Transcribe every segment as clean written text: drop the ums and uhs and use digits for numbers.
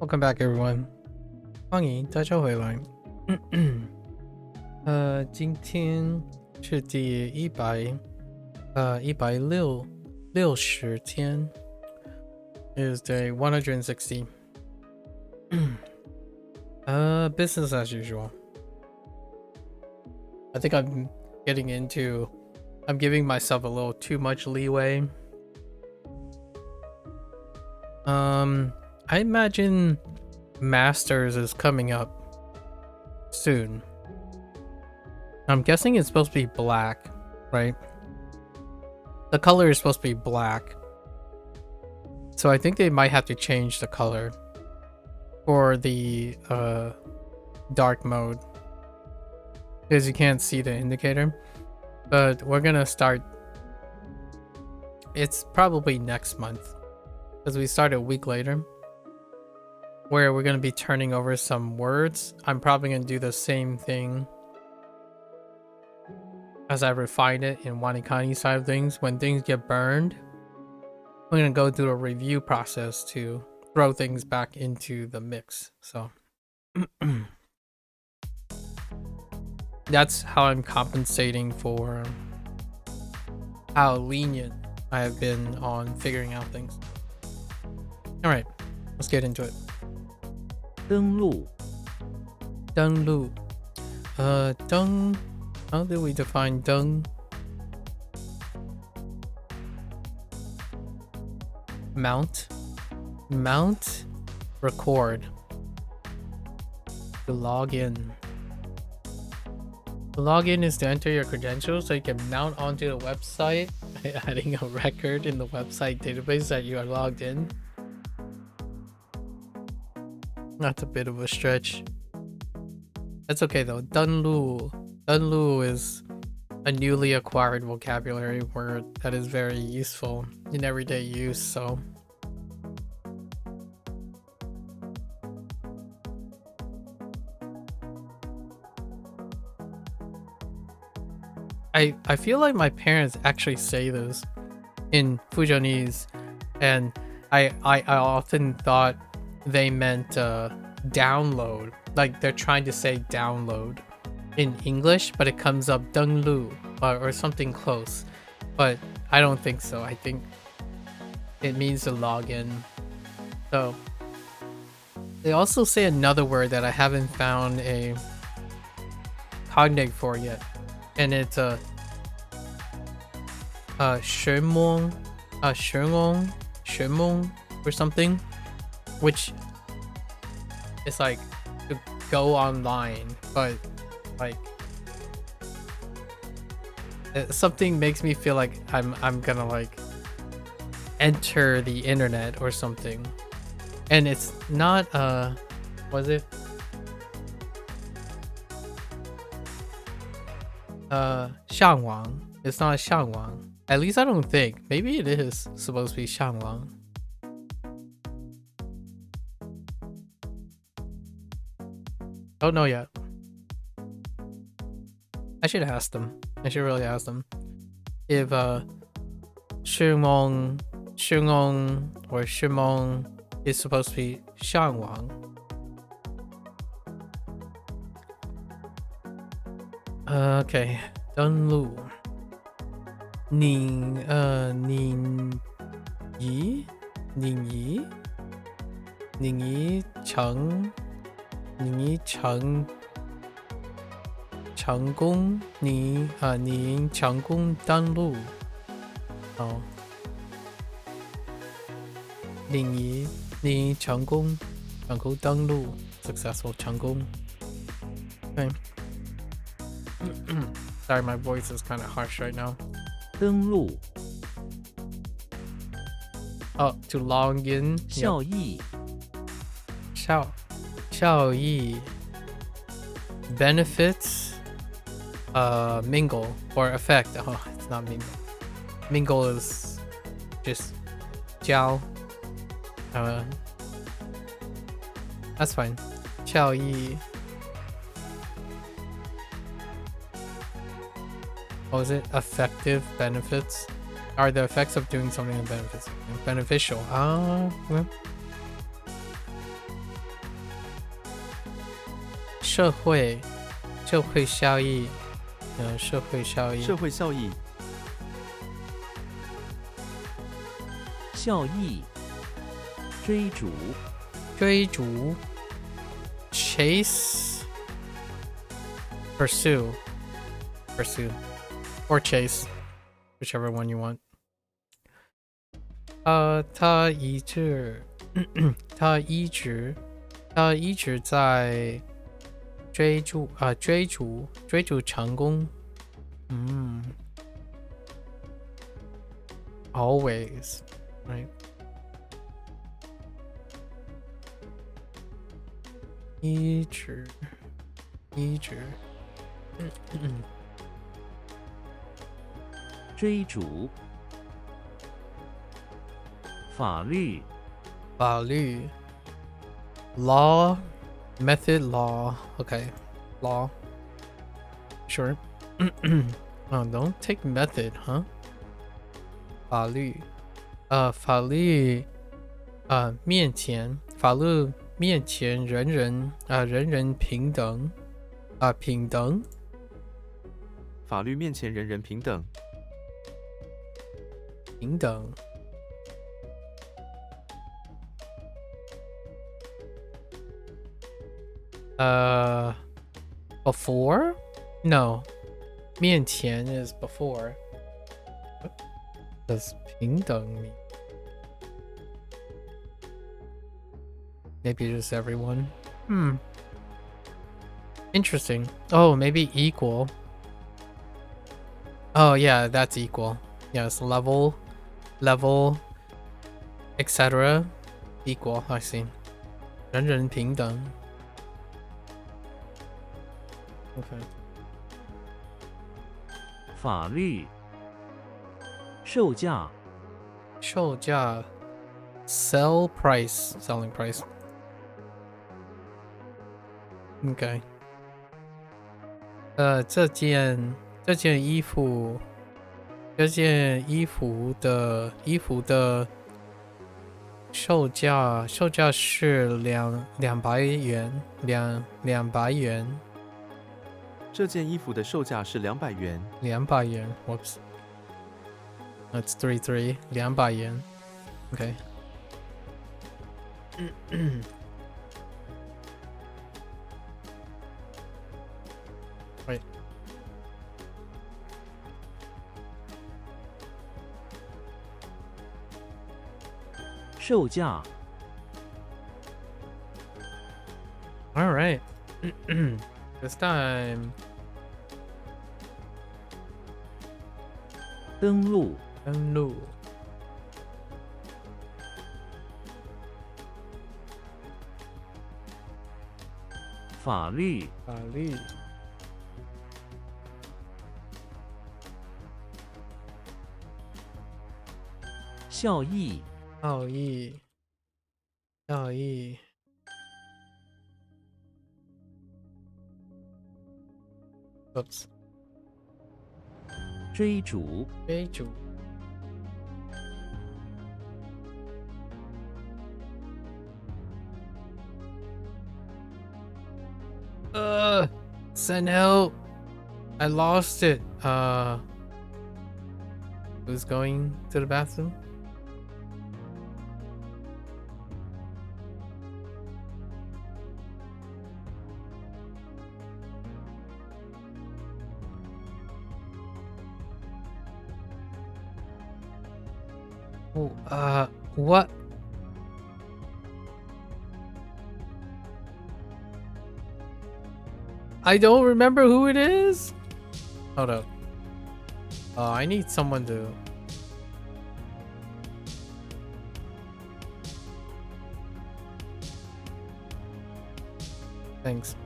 Welcome back, everyone. 欢迎大家回来。今天是第160天 is day 160. Business as usual. I think I'm giving myself a little too much leeway. I imagine Masters is coming up soon. I'm guessing it's supposed to be black, right? The color is supposed to be black. So I think they might have to change the color for the dark mode, because you can't see the indicator. But we're gonna start. It's probably next month, because we start a week later, where we're going to be turning over some words. I'm probably going to do the same thing as I refine it in Wanikani side of things. When things get burned, we're going to go through a review process to throw things back into the mix. So that's how I'm compensating for how lenient I have been on figuring out things. All right, let's get into it. 登录登录 登 how do we define 登 mount record to log in is to enter your credentials so you can mount onto the website by adding a record in the website database that you are logged in. That's a bit of a stretch. That's okay though. 登录 is a newly acquired vocabulary word that is very useful in everyday use, so I feel like my parents actually say this in Fujianese, and I often thought they meant download, like they're trying to say download in English, but it comes up 登录 or something close, but I don't think so. I think it means to log in. So they also say another word that I haven't found a cognate for yet, and it's a玄蒙or something, which is like to go online, but like something makes me feel like I'm gonna like enter the internet or something, and it's not was it上网? It's not 上网. At least I don't think. Maybe it is supposed to be 上网. Don't know yet. I should ask them. I should really ask them if Shimong or Shimong is supposed to be 上网. Okay, 登录 宁怡成功您成功登录哦您成功登录 successful 成功 okay. Sorry, my voice is kind of harsh right now. 登录 Oh, to log in. 效益效益 benefits mingle or effect. Oh, it's not mingle. Mingle is just 交 that's fine. 效益 what was it? Effective benefits? Are the effects of doing something that benefits beneficial? Well, 社会效益，社会效益，社会效益，效益，追逐，追逐 chase pursue or chase whichever one you want. 他一直在追逐成功。Always, right? 一直追逐，法律，法律 law method law okay law sure. Oh, don't take method, huh? 法律面前法律面前人人平等平等法律面前人人平等，平等before? No. 面前 is before. What does 平等 mean? Maybe just everyone. Interesting. Oh, maybe equal. Oh yeah, that's equal. Yes, level, etc. Equal, I see. 人人平等 Okay. 法律，售价，售价 selling price. Okay. 这件衣服的售价是200元。这件衣服的售价是200元。200元 Whoops. That's 33. 200元 Okay. Right. 售价， All right. This time. 登录，登录法律，法律效益，效益 Oops. 追逐，追逐send help. I lost it. Who's going to the bathroom? Oh, what? I don't remember who it is. Hold up. I need someone to. Thanks.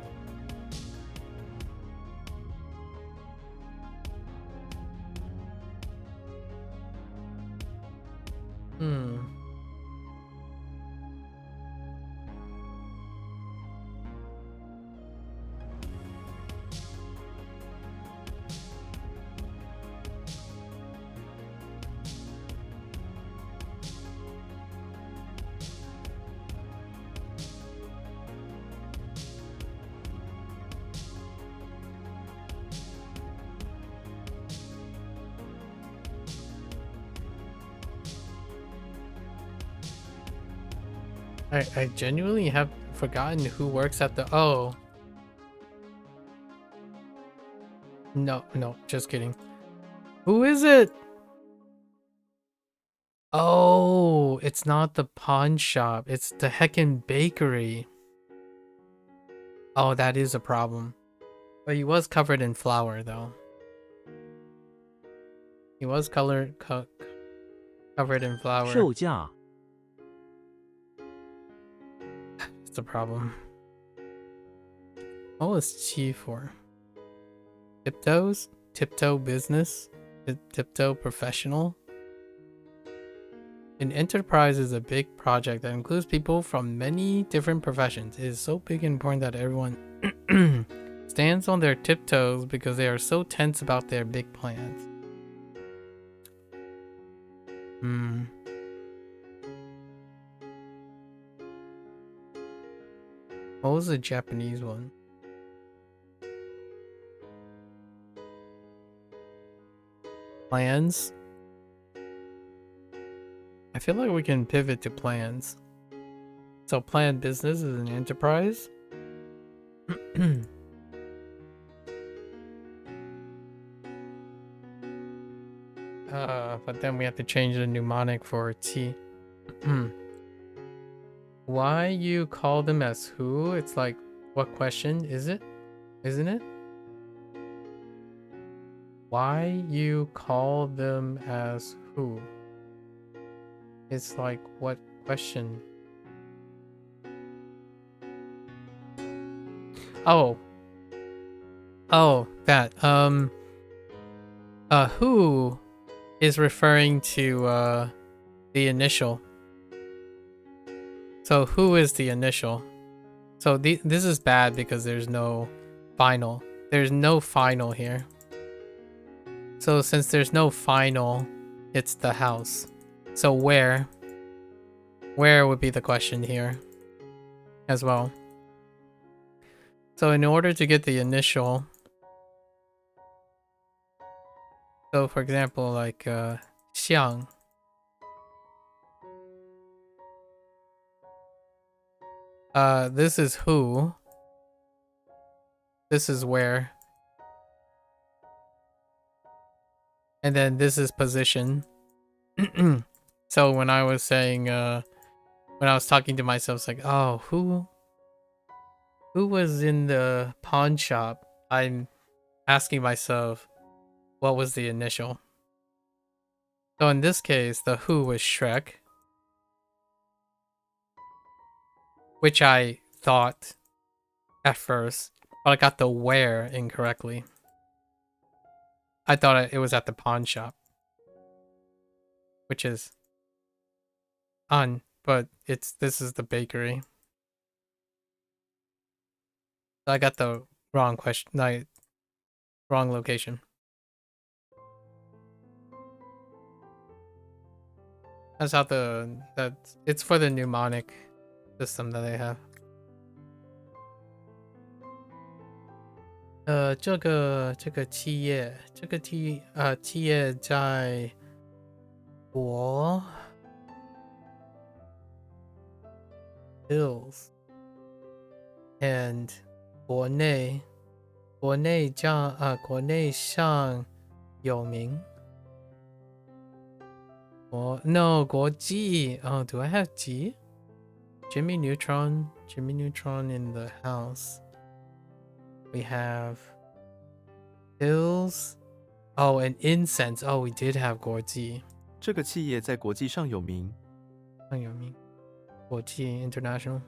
I genuinely have forgotten who works at the. Oh. No, just kidding. Who is it? Oh, it's not the pawn shop. It's the heckin' bakery. Oh, that is a problem. But he was covered in flour, though. He was covered in flour. 售价 It's a problem. What was Chi for? Tiptoes? Tiptoe business? Tiptoe professional? An enterprise is a big project that includes people from many different professions. It is so big and important that everyone stands on their tiptoes because they are so tense about their big plans. What was the Japanese one? Plans? I feel like we can pivot to plans. So planned business is an enterprise? But then we have to change the mnemonic for T. Why you call them as who? It's like, what question is it? Isn't it? Why you call them as who? It's like, what question? Oh, that. Who is referring to the initial. So who is the initial? So this is bad because there's no final. There's no final here. So since there's no final, it's the house. So where would be the question here as well. So in order to get the initial, so for example, like xiang. This is who. This is where. And then this is position. So when I was saying, when I was talking to myself, it's like, oh, who was in the pawn shop? I'm asking myself, what was the initial? So in this case, the who was Shrek, which I thought at first, but I got the where incorrectly. I thought it was at the pawn shop, which is on, but this is the bakery. I got the wrong question, like wrong location. That's how it's for the mnemonic system that they have. 这个企业在国 Hills and 国内上有名。No 国际 Oh, do I have G? Jimmy Neutron in the house. We have Hills. Oh, and incense. Oh, we did have 国际。这个企业在国际上有名。上有名。国际 international.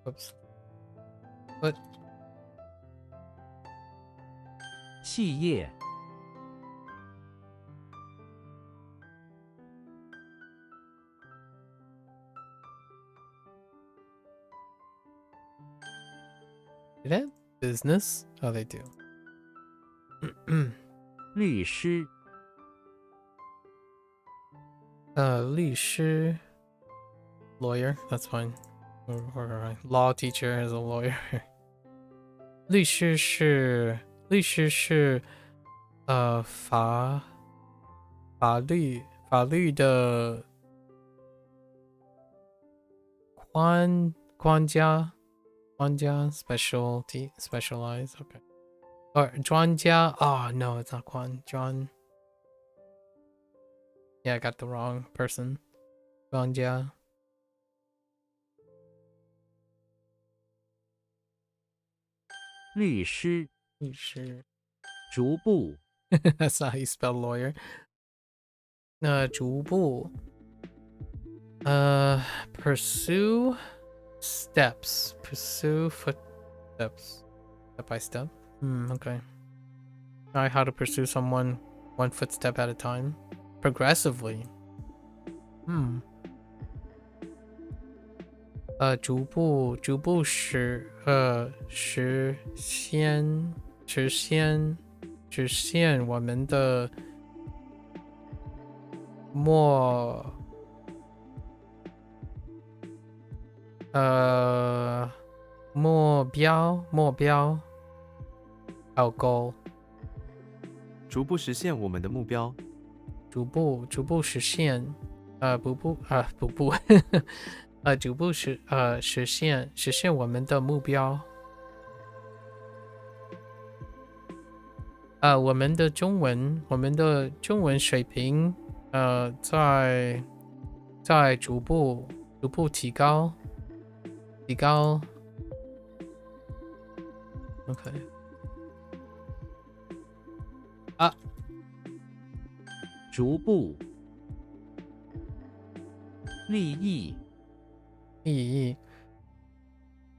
Oops. What? 企业 Did they have business? Oh, they do. 律师 律师 lawyer, that's fine. Or law teacher is a lawyer. 律师是律师是法律的框架 specialize okay or 专家 oh no it's not John yeah I got the wrong person 专家律师律师逐步 that's not how you spell lawyer 逐步pursue footsteps step by step okay all right how to pursue someone one footstep at a time progressively 逐步实现我们的目标 our goal 逐步实现我们的目标。逐步实现逐步实现我们的目标。我们的中文水平在逐步提高。OK 逐步利益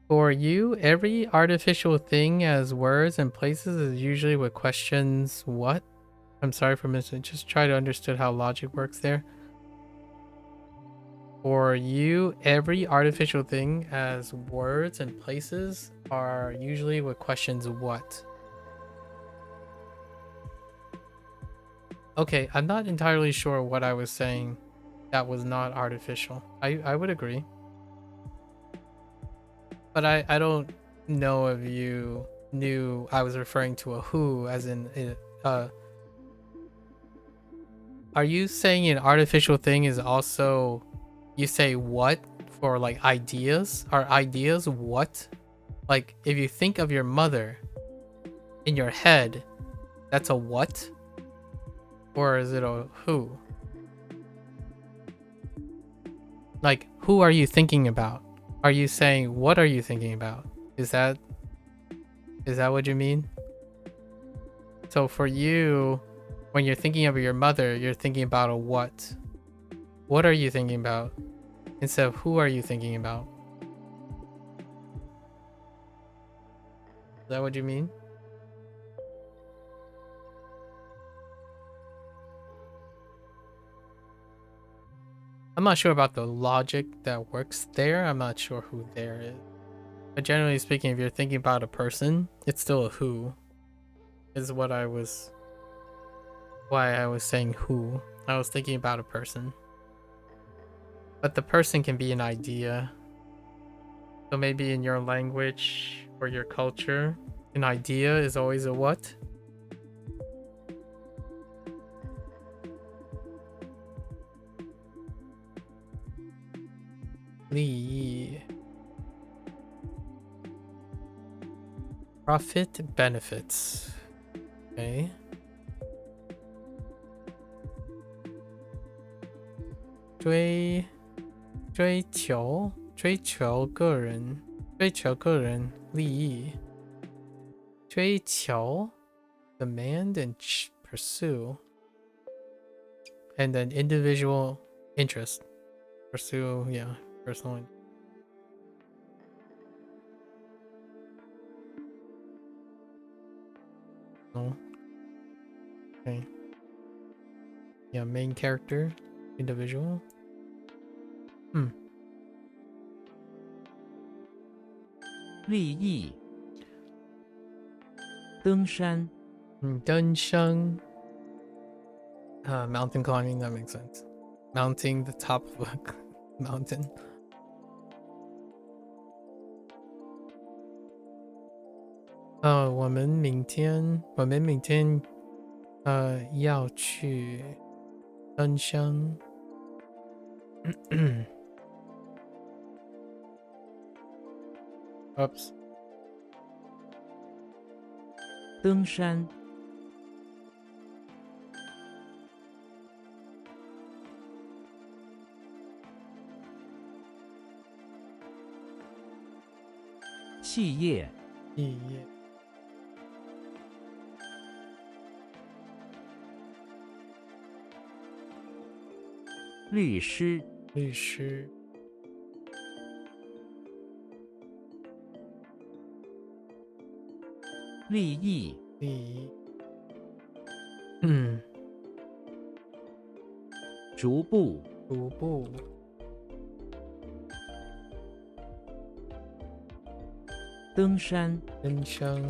For you, every artificial thing as words and places is usually with questions what? I'm sorry for missing. Just try to understand how logic works there. For you, every artificial thing as words and places are usually with questions what? Okay, I'm not entirely sure what I was saying that was not artificial. I would agree. But I don't know if you knew I was referring to a who as in are you saying an artificial thing is also you say what for like ideas? Are ideas what? Like if you think of your mother in your head, that's a what? Or is it a who? Like who are you thinking about? Are you saying what are you thinking about? Is that what you mean? So for you, when you're thinking of your mother, you're thinking about a what? What are you thinking about? Instead of who are you thinking about? Is that what you mean? I'm not sure about the logic that works there. I'm not sure who there is. But generally speaking, if you're thinking about a person, it's still a who. Is what why I was saying who. I was thinking about a person. But the person can be an idea. So maybe in your language or your culture, an idea is always a what? Li. Profit benefits. Okay.追求个人利益。追求 demand and pursue. And then individual interest. Pursue, yeah, personal interest. No. Okay. Yeah, main character, individual. 利益登山登山 mountain climbing, that makes sense. Mounting the top of a mountain. 我们明天要去登山。Oops. 登山，企业，毕业。律师，律师。利益，利益。逐步，徒步。登山，登山。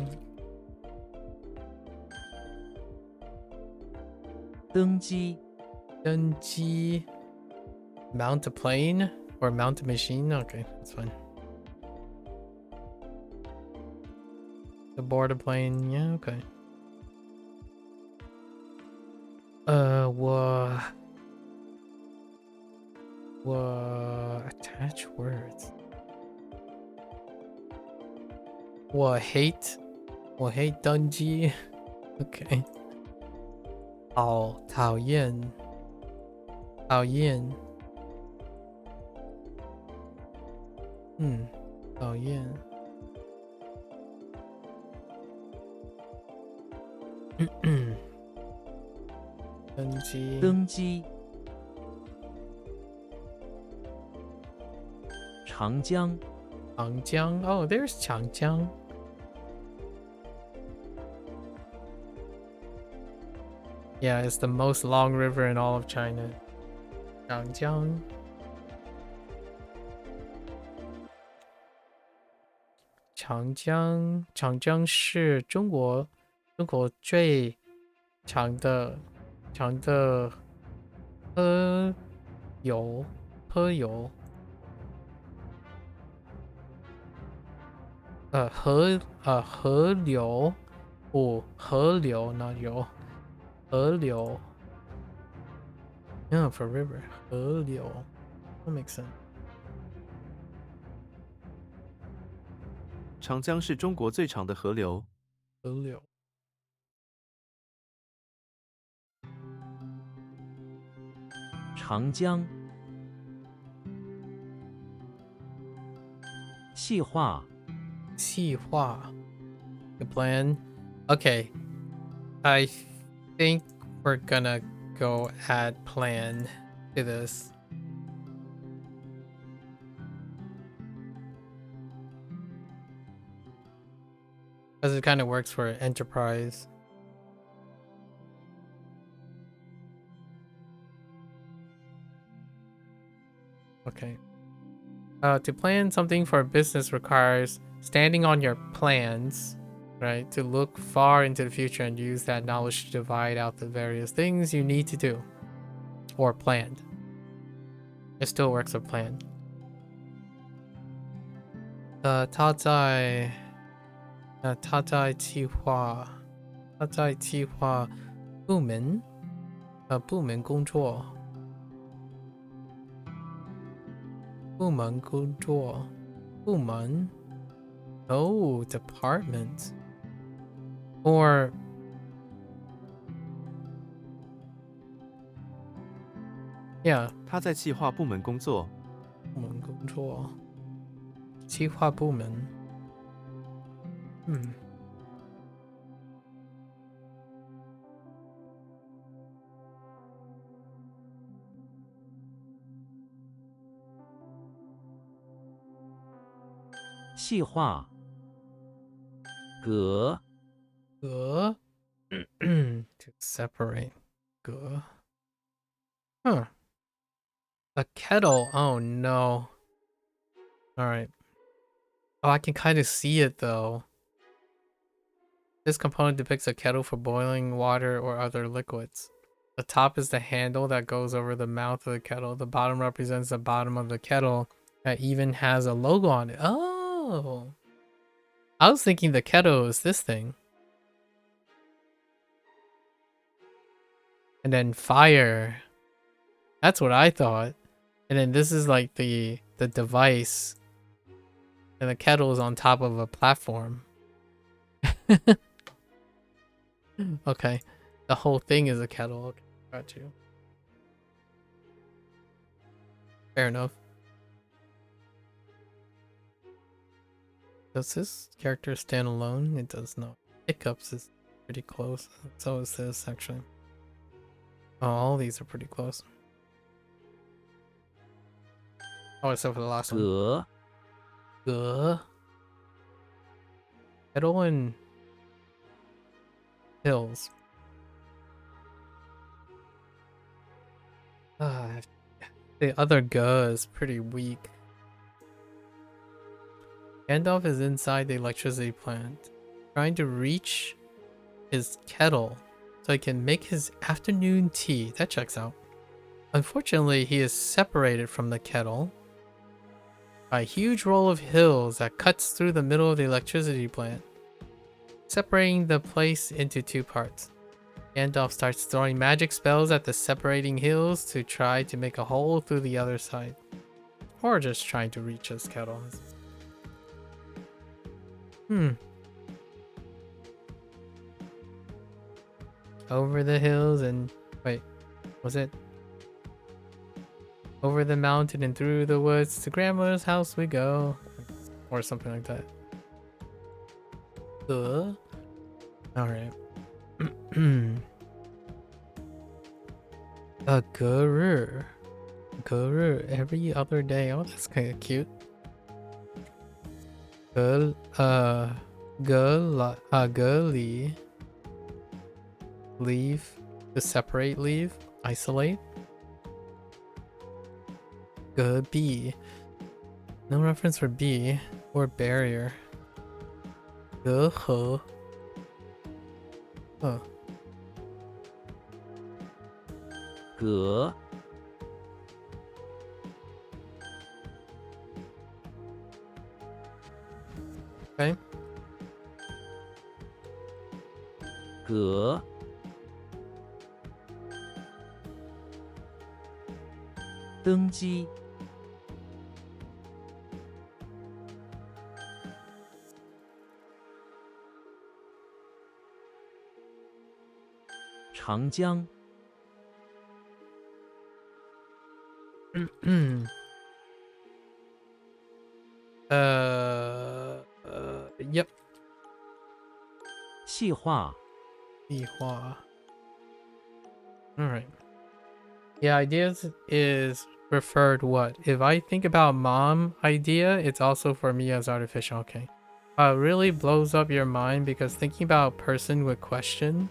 登机，登机。Mount a plane or mount a machine? Okay, that's fine. To board a plane, yeah, okay. 我 attach words. 我 hate 登机。Okay. 讨厌。讨厌。登机。登机，长江，长江。Oh, there's 长江。Yeah, it's the most long river in all of China. 长江。长江是中国最长的河流。河流。不，河流 not 流。河流。Yeah, for river. 河流。That makes sense. 长江是中国最长的河流。河流。长江，细化，细化。The plan. Okay. I think we're gonna go add plan to this. Because it kind of works for enterprise. Okay. To plan something for a business requires standing on your plans, right? To look far into the future and use that knowledge to divide out the various things you need to do or planned. It still works with plan. 他在计划部门工作。Oh, department. Or yeah. 他在企划部门工作。部门工作。企划部门。细化，隔，隔。To separate. 隔。Huh. A kettle. Oh no. Alright. Oh, I can kind of see it though. This component depicts a kettle for boiling water or other liquids. The top is the handle that goes over the mouth of the kettle. The bottom represents the bottom of the kettle that even has a logo on it. Oh. I was thinking the kettle is this thing. And then fire. That's what I thought. And then this is like the device. And the kettle is on top of a platform. Okay. The whole thing is a kettle. Okay, got you. Fair enough. Does this character stand alone? It does not. Hiccups is pretty close. So is this, actually. Oh, all these are pretty close. Oh, except for the last one. 葛 Kettle and hills. The other G is pretty weak. Gandalf is inside the electricity plant, trying to reach his kettle so he can make his afternoon tea. That checks out. Unfortunately, he is separated from the kettle by a huge roll of hills that cuts through the middle of the electricity plant, separating the place into two parts. Gandalf starts throwing magic spells at the separating hills to try to make a hole through the other side. Or just trying to reach his kettle. Over the hills and... wait, was it? Over the mountain and through the woods to grandmother's house we go. Or something like that. Alright. A guru. Guru every other day. Oh, that's kind of cute. Girly. Leave. To separate, leave. Isolate. B. No reference for B or barrier. Huh. Oh. 葛 Okay. 葛 登基 长江 Yep. 细化 Alright. Yeah, ideas is referred what? If I think about mom idea, it's also for me as artificial. Okay. Really blows up your mind because thinking about person with question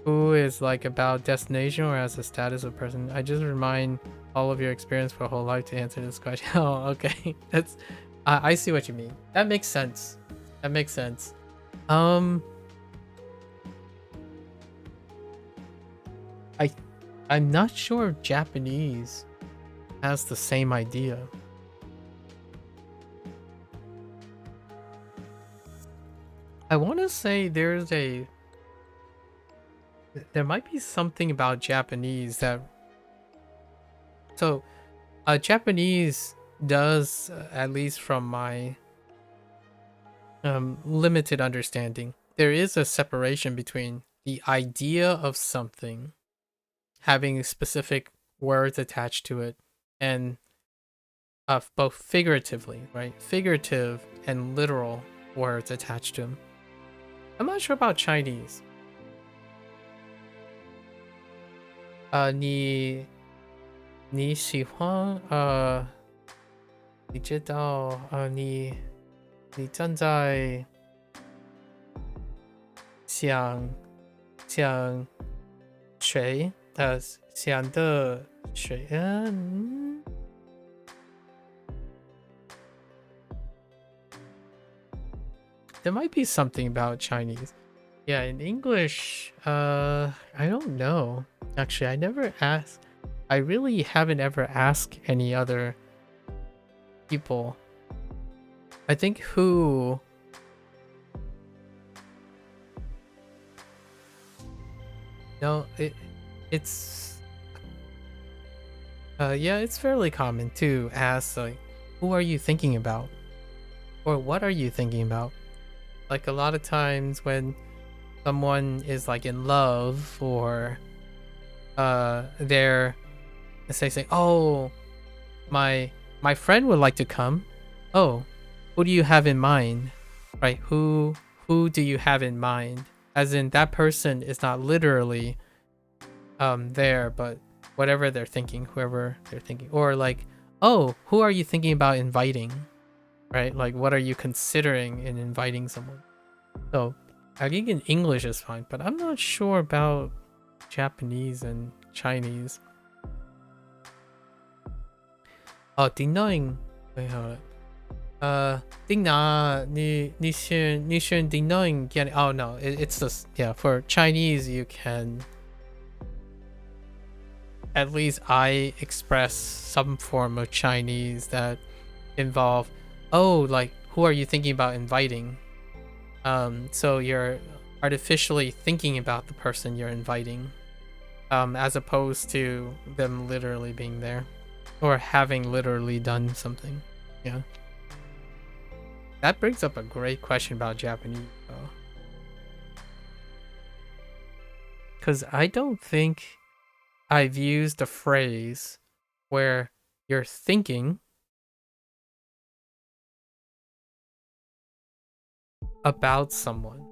who is like about destination or as a status of person, I just remind all of your experience for a whole life to answer this question. Oh, okay. That's I see what you mean. That makes sense. That makes sense. I'm not sure if Japanese has the same idea. I want to say there might be something about Japanese that Japanese does, at least from my limited understanding, there is a separation between the idea of something having specific words attached to it and both figuratively, right? Figurative and literal words attached to them. I'm not sure about Chinese. 你喜欢你知道你正在想谁想的谁There might be something about Chinese. Yeah, in English, I don't know. Actually, I never asked. I really haven't ever asked any other people I think who. No, it's yeah, it's fairly common to ask like, who are you thinking about, or what are you thinking about? Like a lot of times when someone is like in love, or they're say, oh, my friend would like to come. Oh, who do you have in mind? Right? Who do you have in mind? As in that person is not literally there, but whatever they're thinking, whoever they're thinking. Or like, oh, who are you thinking about inviting? Right? Like what are you considering in inviting someone? So I think in English is fine, but I'm not sure about Japanese and Chinese. Oh, denying. Wait, hold on. denying getting. Oh no, it's just, yeah. For Chinese, you can. At least I express some form of Chinese that involve, oh, like who are you thinking about inviting? So you're artificially thinking about the person you're inviting, as opposed to them literally being there, or having literally done something. Yeah. That brings up a great question about Japanese, though. Because I don't think I've used a phrase where you're thinking about someone.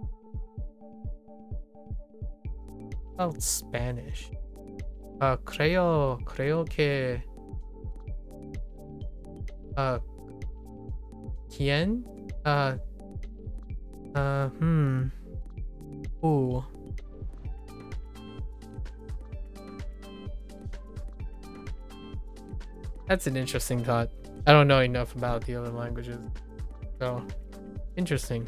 About Spanish. Creo que ¿quién? Ooh. That's an interesting thought. I don't know enough about the other languages. So, interesting.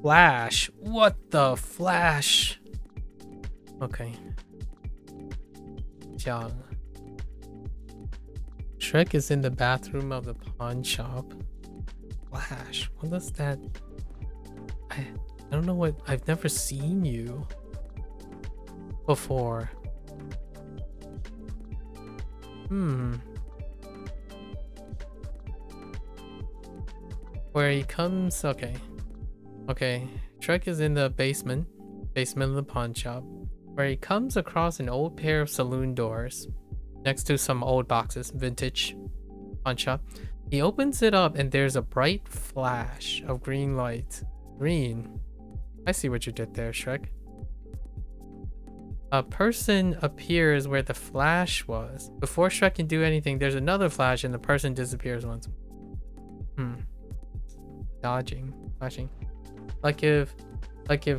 Flash. What the Flash? Okay. Jiang. Shrek is in the bathroom of the pawn shop. Flash. What does that... I don't know what... I've never seen you before. Where he comes... Okay. Okay. Shrek is in the basement of the pawn shop, where he comes across an old pair of saloon doors next to some old boxes, vintage pawn shop. He opens it up and there's a bright flash of green light. Green. I see what you did there, Shrek. A person appears where the flash was. Before Shrek can do anything, there's another flash and the person disappears once. Dodging. Flashing. Like if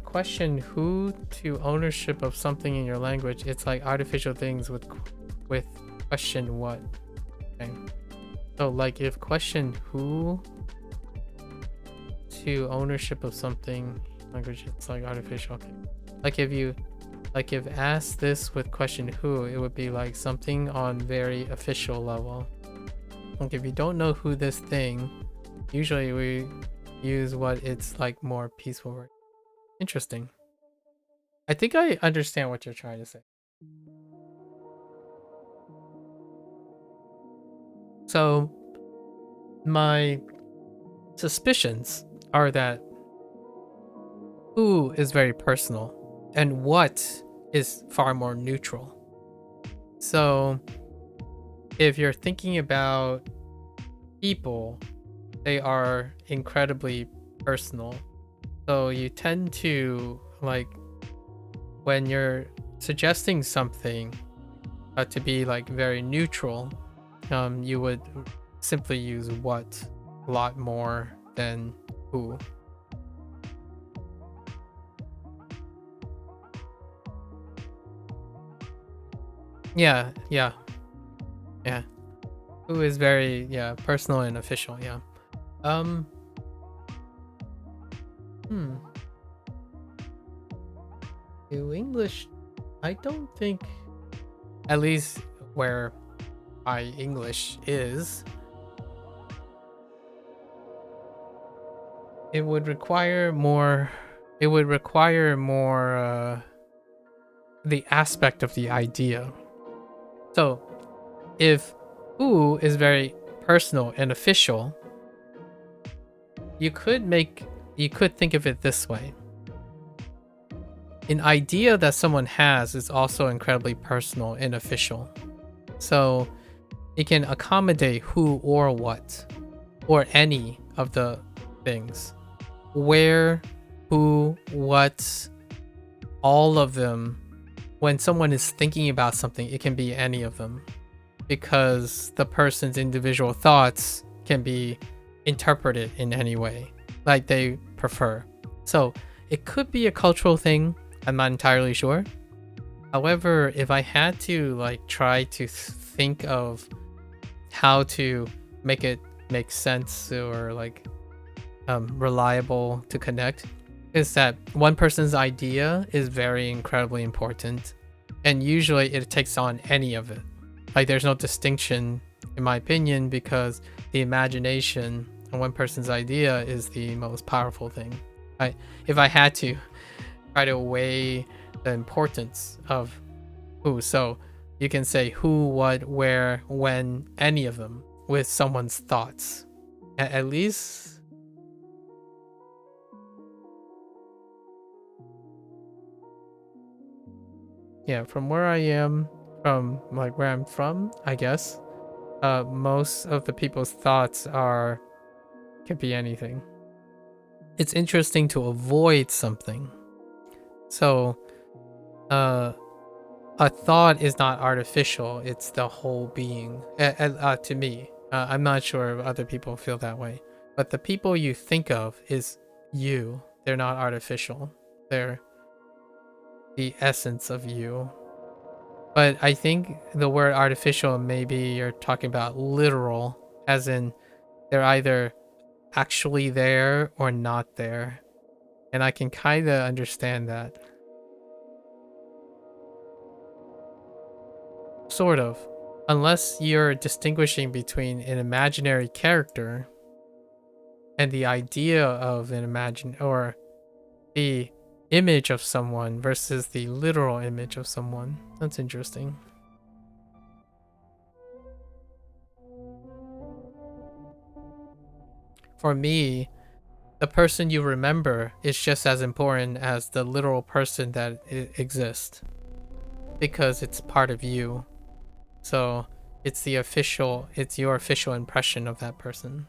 question who to ownership of something in your language, it's like artificial things with question what. Okay. So like if question who to ownership of something language, it's like artificial. Okay. Like if asked this with question who, it would be like something on very official level. Like if you don't know who this thing, usually we use what it's like more peaceful word. Interesting. I think I understand what you're trying to say. So my suspicions are that who is very personal and what is far more neutral. So if you're thinking about people, they are incredibly personal. So you tend to, like, when you're suggesting something to be like very neutral, you would simply use what a lot more than who. Yeah. Who is very, personal and official, yeah. To English, I don't think, at least where by English is it would require more the aspect of the idea. So if who is very personal and official, you could think of it this way. An idea that someone has is also incredibly personal and official. So it can accommodate who or what, or any of the things. Where, who, what, all of them. When someone is thinking about something, it can be any of them, because the person's individual thoughts can be interpreted in any way like they prefer. So it could be a cultural thing. I'm not entirely sure. However, if I had to try to think of how to make it make sense or reliable to connect, is that one person's idea is very incredibly important, and usually it takes on any of it. Like there's no distinction, in my opinion, because the imagination of one person's idea is the most powerful thing. If I had to try to weigh the importance of who, so you can say who, what, where, when, any of them with someone's thoughts. At least. Yeah, from where I am, from where I'm from, I guess, most of the people's thoughts could be anything. It's interesting to avoid something. So, a thought is not artificial, it's the whole being, to me. I'm not sure if other people feel that way, but the people you think of is you. They're not artificial. They're the essence of you. But I think the word artificial, maybe you're talking about literal, as in they're either actually there or not there. And I can kind of understand that. Sort of. Unless you're distinguishing between an imaginary character and the idea of an or the image of someone versus the literal image of someone. That's interesting. For me, the person you remember is just as important as the literal person that exists, because it's part of you. So it's your official impression of that person.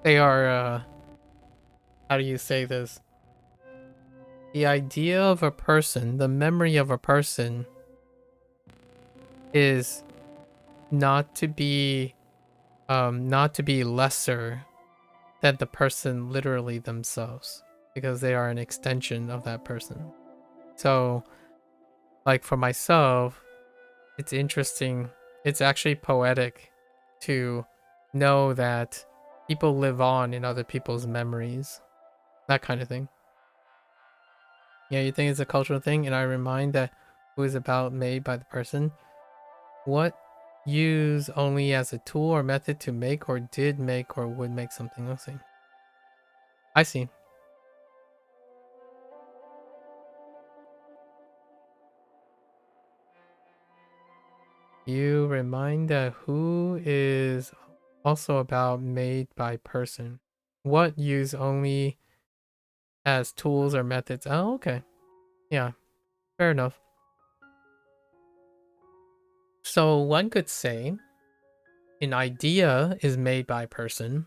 They are, how do you say this? The idea of a person, the memory of a person, is not to be lesser than the person literally themselves, because they are an extension of that person. So, for myself, it's interesting. It's actually poetic to know that people live on in other people's memories, that kind of thing. Yeah, you think it's a cultural thing, and I remind that who is about made by the person. What use only as a tool or method to make or did make or would make something. Let's see. I see. You remind that who is also about made by person. What use only as tools or methods. Oh, okay. Yeah, fair enough. So one could say an idea is made by person,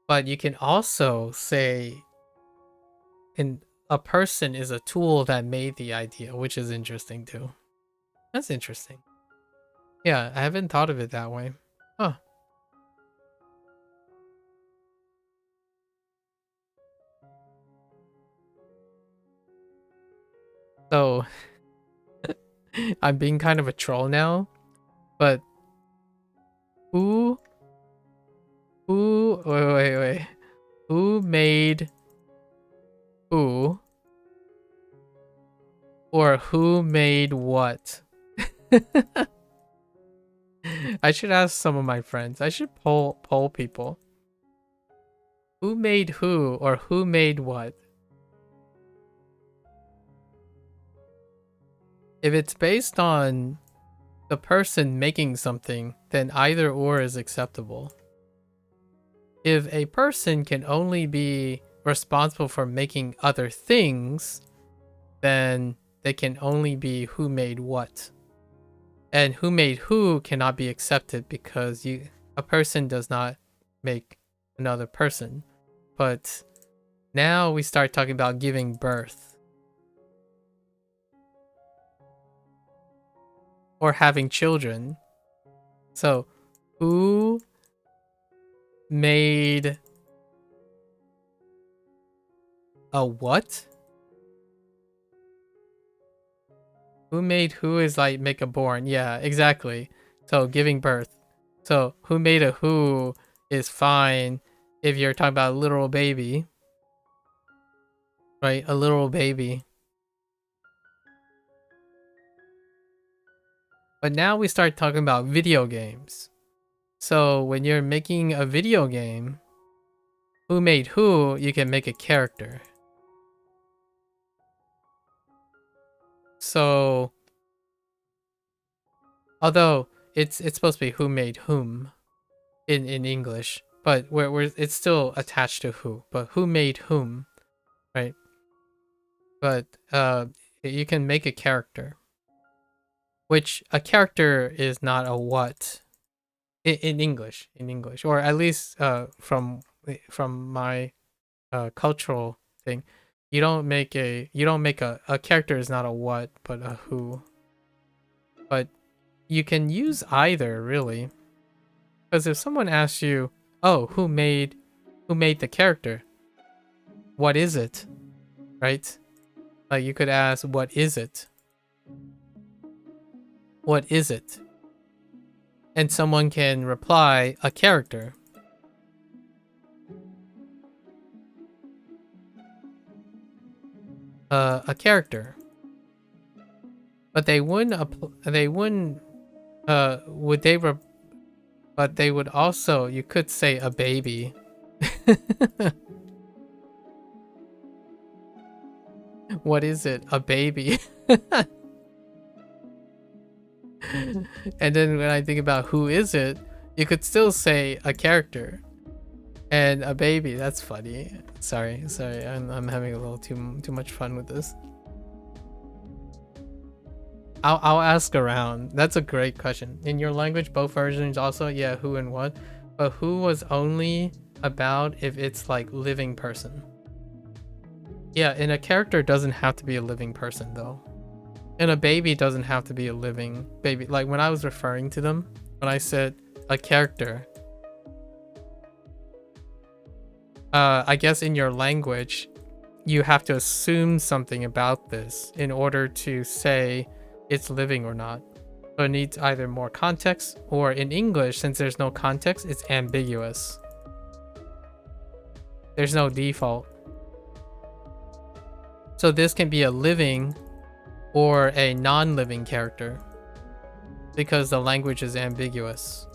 but you can also say a person is a tool that made the idea, which is interesting too. That's interesting. Yeah, I haven't thought of it that way. Huh. So I'm being kind of a troll now, but Who wait. Who made who? Or who made what? I should ask some of my friends. I should poll people. Who made who or who made what? If it's based on the person making something, then either or is acceptable. If a person can only be responsible for making other things, then they can only be who made what. And who made who cannot be accepted because a person does not make another person. But now we start talking about giving birth. Or having children. So, who made a what? Who made who is like make a born. Yeah, exactly. So giving birth. So who made a who is fine if you're talking about a literal baby. Right? A literal baby. But now we start talking about video games. So when you're making a video game, who made who, you can make a character. So although it's supposed to be who made whom in English, but it's still attached to who. But who made whom, right? But you can make a character, which a character is not a what in English, or at least from my cultural thing. You don't make a character is not a what but a who. But you can use either, really, because if someone asks you, oh, who made the character, what is it, right? Like you could ask, what is it? What is it? And someone can reply, a character. A character. But they wouldn't but they would also, you could say a baby. What is it? A baby. And then when I think about who is it, you could still say a character and a baby. That's funny. Sorry. I'm having a little too much fun with this. I'll ask around. That's a great question. In your language, both versions also, yeah, who and what. But who was only about if it's like living person. Yeah, and a character doesn't have to be a living person though. And a baby doesn't have to be a living baby. Like when I was referring to them, when I said a character, I guess in your language, you have to assume something about this in order to say it's living or not. So it needs either more context, or in English, since there's no context, it's ambiguous. There's no default. So this can be a living or a non-living character because the language is ambiguous.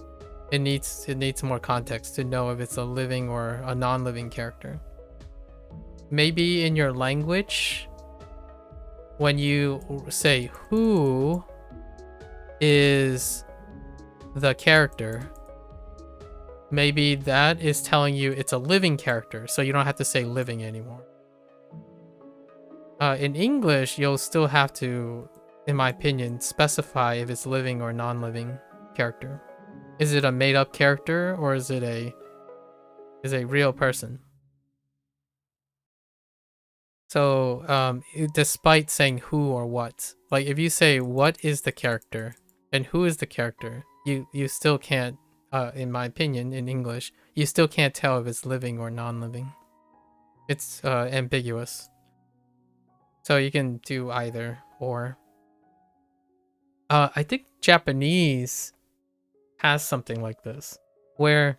It needs more context to know if it's a living or a non-living character. Maybe in your language, when you say who is the character, maybe that is telling you it's a living character, so you don't have to say living anymore. In English, you'll still have to, in my opinion, specify if it's living or non-living character. Is it a made-up character or is it a real person? So despite saying who or what, like if you say what is the character and who is the character, you still can't, in my opinion, in English, you still can't tell if it's living or non-living. It's ambiguous. So you can do either or. I think Japanese has something like this, where,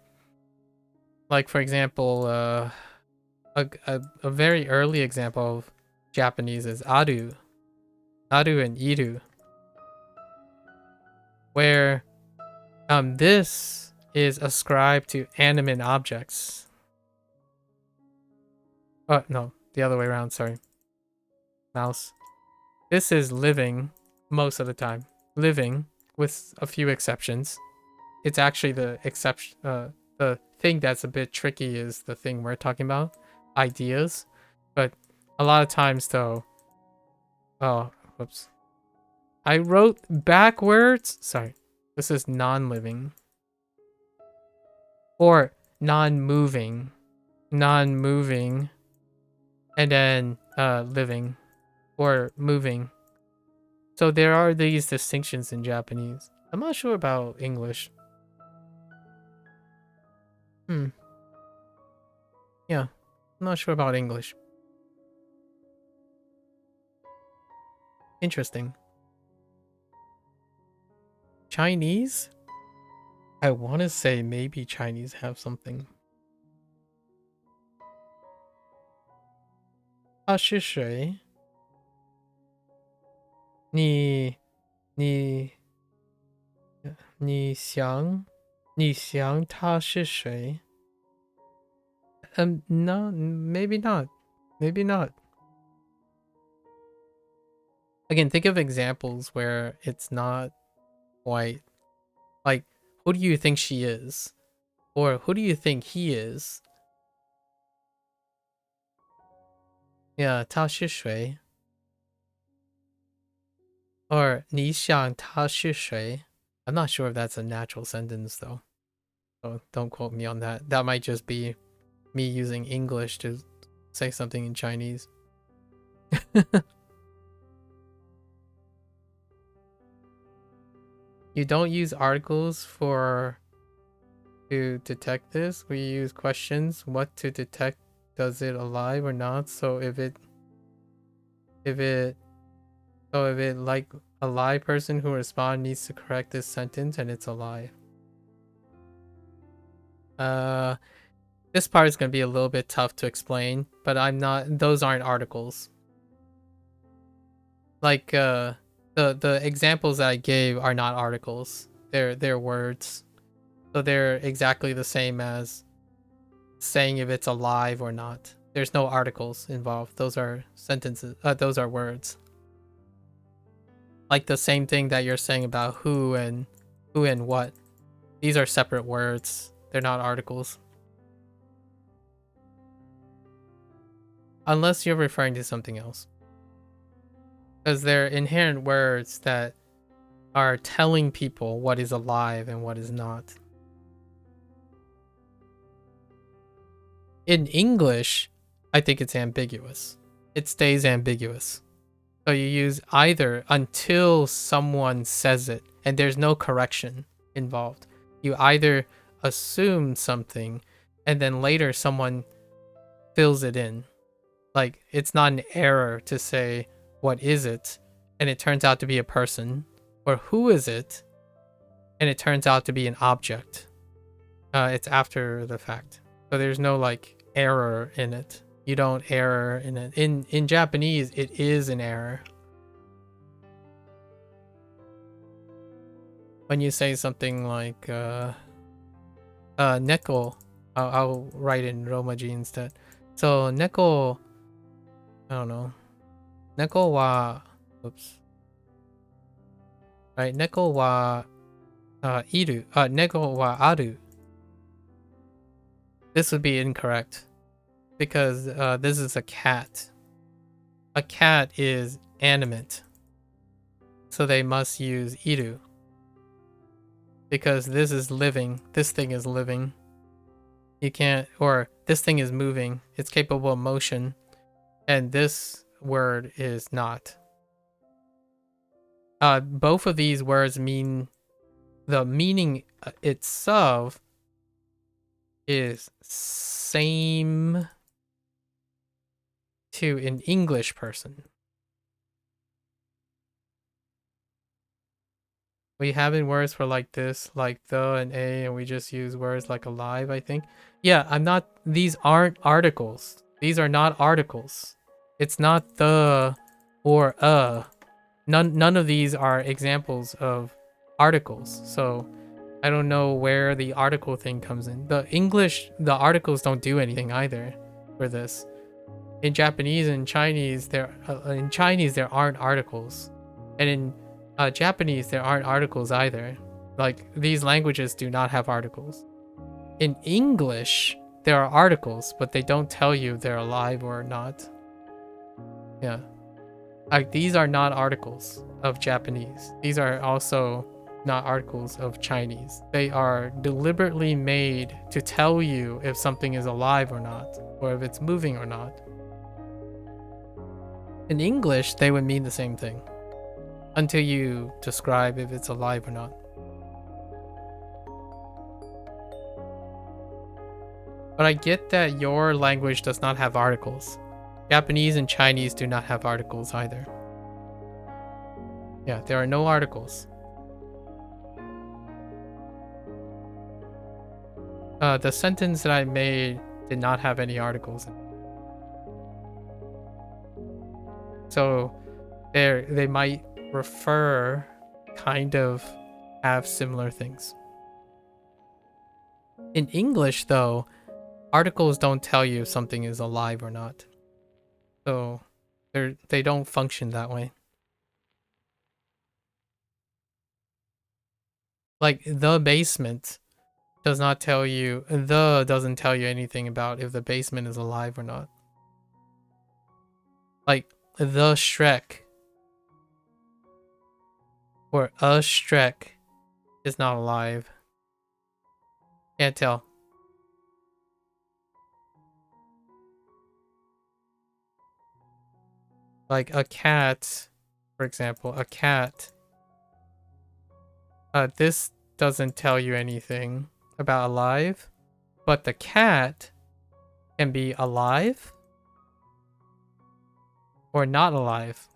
like for example, a very early example of Japanese is aru, aru and iru, where this is ascribed to animate objects. Oh no, the other way around. Sorry, mouse. This is living most of the time. Living, with a few exceptions. It's actually the exception. The thing that's a bit tricky is the thing we're talking about, ideas. But a lot of times, though. Oh, whoops. I wrote backwards. Sorry. This is non-living. Or non-moving. Non-moving. And then living. Or moving. So there are these distinctions in Japanese. I'm not sure about English. Yeah, I'm not sure about English. Interesting. Chinese? I want to say maybe Chinese have something. 他是谁？你想他是谁？ No, maybe not. Maybe not. Again, think of examples where it's not quite like, who do you think she is? Or who do you think he is? Yeah, 他是谁? Or 你想他是谁? I'm not sure if that's a natural sentence though. So don't quote me on that. That might just be me using English to say something in Chinese. You don't use articles to detect this. We use questions. What to detect? Does it alive or not? So if it like a live person who responds needs to correct this sentence and it's a lie. This part is gonna be a little bit tough to explain, but those aren't articles. Like the examples that I gave are not articles. They're words. So they're exactly the same as saying if it's alive or not. There's no articles involved. Those are sentences. Those are words. Like the same thing that you're saying about who and what. These are separate words. They're not articles. Unless you're referring to something else. Because they're inherent words that are telling people what is alive and what is not. In English, I think it's ambiguous. It stays ambiguous. So you use either until someone says it and there's no correction involved. You either assume something and then later someone fills it in. Like, it's not an error to say, what is it? And it turns out to be a person. Or who is it? And it turns out to be an object. It's after the fact. So there's no like error in it. You don't error in it. In Japanese, it is an error. When you say something like neko, I'll write in Romaji instead. So neko, I don't know. Neko wa, oops. Right, neko wa iru. Neko wa aru. This would be incorrect because this is a cat. A cat is animate. So they must use iru. Because this is living. This thing is living. You can't, or this thing is moving. It's capable of motion. And this word is not. Both of these words mean, the meaning itself is same to an English person. We have in words for like this, like the and a, and we just use words like alive, I think. Yeah, I'm not, these aren't articles. These are not articles. It's not the or a. None of these are examples of articles. So I don't know where the article thing comes in. The articles don't do anything either for this. In Japanese and Chinese, there aren't articles, and in Japanese there aren't articles either. Like, these languages do not have articles. In English, there are articles, but they don't tell you they're alive or not. Yeah, like, these are not articles of Japanese. These are also not articles of Chinese. They are deliberately made to tell you if something is alive or not, or if it's moving or not. In English, they would mean the same thing until you describe if it's alive or not. But I get that your language does not have articles. Japanese and Chinese do not have articles either. Yeah, there are no articles. The sentence that I made did not have any articles in it. So they might kind of have similar things. In English, though, articles don't tell you if something is alive or not. So they don't function that way. Like, the basement doesn't tell you anything about if the basement is alive or not. Like, the Shrek or a Shrek is not alive. Can't tell. Like a cat, for example, a cat. This doesn't tell you anything about alive, but the cat can be alive or not alive.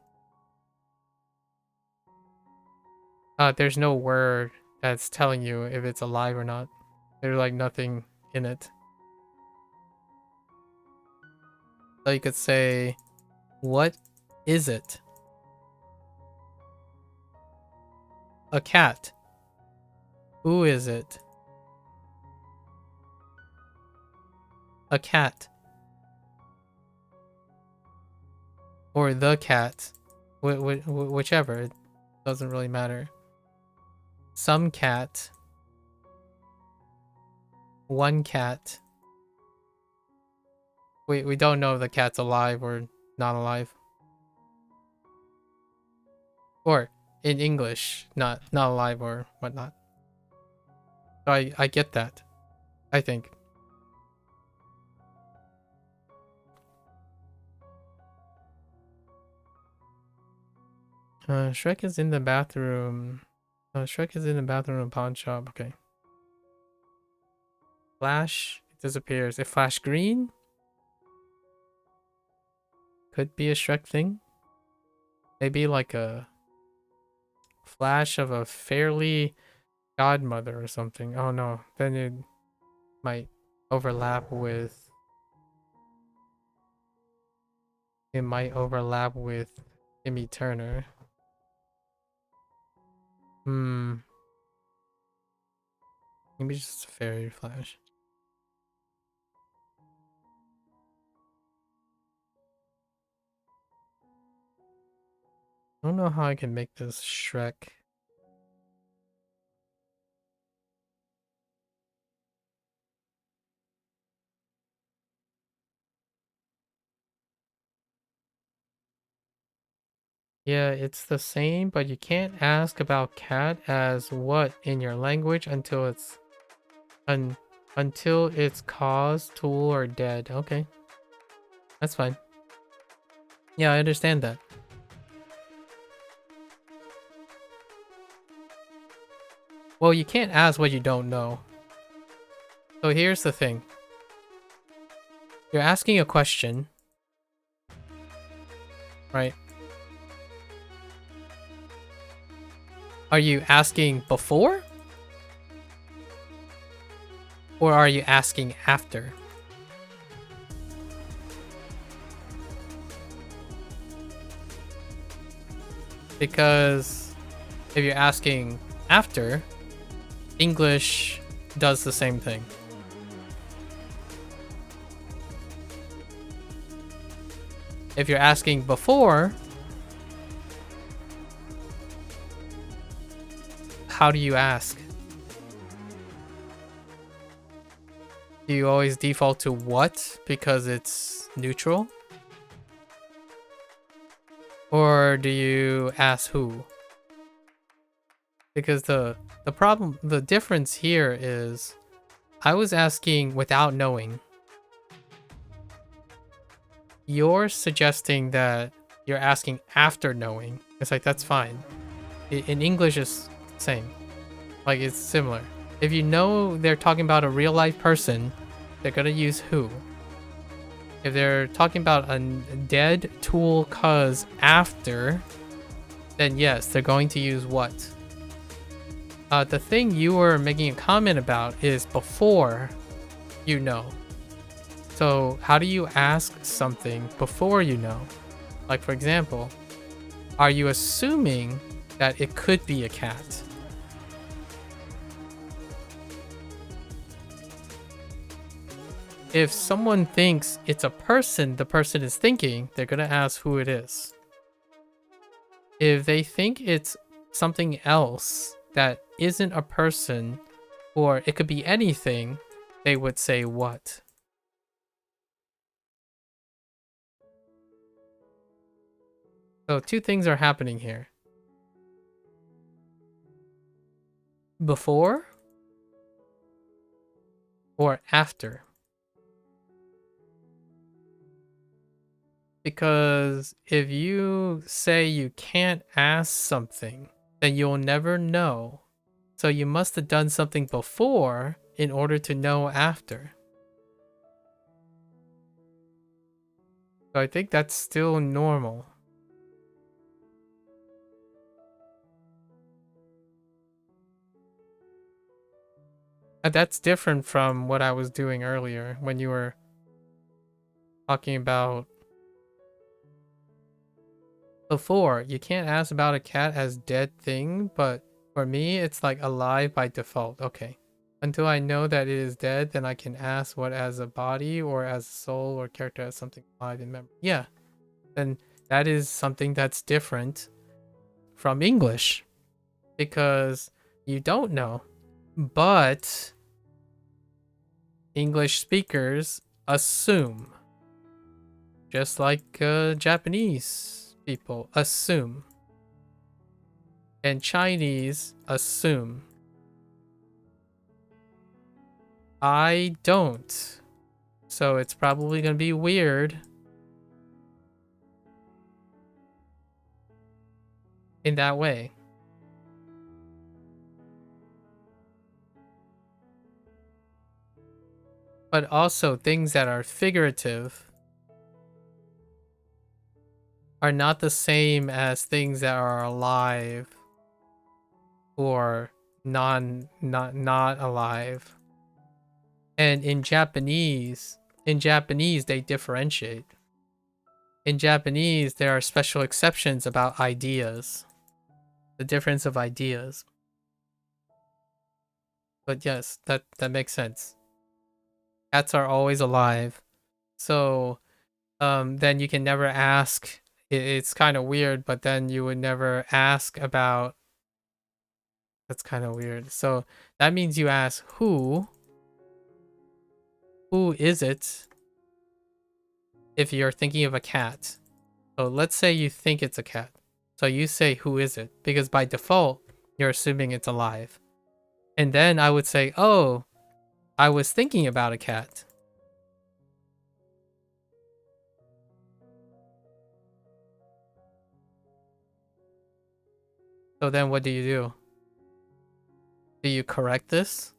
There's no word that's telling you if it's alive or not. There's like nothing in it. So you could say, what is it? A cat. Who is it? A cat. Or the cat. Whichever. It doesn't really matter. Some cat. One cat. We don't know if the cat's alive or not alive. Or in English, not alive or whatnot. So I get that, I think. Shrek is in the bathroom. Shrek is in the bathroom pawn shop. Okay. Flash, it disappears. It flash green? Could be a Shrek thing. Maybe like a flash of a fairy godmother or something. Oh no, then it might overlap with... Timmy Turner. Maybe just a fairy flash. I don't know how I can make this Shrek. Yeah, it's the same, but you can't ask about cat as what in your language until it's cause, tool, or dead. Okay. That's fine. Yeah, I understand that. Well, you can't ask what you don't know. So here's the thing. You're asking a question, right? Are you asking before? Or are you asking after? Because if you're asking after, English does the same thing. If you're asking before, how do you ask? Do you always default to what because it's neutral? Or do you ask who? Because the difference here is I was asking without knowing. You're suggesting that you're asking after knowing. It's like, that's fine. In English, it's the same. Like, it's similar. If you know they're talking about a real life person, they're gonna use who. If they're talking about a dead tool cuz after, then yes, they're going to use what. The thing you were making a comment about is before you know. So how do you ask something before you know? Like, for example, are you assuming that it could be a cat? If someone thinks it's a person the person is thinking, they're going to ask who it is. If they think it's something else that isn't a person, or it could be anything, they would say what. So two things are happening here. Before or after. Because if you say you can't ask something, then you'll never know. So you must have done something before in order to know after. So I think that's still normal. That's different from what I was doing earlier when you were talking about before. You can't ask about a cat as dead thing, but for me, it's like alive by default. Okay. Until I know that it is dead, then I can ask what as a body or as a soul or character as something alive in memory. Yeah. Then that is something that's different from English because you don't know. But English speakers assume, just like Japanese people assume, and Chinese assume. I don't, so it's probably gonna be weird in that way. But also things that are figurative are not the same as things that are alive or not alive. And in Japanese they differentiate. In Japanese there are special exceptions about ideas. The difference of ideas. But yes, that makes sense. Cats are always alive. So then you can never ask. It's kind of weird, but then you would never ask about. That's kind of weird. So that means you ask who. Who is it? If you're thinking of a cat. So let's say you think it's a cat. So you say who is it? Because by default, you're assuming it's alive. And then I would say, oh, I was thinking about a cat. So then what do? Do you correct this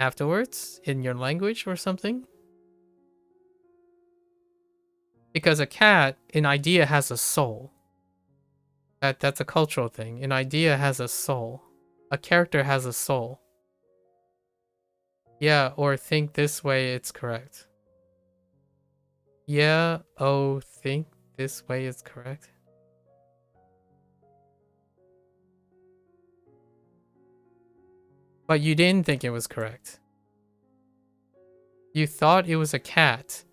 afterwards in your language or something? Because a cat, an idea has a soul. That's a cultural thing. An idea has a soul. A character has a soul. Yeah, or think this way, it's correct. Yeah, oh, think this way is correct. But you didn't think it was correct. You thought it was a cat.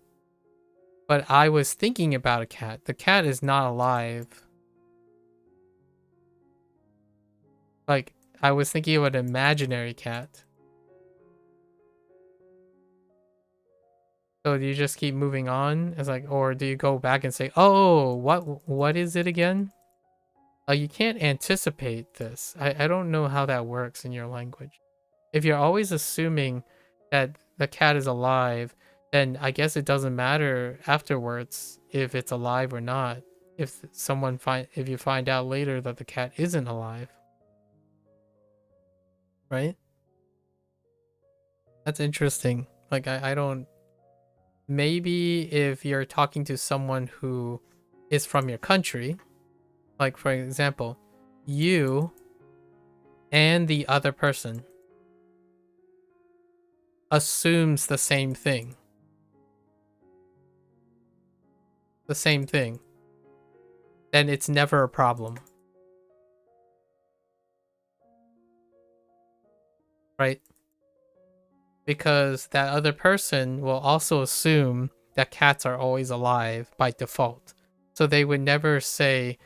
But I was thinking about a cat. The cat is not alive. Like, I was thinking of an imaginary cat. So do you just keep moving on? It's like, or do you go back and say, oh, what is it again? You can't anticipate this. I don't know how that works in your language. If you're always assuming that the cat is alive, then I guess it doesn't matter afterwards if it's alive or not. If you find out later that the cat isn't alive. Right? That's interesting. Like I don't, maybe if you're talking to someone who is from your country, like for example, you and the other person assumes the same thing. The same thing. Then it's never a problem. Right? Because that other person will also assume that cats are always alive by default. So they would never say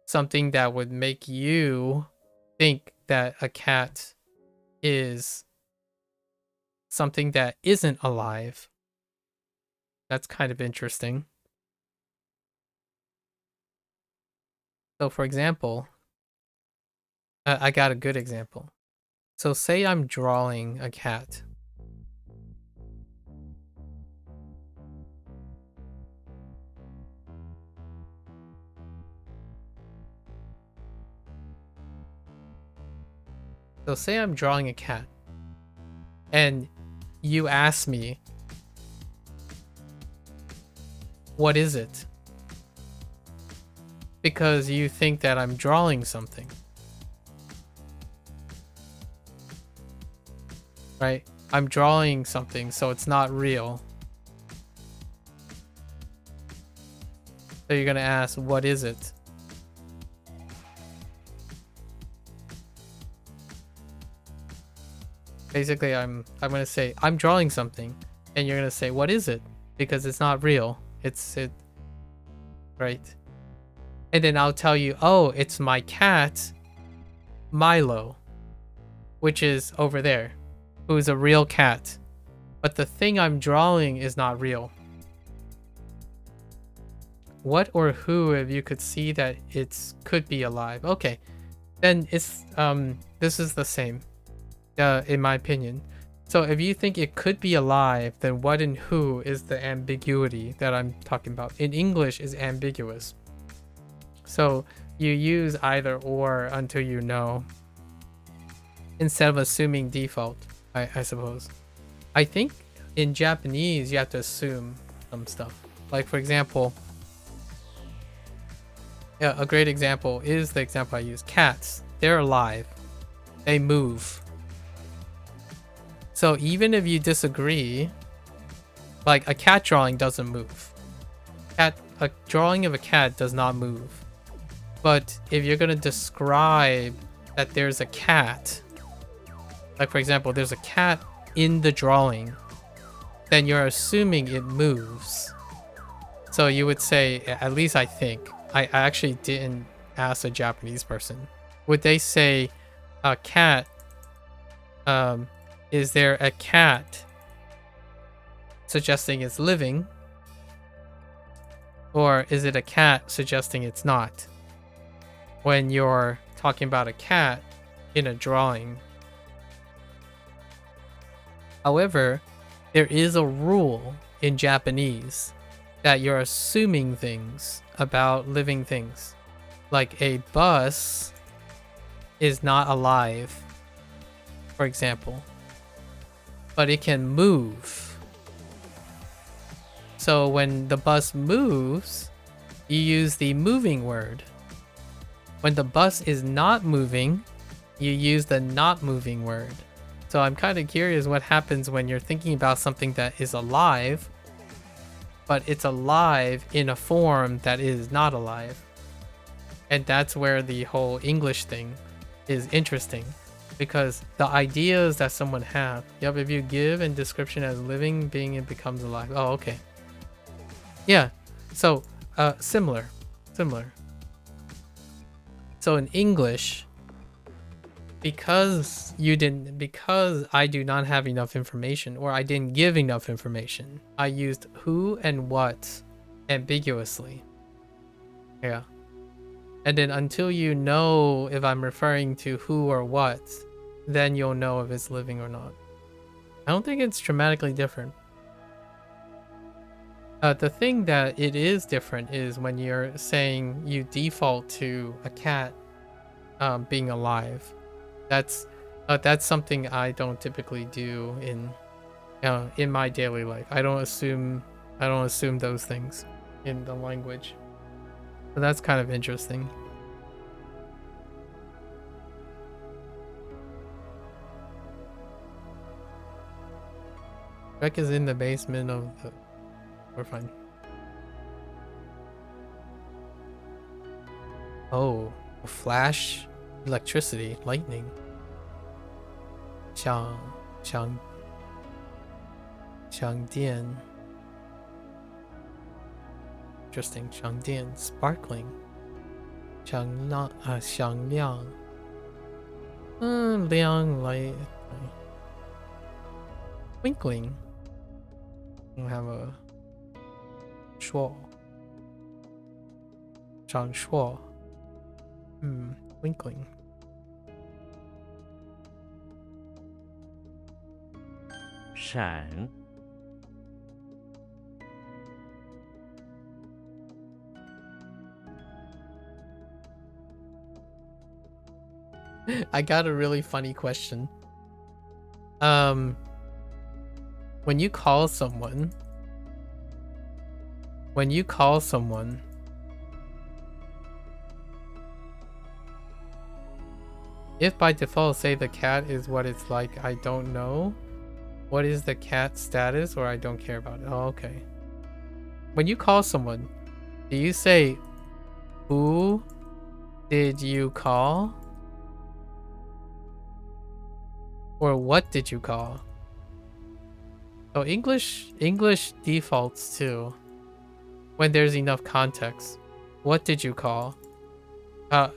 something that would make you think that a cat is something that isn't alive. That's kind of interesting. So for example, I got a good example. So say I'm drawing a cat. So say I'm drawing a cat. And you ask me, what is it? Because you think that I'm drawing something. Right? I'm drawing something, so it's not real. So you're gonna ask, what is it? Basically, I'm gonna say, I'm drawing something, and you're gonna say, what is it? Because it's not real. Right? And then I'll tell you, oh, it's my cat, Milo, which is over there, who is a real cat. But the thing I'm drawing is not real. What or who, if you could see that it could be alive? Okay, then it's this is the same, in my opinion. So if you think it could be alive, then what and who is the ambiguity that I'm talking about. In English is ambiguous. So you use either or until you know, instead of assuming default, I suppose. I think in Japanese you have to assume some stuff. Like for example, yeah, a great example is the example I use. Cats, they're alive. They move. So even if you disagree, like a cat drawing doesn't move. A drawing of a cat does not move. But if you're gonna describe that there's a cat, like for example, there's a cat in the drawing, then you're assuming it moves. So you would say, at least I think, I actually didn't ask a Japanese person. Would they say a cat, is there a cat suggesting it's living? Or is it a cat suggesting it's not? When you're talking about a cat in a drawing. However, there is a rule in Japanese that you're assuming things about living things. Like a bus is not alive, for example, but it can move. So when the bus moves, you use the moving word. When the bus is not moving, you use the not moving word. So I'm kind of curious what happens when you're thinking about something that is alive, but it's alive in a form that is not alive. And that's where the whole English thing is interesting, because the ideas that someone have. Yep, if you give and description as living being, it becomes alive. Oh, okay. Yeah. So similar. So in English, because I do not have enough information, or I didn't give enough information, I used who and what ambiguously. Yeah. And then until you know if I'm referring to who or what, then you'll know if it's living or not. I don't think it's dramatically different. The thing that it is different is when you're saying you default to a cat being alive. That's something I don't typically do in my daily life. I don't assume those things in the language. So that's kind of interesting. Beck is in the basement of the... We're fine. Oh, flash, electricity, lightning. 响电. Interesting. 响电 sparkling. 响亮 亮 light. Twinkling. We have a 烁 闪烁 twinkling. Shan. I got a really funny question. When you call someone, if by default say the cat is what it's like, I don't know. What is the cat status, or I don't care about it? Oh, okay. When you call someone, do you say, who did you call? Or what did you call? So English defaults to when there's enough context. What did you call?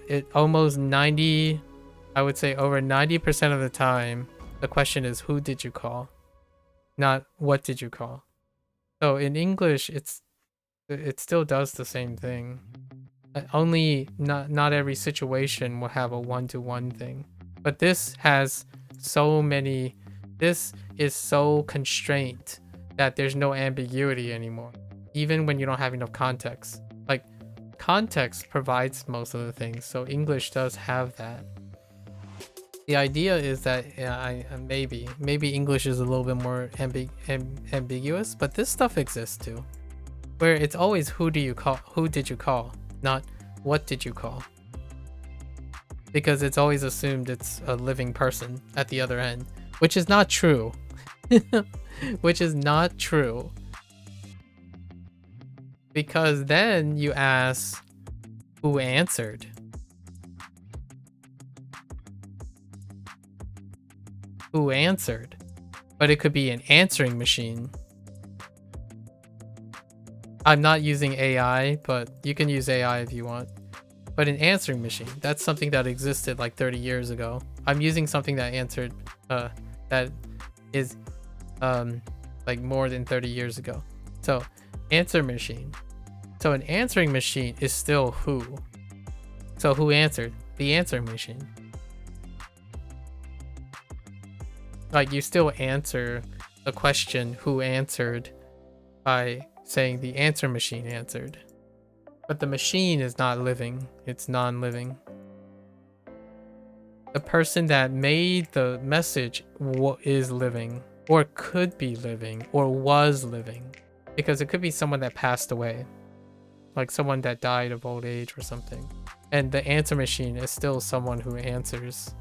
It almost 90, I would say over 90% of the time, the question is who did you call? Not what did you call? So in English, it still does the same thing. Only not every situation will have a one-to-one thing. But this has so many, this is so constrained that there's no ambiguity anymore, even when you don't have enough context. Like, context provides most of the things, so English does have that. The idea is that maybe English is a little bit more ambiguous, but this stuff exists too, where it's always who did you call, not what did you call, because it's always assumed it's a living person at the other end, which is not true. Which is not true, because then you ask who answered. Who answered? But it could be an answering machine. I'm not using AI, but you can use AI if you want. But an answering machine, that's something that existed like 30 years ago. I'm using something that answered, that is like more than 30 years ago. So answer machine. So an answering machine is still who. So who answered? The answering machine. Like, you still answer the question who answered by saying the answer machine answered. But the machine is not living, it's non-living. The person that made the message is living, or could be living, or was living. Because it could be someone that passed away. Like someone that died of old age or something. and the answer machine is still someone who answers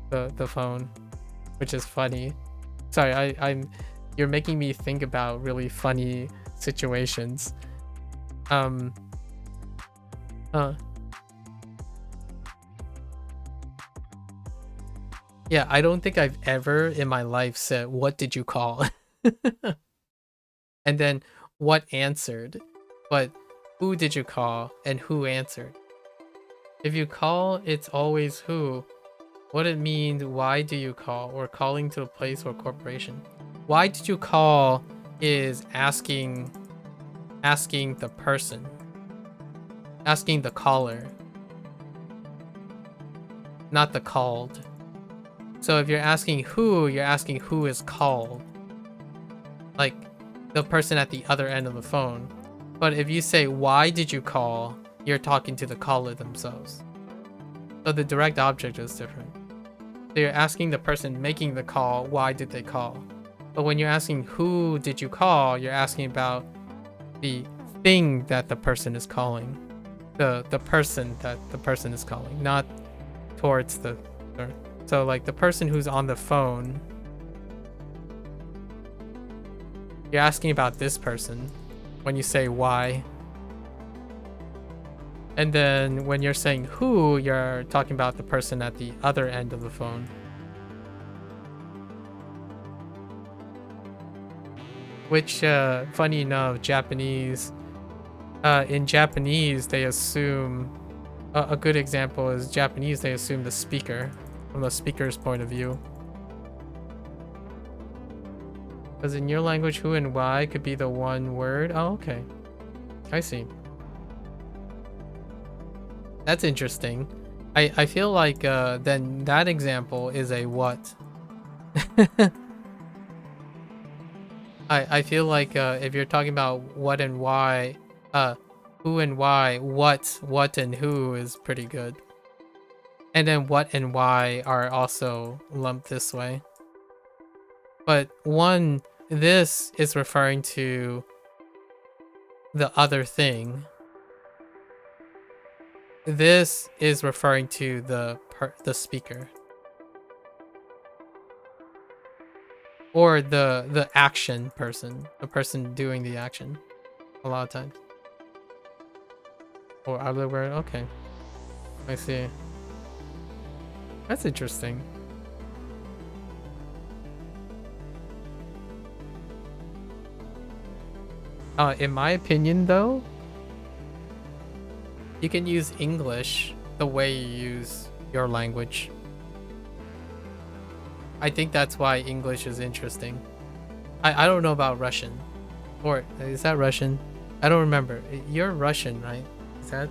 the phone, which is funny. Sorry, you're making me think about really funny situations. Yeah, I don't think I've ever in my life said, "What did you call?" and then what answered, but who did you call and who answered? If you call, it's always who. What it means, why do you call, or calling to a place or corporation. Why did you call is asking the person, asking the caller, not the called. So if you're asking who is called, like the person at the other end of the phone. But if you say, why did you call, you're talking to the caller themselves. So the direct object is different. So you're asking the person making the call, why did they call? But when you're asking who did you call, you're asking about the thing that the person is calling. The person that the person is calling, not towards the... So like the person who's on the phone, you're asking about this person when you say why. And then when you're saying who, you're talking about the person at the other end of the phone. Which, funny enough, Japanese, in Japanese, they assume, a good example is Japanese, they assume the speaker, from the speaker's point of view. Because in your language, who and why could be the one word. Oh, okay. I see. That's interesting. I feel like then that example is a what. I feel like if you're talking about what and why, who and why, what and who is pretty good. And then what and why are also lumped this way. But this is referring to the other thing. This is referring to the speaker. Or the action person, the person doing the action, a lot of times. Or other word. Okay, I see. That's interesting. In my opinion, though, you can use English the way you use your language. I think that's why English is interesting. I don't know about Russian. Or is that Russian? I don't remember. You're Russian, right? Is that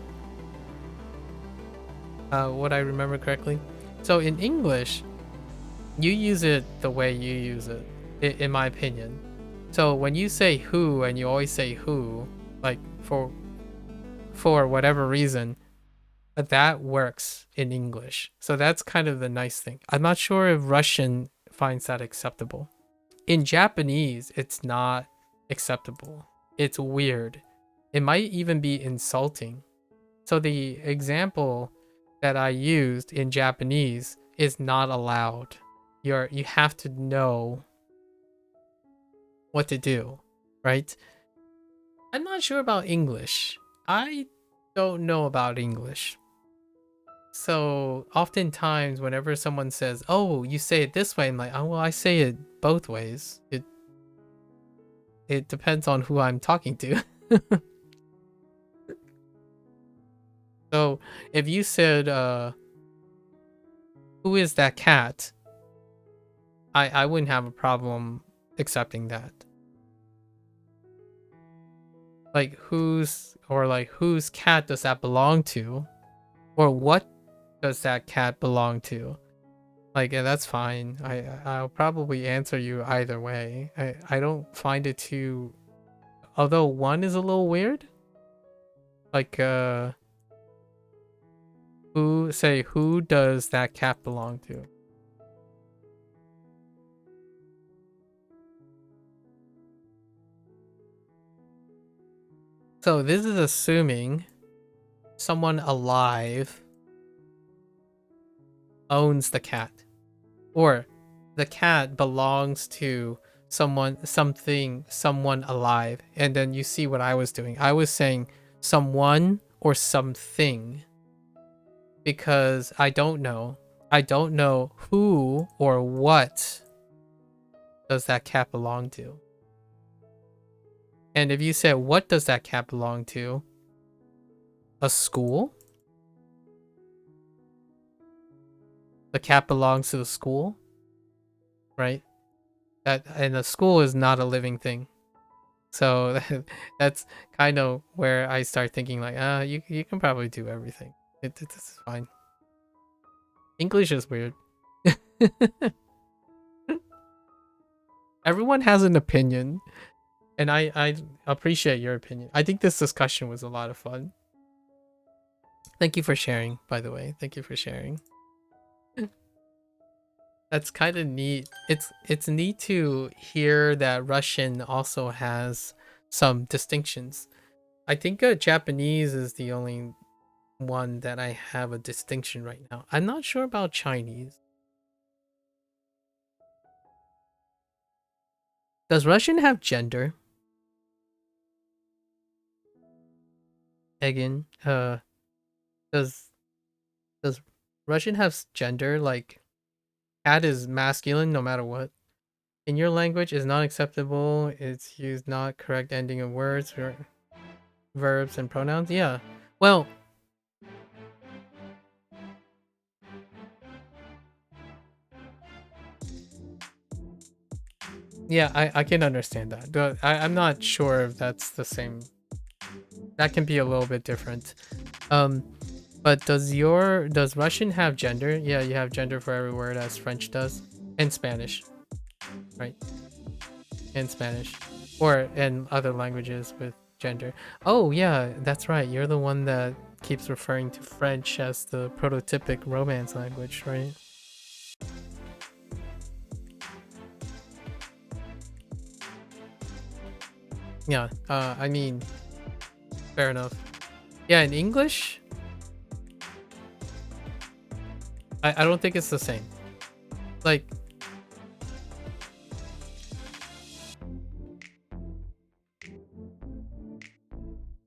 what I remember correctly? So in English, you use it the way you use it, in my opinion. So when you say who and you always say who, like for whatever reason, that works in English. So that's kind of the nice thing. I'm not sure if Russian finds that acceptable. In Japanese, it's not acceptable. It's weird. It might even be insulting. So the example that I used in Japanese is not allowed. You have to know what to do, right? I'm not sure about English. I don't know about English. So oftentimes whenever someone says, oh, you say it this way, I'm like, oh, well, I say it both ways. It depends on who I'm talking to. So if you said, who is that cat? I wouldn't have a problem accepting that. Like whose cat does that belong to? Or what does that cat belong to? Like, and that's fine. I'll probably answer you either way. I don't find it too, although one is a little weird. Like who does that cat belong to? So this is assuming someone alive owns the cat, or the cat belongs to someone, something, someone alive. And then you see what I was doing. I was saying someone or something because I don't know. I don't know who or what does that cat belong to. And if you said, what does that cat belong to? A school? The cat belongs to the school, right? That, and the school is not a living thing. So that's kind of where I start thinking like, you can probably do everything. It's fine. English is weird. Everyone has an opinion, and I appreciate your opinion. I think this discussion was a lot of fun. Thank you for sharing, by the way. Thank you for sharing. That's kind of neat. It's neat to hear that Russian also has some distinctions. I think Japanese is the only one that I have a distinction right now. I'm not sure about Chinese. Does Russian have gender? Again, does does Russian have gender? Like, cat is masculine no matter what. In your language is not acceptable. It's used not correct ending of words, verbs, and pronouns. Yeah. Well, yeah, I can understand that. But I'm not sure if that's the same. That can be a little bit different. But does Russian have gender? Yeah, you have gender for every word as French does. And Spanish. Right. And Spanish. Or in other languages with gender. Oh yeah, that's right. You're the one that keeps referring to French as the prototypic Romance language, right? Yeah, I mean, fair enough. Yeah, in English, I don't think it's the same. Like,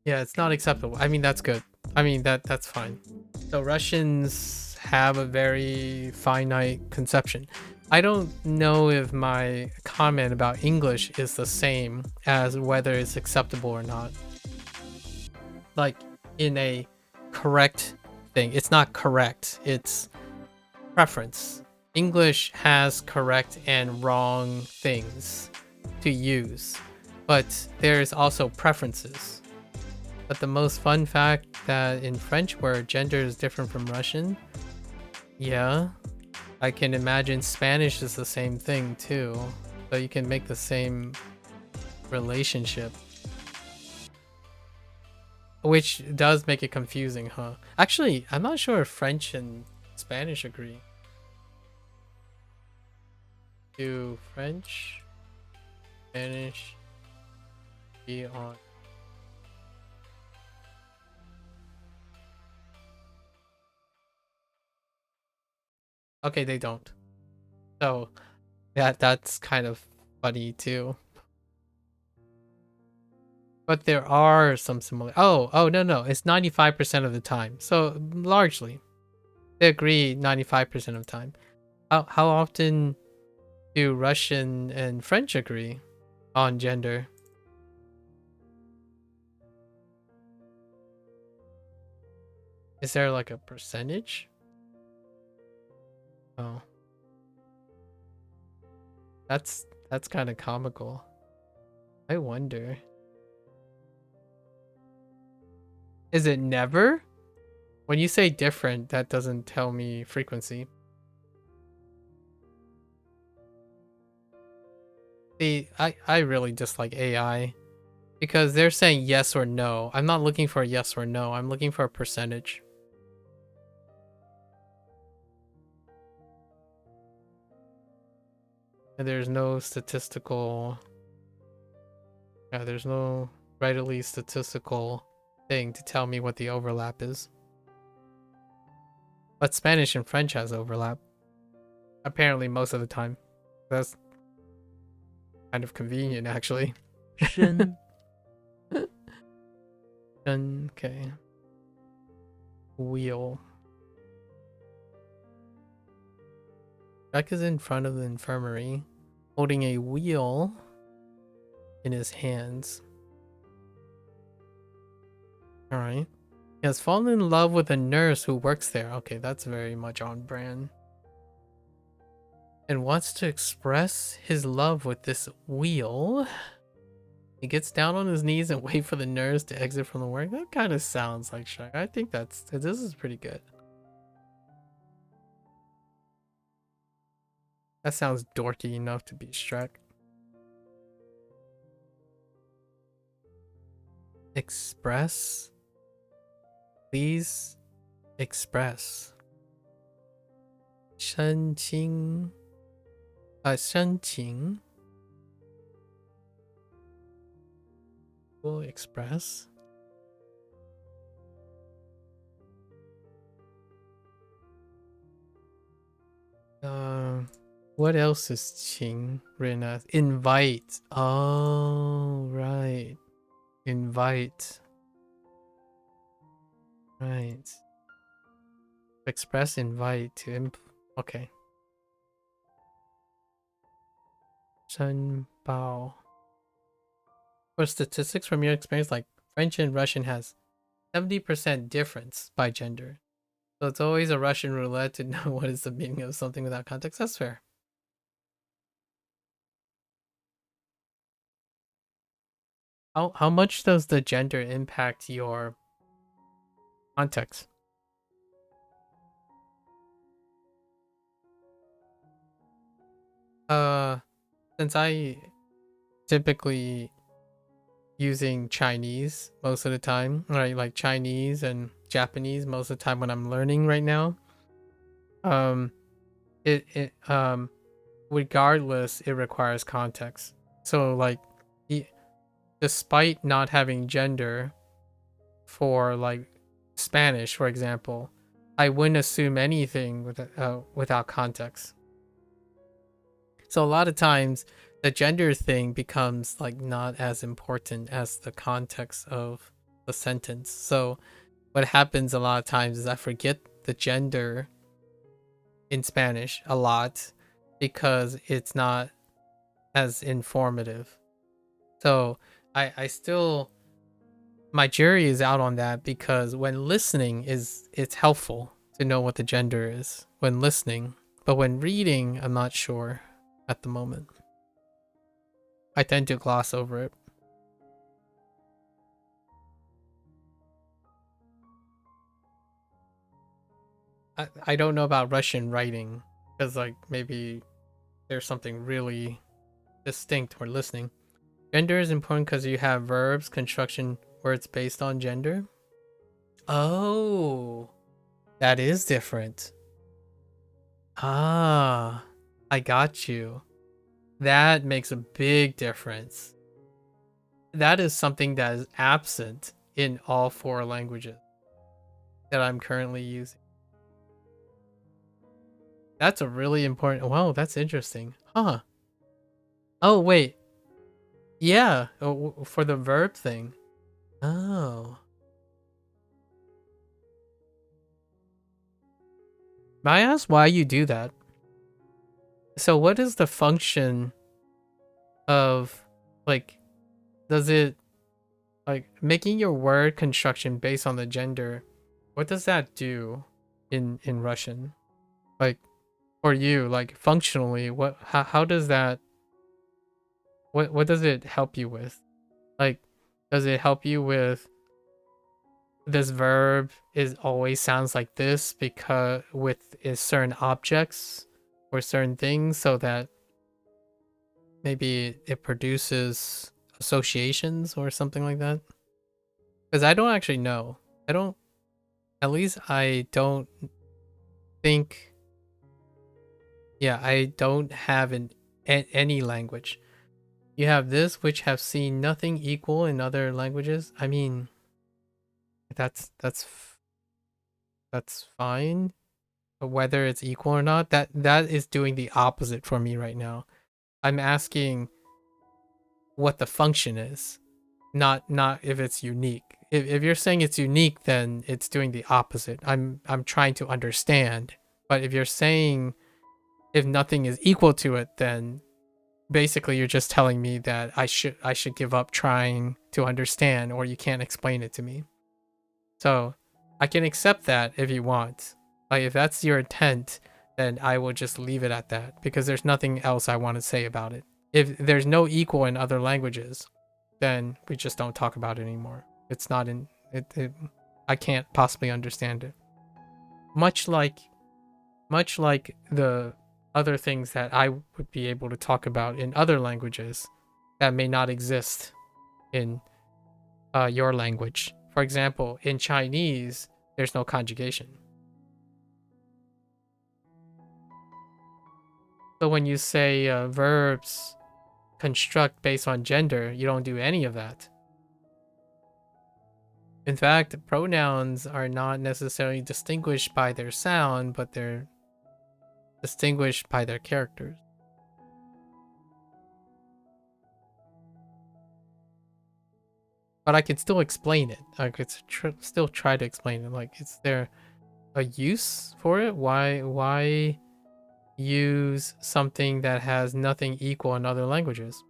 yeah, it's not acceptable. I mean, that's good. I mean, that's fine. So Russians have a very finite conception. I don't know if my comment about English is the same as whether it's acceptable or not. Like, in a correct thing. It's not correct. It's preference. English has correct and wrong things to use, but there's also preferences. But the most fun fact that in French where gender is different from Russian, yeah, I can imagine Spanish is the same thing too. So you can make the same relationship. Which does make it confusing, huh? Actually, I'm not sure if French and Spanish agree. Do French, Spanish be on? Okay, they don't. So that's kind of funny too. But there are some similar. Oh no, it's 95% of the time. So largely, they agree 95% of the time. How often do Russian and French agree on gender? Is there like a percentage? Oh, that's kind of comical. I wonder. Is it never? When you say different, that doesn't tell me frequency. See, I really dislike AI because they're saying yes or no. I'm not looking for a yes or no. I'm looking for a percentage. And there's no statistical... Yeah, there's no readily statistical thing to tell me what the overlap is. But Spanish and French has overlap. Apparently most of the time. That's kind of convenient, actually. 身 Okay. Wheel. Jack is in front of the infirmary, holding a wheel in his hands. Alright. He has fallen in love with a nurse who works there. Okay, that's very much on brand. And wants to express his love with this wheel. He gets down on his knees and wait for the nurse to exit from the work. That kind of sounds like Shrek. I think this is pretty good. That sounds dorky enough to be Shrek. Express. Please express. 申请will express. What else is 请 written as? Invite. Oh, right. Invite. Right. Express invite to okay. 申报. For statistics from your experience, like French and Russian has 70% difference by gender. So it's always a Russian roulette to know what is the meaning of something without context. That's fair. How much does the gender impact your context? Since I typically using Chinese most of the time, right? Like Chinese and Japanese most of the time when I'm learning right now. It regardless, it requires context. So like, despite not having gender for like Spanish, for example, I wouldn't assume anything without context. So a lot of times the gender thing becomes like not as important as the context of the sentence. So what happens a lot of times is I forget the gender in Spanish a lot because it's not as informative. So I still, my jury is out on that because when listening it's helpful to know what the gender is when listening, but when reading I'm not sure at the moment. I tend to gloss over it. I don't know about Russian writing because like maybe there's something really distinct when listening. Gender is important because you have verbs, construction, words based on gender. Oh, that is different. Ah, I got you. That makes a big difference. That is something that is absent in all 4 languages that I'm currently using. That's a really important. Wow, that's interesting. Huh. Oh, wait. Yeah, for the verb thing. Oh. May I ask why you do that? So what is the function of, like, does it, like, making your word construction based on the gender, what does that do in Russian? Like, for you, like, functionally, how does that, what does it help you with? Like, does it help you with this verb is always sounds like this because with is certain objects or certain things so that maybe it produces associations or something like that? Because I don't actually know. I don't, at least I don't think, yeah, I don't have any language. You have this, which have seen nothing equal in other languages. I mean, that's fine. whether it's equal or not, that is doing the opposite for me right now. I'm asking what the function is, not if it's unique. If you're saying it's unique, then it's doing the opposite. I'm trying to understand. But if you're saying if nothing is equal to it, then basically you're just telling me that I should give up trying to understand, or you can't explain it to me. So I can accept that if you want. Like, if that's your intent, then I will just leave it at that, because there's nothing else I want to say about it. If there's no equal in other languages, then we just don't talk about it anymore. It's not in it, I can't possibly understand it. Much like the other things that I would be able to talk about in other languages that may not exist in your language. For example, in Chinese, there's no conjugation. So when you say verbs construct based on gender, you don't do any of that. In fact, pronouns are not necessarily distinguished by their sound, but they're distinguished by their characters. But I could still explain it. I could still try to explain it. Like, is there a use for it? Why use something that has nothing equal in other languages?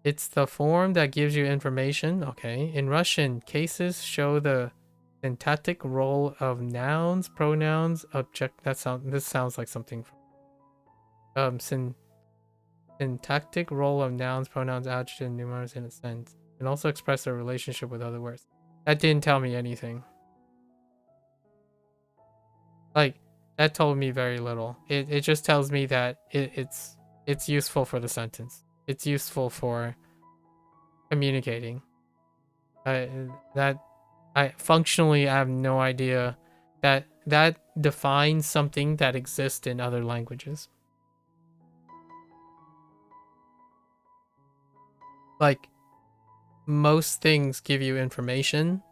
It's the form that gives you information. Okay. In Russian, cases show the syntactic role of nouns, pronouns, object. This sounds like something from syntactic role of nouns, pronouns, adjectives, and numerals in a sentence, and also express their relationship with other words. That didn't tell me anything. Like, that told me very little. It just tells me that it's useful for the sentence. It's useful for communicating. Functionally, I have no idea that defines something that exists in other languages. Like, most things give you information.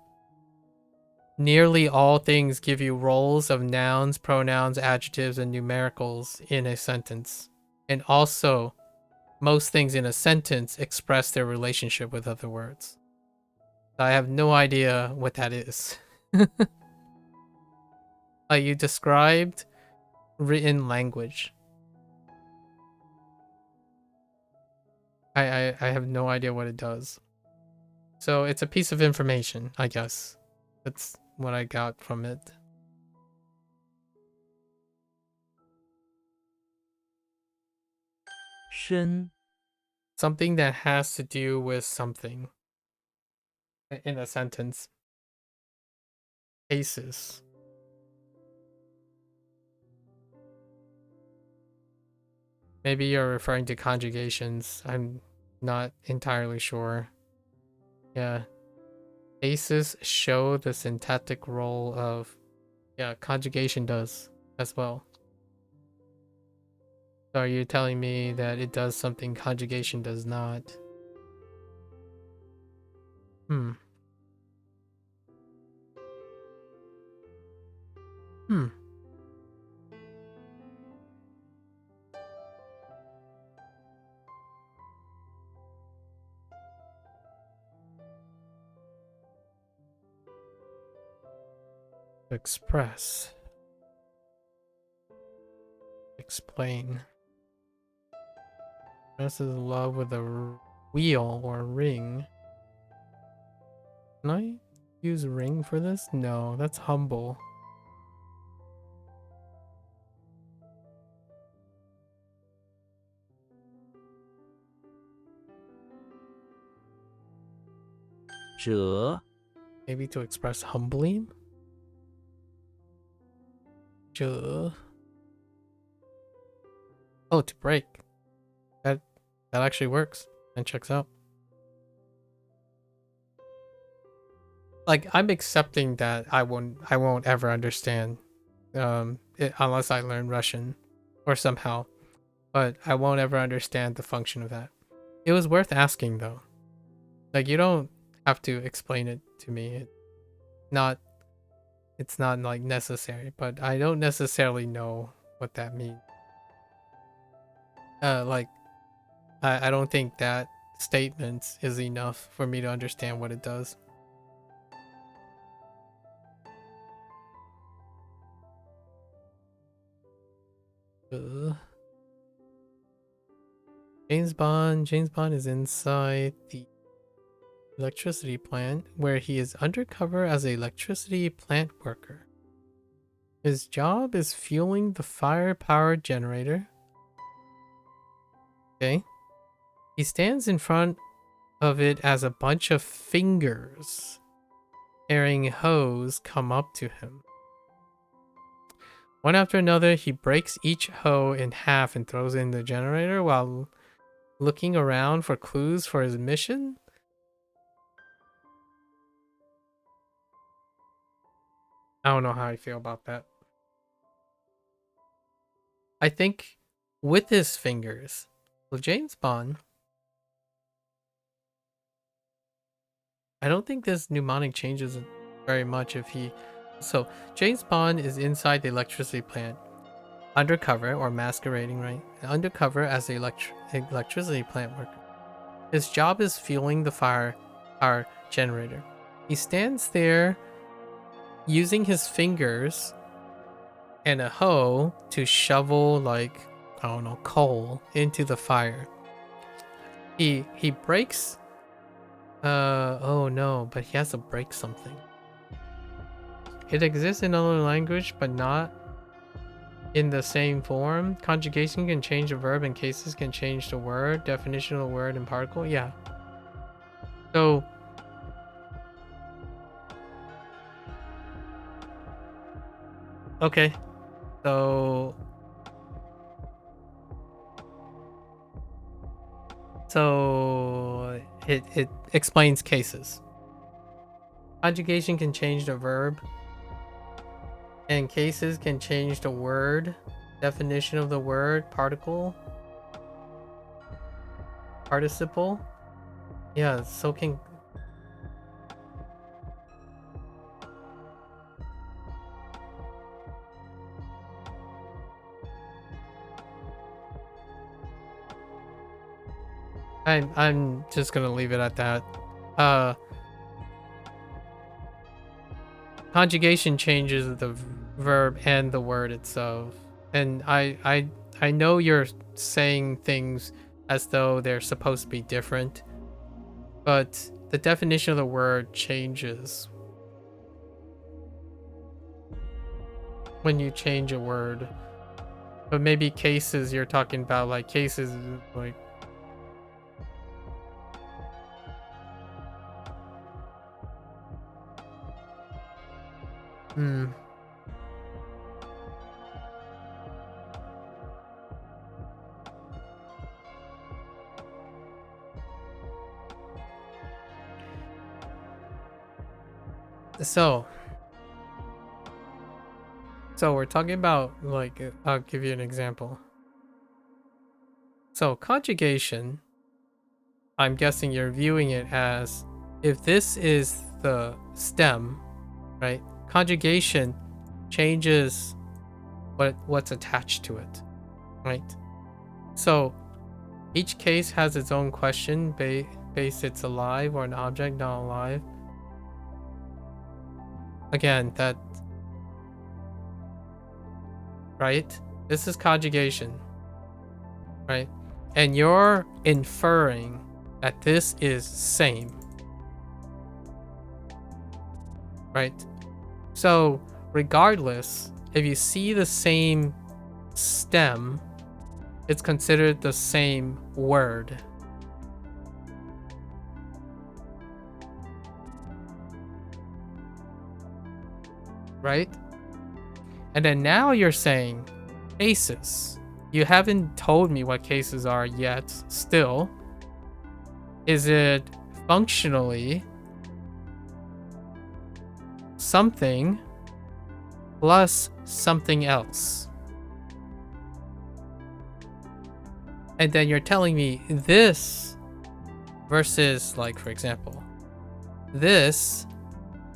Nearly all things give you roles of nouns, pronouns, adjectives, and numericals in a sentence. And also, most things in a sentence express their relationship with other words. I have no idea what that is. Like, you described written language. I have no idea what it does. So it's a piece of information, I guess. That's what I got from it. Shen, Something that has to do with something in a sentence. Cases. Maybe you're referring to conjugations. I'm not entirely sure. Yeah. Cases show the syntactic role of... Yeah, conjugation does as well. So are you telling me that it does something conjugation does not? Hmm. Express. Explain. This is love with a wheel or ring. Can I use ring for this? No, that's humble. Zhe, Maybe to express humbly? Oh, to break. That actually works and checks out. Like, I'm accepting that I won't ever understand unless I learn Russian or somehow, but I won't ever understand the function of that. It was worth asking though. Like, you don't have to explain it to me. not it's not like necessary, but I don't necessarily know what that means. Like I don't think that statement is enough for me to understand what it does. James Bond is inside the electricity plant where he is undercover as an electricity plant worker. His job is fueling the fire-powered generator. Okay. He stands in front of it as a bunch of fingers carrying hose come up to him. One after another, he breaks each hoe in half and throws it in the generator while looking around for clues for his mission. I don't know how I feel about that. I think with his fingers, well, James Bond, I don't think this mnemonic changes very much if he... So, James Bond is inside the electricity plant, undercover, or masquerading, right? Undercover as an electricity plant worker. His job is fueling the fire generator. He stands there using his fingers and a hoe to shovel, like, I don't know, coal into the fire. He breaks... oh no, but he has to break something. It exists in another language, but not in the same form. Conjugation can change the verb and cases can change the word. Definition of the word and particle. Yeah. So... Okay. So it explains cases. Conjugation can change the verb, and cases can change the word, definition of the word, particle, participle. Yeah, so can... I'm just gonna leave it at that. Conjugation changes the verb and the word itself. And I know you're saying things as though they're supposed to be different, but the definition of the word changes when you change a word. But maybe cases, you're talking about like cases like... So we're talking about, like, I'll give you an example. So conjugation, I'm guessing you're viewing it as, if this is the stem, right? Conjugation changes what's attached to it, right? So each case has its own question based it's alive or an object not alive. Again, that... Right? This is conjugation, right? And you're inferring that this is same, right? So regardless, if you see the same stem, it's considered the same word. Right? And then now you're saying cases. You haven't told me what cases are yet still. Is it functionally something plus something else? And then you're telling me this versus, like, for example, this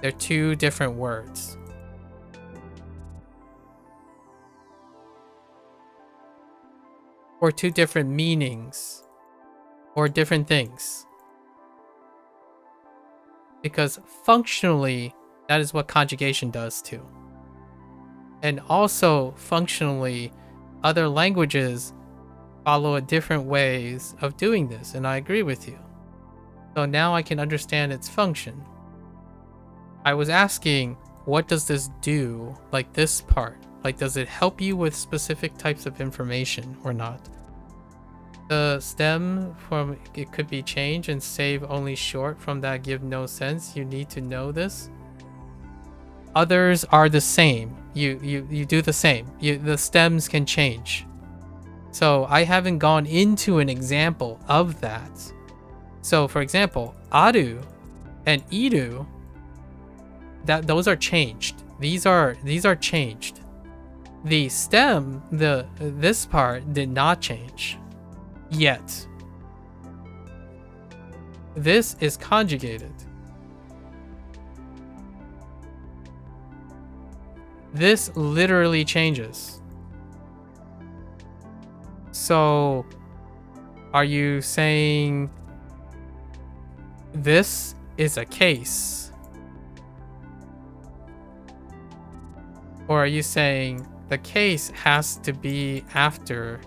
They're two different words. Or two different meanings. Or different things. Because functionally, that is what conjugation does too. And also, functionally, other languages follow a different ways of doing this, and I agree with you. So now I can understand its function. I was asking, what does this do? Like this part. Like, does it help you with specific types of information or not? The stem from it could be changed and save only short from that give no sense. You need to know this. Others are the same. You do the same. The stems can change. So I haven't gone into an example of that. So for example, aru and iru, those are changed. These are changed. The stem, this part did not change yet. This is conjugated. This literally changes. So, are you saying this is a case? Or are you saying the case has to be after?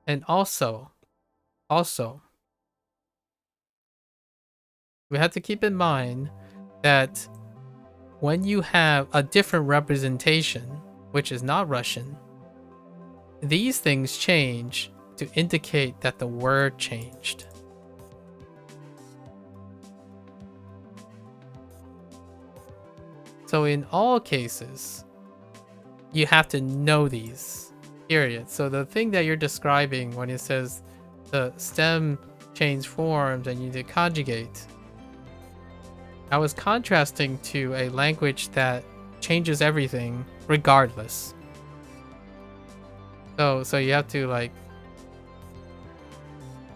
And also, we have to keep in mind that when you have a different representation, which is not Russian, these things change to indicate that the word changed. So in all cases, you have to know these, period. So the thing that you're describing when it says the stem changed forms and you did conjugate, I was contrasting to a language that changes everything regardless. So you have to like,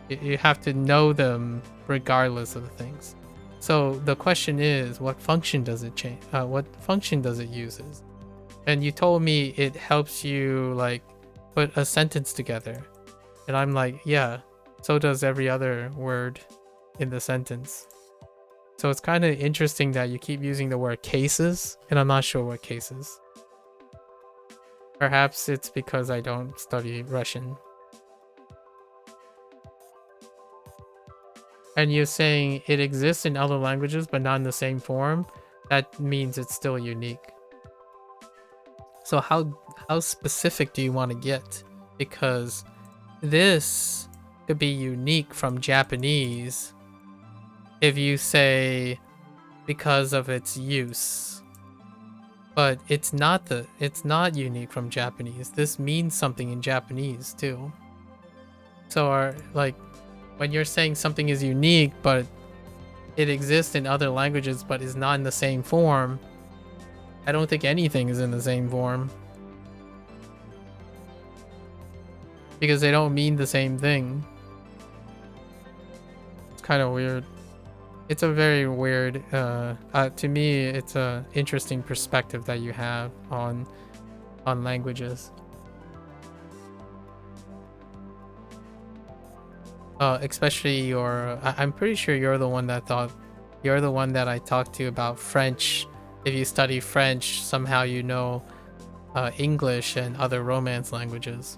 you have to know them regardless of the things. So the question is, what function does it change? What function does it uses? And you told me it helps you like put a sentence together. And I'm like, yeah, so does every other word in the sentence. So it's kind of interesting that you keep using the word cases, and I'm not sure what cases. Perhaps it's because I don't study Russian. And you're saying it exists in other languages, but not in the same form. That means it's still unique. So how specific do you want to get? Because this could be unique from Japanese if you say because of its use. But it's not unique from Japanese. This means something in Japanese too. So when you're saying something is unique, but it exists in other languages, but is not in the same form, I don't think anything is in the same form. Because they don't mean the same thing. It's kind of weird. It's a very weird, to me, it's a interesting perspective that you have on languages. Especially I'm pretty sure you're the one that I talked to about French. If you study French, somehow you know English and other Romance languages.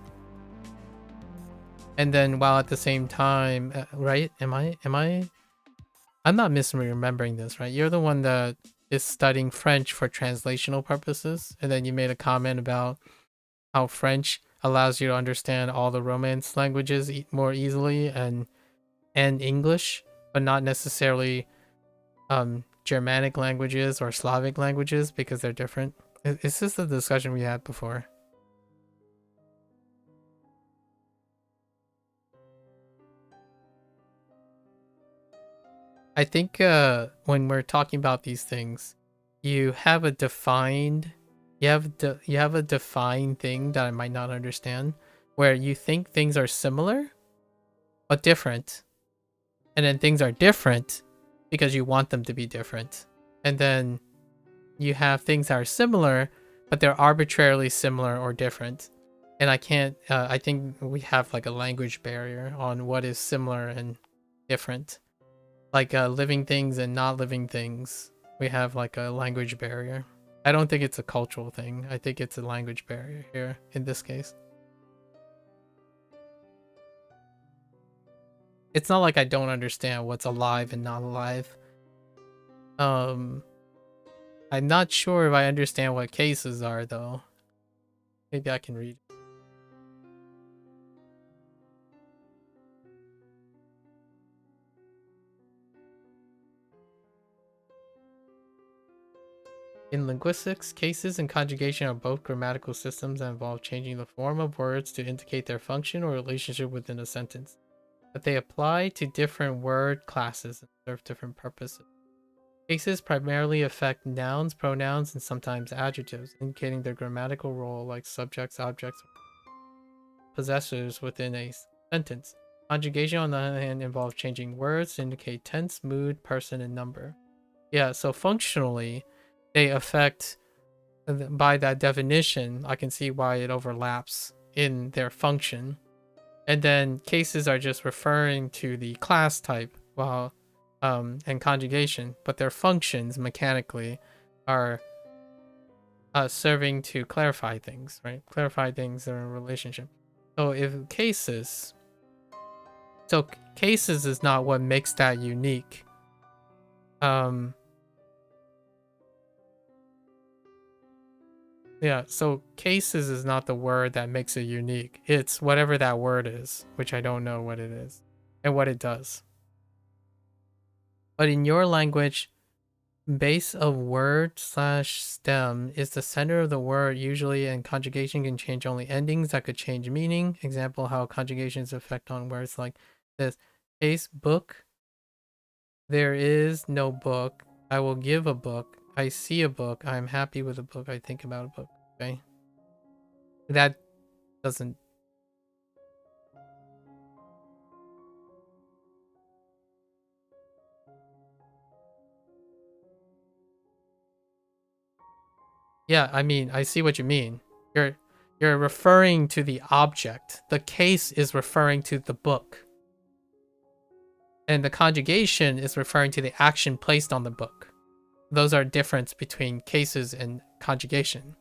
And then while at the same time, right? I'm not misremembering this, right? You're the one that is studying French for translational purposes, and then you made a comment about how French allows you to understand all the Romance languages more easily, and English, but not necessarily Germanic languages or Slavic languages because they're different. Is this the discussion we had before? I think when we're talking about these things, you have a defined thing that I might not understand, where you think things are similar but different, And then things are different because you want them to be different. And then you have things that are similar, but they're arbitrarily similar or different. And I can't, I think we have like a language barrier on what is similar and different. Like living things and not living things, we have like a language barrier. I don't think it's a cultural thing. I think it's a language barrier here in this case. It's not like I don't understand what's alive and not alive. I'm not sure if I understand what cases are though. Maybe I can read. In linguistics, cases and conjugation are both grammatical systems that involve changing the form of words to indicate their function or relationship within a sentence. But they apply to different word classes and serve different purposes. Cases primarily affect nouns, pronouns, and sometimes adjectives, indicating their grammatical role like subjects, objects, possessors within a sentence. Conjugation, on the other hand, involves changing words to indicate tense, mood, person, and number. Yeah, so functionally, they affect, by that definition, I can see why it overlaps in their function. And then cases are just referring to the class type, while and conjugation, but their functions mechanically are serving to clarify things, right? Clarify things that are in a relationship. So if cases, cases is not what makes that unique. Yeah, so cases is not the word that makes it unique. It's whatever that word is, which I don't know what it is and what it does. But in your language, base of word / stem is the center of the word usually, and conjugation can change only endings that could change meaning. Example, how conjugations affect on words like this. Case, book. There is no book. I will give a book. I see a book. I'm happy with a book. I think about a book. Okay. That doesn't. Yeah, I mean, I see what you mean. You're referring to the object. The case is referring to the book. And the conjugation is referring to the action placed on the book. Those are difference between cases and conjugation.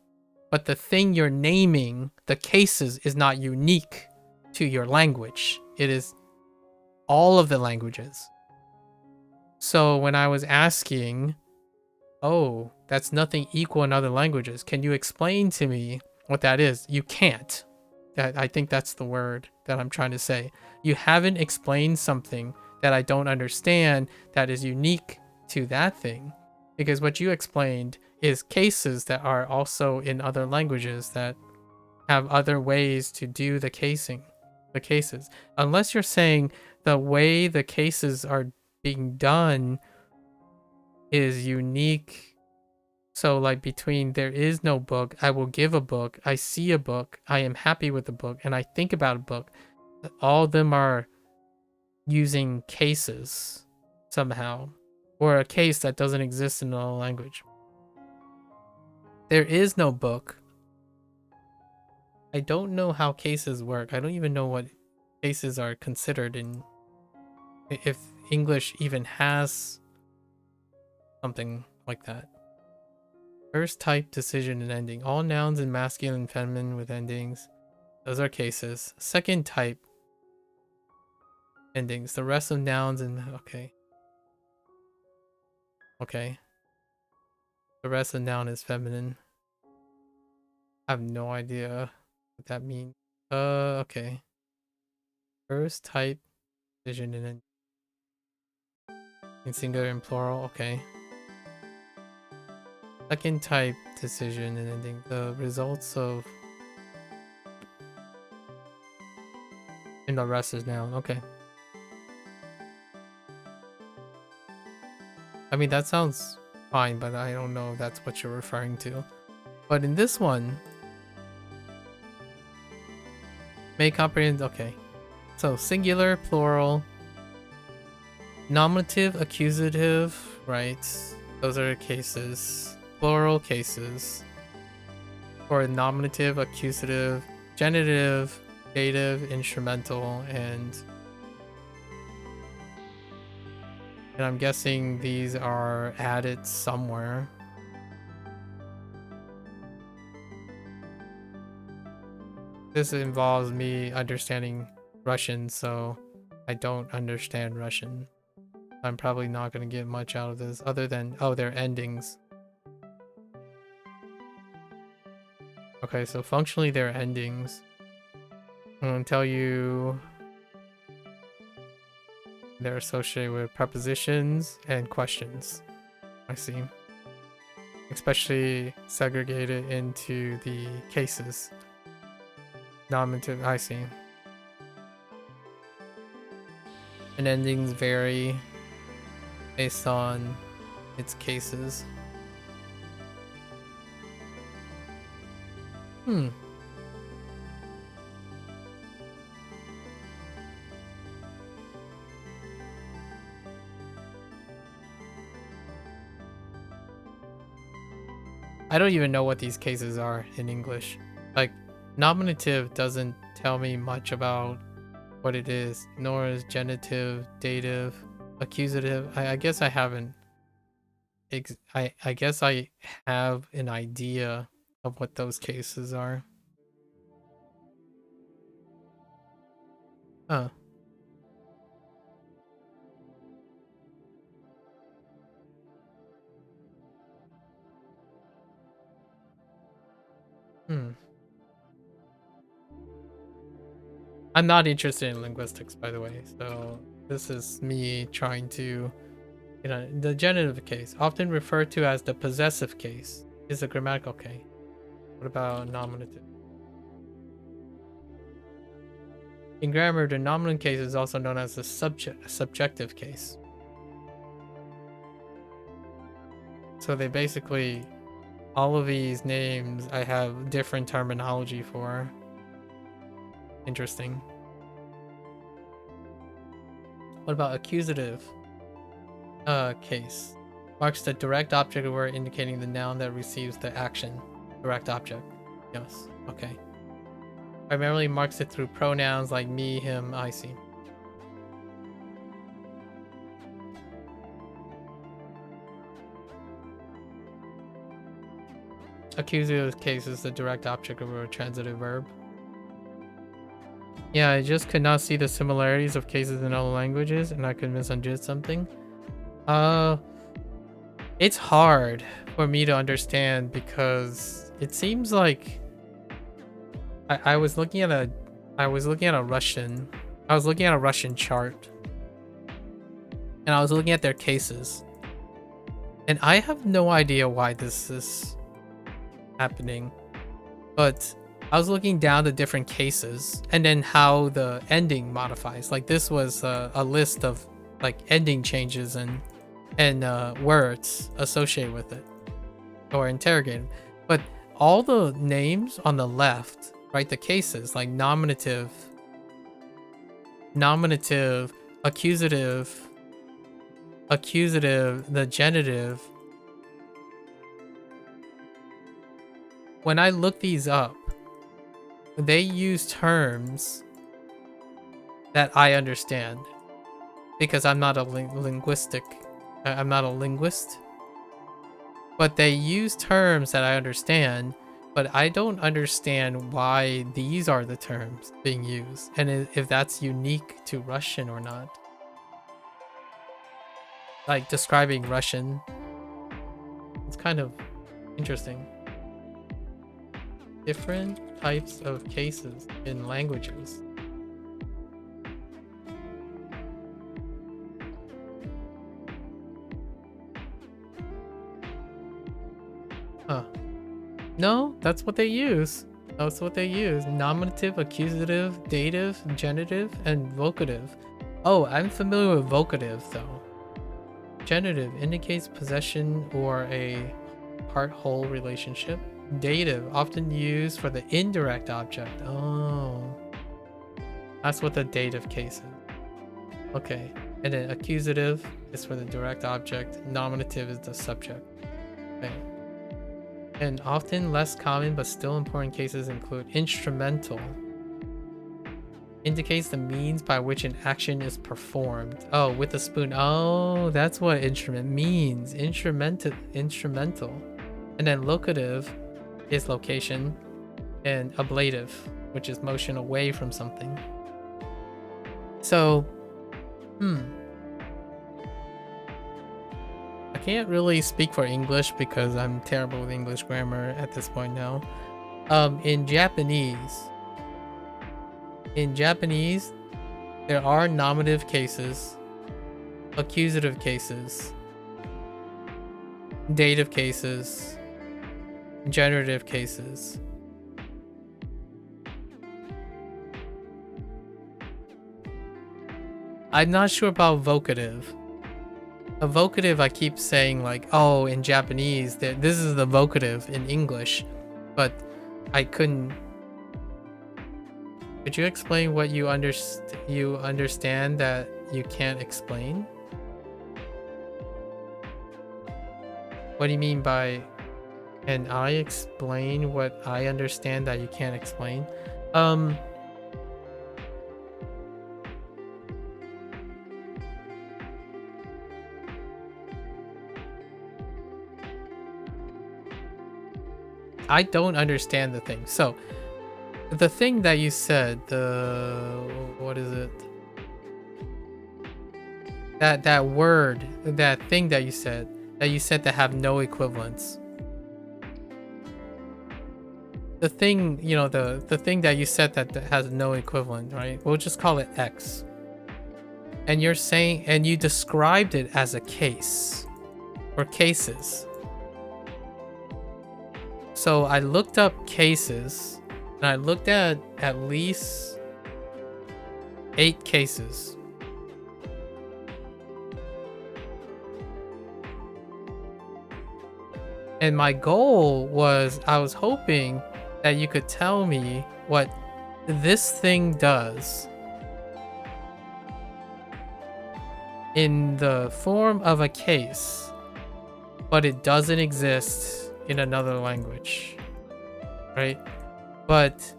But the thing you're naming, the cases, is not unique to your language. It is all of the languages. So when I was asking, oh, that's nothing equal in other languages, can you explain to me what that is? You can't. I think that's the word that I'm trying to say. You haven't explained something that I don't understand that is unique to that thing. Because what you explained is cases that are also in other languages that have other ways to do the cases. Unless you're saying the way the cases are being done is unique. So like between there is no book, I will give a book, I see a book, I am happy with the book, and I think about a book. All of them are using cases somehow, or a case that doesn't exist in another language. There is no book. I don't know how cases work. I don't even know what cases are considered in, if English even has something like that. First type, decision, and ending. All nouns in masculine and feminine with endings. Those are cases. Second type, endings. The rest of nouns and okay. Okay. The rest of noun is feminine. I have no idea what that means. Okay. First type, decision, and ending. In singular and plural, okay. Second type, decision, and ending. The results of. And the rest is noun, okay. I mean, that sounds fine, but I don't know if that's what you're referring to. But in this one, may comprehend, okay. So singular, plural, Nominative, accusative, right? Those are cases. Plural cases. For nominative, accusative, genitive, dative, instrumental, and I'm guessing these are added somewhere. This involves me understanding Russian, so I don't understand Russian. I'm probably not going to get much out of this other than, oh, they're endings. Okay, so functionally they're endings. I'm going to tell you they're associated with prepositions and questions. I see. Especially segregated into the cases. Nominative, I see. And endings vary based on its cases. I don't even know what these cases are in English. Like, nominative doesn't tell me much about what it is, nor is genitive, dative, accusative. I guess I haven't. I guess I have an idea of what those cases are. Huh. I'm not interested in linguistics, by the way, so this is me trying to, the genitive case, often referred to as the possessive case, is a grammatical case. What about nominative? In grammar, the nominative case is also known as the subjective case. So they basically, all of these names I have different terminology for. Interesting. What about accusative case? Marks the direct object of word indicating the noun that receives the action. Direct object. Yes. Okay. Primarily marks it through pronouns like me, him, I see. Accusative case is the direct object of a transitive verb. Yeah, I just could not see the similarities of cases in other languages, and I could misunderstand something. It's hard for me to understand because it seems like I was looking at a Russian chart, and I was looking at their cases, and I have no idea why this is happening, but I was looking down the different cases and then how the ending modifies. Like this was a list of like ending changes and words associated with it or interrogated. But all the names on the left, right, the cases like nominative, accusative, the genitive. When I look these up, they use terms that I understand because I'm not a I'm not a linguist, but they use terms that I understand, but I don't understand why these are the terms being used and if that's unique to Russian or not. Like describing Russian, it's kind of interesting. Different types of cases in languages. Huh. No, that's what they use. That's what they use. Nominative, accusative, dative, genitive, and vocative. Oh, I'm familiar with vocative though. Genitive indicates possession or a part-whole relationship. Dative, often used for the indirect object. Oh. That's what the dative case is. Okay. And then accusative is for the direct object. Nominative is the subject. Okay. And often less common but still important cases include instrumental. Indicates the means by which an action is performed. Oh, with a spoon. Oh, that's what instrument means. Instrumental. And then locative is location. And ablative, which is motion away from something. So, I can't really speak for English because I'm terrible with English grammar at this point now. In Japanese, there are nominative cases, accusative cases, dative cases, generative cases. I'm not sure about vocative. A vocative, I keep saying like, oh, in Japanese, this is the vocative in English, but I couldn't. Could you explain what you understand that you can't explain? What do you mean by, can I explain what I understand that you can't explain? I don't understand the thing. So, the thing that you said, what is it? That word, that thing that you said that have no equivalents. The thing, the thing that you said that has no equivalent, right? We'll just call it X. And you're saying, and you described it as a case or cases. So I looked up cases, and I looked at least 8 cases. And my goal was, I was hoping that you could tell me what this thing does in the form of a case, but it doesn't exist in another language, right? But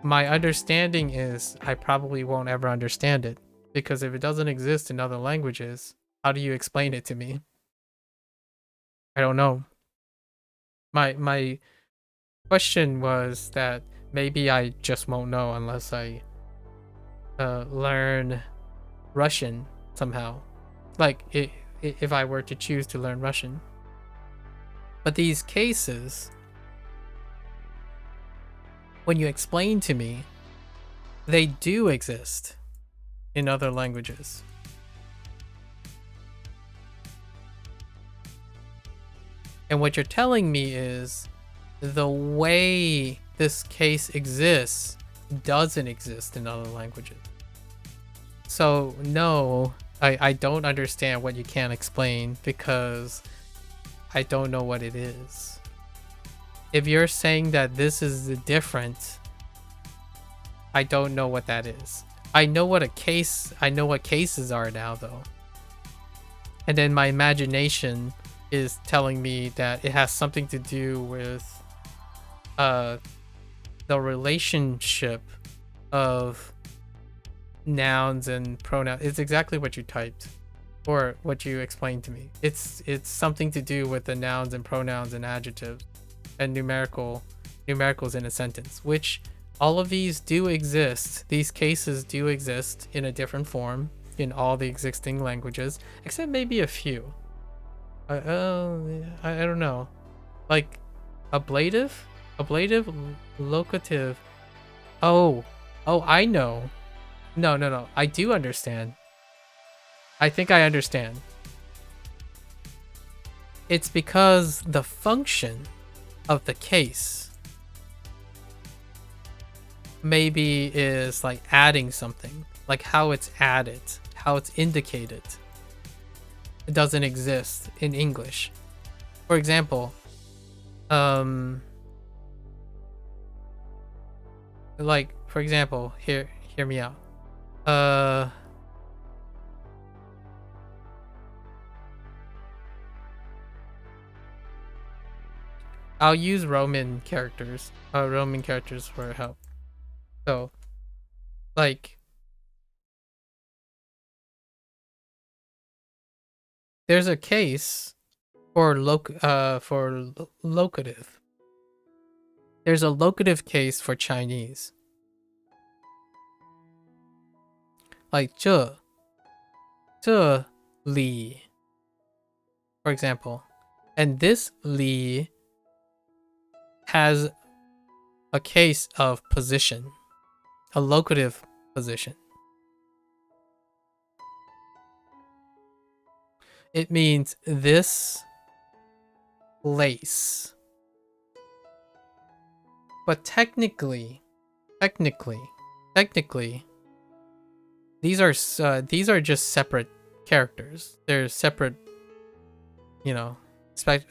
my understanding is I probably won't ever understand it, because if it doesn't exist in other languages, how do you explain it to me? I don't know. My question was that maybe I just won't know unless I learn Russian somehow, like if I were to choose to learn Russian. But these cases, when you explain to me, they do exist in other languages. And what you're telling me is the way this case exists doesn't exist in other languages. So no, I don't understand what you can't explain, because I don't know what it is. If you're saying that this is different, I don't know what that is. I know what cases are now though. And then my imagination is telling me that it has something to do with the relationship of nouns and pronouns. It's exactly what you typed. Or what you explained to me. It's something to do with the nouns and pronouns and adjectives and numericals in a sentence, which all of these do exist. These cases do exist in a different form in all the existing languages, except maybe a few. I don't know. Like ablative, locative. Oh, I know. No. I do understand. I think I understand. It's because the function of the case maybe is like adding something, like how it's added, how it's indicated. It doesn't exist in English. For example, hear me out. I'll use Roman characters for help. So, like, there's a case for locative. There's a locative case for Chinese. Like 这里, for example. And this li has a case of position, a locative position. It means this place. But technically, these are just separate characters. They're separate,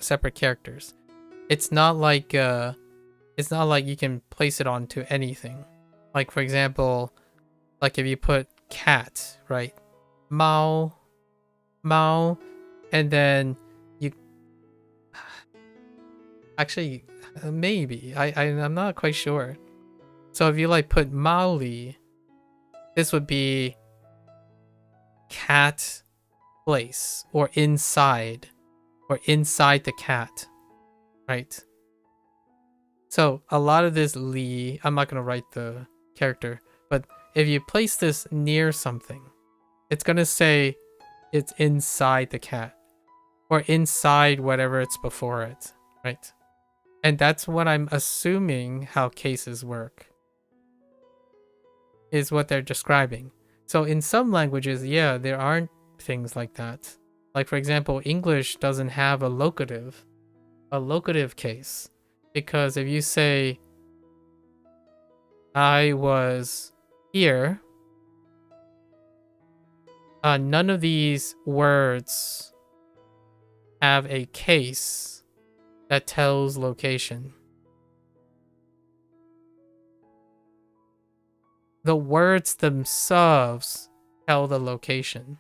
separate characters. It's not like you can place it onto anything. Like, for example, like if you put cat, right? Mao, and then you actually maybe I'm not quite sure. So if you like put Maoli, this would be cat place or inside the cat, right? So a lot of this li, I'm not gonna write the character, but if you place this near something, it's gonna say it's inside the cat or inside whatever it's before it, right? And that's what I'm assuming how cases work, is what they're describing. So in some languages, yeah, there aren't things like that. Like, for example, English doesn't have a locative case, because if you say I was here, none of these words have a case that tells location. The words themselves tell the location.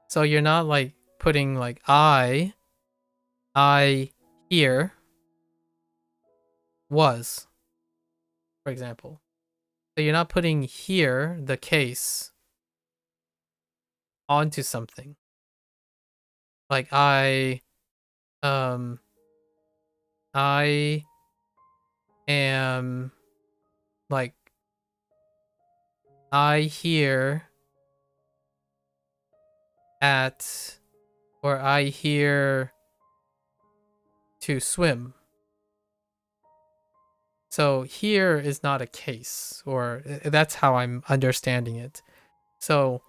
So you're not like putting like I here was, for example. So you're not putting here, the case, onto something. Like I am like I here at, or I here to swim. So here is not a case, or that's how I'm understanding it. So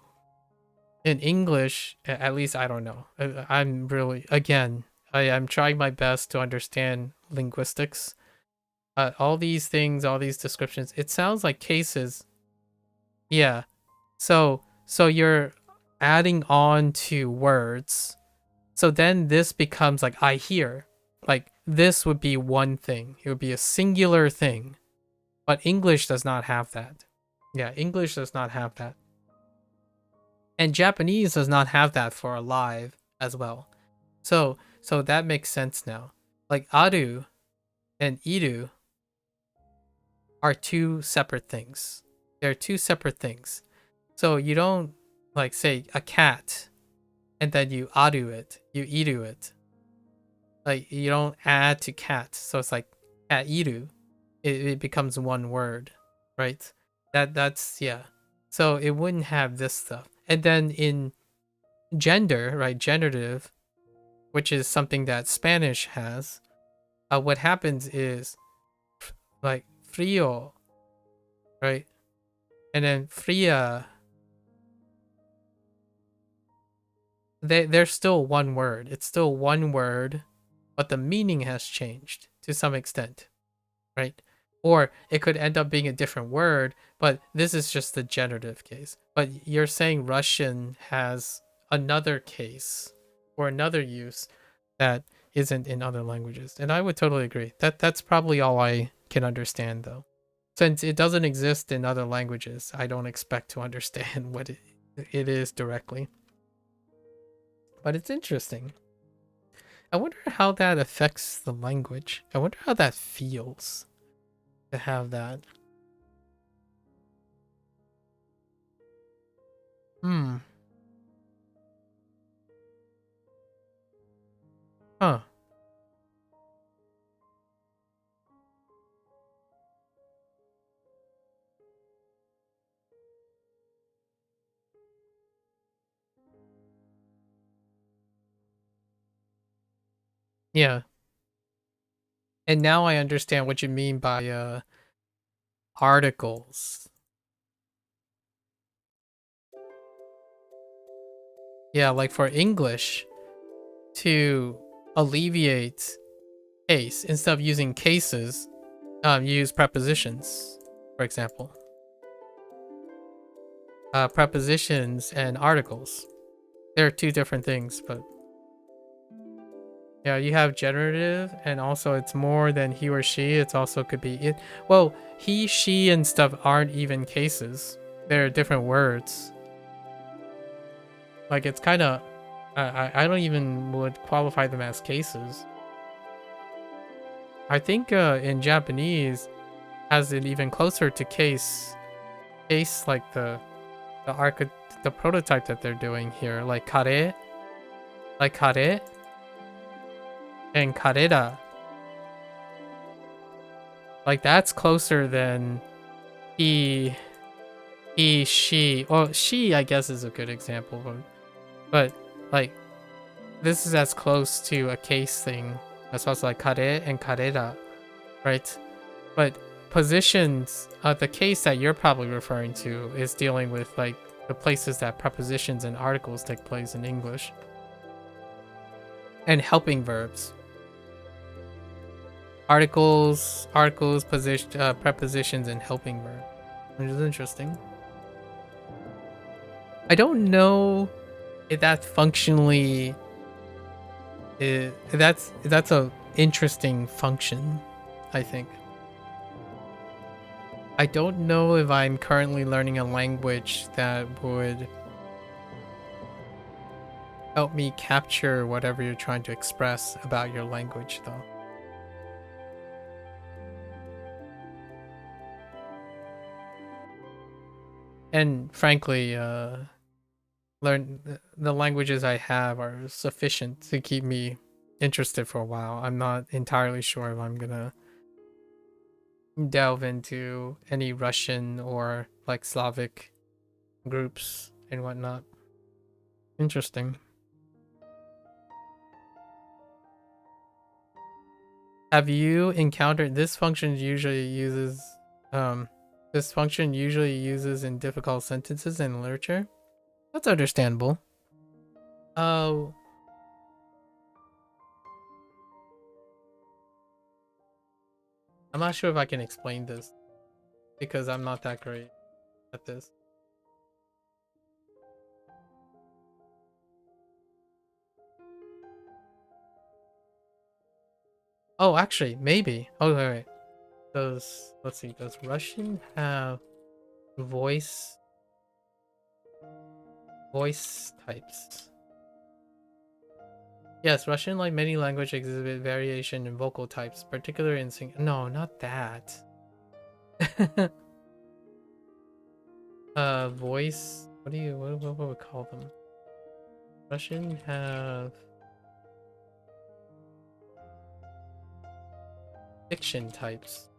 in English, at least I don't know. I'm really, again, I'm trying my best to understand linguistics. All these things, all these descriptions, it sounds like cases. Yeah. So you're adding on to words. So then this becomes like I hear. Like this would be one thing. It would be a singular thing. But English does not have that. Yeah, English does not have that. And Japanese does not have that for alive as well. So that makes sense now. Like aru and iru are two separate things. They're two separate things. So you don't like say a cat and then you aru it, you iru it. Like you don't add to cat. So it's like cat iru. It becomes one word, right? That's yeah. So it wouldn't have this stuff. And then in gender, right, generative, which is something that Spanish has, what happens is like frío, right? And then fría, they're still one word. It's still one word, but the meaning has changed to some extent, right? Or it could end up being a different word, but this is just the generative case. But you're saying Russian has another case or another use that isn't in other languages. And I would totally agree. That's probably all I can understand though. Since it doesn't exist in other languages, I don't expect to understand what it is directly. But it's interesting. I wonder how that affects the language. I wonder how that feels to have that. Hmm. Huh. Yeah. And now I understand what you mean by articles. Yeah, like for English to alleviate case, instead of using cases, you use prepositions, for example. Prepositions and articles. They're two different things, but yeah, you have generative, and also it's more than he or she. It's also could be it. Well, he, she, and stuff aren't even cases. They're different words. Like it's kind of, I don't even would qualify them as cases. I think in Japanese has it even closer to case like the prototype that they're doing here, like kare and karera. Like that's closer than he, she. Well, she I guess is a good example, but like this is as close to a case thing as possible, like kare and karera, right? But positions, the case that you're probably referring to is dealing with like the places that prepositions and articles take place in English, and helping verbs. Articles, position, prepositions, and helping verb, which is interesting. I don't know if that functionally that's a interesting function. I think. I don't know if I'm currently learning a language that would help me capture whatever you're trying to express about your language, though. And frankly, learn the languages I have are sufficient to keep me interested for a while. I'm not entirely sure if I'm gonna delve into any Russian or like Slavic groups and whatnot. Interesting. Have you encountered this function usually uses this function usually uses in difficult sentences in literature? That's understandable. Oh, I'm not sure if I can explain this because I'm not that great at this. Oh, actually, maybe. Oh, wait. Let's see, does Russian have voice types? Yes, Russian, like many languages, exhibit variation in vocal types, particularly in sing. No, not that. Voice. What would we call them? Russian have diction types.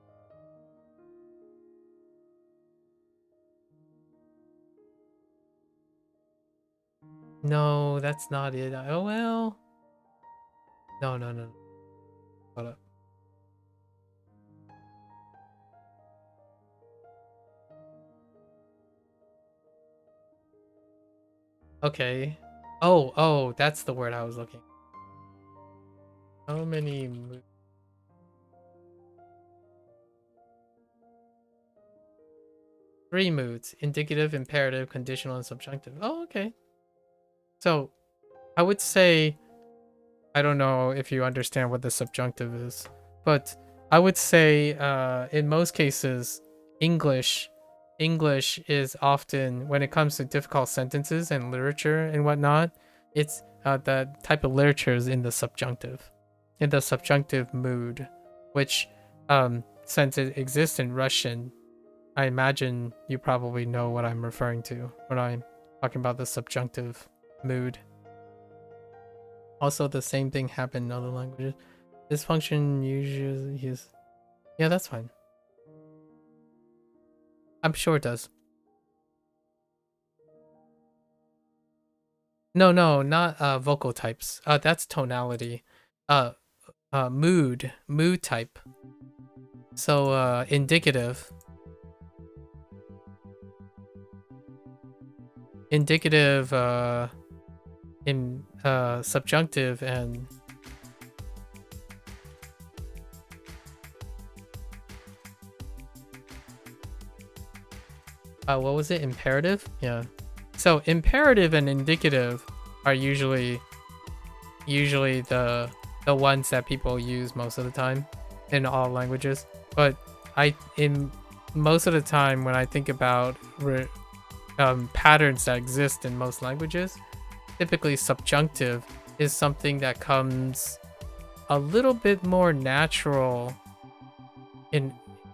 No, that's not it. Oh well. No, no, no. Hold up. Okay. Oh, that's the word I was looking. How many? Three moods: indicative, imperative, conditional, and subjunctive. Oh, okay. So I would say, I don't know if you understand what the subjunctive is, but I would say in most cases, English English is often, when it comes to difficult sentences and literature and whatnot, it's the type of literature is in the subjunctive mood, which since it exists in Russian, I imagine you probably know what I'm referring to when I'm talking about the subjunctive mood. Also, the same thing happened in other languages. This function usually is... Yeah, that's fine. I'm sure it does. No, not vocal types. That's tonality. Mood type. So indicative, in subjunctive, and what was it? Imperative? Yeah. So imperative and indicative are usually the ones that people use most of the time in all languages. But in most of the time when I think about patterns that exist in most languages, typically subjunctive is something that comes a little bit more natural in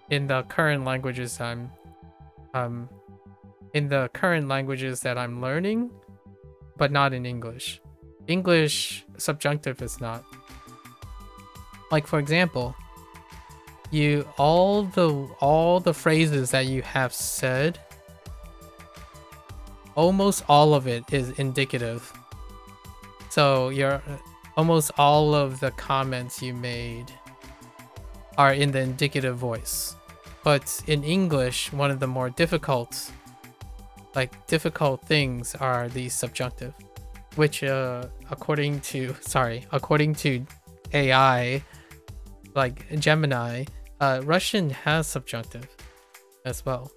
the current languages that I'm learning, but not in English. English subjunctive is not. Like, for example, all the phrases that you have said, almost all of it is indicative. So almost all of the comments you made are in the indicative voice. But in English, one of the more difficult things are the subjunctive, which according to AI, like Gemini, Russian has subjunctive as well.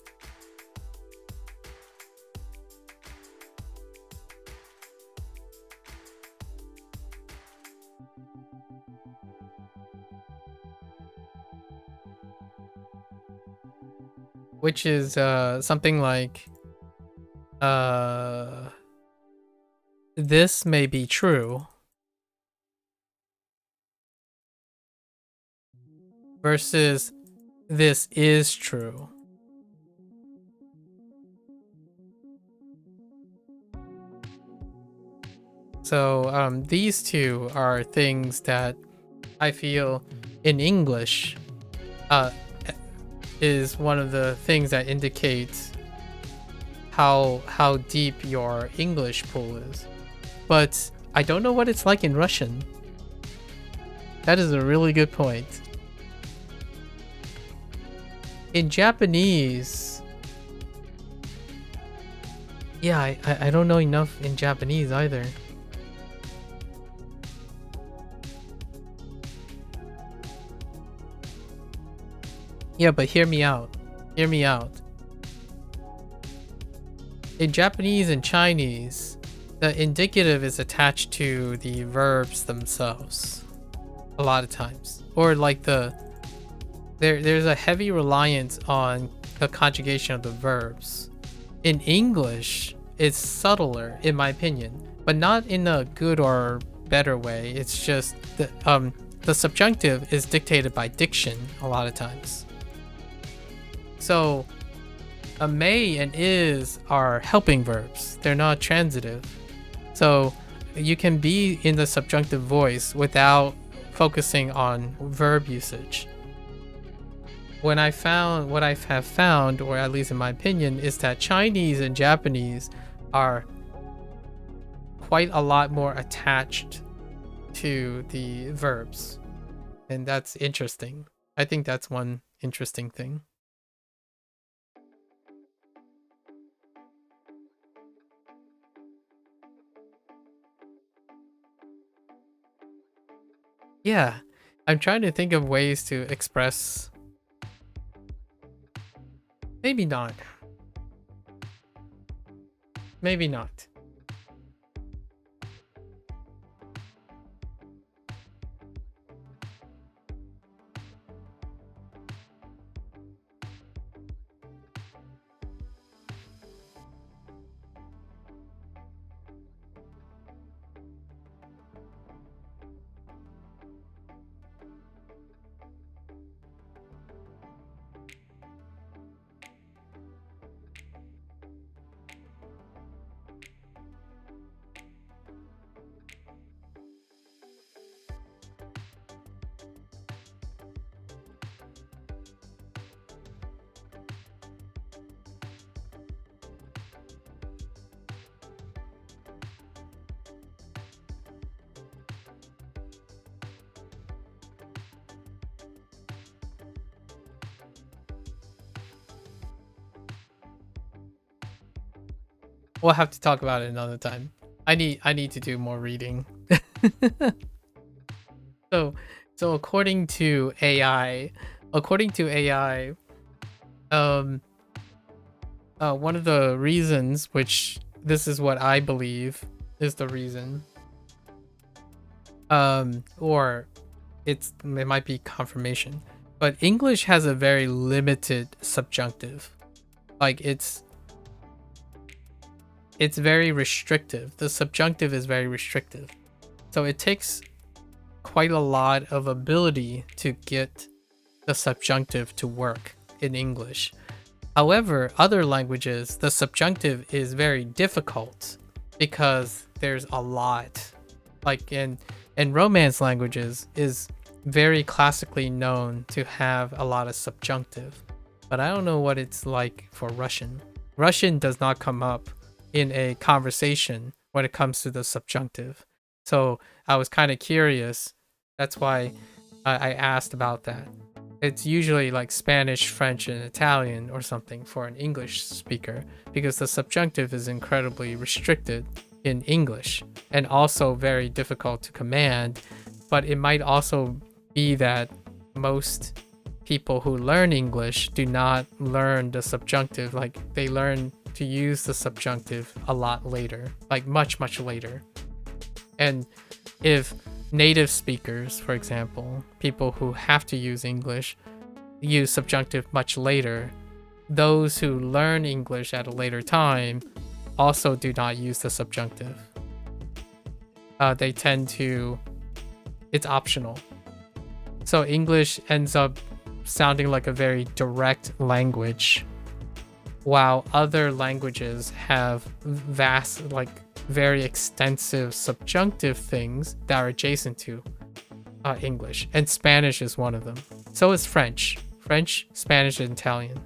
Which is something like this may be true versus this is true. So these two are things that I feel in English is one of the things that indicates how deep your English pool is. But I don't know what it's like in Russian. That is a really good point. In Japanese, yeah, I don't know enough in Japanese either. Yeah, but hear me out. Hear me out. In Japanese and Chinese, the indicative is attached to the verbs themselves a lot of times. Or like there's a heavy reliance on the conjugation of the verbs. In English, it's subtler, in my opinion, but not in a good or better way. It's just the subjunctive is dictated by diction a lot of times. So a may and is are helping verbs. They're not transitive. So you can be in the subjunctive voice without focusing on verb usage. What I have found, or at least in my opinion, is that Chinese and Japanese are quite a lot more attached to the verbs. And that's interesting. I think that's one interesting thing. Yeah, I'm trying to think of ways to express. Maybe not. Maybe not. We'll have to talk about it another time. I need to do more reading. So according to AI, um one of the reasons, which this is what I believe is the reason, or it might be confirmation, but English has a very limited subjunctive. Like it's very restrictive. The subjunctive is very restrictive. So it takes quite a lot of ability to get the subjunctive to work in English. However, other languages, the subjunctive is very difficult because there's a lot. Like in Romance languages is very classically known to have a lot of subjunctive. But I don't know what it's like for Russian. Russian does not come up in a conversation when it comes to the subjunctive. So I was kind of curious. That's why I asked about that. It's usually like Spanish, French, and Italian or something for an English speaker, because the subjunctive is incredibly restricted in English and also very difficult to command. But it might also be that most people who learn English do not learn the subjunctive. Like they learn to use the subjunctive a lot later, like much later. And if native speakers, for example, people who have to use English, use subjunctive much later, those who learn English at a later time also do not use the subjunctive. They tend to, it's optional. So English ends up sounding like a very direct language, while other languages have vast, like very extensive subjunctive things that are adjacent to English, and Spanish is one of them. So is French, Spanish, and Italian.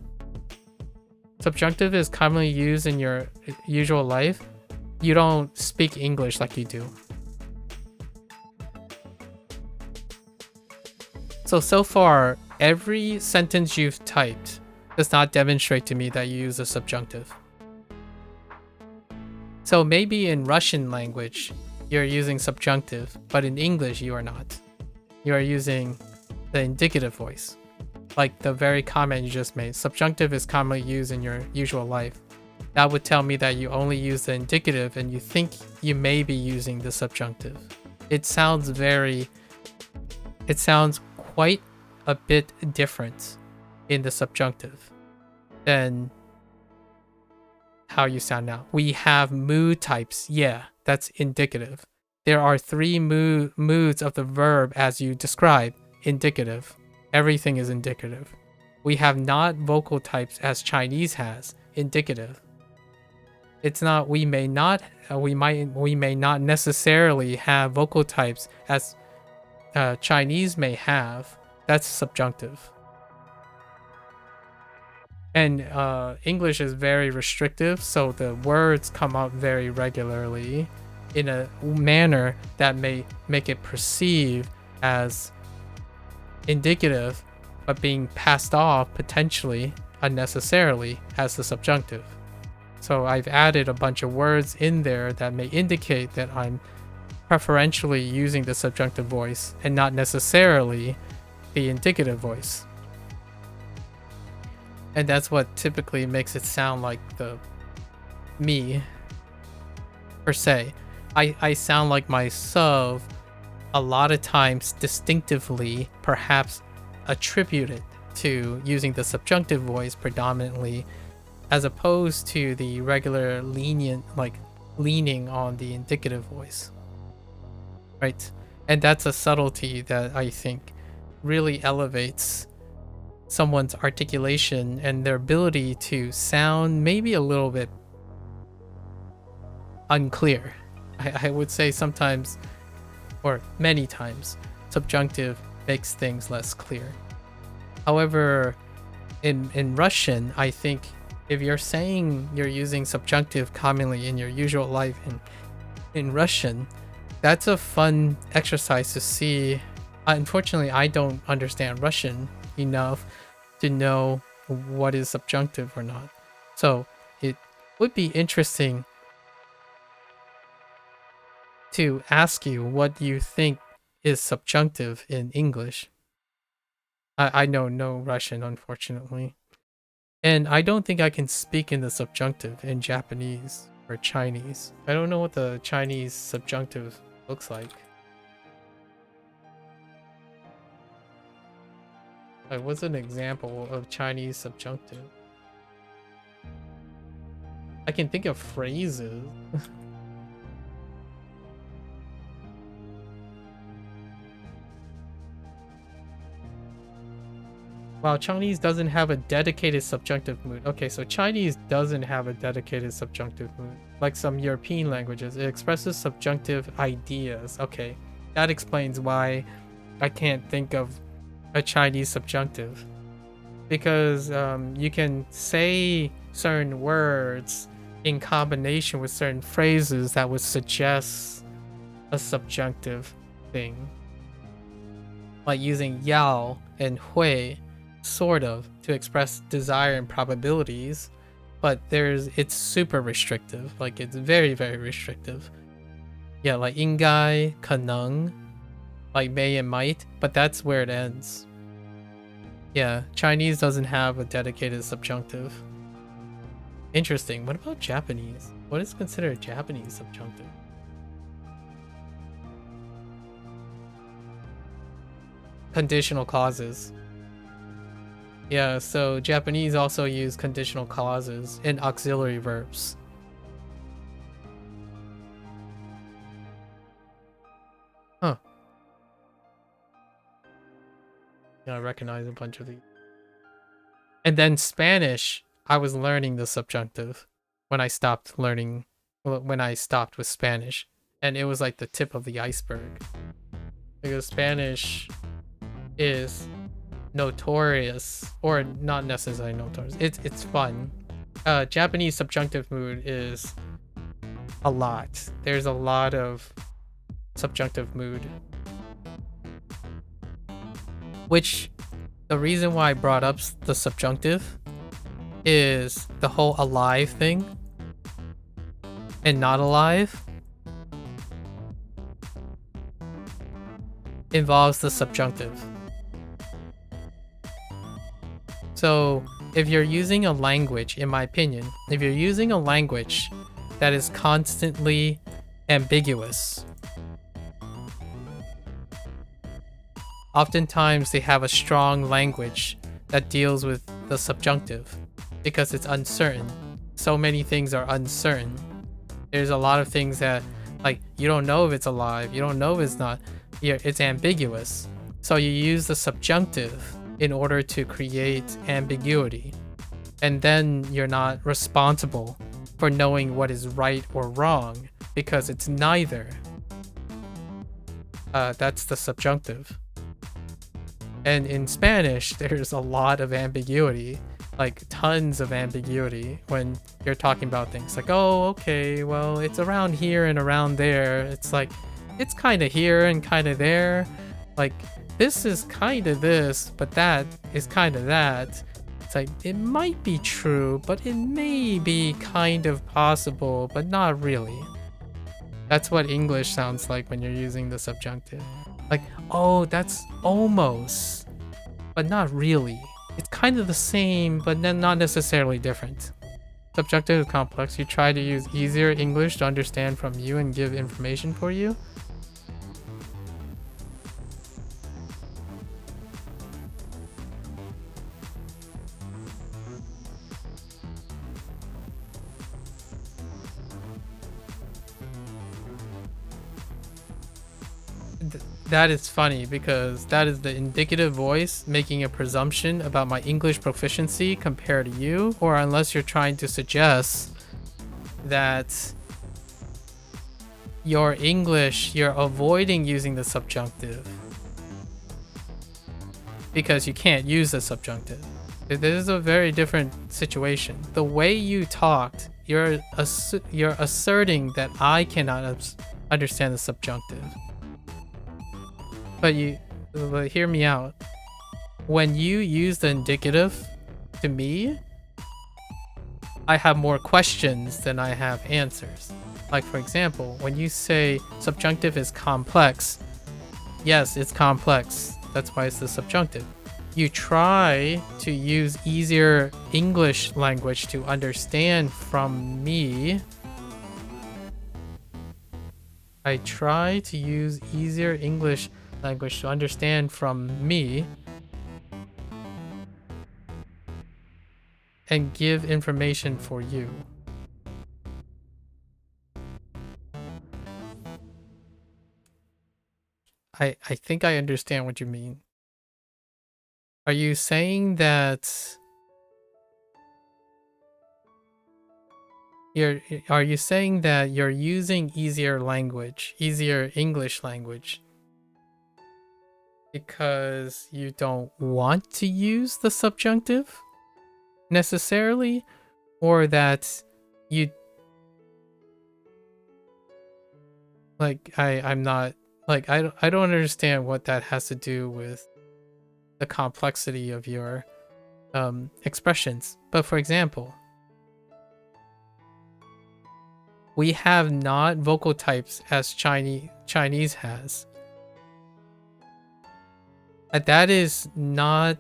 Subjunctive is commonly used in your usual life. You don't speak English like you do. So far, every sentence you've typed does not demonstrate to me that you use a subjunctive. So maybe in Russian language, you're using subjunctive, but in English, you are not. You are using the indicative voice. Like the very comment you just made, subjunctive is commonly used in your usual life. That would tell me that you only use the indicative and you think you may be using the subjunctive. It sounds quite a bit different in the subjunctive than how you sound now. We have mood types. Yeah, that's indicative. There are 3 moods of the verb as you describe. Indicative. Everything is indicative. We have not vocal types as Chinese has. Indicative. It's not, we may not necessarily have vocal types as Chinese may have. That's subjunctive. And English is very restrictive, so the words come out very regularly in a manner that may make it perceived as indicative, but being passed off potentially unnecessarily as the subjunctive. So I've added a bunch of words in there that may indicate that I'm preferentially using the subjunctive voice and not necessarily the indicative voice. And that's what typically makes it sound like the me, per se. I sound like myself a lot of times distinctively, perhaps attributed to using the subjunctive voice predominantly, as opposed to the regular lenient, like leaning on the indicative voice. Right? And that's a subtlety that I think really elevates someone's articulation and their ability to sound maybe a little bit unclear. I would say sometimes, or many times, subjunctive makes things less clear. However, in Russian, I think if you're saying you're using subjunctive commonly in your usual life in Russian, that's a fun exercise to see. Unfortunately, I don't understand Russian enough to know what is subjunctive or not. So it would be interesting to ask you what you think is subjunctive in English. I know no Russian, unfortunately. And I don't think I can speak in the subjunctive in Japanese or Chinese. I don't know what the Chinese subjunctive looks like. Like, what's an example of Chinese subjunctive? I can think of phrases. Wow, Chinese doesn't have a dedicated subjunctive mood. Okay, so Chinese doesn't have a dedicated subjunctive mood. Like some European languages, it expresses subjunctive ideas. Okay, that explains why I can't think of a Chinese subjunctive. Because you can say certain words in combination with certain phrases that would suggest a subjunctive thing. Like using yao and hui, sort of, to express desire and probabilities, but it's super restrictive. Like, it's very, very restrictive. Yeah, like 应该, 可能, like may and might, but that's where it ends. Yeah, Chinese doesn't have a dedicated subjunctive. Interesting. What about Japanese? What is considered Japanese subjunctive? Conditional clauses. Yeah, so Japanese also use conditional clauses and auxiliary verbs. Huh. Yeah, I recognize a bunch of these. And then Spanish, I was learning the subjunctive when I stopped with Spanish. And it was like the tip of the iceberg. Because Spanish is notorious, or not necessarily notorious. It's fun. Japanese subjunctive mood is a lot. There's a lot of subjunctive mood. Which, the reason why I brought up the subjunctive is the whole alive thing and not alive involves the subjunctive. So if you're using a language, in my opinion, if you're using a language that is constantly ambiguous, oftentimes they have a strong language that deals with the subjunctive because it's uncertain. So many things are uncertain. There's a lot of things that, like, you don't know if it's alive, you don't know if it's not. It's ambiguous. So you use the subjunctive in order to create ambiguity. And then you're not responsible for knowing what is right or wrong because it's neither. That's the subjunctive. And in Spanish, there's a lot of ambiguity, like tons of ambiguity when you're talking about things like, oh, okay, well, it's around here and around there. It's like, it's kind of here and kind of there. Like, this is kind of this, but that is kind of that. It's like, it might be true, but it may be kind of possible, but not really. That's what English sounds like when you're using the subjunctive. Like, oh, that's almost, but not really. It's kind of the same, but then not necessarily different. Subjunctive is complex. You try to use easier English to understand from you and give information for you. That is funny because that is the indicative voice making a presumption about my English proficiency compared to you, or unless you're trying to suggest that your English, you're avoiding using the subjunctive because you can't use the subjunctive. This is a very different situation. The way you talked, you're asserting that I cannot understand the subjunctive. But hear me out. When you use the indicative to me, I have more questions than I have answers. Like, for example, when you say subjunctive is complex, yes, it's complex. That's why it's the subjunctive. You try to use easier English language to understand from me. I try to use easier English language to understand from me and give information for you. I think I understand what you mean. Are you saying that are you saying that you're using easier language, easier English language because you don't want to use the subjunctive necessarily, or that you like I'm not like I don't understand what that has to do with the complexity of your expressions. But for example, we have not vocal types as Chinese has. That is not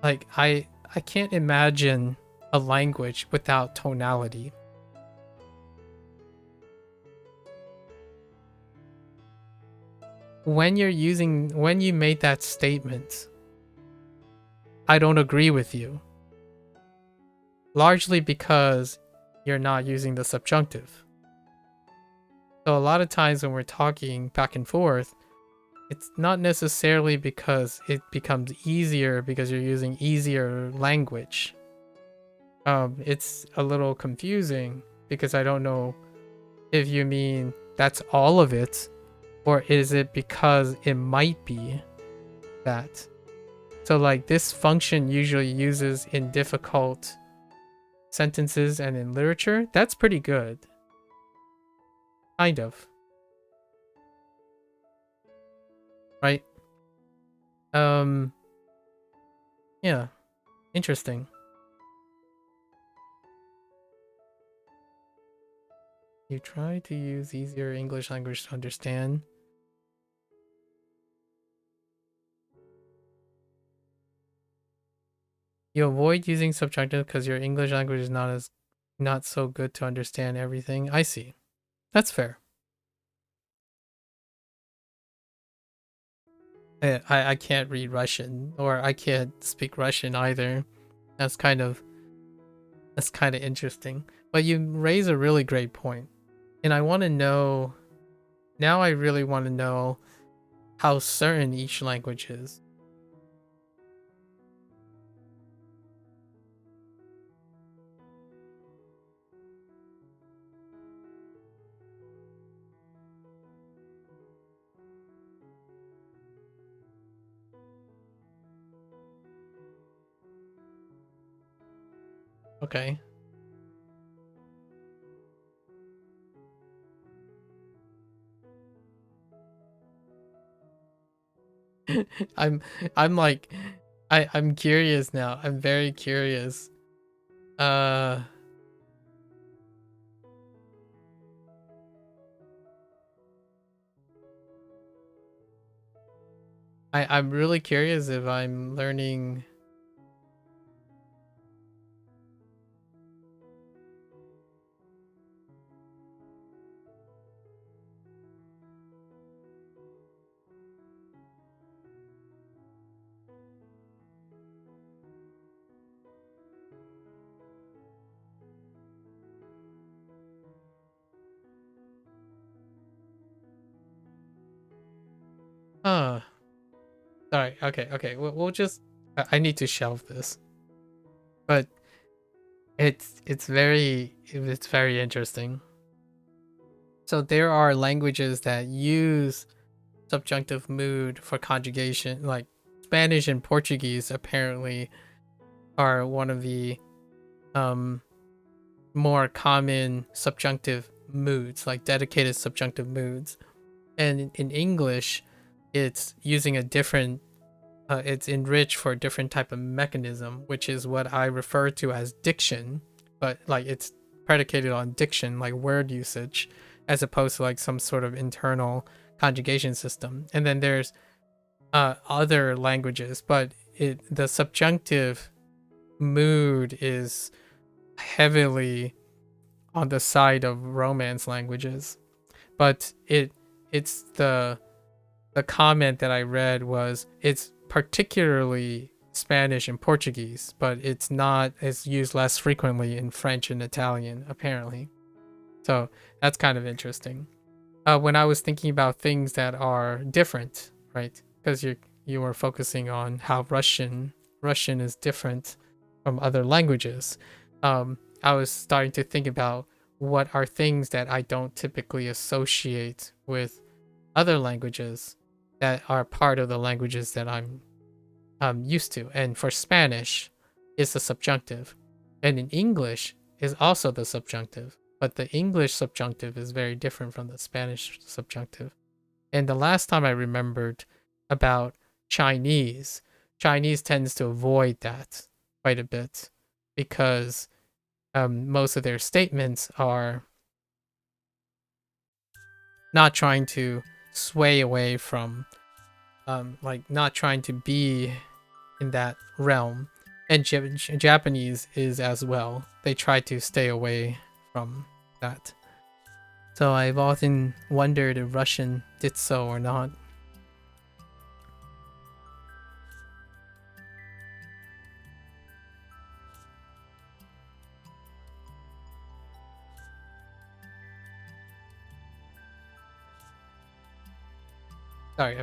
like I can't imagine a language without tonality. When you made that statement, I don't agree with you. Largely because you're not using the subjunctive. So a lot of times when we're talking back and forth, it's not necessarily because it becomes easier because you're using easier language. It's a little confusing because I don't know if you mean that's all of it, or is it because it might be that. So like this function usually uses in difficult sentences and in literature. That's pretty good. Kind of. Right? Yeah. Interesting. You try to use easier English language to understand. You avoid using subjunctive because your English language is not so good to understand everything. I see. That's fair. I can't read Russian, or I can't speak Russian either. That's kind of interesting. But you raise a really great point. And I want to know, now I really want to know how certain each language is. Okay. I'm I'm like I'm curious now. I'm very curious. Uh I'm really curious if I'm learning. Huh. Sorry. Okay. We'll just I need to shelve this. But it's very interesting. So there are languages that use subjunctive mood for conjugation, like Spanish and Portuguese apparently are one of the more common subjunctive moods, like dedicated subjunctive moods. And in English, it's using a different it's enriched for a different type of mechanism, which is what I refer to as diction, but like it's predicated on diction, like word usage, as opposed to like some sort of internal conjugation system. And then there's other languages, but the subjunctive mood is heavily on the side of Romance languages. But it's the comment that I read was it's particularly Spanish and Portuguese, but it's used less frequently in French and Italian, apparently. So that's kind of interesting. When I was thinking about things that are different, right? Because you were focusing on how Russian is different from other languages. I was starting to think about what are things that I don't typically associate with other languages that are part of the languages that I'm used to. And for Spanish, it's the subjunctive, and in English is also the subjunctive. But the English subjunctive is very different from the Spanish subjunctive. And the last time I remembered about Chinese tends to avoid that quite a bit because most of their statements are not trying to sway away from, like not trying to be in that realm. And Japanese is as well. They try to stay away from that. So I've often wondered if Russian did so or not. Sorry,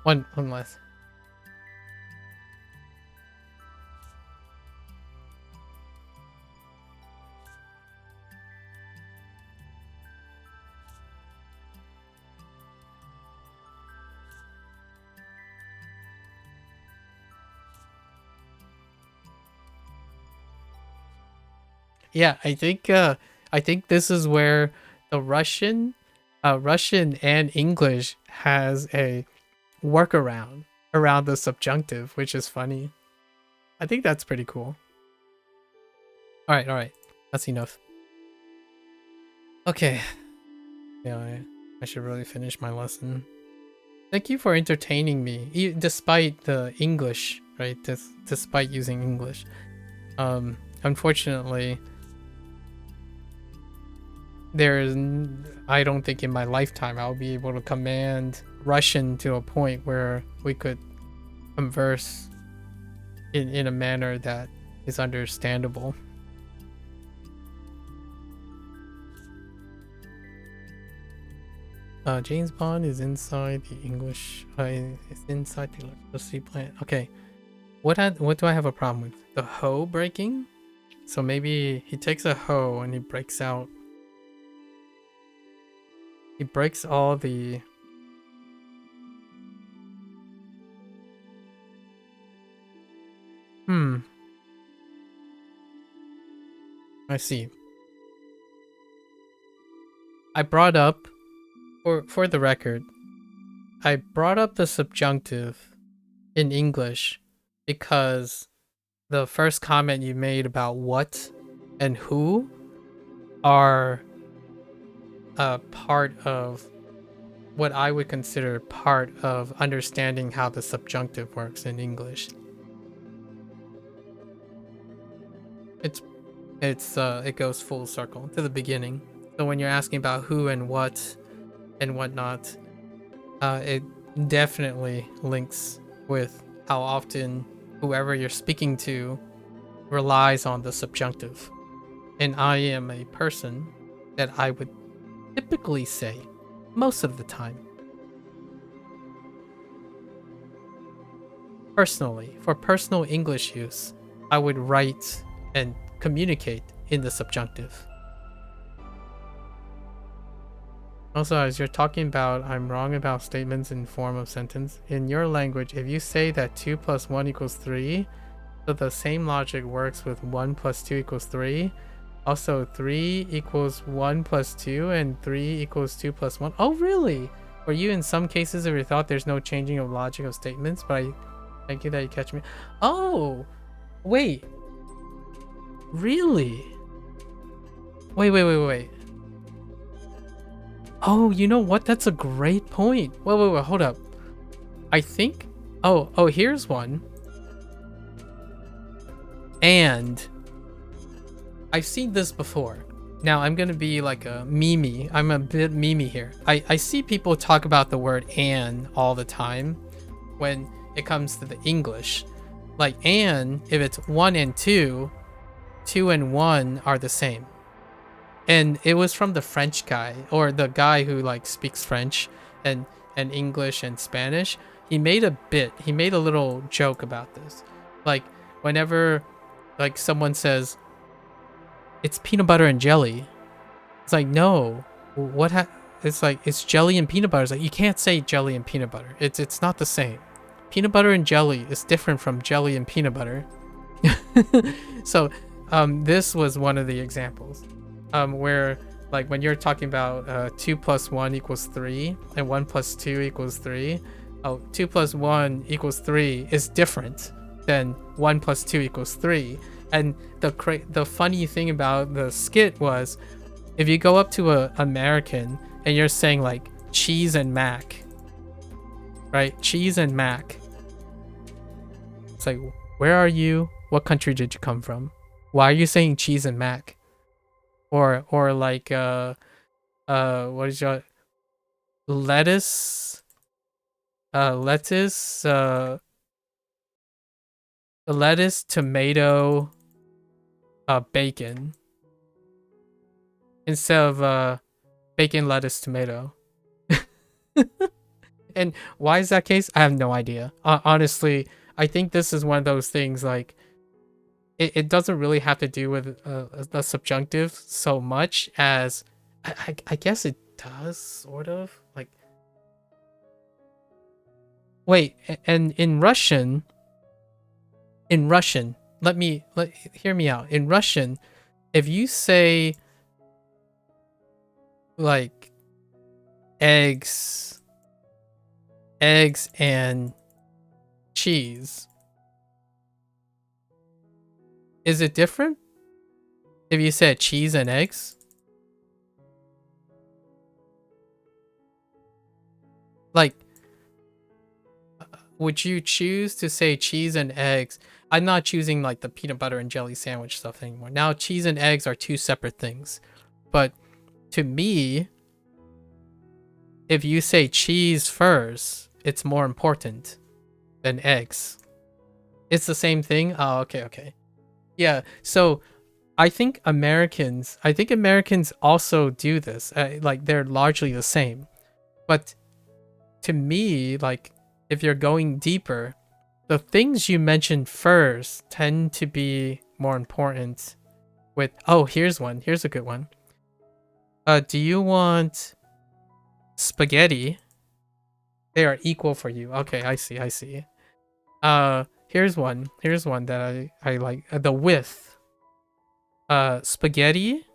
one less. Yeah, I think this is where the Russian and English has a workaround around the subjunctive, which is funny. I think that's pretty cool. All right, that's enough. Okay, yeah, I should really finish my lesson. Thank you for entertaining me, despite the English, right? Despite using English. Unfortunately, I don't think in my lifetime I'll be able to command Russian to a point where we could converse in a manner that is understandable. James Bond is inside the English. It's inside the electricity plant. Okay, what do I have a problem with? The hoe breaking? So maybe he takes a hoe and he breaks out. He breaks all the... I see. I brought up, for the record, I brought up the subjunctive in English because the first comment you made about what and who are part of what I would consider part of understanding how the subjunctive works in English. It goes full circle to the beginning. So when you're asking about who and what and whatnot, it definitely links with how often whoever you're speaking to relies on the subjunctive. And I am a person that I would typically say most of the time. Personally, for personal English use, I would write and communicate in the subjunctive. Also, as you're talking about, I'm wrong about statements in form of sentence. In your language, if you say that 2 plus 1 equals 3, so the same logic works with 1 plus 2 equals 3. Also, 3 equals 1 plus 2 and 3 equals 2 plus 1. Oh, really? For you, in some cases, if you thought there's no changing of logic of statements, but I thank you that you catch me. Oh, wait. Really? Wait. Oh, you know what? That's a great point. Wait, hold up. I think. Oh, here's one. And I've seen this before. Now I'm gonna be like a meme. I'm a bit meme here. I see people talk about the word "and" all the time when it comes to the English. Like "and," if it's 1 and 2, 2 and 1 are the same. And it was from the French guy, or the guy who like speaks French and English and Spanish. He made a little joke about this. Like whenever like someone says it's peanut butter and jelly, it's like, no, it's like it's jelly and peanut butter. It's like you can't say jelly and peanut butter. It's not the same. Peanut butter and jelly is different from jelly and peanut butter. So this was one of the examples where like when you're talking about 2 plus 1 equals 3 and 1 plus 2 equals 3. 2 plus 1 equals 3 is different than 1 plus 2 equals 3. And the funny thing about the skit was, if you go up to a American and you're saying like cheese and mac, right? Cheese and mac. It's like, where are you? What country did you come from? Why are you saying cheese and mac? Or like what is your lettuce? Lettuce, tomato, bacon, instead of bacon, lettuce, tomato. And why is that case? I have no idea. Honestly, I think this is one of those things like it doesn't really have to do with the subjunctive so much as I guess it does sort of like. Wait, and in Russian, hear me out. In Russian, if you say like eggs and cheese, is it different if you said cheese and eggs? Like, would you choose to say cheese and eggs? I'm not choosing like the peanut butter and jelly sandwich stuff anymore. Now cheese and eggs are two separate things. But to me, if you say cheese first, it's more important than eggs. It's the same thing? Oh, okay. Yeah, so I think Americans also do this. Like they're largely the same. But to me, like if you're going deeper, the things you mentioned first tend to be more important with, oh, here's one. Here's a good one. Do you want spaghetti? They are equal for you. Okay, I see. Here's one that I like. The with. Spaghetti?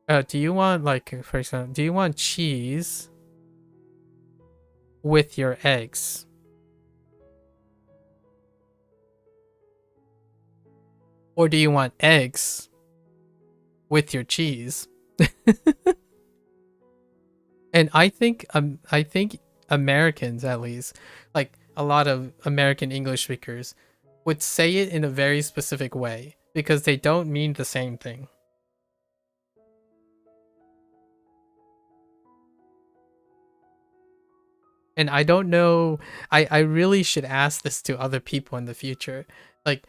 Do you want, like, for example, do you want cheese with your eggs? Or do you want eggs with your cheese? And I think Americans, at least, like a lot of American English speakers, would say it in a very specific way because they don't mean the same thing. And I don't know, I really should ask this to other people in the future. Like,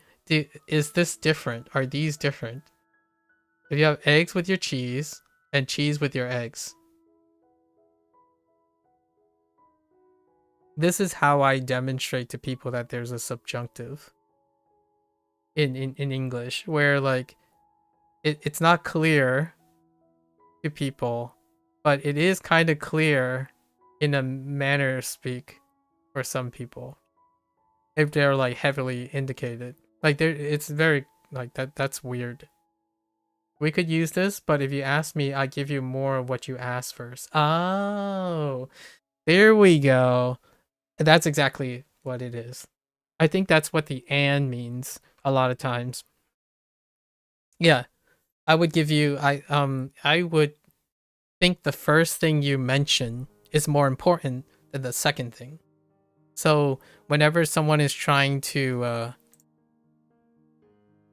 is this different? Are these different? If you have eggs with your cheese and cheese with your eggs. This is how I demonstrate to people that there's a subjunctive in English, where like it's not clear to people, but it is kind of clear in a manner of speak for some people if they're like heavily indicated. Like it's very like that's weird. We could use this, but if you ask me, I give you more of what you asked first. Oh, there we go. That's exactly what it is. I think that's what the "and" means a lot of times. Yeah. I would give you I would think the first thing you mention is more important than the second thing. So whenever someone is trying to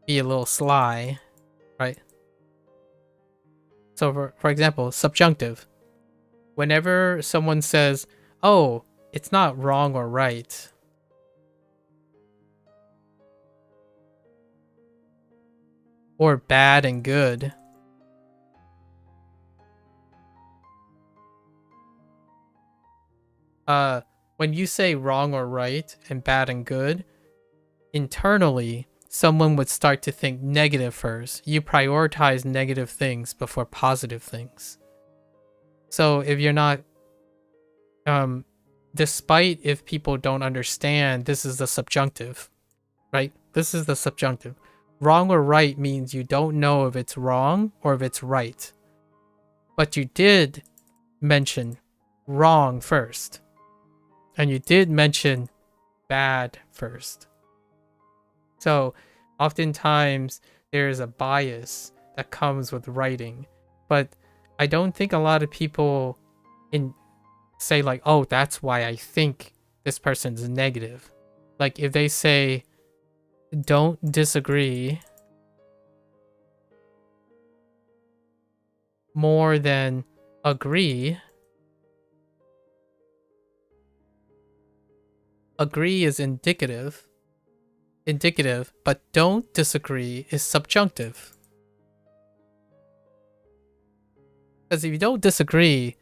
be a little sly, right? So for example, subjunctive. Whenever someone says, "Oh, it's not wrong or right," or bad and good, when you say wrong or right and bad and good, internally someone would start to think negative first. You prioritize negative things before positive things. So if you're not despite if people don't understand, this is the subjunctive, right? This is the subjunctive. Wrong or right means you don't know if it's wrong or if it's right. But you did mention wrong first. And you did mention bad first. So oftentimes there's a bias that comes with writing. But I don't think a lot of people say like, oh, that's why I think this person's negative. Like if they say, don't disagree more than agree. Agree is indicative, but don't disagree is subjunctive. Because if you don't disagree,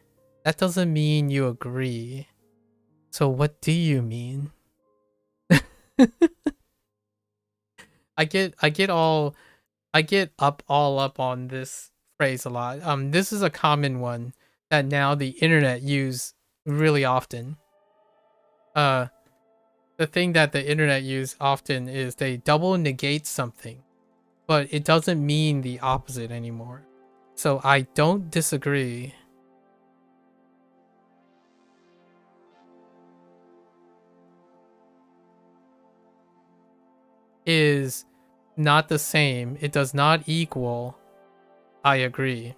that doesn't mean you agree. So what do you mean? I get all up on this phrase a lot. This is a common one that now the internet use really often. The thing that the internet use often is they double negate something, but it doesn't mean the opposite anymore. So I don't disagree is not the same. It does not equal I agree.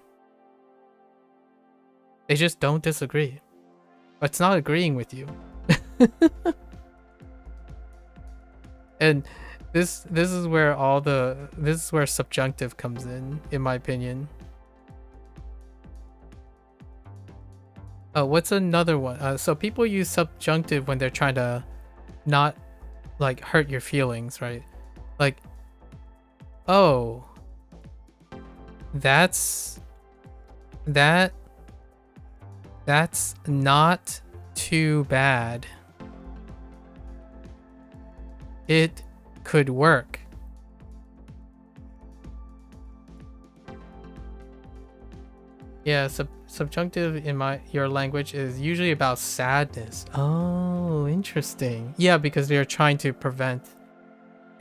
They just don't disagree. But it's not agreeing with you. And this is where subjunctive comes in my opinion. What's another one? So people use subjunctive when they're trying to not like hurt your feelings, right? Like, oh, that's not too bad. It could work. Yeah, subjunctive in your language is usually about sadness. Oh, interesting. Yeah, because they're trying to prevent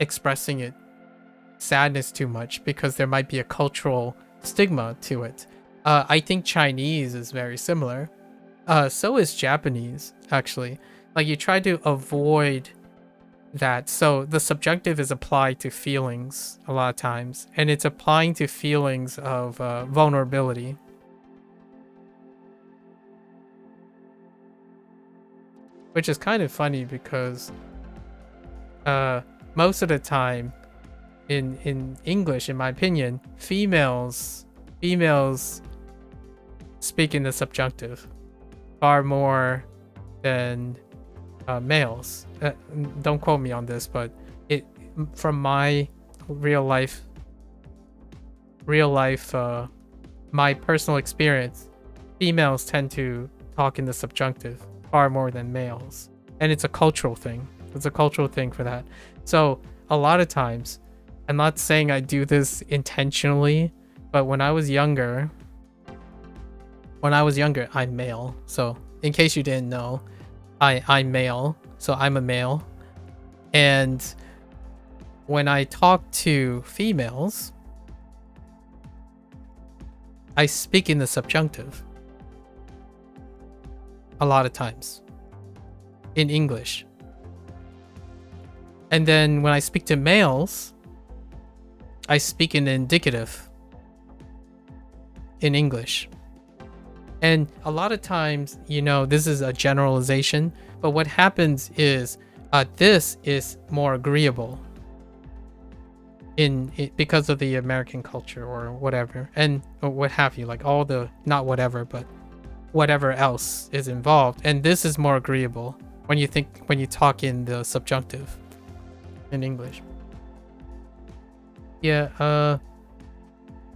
expressing sadness too much because there might be a cultural stigma to it. I think Chinese is very similar. So is Japanese, actually. Like you try to avoid that. So the subjunctive is applied to feelings a lot of times, and it's applying to feelings of vulnerability. Which is kind of funny because most of the time in English, in my opinion, females speak in the subjunctive far more than males. Don't quote me on this, but from my real life my personal experience, females tend to talk in the subjunctive far more than males, and it's a cultural thing. It's a cultural thing for that. So a lot of times, I'm not saying I do this intentionally, but when I was younger, I'm male. So in case you didn't know, I'm male. So I'm a male. And when I talk to females, I speak in the subjunctive a lot of times in English. And then when I speak to males, I speak in the indicative. in English. And a lot of times, this is a generalization, but what happens is this is more agreeable because of the American culture or whatever, or what have you, like all the, not whatever, but whatever else is involved. And this is more agreeable when you talk in the subjunctive in English. Yeah,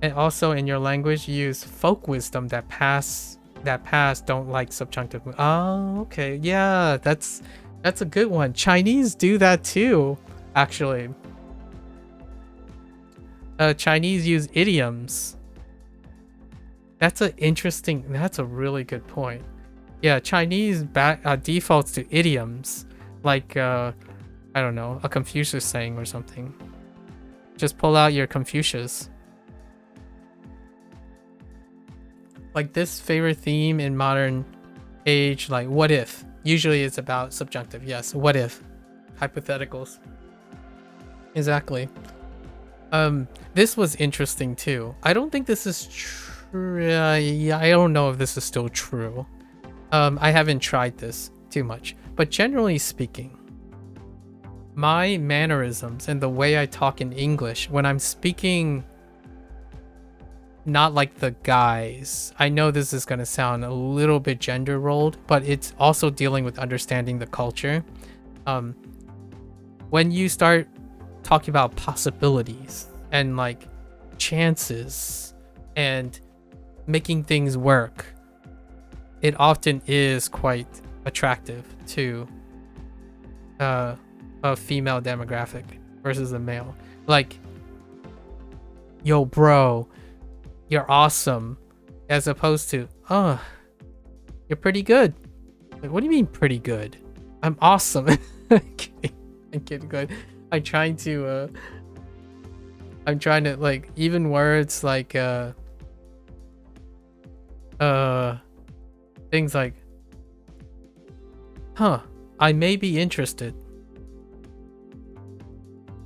and also in your language, you use folk wisdom that past don't like subjunctive. Oh, okay. Yeah, that's a good one. Chinese do that too, actually. Chinese use idioms. That's a really good point. Yeah, Chinese defaults to idioms, like I don't know, a Confucius saying or something. Just pull out your Confucius. Like this favorite theme in modern age, like what if? Usually it's about subjunctive. Yes, what if? Hypotheticals. Exactly. This was interesting too. I don't think this is true. Yeah, I don't know if this is still true. I haven't tried this too much, but generally speaking, my mannerisms and the way I talk in English when I'm speaking, not like the guys. I know this is going to sound a little bit gender rolled, but it's also dealing with understanding the culture. When you start talking about possibilities and like chances and making things work, it often is quite attractive to a female demographic versus a male. Like, yo bro, you're awesome, as opposed to, oh, you're pretty good. Like, what do you mean pretty good? I'm awesome. I'm kidding. Good. I'm trying to like, even words like things like, I may be interested.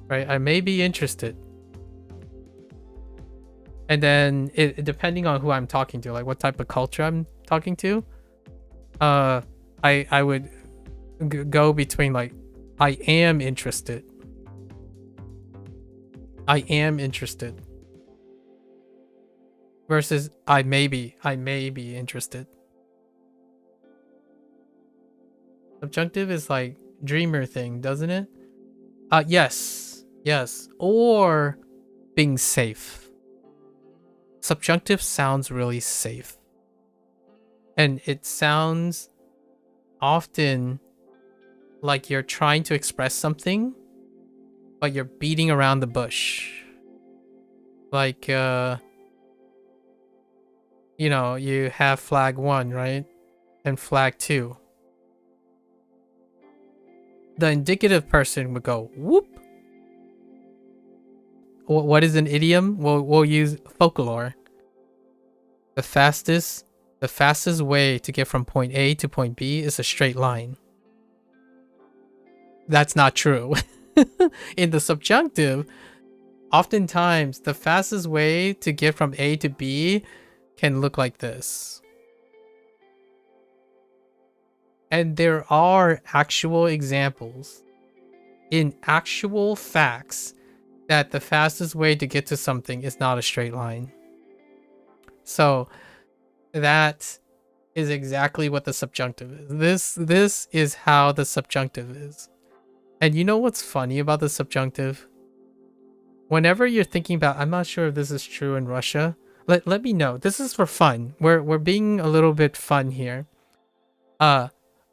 Right? I may be interested. And then depending on who I'm talking to, like what type of culture I'm talking to, I would go between like, I am interested. I am interested. Versus I may be interested. Subjunctive is like dreamer thing, doesn't it? Yes. Or being safe. Subjunctive sounds really safe. And it sounds often like you're trying to express something, but you're beating around the bush. Like, you have flag 1, right? And flag 2. The indicative person would go, whoop. What is an idiom? We'll use folklore. The fastest way to get from point A to point B is a straight line. That's not true. In the subjunctive, oftentimes the fastest way to get from A to B can look like this. And there are actual examples in actual facts that the fastest way to get to something is not a straight line. So that is exactly what the subjunctive is. This is how the subjunctive is. And you know what's funny about the subjunctive? Whenever you're thinking about, I'm not sure if this is true in Russia. Let me know. This is for fun. We're being a little bit fun here.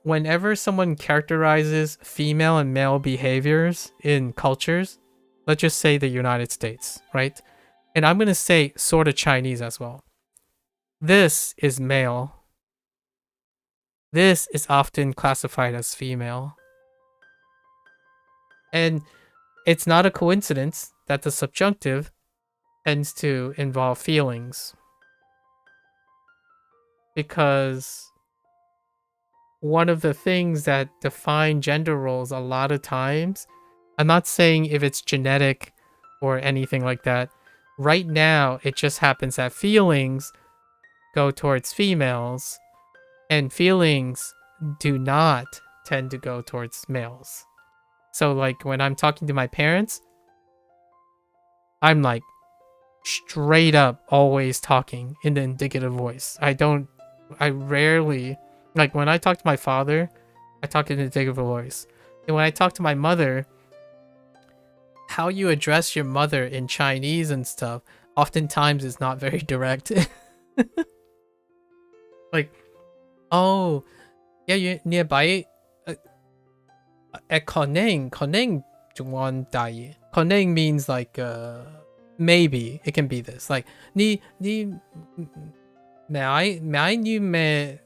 Whenever someone characterizes female and male behaviors in cultures, let's just say the United States, right? And I'm going to say sort of Chinese as well. This is male. This is often classified as female. And it's not a coincidence that the subjunctive tends to involve feelings. Because one of the things that define gender roles a lot of times, I'm not saying if it's genetic or anything like that. Right now, it just happens that feelings go towards females, and feelings do not tend to go towards males. So like when I'm talking to my parents, I'm like straight up always talking in the indicative voice. I rarely, like when I talk to my father, I talk in the indicative voice. And when I talk to my mother, how you address your mother in Chinese and stuff oftentimes is not very direct. Like, oh, yeah, you nearby at Koneng Juan Dai. Koneng means like maybe it can be this. Like ni may you me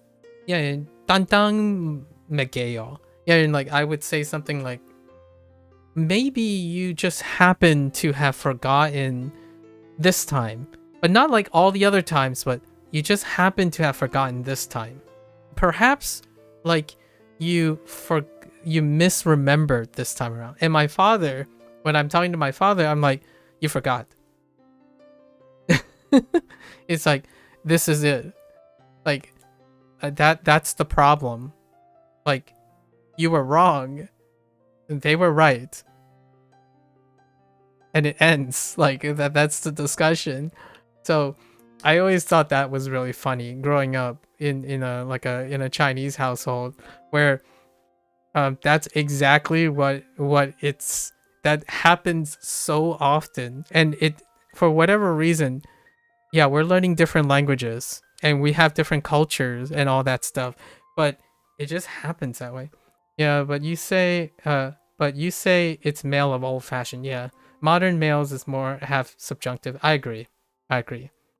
yeah dan me gayo. Yeah, and like I would say something like maybe you just happen to have forgotten this time, but not like all the other times, but you just happen to have forgotten this time. Perhaps like you misremembered this time around. And my father, when I'm talking to my father, I'm like, you forgot. It's like, this is it. Like that's the problem. Like you were wrong. They were right. And it ends like that's the discussion. So I always thought that was really funny growing up in a Chinese household where that's exactly what that happens so often. And it, for whatever reason, yeah, we're learning different languages and we have different cultures and all that stuff, but it just happens that way. Yeah, but you say it's male of old fashioned. Yeah, modern males is more have subjunctive. I agree,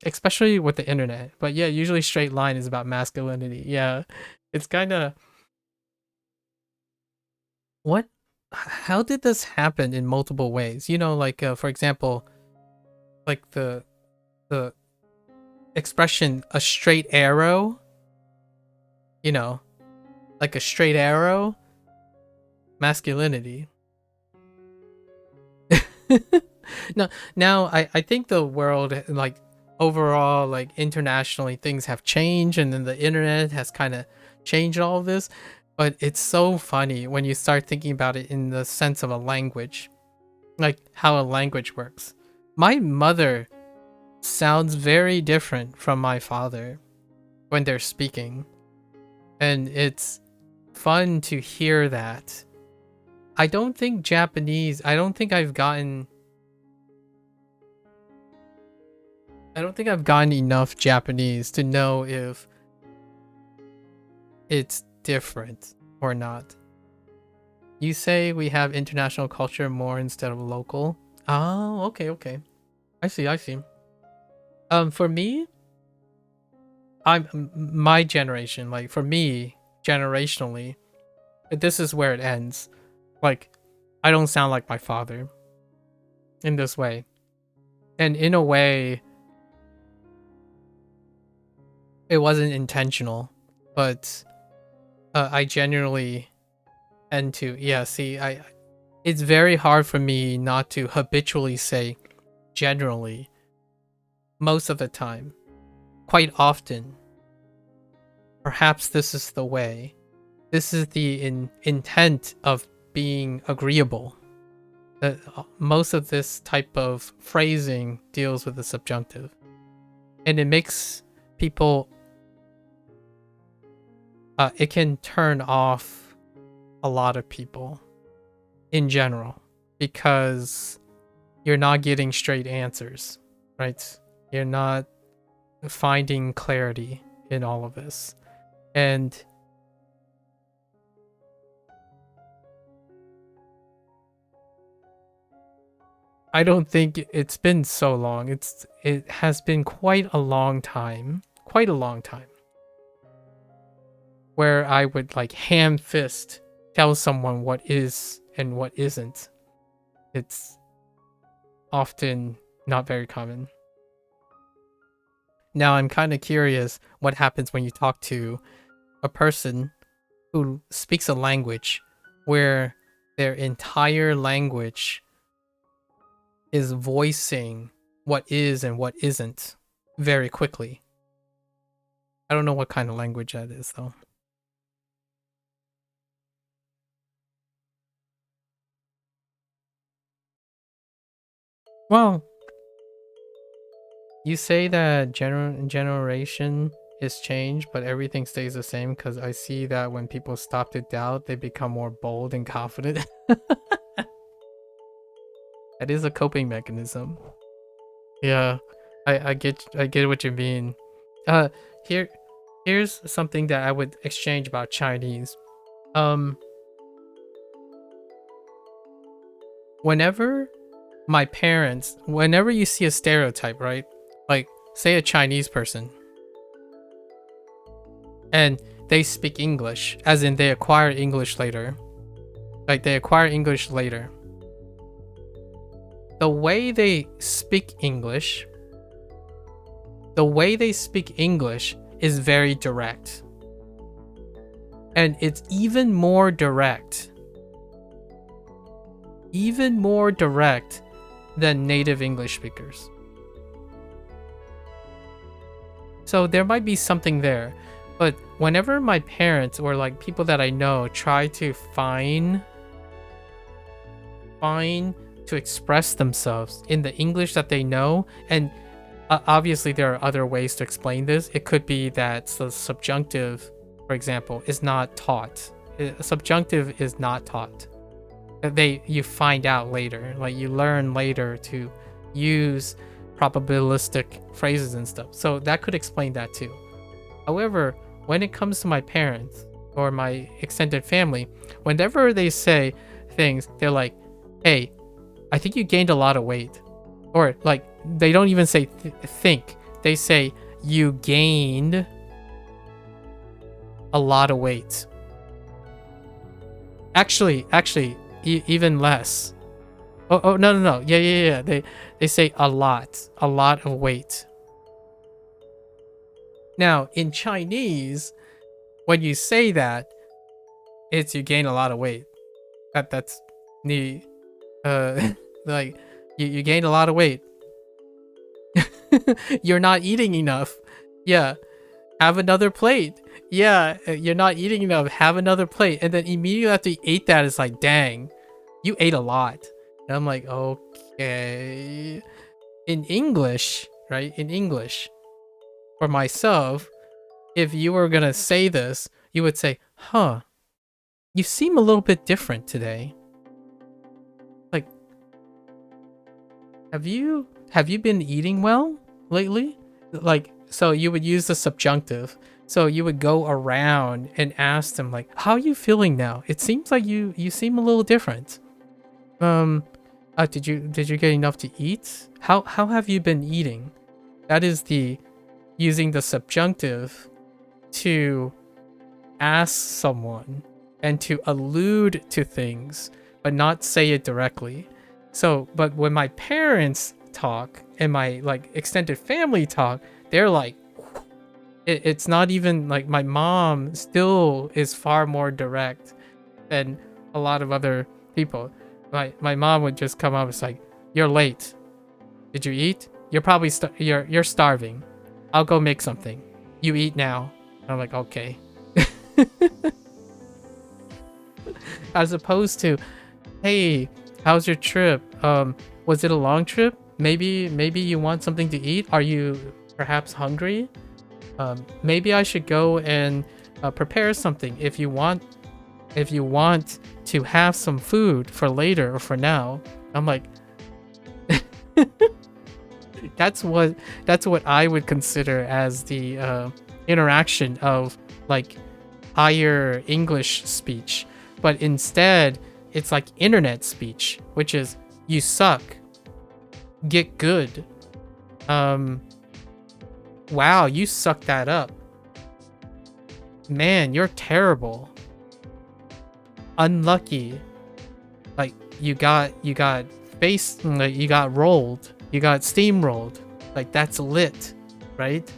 especially with the internet. But yeah, usually straight line is about masculinity. Yeah, it's kind of what, how did this happen in multiple ways? You know, like for example, like the expression a straight arrow, you know, like a straight arrow, masculinity. No, now I think the world, like overall, like internationally, things have changed, and then the internet has kind of changed all of this. But it's so funny when you start thinking about it in the sense of a language, like how a language works. My mother sounds very different from my father when they're speaking, and it's fun to hear that. I don't think Japanese, I don't think I've gotten enough Japanese to know if it's different or not. You say we have international culture more instead of local. Oh, okay. I see. For me, my generation, like for me, generationally, this is where it ends. Like, I don't sound like my father in this way. And in a way, it wasn't intentional, but I genuinely tend to, yeah, see, it's very hard for me not to habitually say generally most of the time, quite often. Perhaps this is the way. This is the intent of being agreeable. Most of this type of phrasing deals with the subjunctive, and it makes people it can turn off a lot of people in general because you're not getting straight answers, right? You're not finding clarity in all of this. And I don't think it's been so long. It has been quite a long time. Quite a long time. Where I would like ham fist tell someone what is and what isn't. It's often not very common. Now I'm kind of curious what happens when you talk to a person who speaks a language where their entire language is voicing what is and what isn't very quickly. I don't know what kind of language that is though. Well, you say that generation is changed, but everything stays the same because I see that when people stop to doubt, they become more bold and confident. That is a coping mechanism. Yeah, I get what you mean. Uh, here here's something that I would exchange about Chinese. Um, whenever whenever you see a stereotype, right? Like, say a Chinese person, and they speak English, as in they acquire English later. Like, they acquire English later. The way they speak English, is very direct. And it's even more direct than native English speakers. So there might be something there. But whenever my parents or like people that I know try to find to express themselves in the English that they know, and obviously there are other ways to explain this. It could be that the subjunctive, for example, is not taught. Subjunctive is not taught. You find out later, like you learn later to use probabilistic phrases and stuff. So that could explain that too. However, when it comes to my parents or my extended family, whenever they say things, they're like, hey, I think you gained a lot of weight. Or like, they don't even say think. They say, you gained a lot of weight. Actually, even less. Oh, no. Yeah. They say a lot of weight. Now, in Chinese, when you say that, it's you gain a lot of weight. That's the like you gained a lot of weight. You're not eating enough. Yeah. Have another plate. Yeah, you're not eating enough. Have another plate. And then immediately after you ate that, it's like, dang, you ate a lot. And I'm like, okay. In English, right? In English, for myself, if you were gonna say this, you would say, huh, you seem a little bit different today. Like, have you been eating well lately? Like, so you would use the subjunctive. So you would go around and ask them like, how are you feeling now? It seems like you seem a little different. Did you get enough to eat? How have you been eating? That is the using the subjunctive to ask someone and to allude to things, but not say it directly. So, but when my parents talk and my like extended family talk, they're like, it's not even like my mom still is far more direct than a lot of other people. My mom would just come up and say, "You're late. Did you eat? You're probably you're starving. I'll go make something. You eat now." And I'm like, okay. As opposed to, hey, how's your trip? Was it a long trip? Maybe you want something to eat. Are you perhaps hungry? Maybe I should go and prepare something if you want to have some food for later or for now. I'm like, that's what I would consider as the interaction of like higher English speech. But instead, it's like internet speech, which is you suck, get good. Wow, you sucked that up. Man, you're terrible. Unlucky. Like you got like you got rolled. You got steamrolled. Like that's lit, right?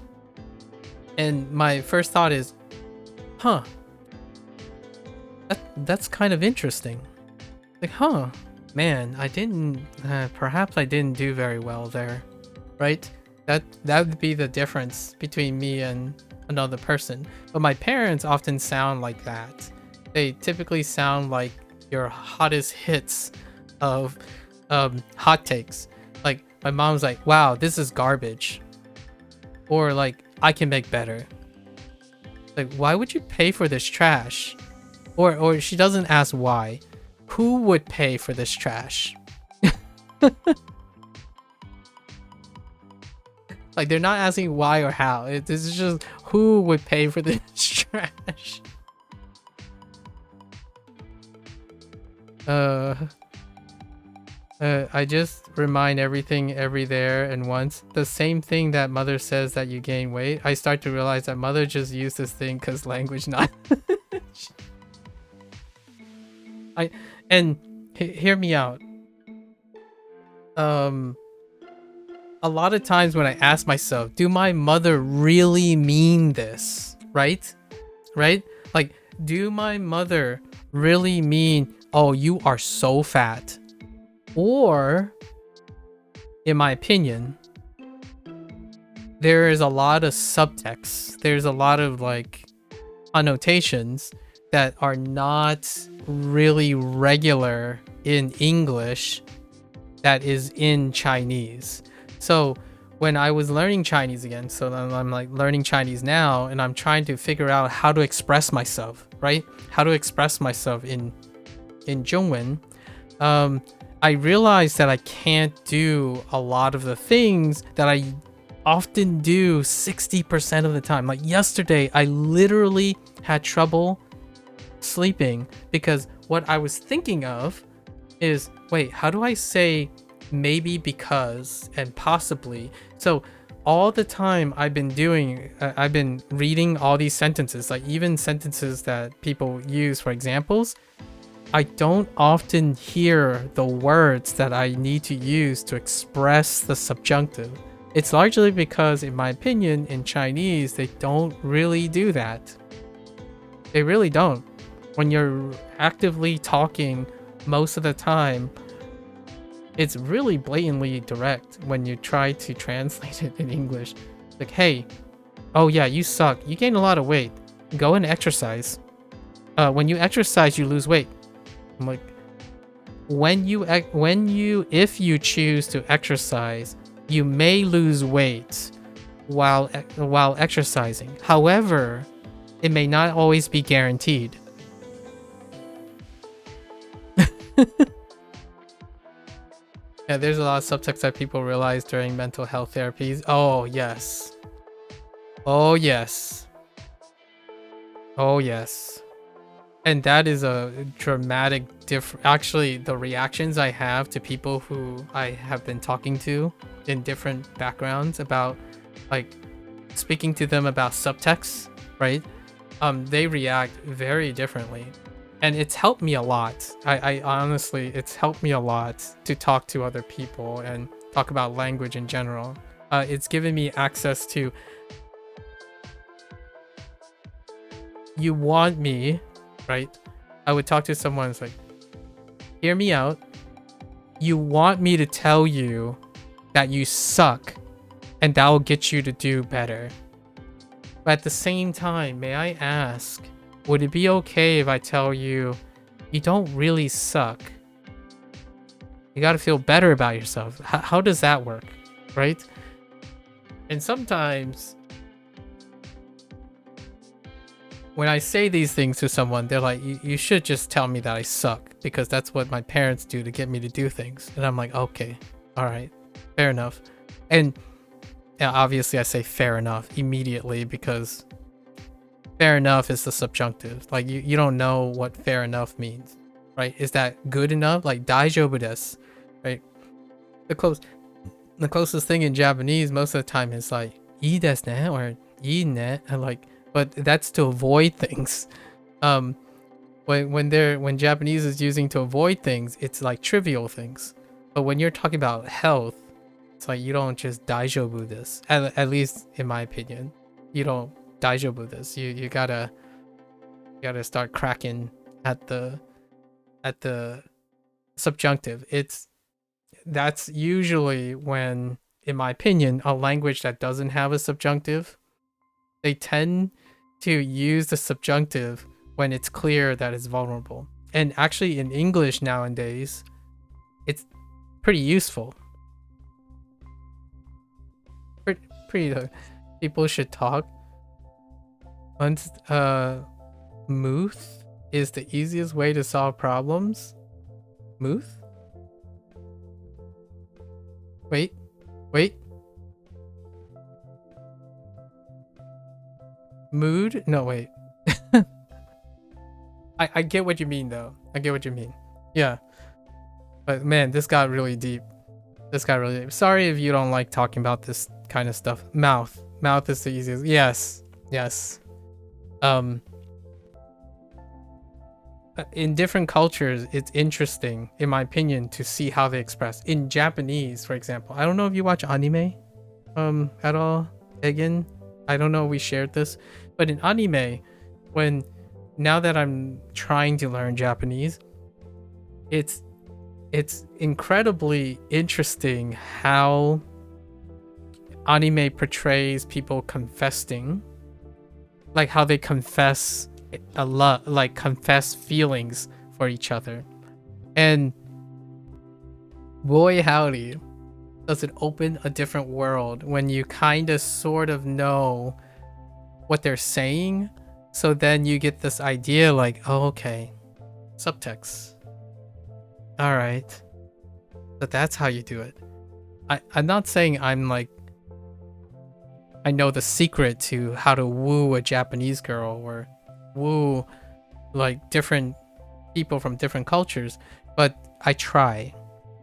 And my first thought is, huh. That's kind of interesting. Like, huh, man, I didn't perhaps I didn't do very well there, right? That would be the difference between me and another person. But my parents often sound like that. They typically sound like your hottest hits of hot takes. Like my mom's like, wow, this is garbage. Or like, I can make better. Like, why would you pay for this trash? Or she doesn't ask why. Who would pay for this trash? Like, they're not asking why or how. This is just who would pay for this trash. I just remind everything every there and once. The same thing that mother says that you gain weight. I start to realize that mother just used this thing because language not. Hear me out. A lot of times when I ask myself, do my mother really mean this? Right? Like, do my mother really mean, oh, you are so fat? Or, in my opinion, there is a lot of subtext. There's a lot of like annotations that are not really regular in English that is in Chinese. So when I was learning Chinese again, so I'm like learning Chinese now, and I'm trying to figure out how to express myself, right? How to express myself in Zhongwen. I realized that I can't do a lot of the things that I often do 60% of the time. Like yesterday, I literally had trouble sleeping because what I was thinking of is, wait, how do I say maybe, because, and possibly? So all the time I've been reading all these sentences, like even sentences that people use for examples. I don't often hear the words that I need to use to express the subjunctive. It's largely because, in my opinion, in Chinese, they don't really do that. They really don't. When you're actively talking most of the time, it's really blatantly direct when you try to translate it in English. Like, hey, oh yeah, you suck. You gain a lot of weight. Go and exercise. When you exercise, you lose weight. I'm like, if you choose to exercise, you may lose weight while exercising. However, it may not always be guaranteed. Yeah, there's a lot of subtext that people realize during mental health therapies. Oh, yes. Oh, yes. Oh, yes. And that is a dramatic actually, the reactions I have to people who I have been talking to in different backgrounds about, like, speaking to them about subtext, right? They react very differently. And it's helped me a lot. I honestly, it's helped me a lot to talk to other people and talk about language in general. It's given me access to, you want me, right? I would talk to someone, it's like, hear me out. You want me to tell you that you suck, and that will get you to do better. But at the same time, may I ask, would it be okay if I tell you, you don't really suck? You gotta feel better about yourself. How does that work, right? And sometimes, when I say these things to someone, they're like, you should just tell me that I suck, because that's what my parents do to get me to do things. And I'm like, okay, all right, fair enough. And yeah, obviously I say fair enough immediately, because fair enough is the subjunctive. Like, you don't know what fair enough means, right? Is that good enough? Like, daijoubu desu, right? The closest thing in Japanese most of the time is like, ii desu ne, or ii ne, and like, but that's to avoid things. When Japanese is using to avoid things, it's like trivial things. But when you're talking about health, it's like, you don't just daijoubu desu. At least in my opinion, you don't daijoubu desu. You gotta start cracking at the subjunctive. That's usually when, in my opinion, a language that doesn't have a subjunctive They tend to use the subjunctive when it's clear that it's vulnerable. And actually in English nowadays, it's pretty useful. Pretty people should talk. Once Muth is the easiest way to solve problems. Muth? Wait. Mood? No, wait. I get what you mean though. I get what you mean. Yeah. But man, this got really deep. Sorry if you don't like talking about this kind of stuff. Mouth is the easiest. Yes. In different cultures, it's interesting, in my opinion, to see how they express. In Japanese, for example, I don't know if you watch anime at all. Again, I don't know if we shared this, but in anime, now that I'm trying to learn Japanese, it's incredibly interesting how anime portrays people confessing, like how they confess a lot, like confess feelings for each other. And boy howdy, does it open a different world when you kind of sort of know what they're saying. So then you get this idea like, oh, okay, subtext. All right. But that's how you do it. I'm not saying I'm like, I know the secret to how to woo a Japanese girl or woo like different people from different cultures, but I try.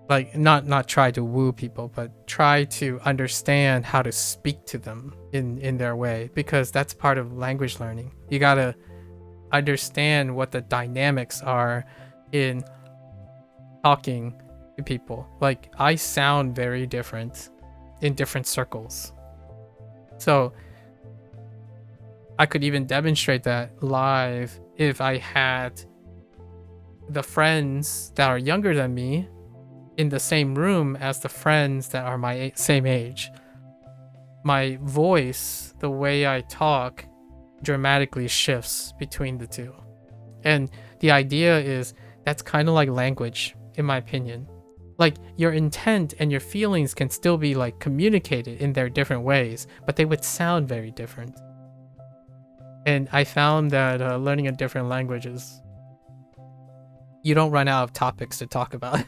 Like not try to woo people, but try to understand how to speak to them in their way, because that's part of language learning. You gotta understand what the dynamics are in talking to people. Like I sound very different in different circles. So I could even demonstrate that live if I had the friends that are younger than me in the same room as the friends that are my same age. My voice, the way I talk, dramatically shifts between the two. And the idea is that's kind of like language, in my opinion. Like your intent and your feelings can still be like communicated in their different ways, but they would sound very different. And I found that learning a different languages, you don't run out of topics to talk about.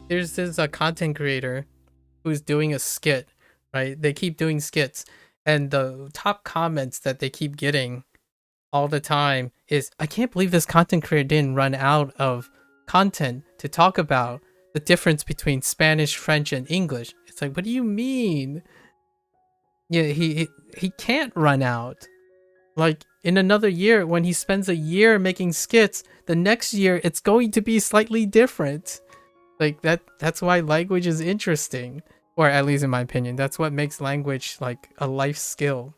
There's this content creator who's doing a skit, right? They keep doing skits, and the top comments that they keep getting all the time is, I can't believe this content creator didn't run out of content to talk about the difference between Spanish, French, and English. It's like, what do you mean? Yeah, he can't run out. Like in another year, when he spends a year making skits, the next year it's going to be slightly different. Like that's why language is interesting, or at least in my opinion, that's what makes language like a life skill.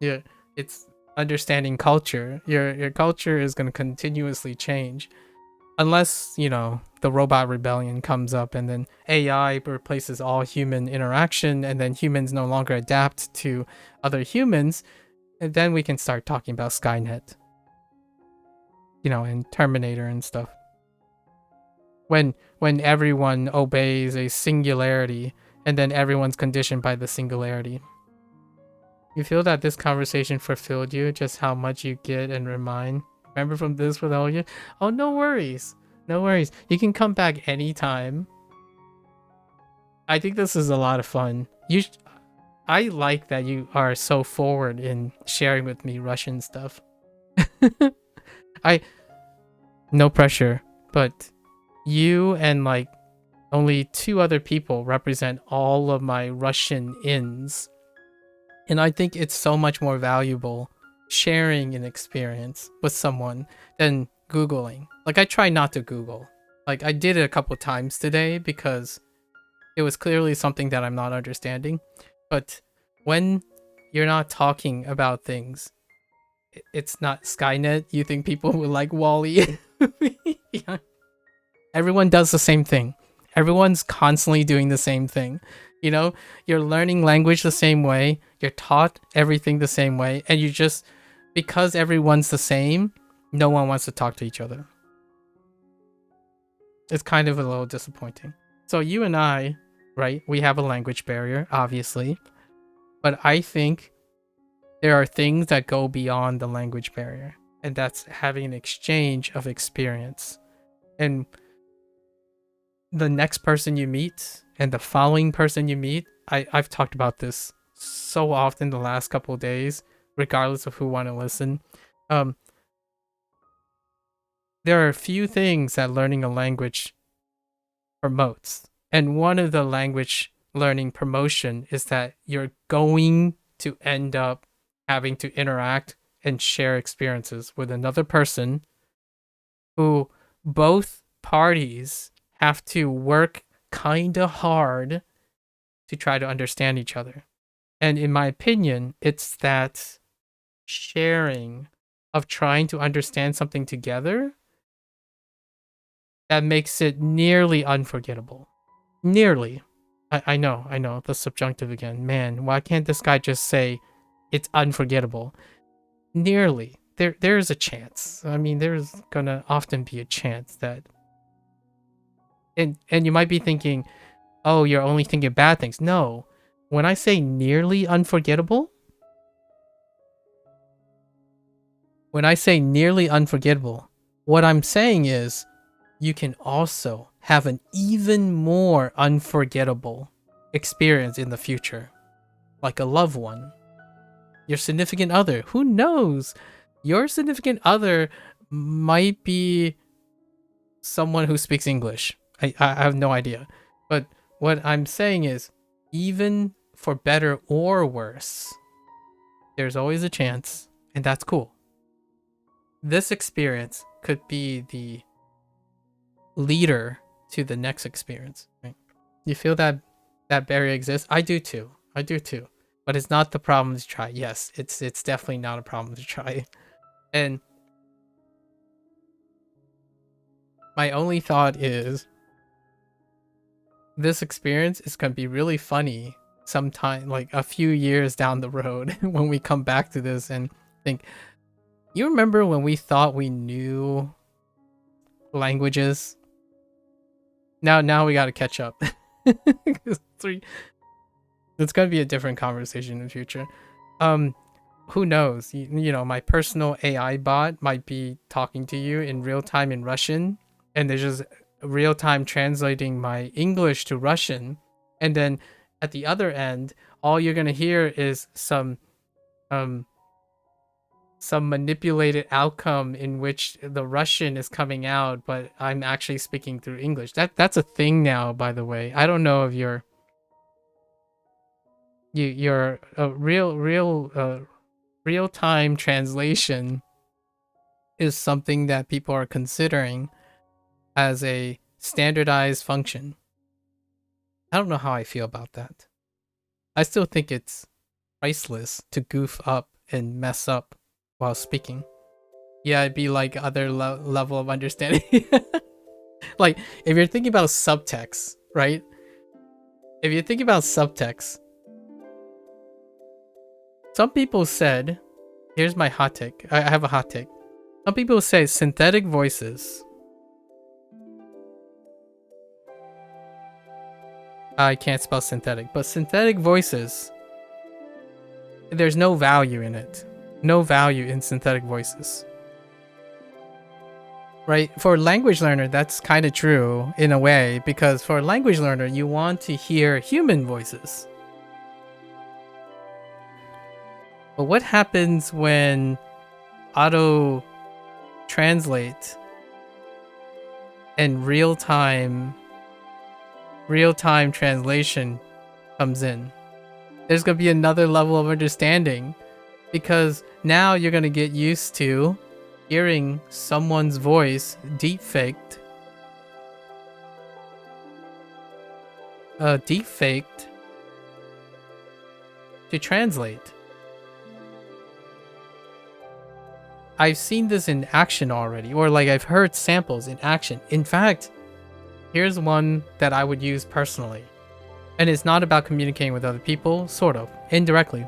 Yeah, it's understanding culture. Your culture is going to continuously change, unless, you know, the robot rebellion comes up and then AI replaces all human interaction, and then humans no longer adapt to other humans, and then we can start talking about Skynet, you know, and Terminator and stuff. When everyone obeys a singularity, and then everyone's conditioned by the singularity. You feel that this conversation fulfilled you, just how much you get and remind? Remember from this with all you? Oh, no worries. No worries. You can come back anytime. I think this is a lot of fun. I like that you are so forward in sharing with me Russian stuff. No pressure, but you and like only 2 other people represent all of my Russian ins. And I think it's so much more valuable sharing an experience with someone than Googling. Like I try not to Google. Like I did it a couple times today because it was clearly something that I'm not understanding. But when you're not talking about things, it's not Skynet. You think people would like Wall-E? Yeah. Everyone does the same thing. Everyone's constantly doing the same thing. You know, you're learning language the same way, you're taught everything the same way, and you just, because everyone's the same, no one wants to talk to each other. It's kind of a little disappointing. So you and I, right, we have a language barrier, obviously, but I think there are things that go beyond the language barrier, and that's having an exchange of experience. And the next person you meet and the following person you meet, I've talked about this so often the last couple of days, regardless of who want to listen. There are a few things that learning a language promotes. And one of the language learning promotion is that you're going to end up having to interact and share experiences with another person who both parties have to work kind of hard to try to understand each other. And in my opinion, it's that sharing of trying to understand something together that makes it nearly unforgettable. Nearly. I know, the subjunctive again. Man, why can't this guy just say it's unforgettable? Nearly. There's a chance. I mean, there's gonna often be a chance that, and you might be thinking, oh, you're only thinking bad things. No. When I say nearly unforgettable, what I'm saying is you can also have an even more unforgettable experience in the future, like a loved one, your significant other. Who knows? Your significant other might be someone who speaks English. I have no idea. But what I'm saying is, even for better or worse, there's always a chance, and that's cool. This experience could be the leader to the next experience. Right? You feel that barrier exists? I do too. But it's not the problem to try. Yes, it's definitely not a problem to try. And my only thought is this experience is going to be really funny sometime, like a few years down the road, when we come back to this and think, you remember when we thought we knew languages? Now we got to catch up. It's going to be a different conversation in the future. Who knows? You know, my personal AI bot might be talking to you in real time in Russian, and they're just real time translating my English to Russian, and then at the other end, all you're gonna hear is some manipulated outcome in which the Russian is coming out, but I'm actually speaking through English. That's a thing now, by the way. I don't know if your real time translation is something that people are considering as a standardized function. I don't know how I feel about that. I still think it's priceless to goof up and mess up while speaking. Yeah, it'd be like other level of understanding. Like, if you're thinking about subtext, right? If you think about subtext, some people said, here's my hot take. I have a hot take. Some people say synthetic voices. I can't spell synthetic, but synthetic voices, there's no value in it. No value in synthetic voices. Right? For a language learner, that's kind of true in a way, because for a language learner, you want to hear human voices. But what happens when auto translate and real-time translation comes in? There's going to be another level of understanding, because now you're going to get used to hearing someone's voice deepfaked to translate. I've seen this in action already, or like I've heard samples in action. In fact, here's one that I would use personally. And it's not about communicating with other people, sort of, indirectly.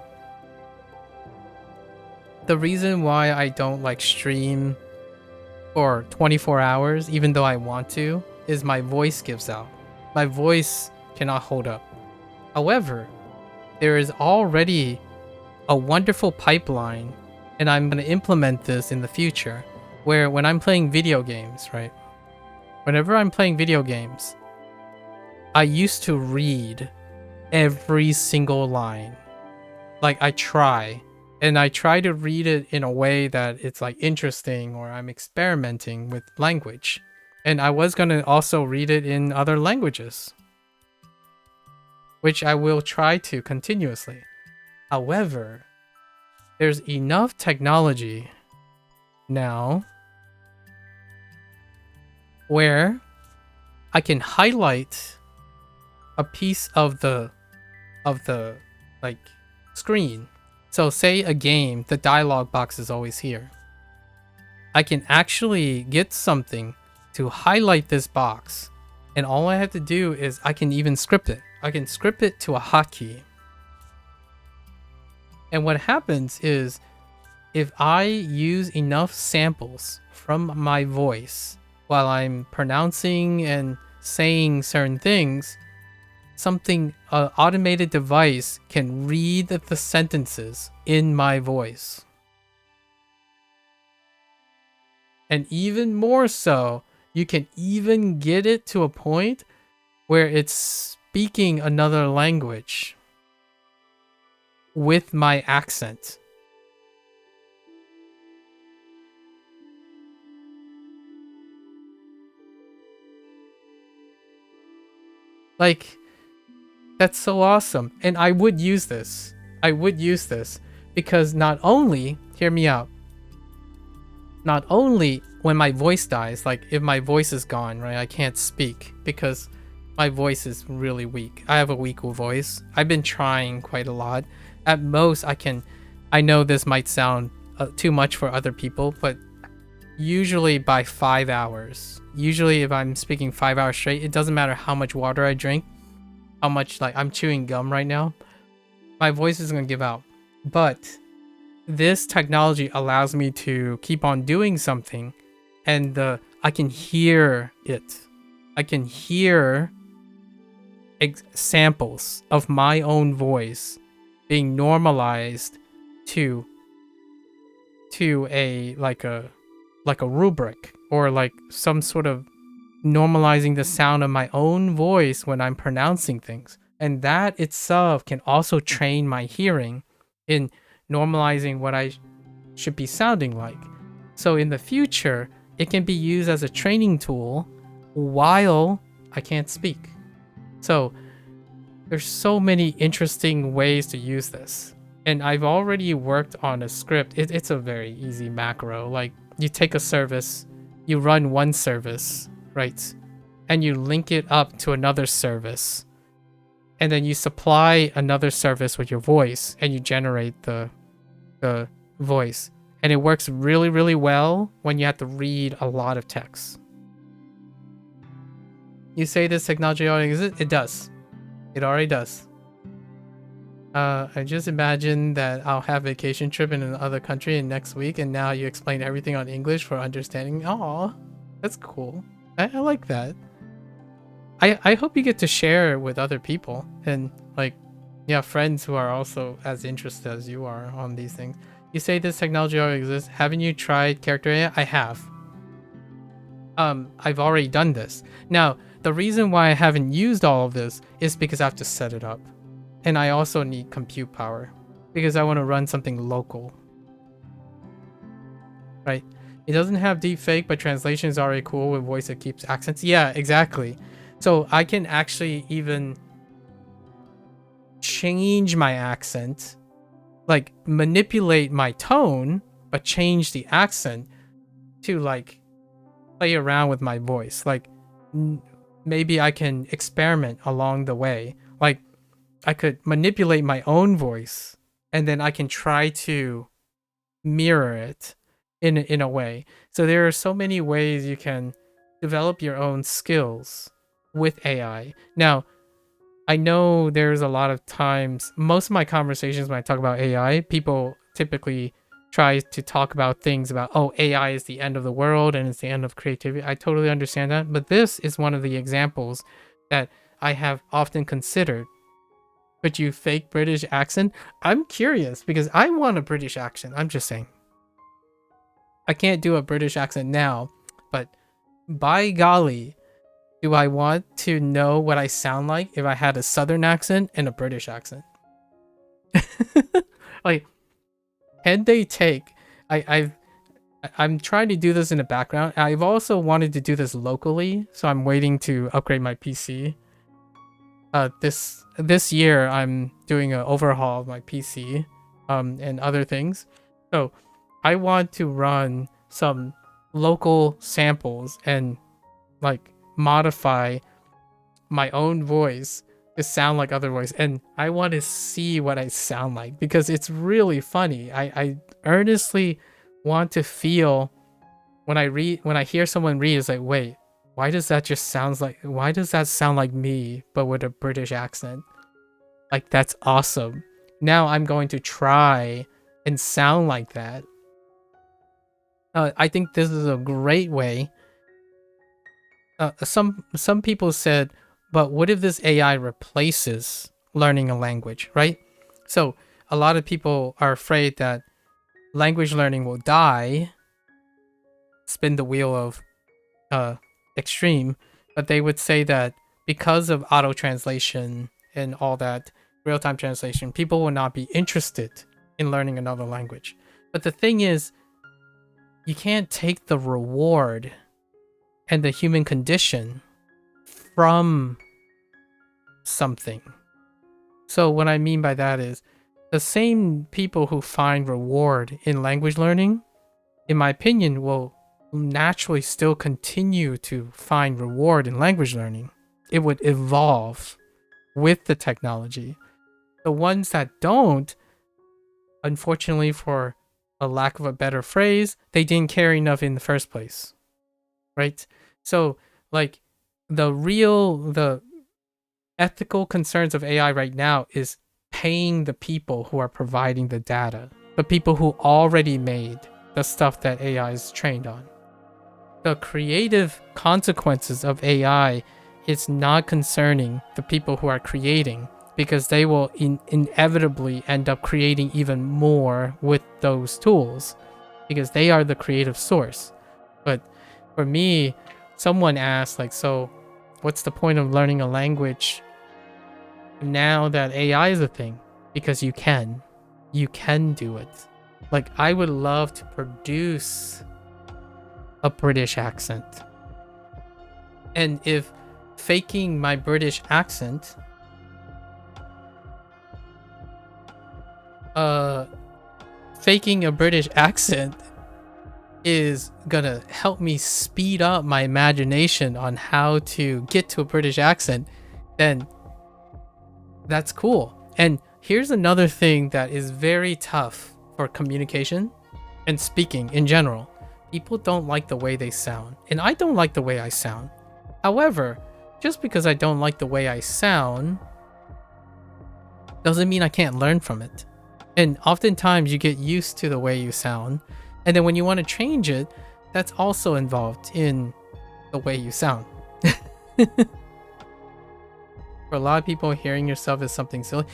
The reason why I don't like stream for 24 hours, even though I want to, is my voice gives out. My voice cannot hold up. However, there is already a wonderful pipeline, and I'm going to implement this in the future, where when I'm playing video games, right? Whenever I'm playing video games, I used to read every single line. Like, I try to read it in a way that it's like interesting, or I'm experimenting with language. And I was going to also read it in other languages, which I will try to continuously. However, there's enough technology now where I can highlight a piece of the like screen. So say a game, the dialogue box is always here. I can actually get something to highlight this box, and all I have to do is I can even script it. I can script it to a hotkey. And what happens is, if I use enough samples from my voice while I'm pronouncing and saying certain things, an automated device can read the sentences in my voice. And even more so, you can even get it to a point where it's speaking another language with my accent. Like, that's so awesome. And I would use this. Because not only, hear me out, not only when my voice dies, like if my voice is gone, right, I can't speak because my voice is really weak. I have a weak voice. I've been trying quite a lot. At most, I know this might sound too much for other people, but usually by 5 hours. Usually if I'm speaking 5 hours straight, it doesn't matter how much water I drink, how much, like, I'm chewing gum right now, my voice is gonna give out. But this technology allows me to keep on doing something, and I can hear it. I can hear samples of my own voice being normalized to a rubric, or like some sort of normalizing the sound of my own voice when I'm pronouncing things. And that itself can also train my hearing in normalizing what I should be sounding like. So in the future, it can be used as a training tool while I can't speak. So there's so many interesting ways to use this. And I've already worked on a script. It's a very easy macro. Like, you take a service, you run one service, right? And you link it up to another service. And then you supply another service with your voice, and you generate the voice. And it works really, really well when you have to read a lot of text. You say this technology already exists? It does. It already does. I just imagine that I'll have a vacation trip in another country in next week, and now you explain everything on English for understanding. Aw, that's cool. I like that. I hope you get to share with other people, and like, yeah, friends who are also as interested as you are on these things. You say this technology already exists. Haven't you tried character AI? I have. I've already done this. Now, the reason why I haven't used all of this is because I have to set it up. And I also need compute power because I want to run something local. Right? It doesn't have deepfake, but translation is already cool with voice that keeps accents. Yeah, exactly. So I can actually even change my accent, like manipulate my tone, but change the accent to like play around with my voice. Like maybe I can experiment along the way. Like I could manipulate my own voice, and then I can try to mirror it in a way. So there are so many ways you can develop your own skills with AI. Now, I know there's a lot of times, most of my conversations when I talk about AI, people typically try to talk about things about, oh, AI is the end of the world and it's the end of creativity. I totally understand that. But this is one of the examples that I have often considered. Could you fake British accent? I'm curious because I want a British accent. I'm just saying. I can't do a British accent now, but by golly, do I want to know what I sound like if I had a Southern accent and a British accent? Like, can they take? I'm trying to do this in the background. I've also wanted to do this locally, so I'm waiting to upgrade my PC. This year I'm doing an overhaul of my PC, and other things. So I want to run some local samples and like modify my own voice to sound like other voice, and I want to see what I sound like because it's really funny. I earnestly want to feel when I hear someone read, it's like, wait, why does that sound like me but with a British accent? Like, that's awesome. Now I'm going to try and sound like that. I think this is a great way. Some people said, but what if this AI replaces learning a language, right? So a lot of people are afraid that language learning will die, spin the wheel of extreme, but they would say that because of auto translation and all that real-time translation, people will not be interested in learning another language. But the thing is, you can't take the reward and the human condition from something. So what I mean by that is the same people who find reward in language learning, in my opinion, will naturally still continue to find reward in language learning. It would evolve with the technology. The ones that don't, unfortunately, for a lack of a better phrase, they didn't care enough in the first place, right? So like the ethical concerns of AI right now is paying the people who are providing the data, the people who already made the stuff that AI is trained on. The creative consequences of AI is not concerning the people who are creating, because they will inevitably end up creating even more with those tools because they are the creative source. But for me, someone asked, like, so what's the point of learning a language now that AI is a thing? Because you can do it. Like, I would love to produce a British accent. And if faking my British accent faking a British accent is gonna help me speed up my imagination on how to get to a British accent, then that's cool. And here's another thing that is very tough for communication and speaking in general. People don't like the way they sound, and I don't like the way I sound. However, just because I don't like the way I sound doesn't mean I can't learn from it. And oftentimes you get used to the way you sound, and then when you want to change it, that's also involved in the way you sound. For a lot of people, hearing yourself is something silly.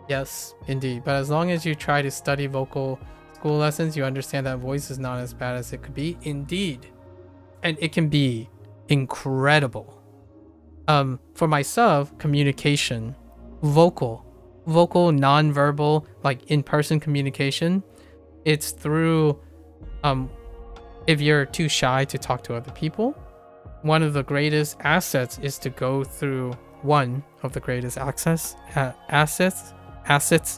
Yes, indeed. But as long as you try to study vocal school lessons, you understand that voice is not as bad as it could be. Indeed. And it can be incredible. For myself, communication, vocal, non-verbal, like in-person communication, it's through if you're too shy to talk to other people, one of the greatest assets is to go through one of the greatest assets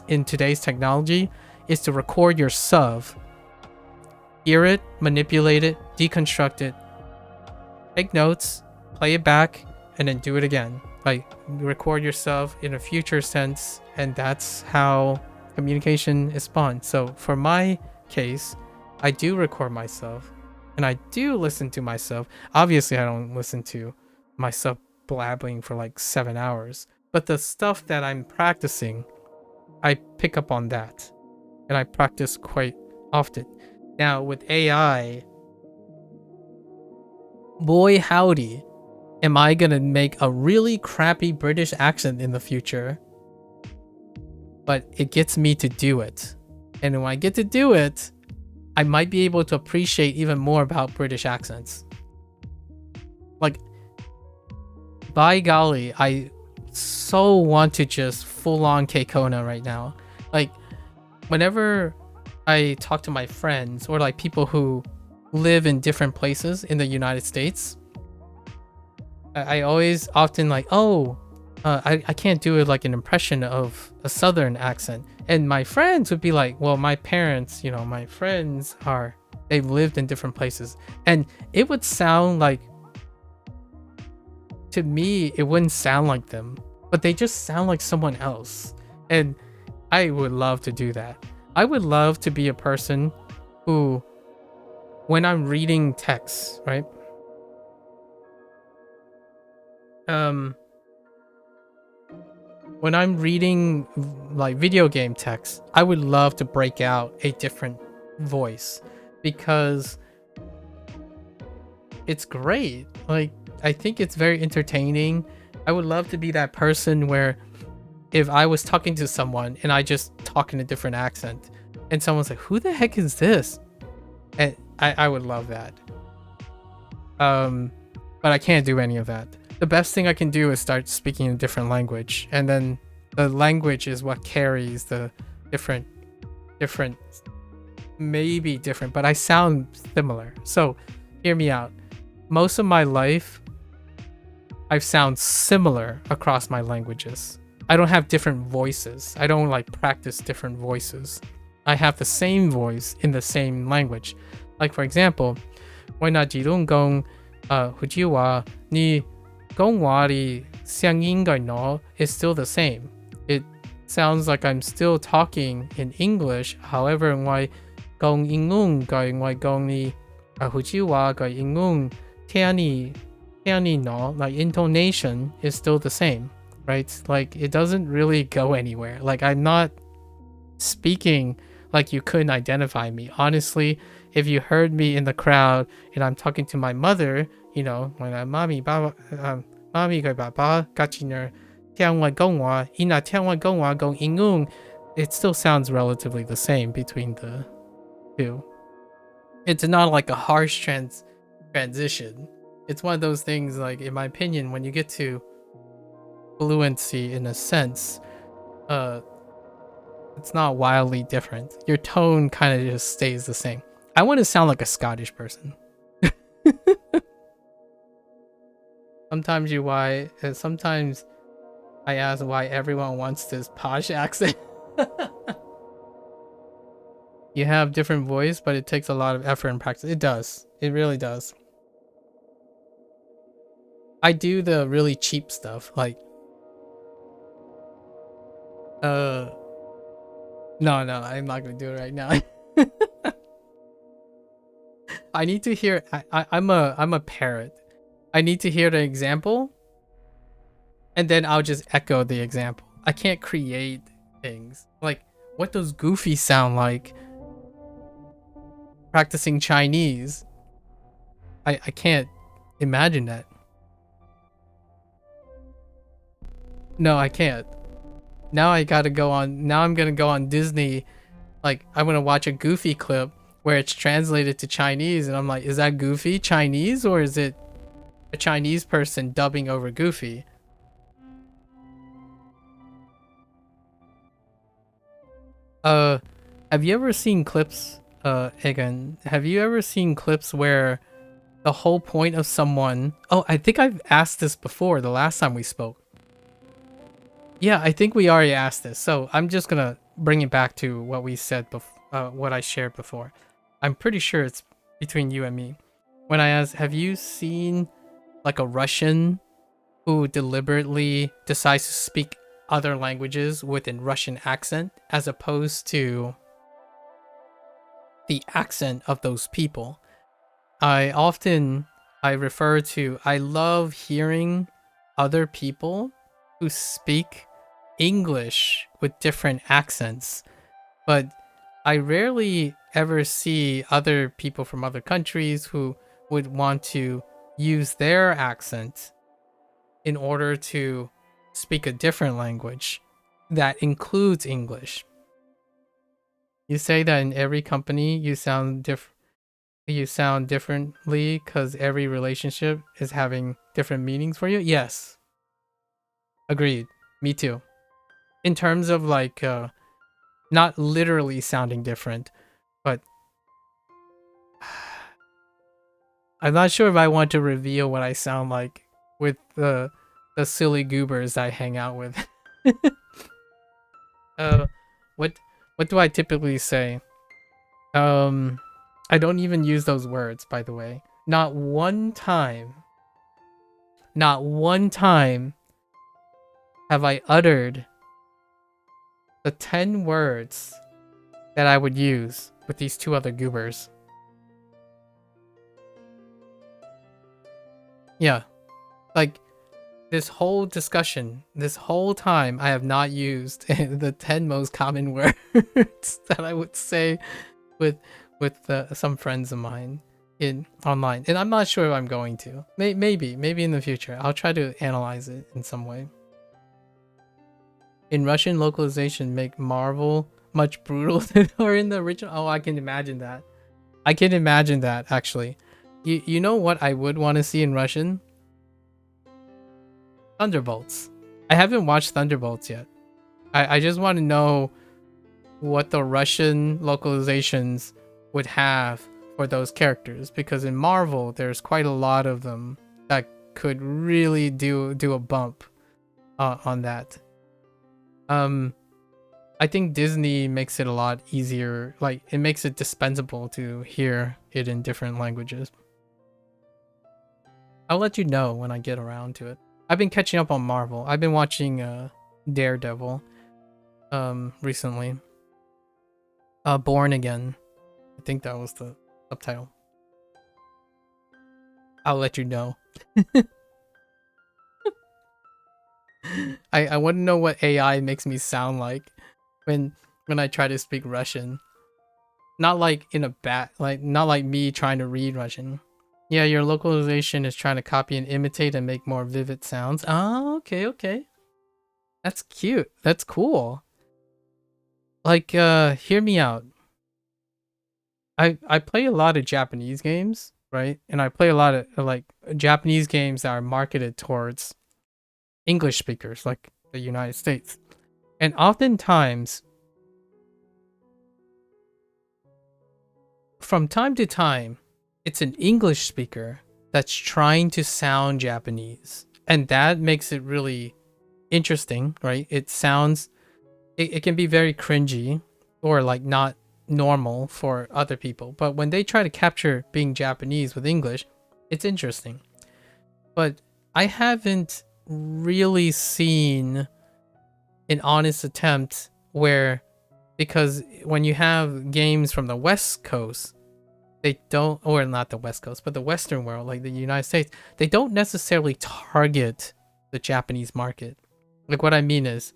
in today's technology is to record yourself, hear it, manipulate it, deconstruct it, take notes, play it back, and then do it again. Like, record yourself in a future sense, and that's how communication is spawned. So for my case, I do record myself and I do listen to myself. Obviously, I don't listen to myself blabbing for like 7 hours, But the stuff that I'm practicing, I pick up on that, and I practice quite often. Now with AI, boy howdy, am I gonna make a really crappy British accent in the future? But it gets me to do it. And when I get to do it, I might be able to appreciate even more about British accents. Like, by golly, I so want to just full on Keikona right now. Like, whenever I talk to my friends or like people who live in different places in the United States, I always often like, I can't do it like an impression of a southern accent. And my friends would be like, well, my parents, my friends they've lived in different places. And it would sound like, to me, it wouldn't sound like them, but they just sound like someone else. And I would love to do that. I would love to be a person who, when I'm reading texts, right? When I'm reading like video game text, I would love to break out a different voice because it's great. Like, I think it's very entertaining. I would love to be that person where if I was talking to someone and I just talk in a different accent and someone's like, who the heck is this? And I would love that. But I can't do any of that. The best thing I can do is start speaking a different language, and then the language is what carries the different, maybe different, but I sound similar. So hear me out. Most of my life, I sound similar across my languages. I don't have different voices. I don't like practice different voices. I have the same voice in the same language. Like for example, when I 지룬 공 후지와 니 공화리 상인가이너 is still the same. It sounds like I'm still talking in English. However, ngoài gong ingung gai ngoài gong ni 후지와 gai ingung tiani no, like intonation is still the same, right? Like it doesn't really go anywhere. Like I'm not speaking like you couldn't identify me. Honestly, if you heard me in the crowd and I'm talking to my mother, when I'm mommy gai baba gachiner tiangwa gongwa ina tiangwa gongwa gong ingung, it still sounds relatively the same between the two. It's not like a harsh transition. It's one of those things, like in my opinion, when you get to fluency in a sense, it's not wildly different. Your tone kind of just stays the same. I want to sound like a Scottish person. Sometimes I ask why everyone wants this posh accent. You have different voice, but it takes a lot of effort and practice. It does. It really does. I do the really cheap stuff, like no, I'm not gonna do it right now. I need to hear. I'm a parrot. I need to hear the example, and then I'll just echo the example. I can't create things. Like, what does Goofy sound like? Practicing Chinese. I can't imagine that. No, I can't. Now I'm gonna go on Disney. Like, I'm gonna watch a Goofy clip where it's translated to Chinese, and I'm like, is that Goofy Chinese, or is it a Chinese person dubbing over Goofy? Have you ever seen clips, Egan? Have you ever seen clips where the whole point of someone... Oh, I think I've asked this before the last time we spoke. Yeah, I think we already asked this, so I'm just gonna bring it back to what we said what I shared before. I'm pretty sure it's between you and me. When I asked, have you seen like a Russian who deliberately decides to speak other languages with a Russian accent as opposed to the accent of those people? I love hearing other people who speak English with different accents, but I rarely ever see other people from other countries who would want to use their accent in order to speak a different language that includes English. You say that in every company you sound differently because every relationship is having different meanings for you? Yes. Agreed. Me too. In terms of like not literally sounding different, but I'm not sure if I want to reveal what I sound like with the silly goobers I hang out with. uh what what do I typically say? I don't even use those words, by the way. Not one time have I uttered the 10 words that I would use with these two other goobers. Yeah. Like, this whole discussion, this whole time, I have not used the 10 most common words that I would say with some friends of mine in online, and I'm not sure if I'm going to. Maybe in the future, I'll try to analyze it in some way. In Russian localization, make Marvel much brutal than or in the original. Oh, I can imagine that. I can imagine that actually. You know what I would want to see in Russian? Thunderbolts. I haven't watched Thunderbolts yet. I just want to know what the Russian localizations would have for those characters, because in Marvel there's quite a lot of them that could really do a bump on that. I think Disney makes it a lot easier, like it makes it dispensable to hear it in different languages. I'll let you know when I get around to it. I've been catching up on Marvel. I've been watching Daredevil recently. Born Again. I think that was the subtitle. I'll let you know. I want to know what AI makes me sound like when I try to speak Russian. Not like in a not like me trying to read Russian. Yeah, your localization is trying to copy and imitate and make more vivid sounds. Oh, okay. That's cute. That's cool. Like, hear me out. I play a lot of Japanese games, right? And I play a lot of like Japanese games that are marketed towards English speakers, like the United States. And oftentimes, from time to time, it's an English speaker that's trying to sound Japanese. And that makes it really interesting, right? It sounds, it can be very cringy or like not normal for other people. But when they try to capture being Japanese with English, it's interesting. But I haven't really seen an honest attempt where, because when you have games from the West Coast, they don't, or not the West Coast, but the Western world, like the United States, they don't necessarily target the Japanese market. Like what I mean is,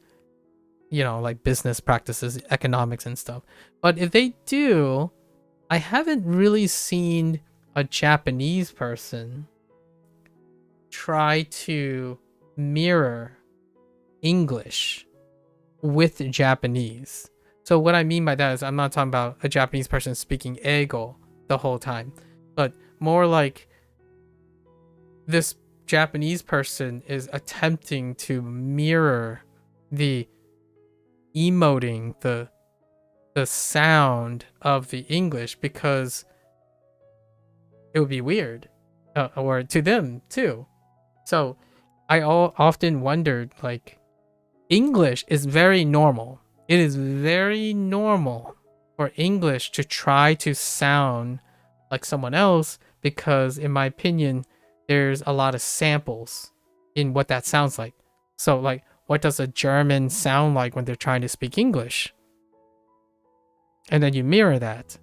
you know, like business practices, economics and stuff. But if they do, I haven't really seen a Japanese person try to mirror English with Japanese. So what I mean by that is I'm not talking about a Japanese person speaking Eigo the whole time, but more like this Japanese person is attempting to mirror the emoting, the sound of the English, because it would be weird, or to them too. So I often wondered, like, English is very normal. It is very normal for English to try to sound like someone else, because in my opinion, there's a lot of samples in what that sounds like. So like, what does a German sound like when they're trying to speak English? And then you mirror that.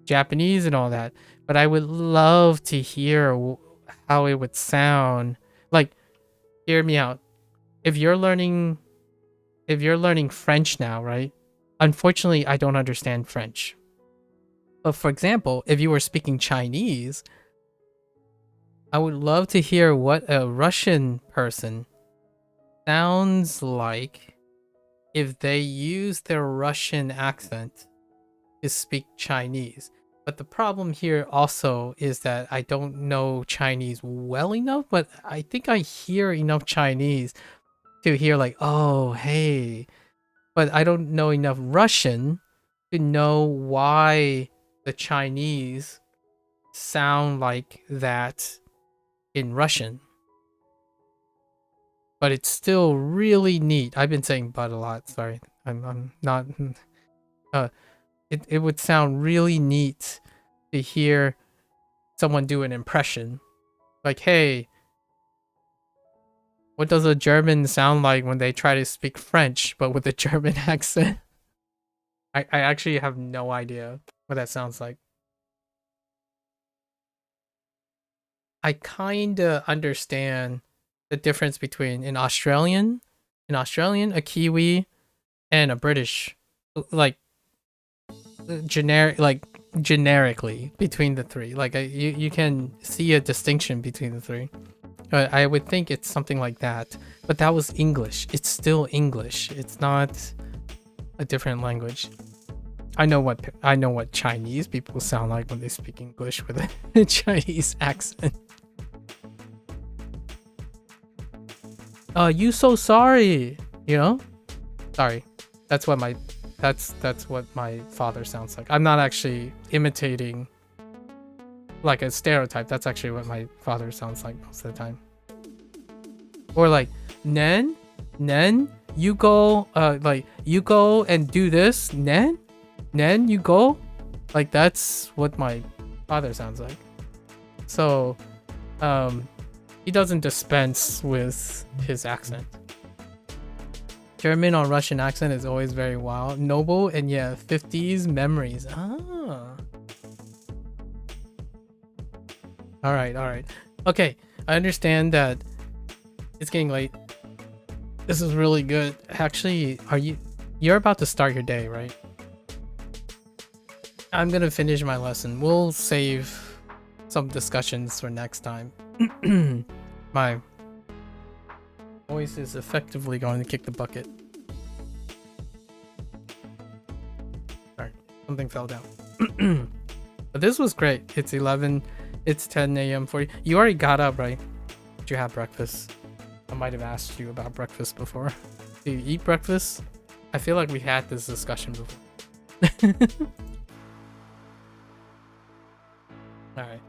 Japanese and all that. But I would love to hear how it would sound. Like, hear me out. if you're learning French now, right? Unfortunately, I don't understand French. But for example, if you were speaking Chinese, I would love to hear what a Russian person sounds like if they use their Russian accent to speak Chinese. But the problem here also is that I don't know Chinese well enough, but I think I hear enough Chinese to hear like, oh, hey. But I don't know enough Russian to know why the Chinese sound like that in Russian. But it's still really neat. I've been saying but a lot, sorry. I'm not it would sound really neat to hear someone do an impression. Like, hey, what does a German sound like when they try to speak French but with a German accent? I actually have no idea what that sounds like. I kinda understand the difference between an Australian, a Kiwi, and a British, like generically between the three. Like you can see a distinction between the three. I would think it's something like that. But that was English. It's still English. It's not a different language. I know what Chinese people sound like when they speak English with a Chinese accent. You so sorry, you know? Sorry. That's what my father sounds like. I'm not actually imitating like a stereotype. That's actually what my father sounds like most of the time. Or like, Nen, you go you go and do this, Nen, you go. Like that's what my father sounds like. So he doesn't dispense with his accent. German or Russian accent is always very wild, noble, and yeah, 50s memories. Ah. All right. Okay, I understand that it's getting late. This is really good. Actually, you're about to start your day, right? I'm gonna finish my lesson. We'll save some discussions for next time. My voice is effectively going to kick the bucket. Sorry, something fell down. But this was great. It's 10 a.m. for you. You already got up, right? Did you have breakfast? I might have asked you about breakfast before. Do you eat breakfast? I feel like we had this discussion before. Alright.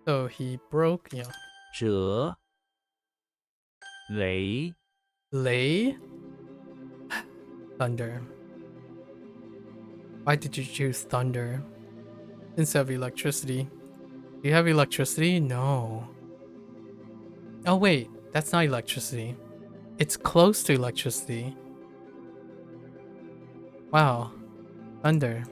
So he broke, yeah. 折 雷 Lay? Thunder. Why did you choose thunder instead of electricity? Do you have electricity? No. Oh wait, that's not electricity. It's close to electricity. Wow. Thunder.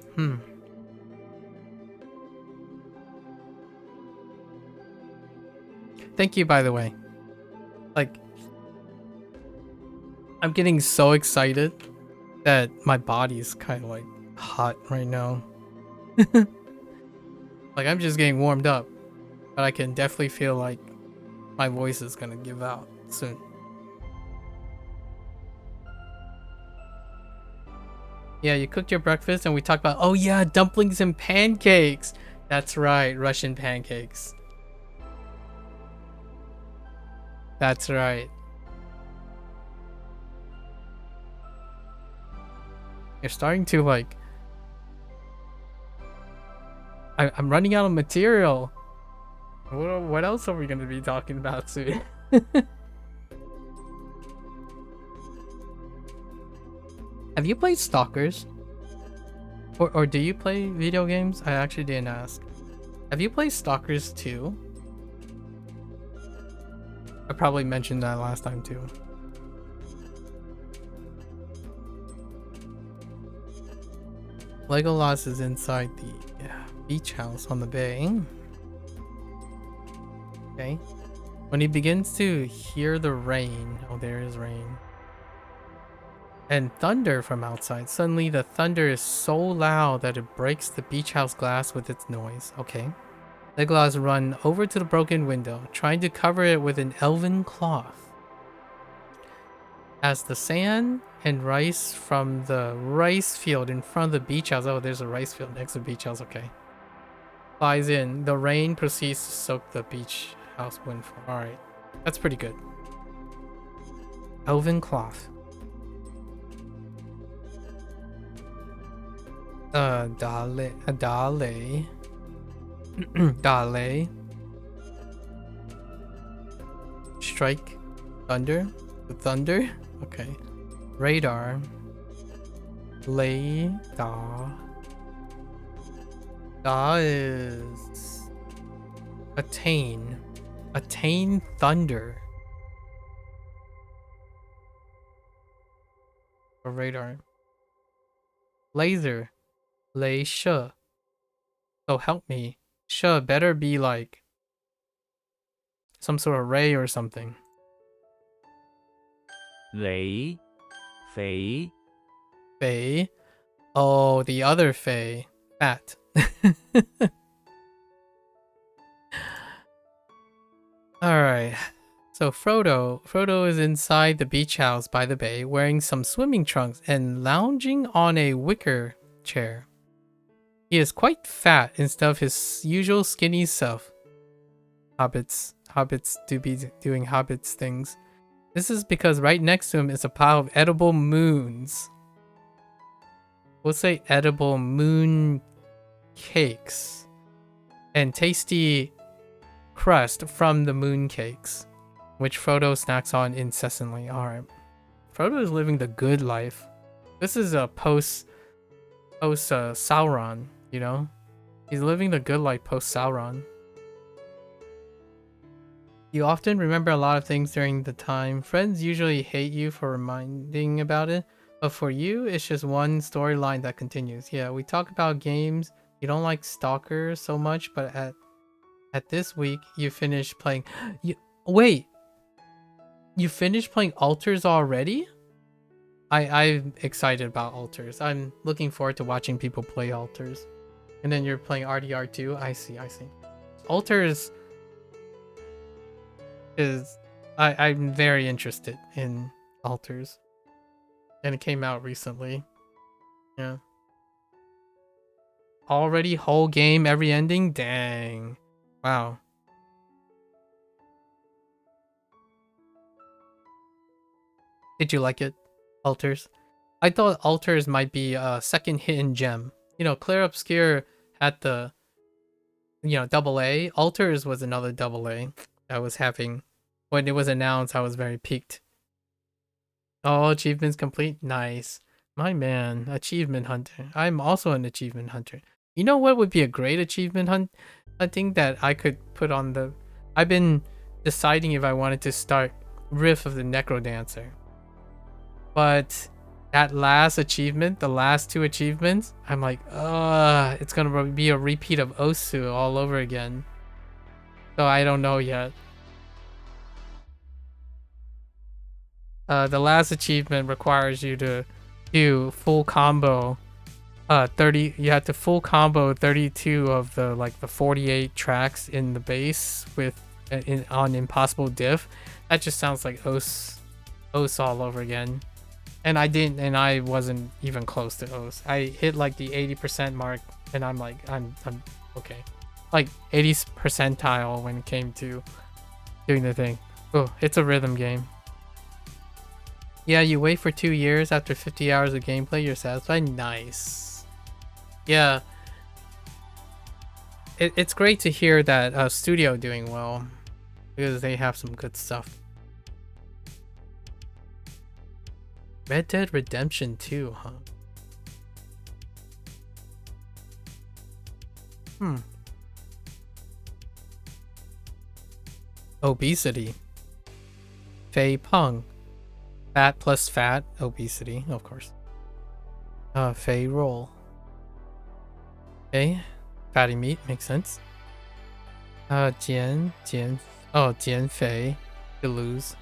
Thank you, by the way. Like, I'm getting so excited that my body's kind of like hot right now. Like, I'm just getting warmed up, but I can definitely feel like my voice is gonna give out soon. Yeah, you cooked your breakfast and we talked about, oh yeah, dumplings and pancakes. That's right, Russian pancakes. That's right. You're starting to like... I'm running out of material. What else are we going to be talking about soon? Have you played Stalkers? Or do you play video games? I actually didn't ask. Have you played Stalkers 2? I probably mentioned that last time too. Legolas is inside the beach house on the bay. Okay. When he begins to hear the rain, oh, there is rain, and thunder from outside, suddenly the thunder is so loud that it breaks the beach house glass with its noise. Okay. Legolas run over to the broken window, trying to cover it with an elven cloth. As the sand and rice from the rice field in front of the beach house, oh, there's a rice field next to the beach house, okay, flies in, the rain proceeds to soak the beach house windfall. Alright, that's pretty good. Elven cloth. Dale. Dale. Strike. Thunder. The thunder. Okay. Radar. Lay. Da. Da is attain. Attain thunder. Or radar. Laser. Lay sha. So help me. Sha better be like some sort of ray or something. 为肥 Faye. Oh, the other Faye. Fat. Alright. So Frodo is inside the beach house by the bay, wearing some swimming trunks and lounging on a wicker chair. He is quite fat instead of his usual skinny self. Hobbits do be doing hobbits things. This is because right next to him is a pile of edible moons. We'll say edible moon cakes and tasty crust from the moon cakes, which Frodo snacks on incessantly. Alright. Frodo is living the good life. This is a post Sauron, you know? He's living the good life post Sauron. You often remember a lot of things during the time. Friends usually hate you for reminding about it, but for you, it's just one storyline that continues. Yeah, we talk about games. You don't like Stalker so much, but at this week, you finished playing... Wait! You finished playing Altars already? I'm excited about Altars. I'm looking forward to watching people play Altars. And then you're playing RDR too? I see. Altars is... I'm very interested in Altars. And it came out recently. Yeah. Already whole game, every ending? Dang. Wow. Did you like it, Altars? I thought Altars might be a second hidden gem. You know, Clair Obscure had the, double A. Altars was another double A I was having. When it was announced, I was very piqued. Oh, achievements complete? Nice. My man, achievement hunter. I'm also an achievement hunter. You know what would be a great achievement hunting that I could put on the... I've been deciding if I wanted to start Riff of the Necrodancer. But that last achievement, the last two achievements, I'm like, it's gonna be a repeat of Osu all over again. So I don't know yet. The last achievement requires you to do full combo. You have to full combo 32 of the 48 tracks in the base with on Impossible Diff. That just sounds like Os all over again. And I wasn't even close to Os. I hit like the 80% mark, and I'm like, I'm okay. Like 80th percentile when it came to doing the thing. Oh, it's a rhythm game. Yeah, you wait for 2 years after 50 hours of gameplay, you're satisfied. Nice. Yeah. It's great to hear that studio doing well, because they have some good stuff. Red Dead Redemption 2, huh? Obesity. Fei Peng. Fat plus fat. Obesity, of course. Fei Roll. Okay. Fatty meat, makes sense. Jian. Oh, 减肥 to lose.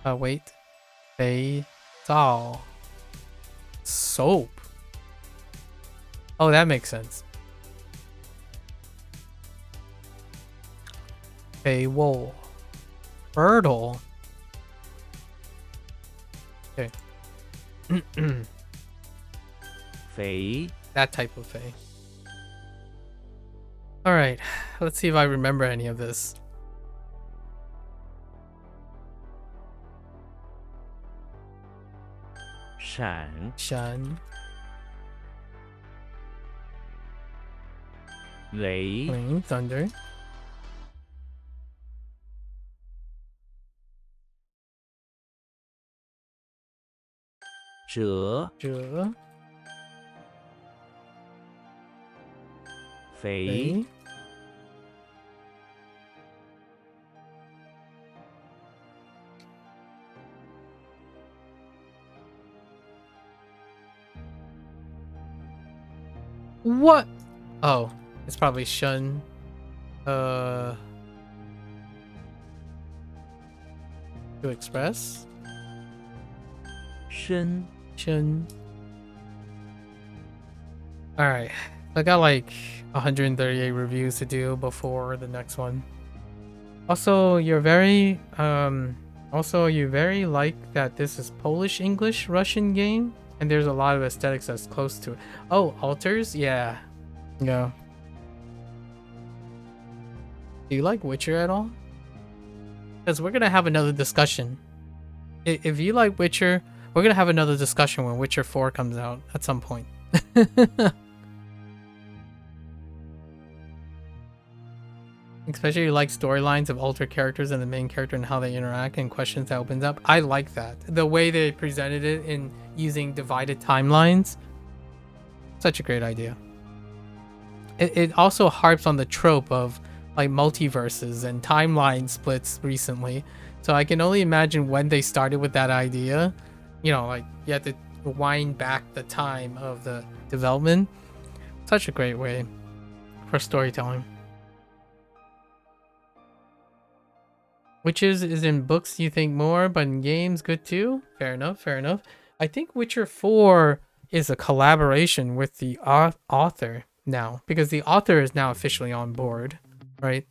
Wait. 肥皂 soap. Oh, that makes sense. 肥沃 fertile. Okay. 肥 That type of 肥. All right, let's see if I remember any of this. 闪 Shun, 雷 clean, thunder, 折 zhe, 肥 肥 What? Oh, it's probably shun. To express. 深 Shun. All right, I got like 138 reviews to do before the next one. Also, you very like that this is Polish English Russian game, and there's a lot of aesthetics that's close to it. Oh, altars? Yeah. Yeah. Do you like Witcher at all? Because we're gonna have another discussion. If you like Witcher, we're gonna have another discussion when Witcher 4 comes out at some point. Especially like storylines of altered characters and the main character and how they interact and questions that opens up. I like that. The way they presented it in using divided timelines. Such a great idea. It also harps on the trope of like multiverses and timeline splits recently. So I can only imagine when they started with that idea. You know, like you have to wind back the time of the development. Such a great way for storytelling. Witches is in books you think more, but in games good too? Fair enough, fair enough. I think Witcher 4 is a collaboration with the author now, because the author is now officially on board, right?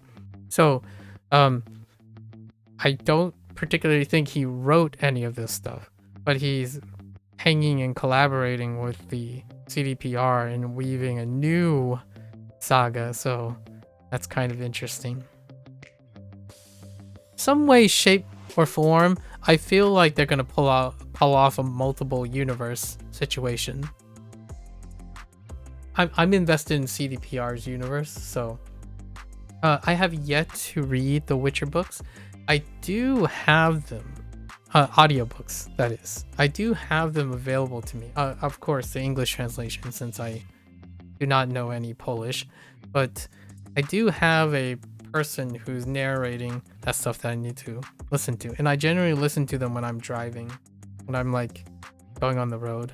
So, I don't particularly think he wrote any of this stuff, but he's hanging and collaborating with the CDPR and weaving a new saga, so that's kind of interesting. Some way, shape, or form, I feel like they're gonna pull off a multiple universe situation. I'm invested in CDPR's universe, so I have yet to read the Witcher books. I do have them, audiobooks, that is. I do have them available to me. Of course, the English translation, since I do not know any Polish, but I do have a person who's narrating that stuff that I need to listen to, and I generally listen to them when I'm driving, when I'm like going on the road.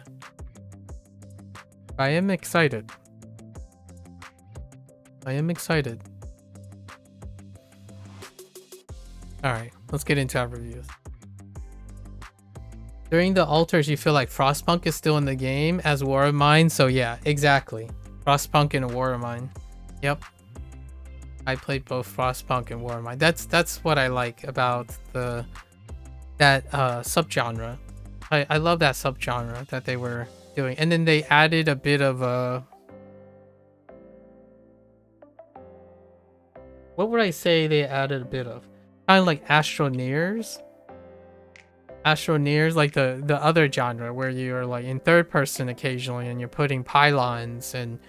I am excited. I am excited. Alright, let's get into our reviews. During the altars, you feel like Frostpunk is still in the game as War of Mine, so yeah, exactly. Frostpunk and War of Mine. Yep. I played both Frostpunk and War of Mine. That's what I like about that subgenre. I love that subgenre that they were doing. And then they added a bit of what would I say they added a bit of? Kind of like Astroneers. Astroneers, like the other genre where you're like in third person occasionally and you're putting pylons and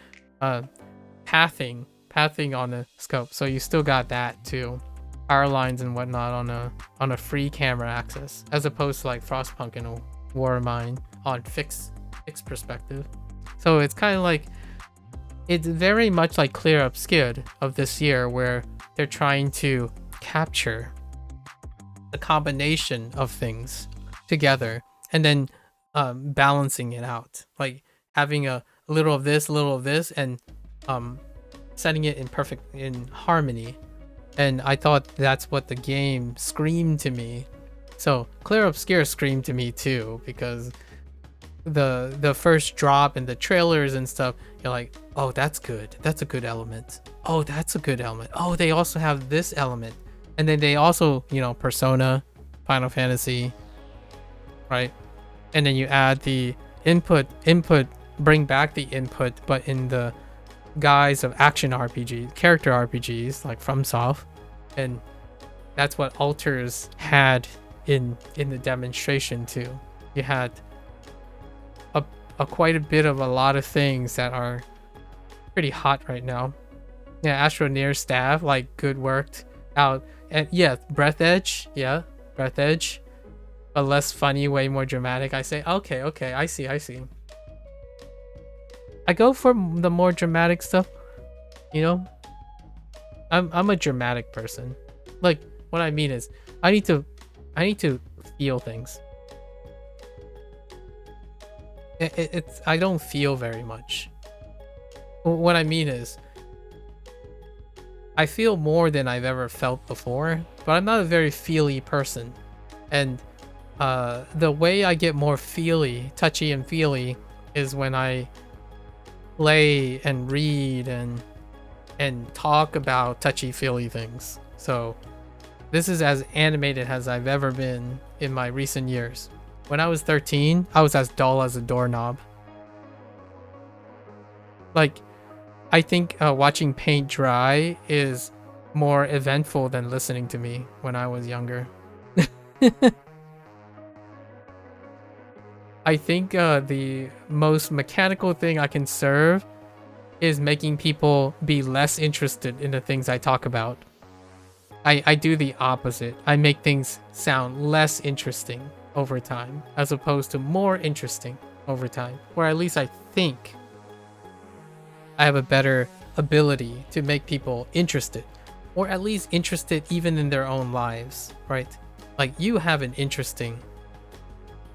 pathing on the scope. So you still got that too. Power lines and whatnot on a free camera axis, as opposed to like Frostpunk and War of Mine on fixed perspective. So it's kind of like, it's very much like Clear Obscured of this year, where they're trying to capture the combination of things together and then balancing it out, like having a little of this, and setting it in harmony and I thought that's what the game screamed to me. So Clear Obscure screamed to me too, because the first drop and the trailers and stuff, you're like, oh, that's good, that's a good element, oh, that's a good element, oh, they also have this element. And then they also, you know, Persona, Final Fantasy, right? And then you add the input, bring back the input, but in the guise of action RPG, character RPGs like FromSoft. And that's what Alters had in the demonstration too. You had a quite a bit of a lot of things that are pretty hot right now. Yeah, Astro Near Staff, like, good worked out. And yeah, Breath Edge, a less funny, way more dramatic. I say, okay, I see. I go for the more dramatic stuff, you know. I'm a dramatic person. Like, what I mean is, I need to feel things. It's I don't feel very much. What I mean is, I feel more than I've ever felt before, but I'm not a very feely person. And the way I get more feely, touchy and feely, is when I play and read and talk about touchy-feely things. So this is as animated as I've ever been in my recent years. When I was 13, I was as dull as a doorknob. Like, I think watching paint dry is more eventful than listening to me when I was younger. I think the most mechanical thing I can serve is making people be less interested in the things I talk about. I do the opposite. I make things sound less interesting over time, as opposed to more interesting over time. Or at least I think I have a better ability to make people interested. Or at least interested even in their own lives, right? Like, you have an interesting...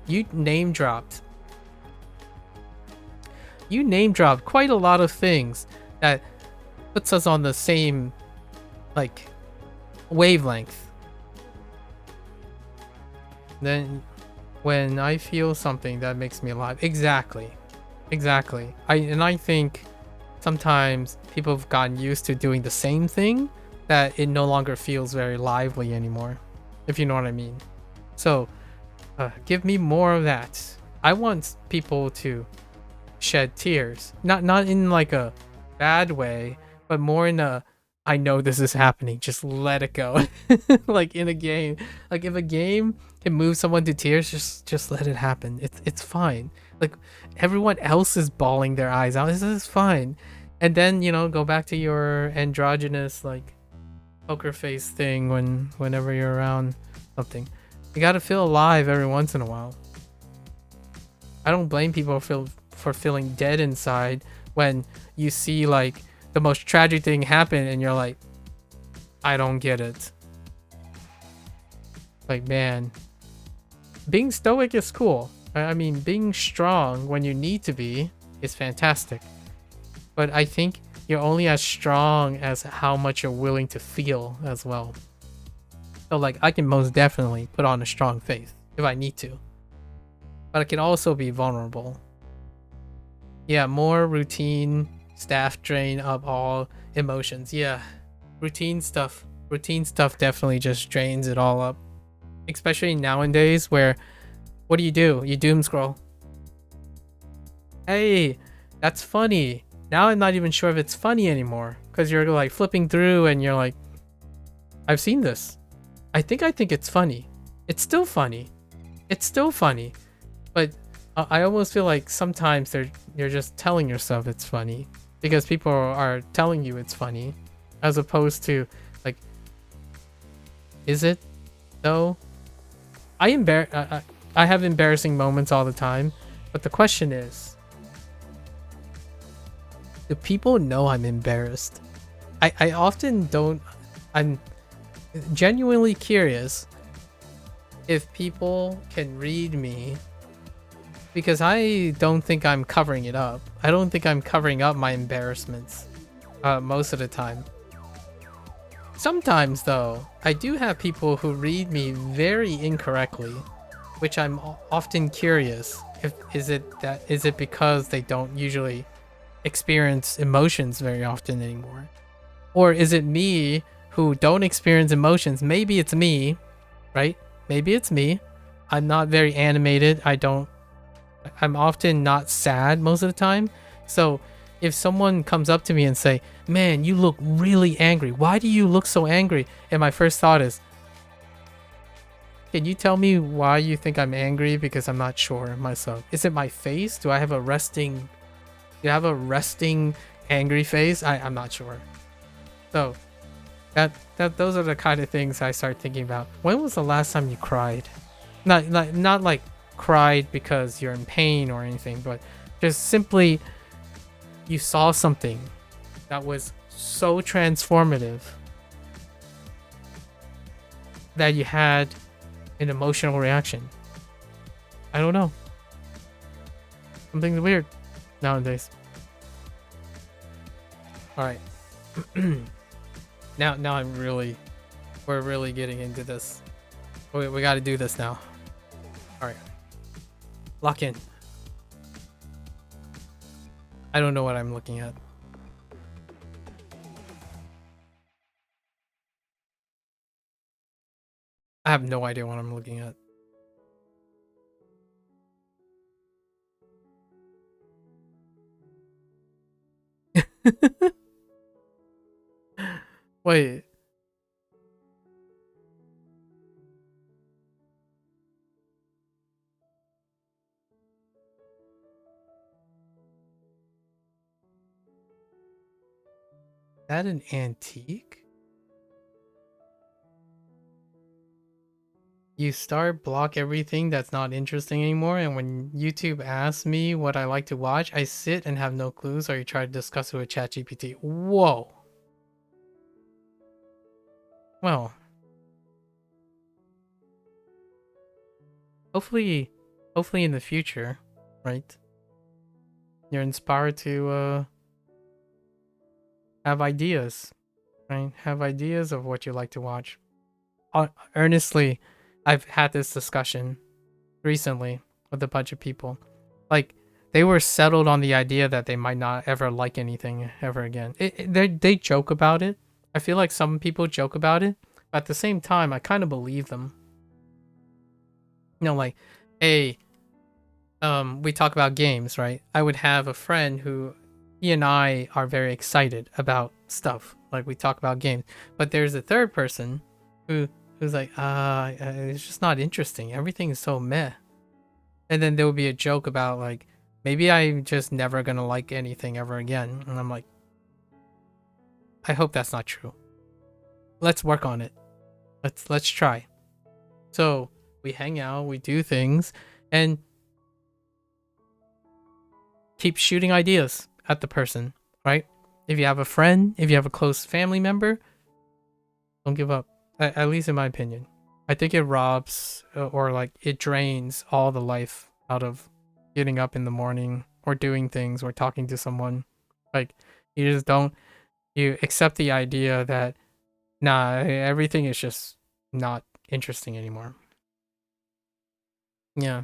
You name dropped quite a lot of things that puts us on the same, like, wavelength. Then when I feel something that makes me alive, exactly. I think sometimes people have gotten used to doing the same thing that it no longer feels very lively anymore, if you know what I mean. So give me more of that. I want people to shed tears, not in like a bad way, but more in a, I know this is happening, just let it go. Like in a game, like if a game can move someone to tears, just let it happen. It's fine. Like, everyone else is bawling their eyes out. This is fine. And then, you know, go back to your androgynous, like, poker face thing whenever you're around something. You gotta feel alive every once in a while. I don't blame people for feeling dead inside when you see, like, the most tragic thing happen and you're like, I don't get it. Like, man, being stoic is cool. I mean, being strong when you need to be is fantastic. But I think you're only as strong as how much you're willing to feel as well. So, like, I can most definitely put on a strong face if I need to. But I can also be vulnerable. Yeah, more routine staff drain up all emotions. Yeah, routine stuff definitely just drains it all up. Especially nowadays where, what do? You doom scroll. Hey, that's funny. Now I'm not even sure if it's funny anymore, because you're like flipping through and you're like, I've seen this. I think it's funny. It's still funny. But I almost feel like sometimes you're just telling yourself it's funny because people are telling you it's funny, as opposed to, like, is it though? I have embarrassing moments all the time, but the question is, do people know I'm embarrassed? I often don't. I'm genuinely curious if people can read me, because I don't think I'm covering it up. I don't think I'm covering up my embarrassments most of the time. Sometimes, though, I do have people who read me very incorrectly, which I'm often curious. Is it because they don't usually experience emotions very often anymore? Or is it me who don't experience emotions? Maybe it's me, right? Maybe it's me. I'm not very animated. I'm often not sad most of the time. So if someone comes up to me and say, "Man, you look really angry. Why do you look so angry?" And my first thought is, "Can you tell me why you think I'm angry? Because I'm not sure myself. Is it my face? Do I have a resting angry face? I'm not sure." So those are the kind of things I start thinking about. When was the last time you cried? Not like cried because you're in pain or anything, but just simply you saw something that was so transformative that you had an emotional reaction. I don't know. Something's weird nowadays. All right. Now we're really getting into this. We got to do this now. All right. Lock in. I don't know what I'm looking at. I have no idea what I'm looking at. Wait. Is that an antique? You start block everything that's not interesting anymore, and when YouTube asks me what I like to watch, I sit and have no clues, or you try to discuss it with ChatGPT. Whoa. Well, hopefully in the future, right? You're inspired to have ideas, right? Have ideas of what you like to watch. Earnestly, I've had this discussion recently with a bunch of people. Like, they were settled on the idea that they might not ever like anything ever again. They joke about it. I feel like some people joke about it, but at the same time, I kind of believe them. You know, like, hey, we talk about games, right? I would have a friend who, he and I are very excited about stuff. Like, we talk about games, but there's a third person who's like, it's just not interesting. Everything is so meh. And then there would be a joke about, like, maybe I'm just never gonna like anything ever again. And I'm like, I hope that's not true. Let's work on it. Let's try. So we hang out, we do things, and keep shooting ideas at the person, right? If you have a friend, if you have a close family member, don't give up. At least in my opinion. I think it robs or like it drains all the life out of getting up in the morning or doing things or talking to someone. Like, you just don't, you accept the idea that, nah, everything is just not interesting anymore. Yeah,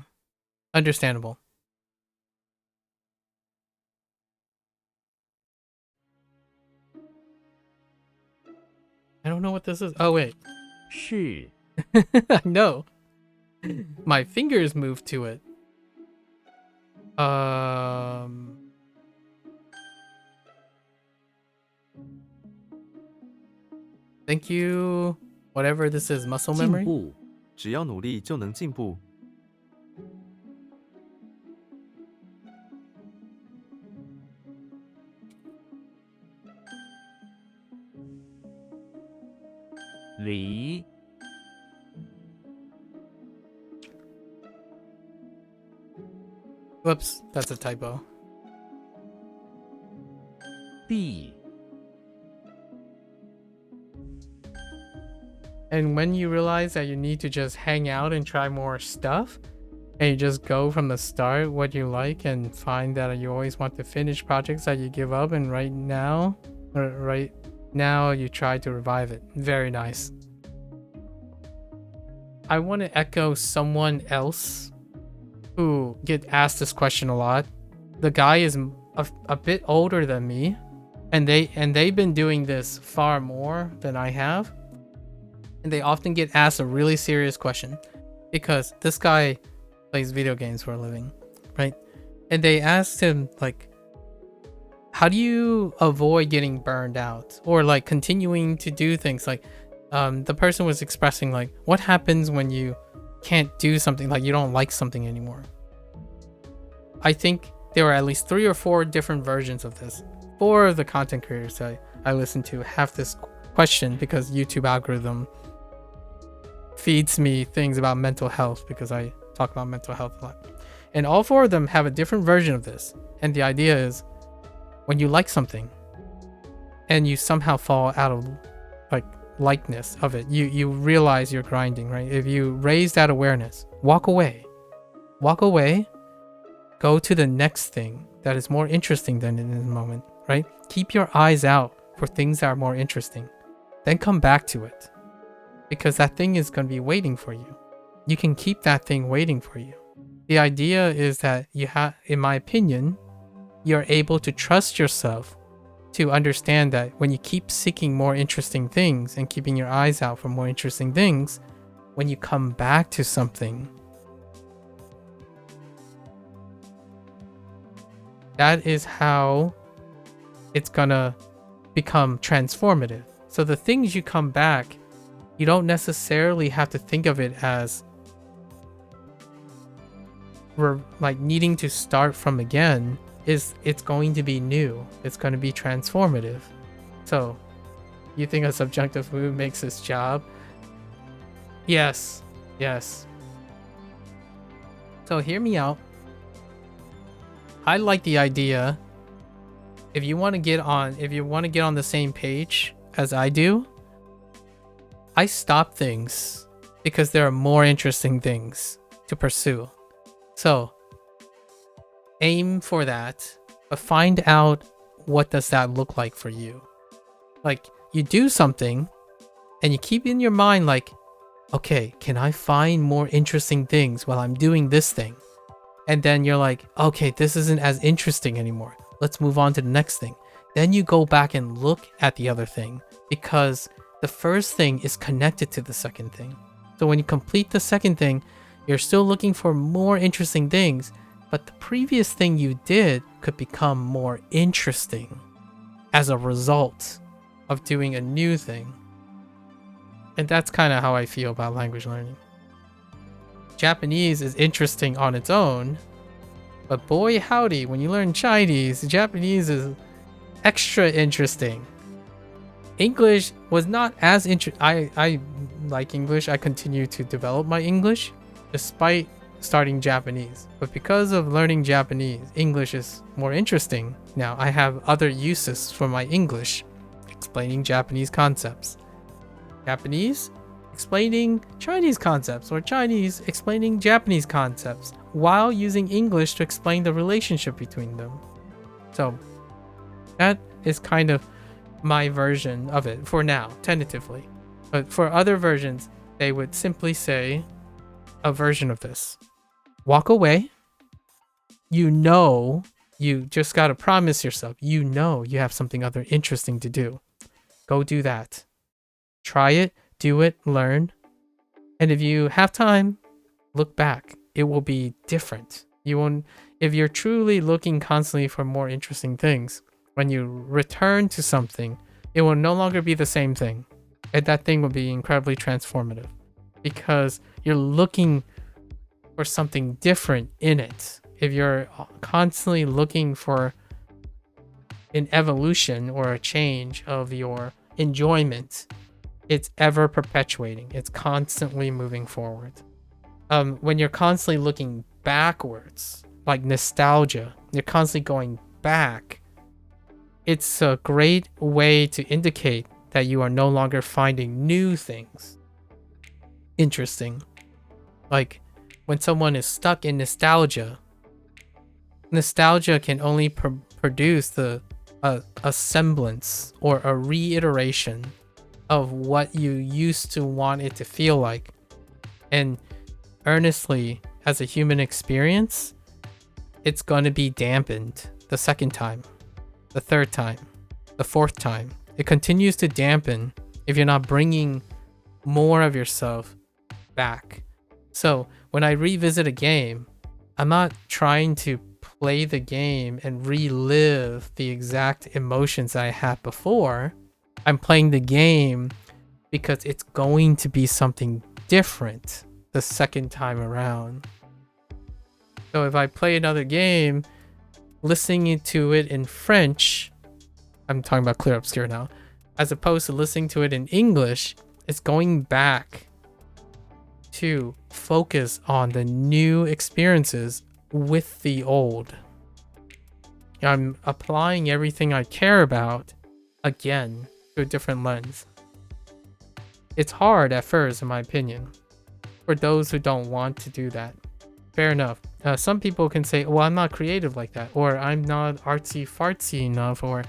understandable. I don't know what this is. Oh, wait. 是 I know. My fingers moved to it. Thank you. Whatever this is, muscle 进 memory? 步 只要努力就能进步。离 Whoops, that's a typo. 必 And when you realize that you need to just hang out and try more stuff, and you just go from the start what you like and find that you always want to finish projects that you give up, and right now, or right Now you try to revive it. Very nice. I want to echo someone else who get asked this question a lot. The guy is a bit older than me, and they've been doing this far more than I have. And they often get asked a really serious question because this guy plays video games for a living, right? And they asked him like, how do you avoid getting burned out or like continuing to do things like the person was expressing like, what happens when you can't do something, like you don't like something anymore? I think there were at least 3 or 4 different versions of this. 4 of the content creators I listen to have this question because YouTube algorithm feeds me things about mental health because I talk about mental health a lot. And all 4 of them have a different version of this. And the idea is when you like something and you somehow fall out of like likeness of it, you realize you're grinding, right? If you raise that awareness, walk away, go to the next thing that is more interesting than in the moment, right? Keep your eyes out for things that are more interesting, then come back to it because that thing is going to be waiting for you. You can keep that thing waiting for you. The idea is that you have, in my opinion, you're able to trust yourself to understand that when you keep seeking more interesting things and keeping your eyes out for more interesting things, when you come back to something, that is how it's gonna become transformative. So the things you come back, you don't necessarily have to think of it as like needing to start from again. It's going to be new. It's going to be transformative. So, you think a subjunctive food makes its job? Yes. So hear me out. I like the idea. If you want to get on the same page as I do, I stop things because there are more interesting things to pursue. So, aim for that, but find out what does that look like for you. Like, you do something and you keep in your mind like, okay, can I find more interesting things while I'm doing this thing? And then you're like, okay, this isn't as interesting anymore. Let's move on to the next thing. Then you go back and look at the other thing because the first thing is connected to the second thing. So when you complete the second thing, you're still looking for more interesting things, but the previous thing you did could become more interesting as a result of doing a new thing. And that's kind of how I feel about language learning. Japanese is interesting on its own, but boy howdy, when you learn Chinese, Japanese is extra interesting. English was not as interesting. I like English. I continue to develop my English despite starting Japanese, but because of learning Japanese, English is more interesting. Now I have other uses for my English, explaining Japanese concepts, Japanese explaining Chinese concepts, or Chinese explaining Japanese concepts while using English to explain the relationship between them. So that is kind of my version of it for now, tentatively. But for other versions, they would simply say a version of this. Walk away. You just gotta promise yourself, you have something other interesting to do. Go do that. Try it, do it, learn. And if you have time, look back. It will be different. You won't, if you're truly looking constantly for more interesting things, when you return to something, it will no longer be the same thing. And that thing will be incredibly transformative because you're looking for something different in it. If you're constantly looking for an evolution or a change of your enjoyment, it's ever perpetuating. It's constantly moving forward. When you're constantly looking backwards, like nostalgia, you're constantly going back, it's a great way to indicate that you are no longer finding new things interesting. Like when someone is stuck in nostalgia can only produce the a semblance or a reiteration of what you used to want it to feel like. And earnestly, as a human experience, it's going to be dampened the second time, the third time, the fourth time. It continues to dampen if you're not bringing more of yourself back. So when I revisit a game, I'm not trying to play the game and relive the exact emotions I had before. I'm playing the game because it's going to be something different the second time around. So if I play another game, listening to it in French, I'm talking about Clear Obscure now, as opposed to listening to it in English, it's going back to focus on the new experiences with the old. I'm applying everything I care about again through a different lens. It's hard at first, in my opinion, for those who don't want to do that. Fair enough. Some people can say, well, I'm not creative like that, or I'm not artsy fartsy enough, or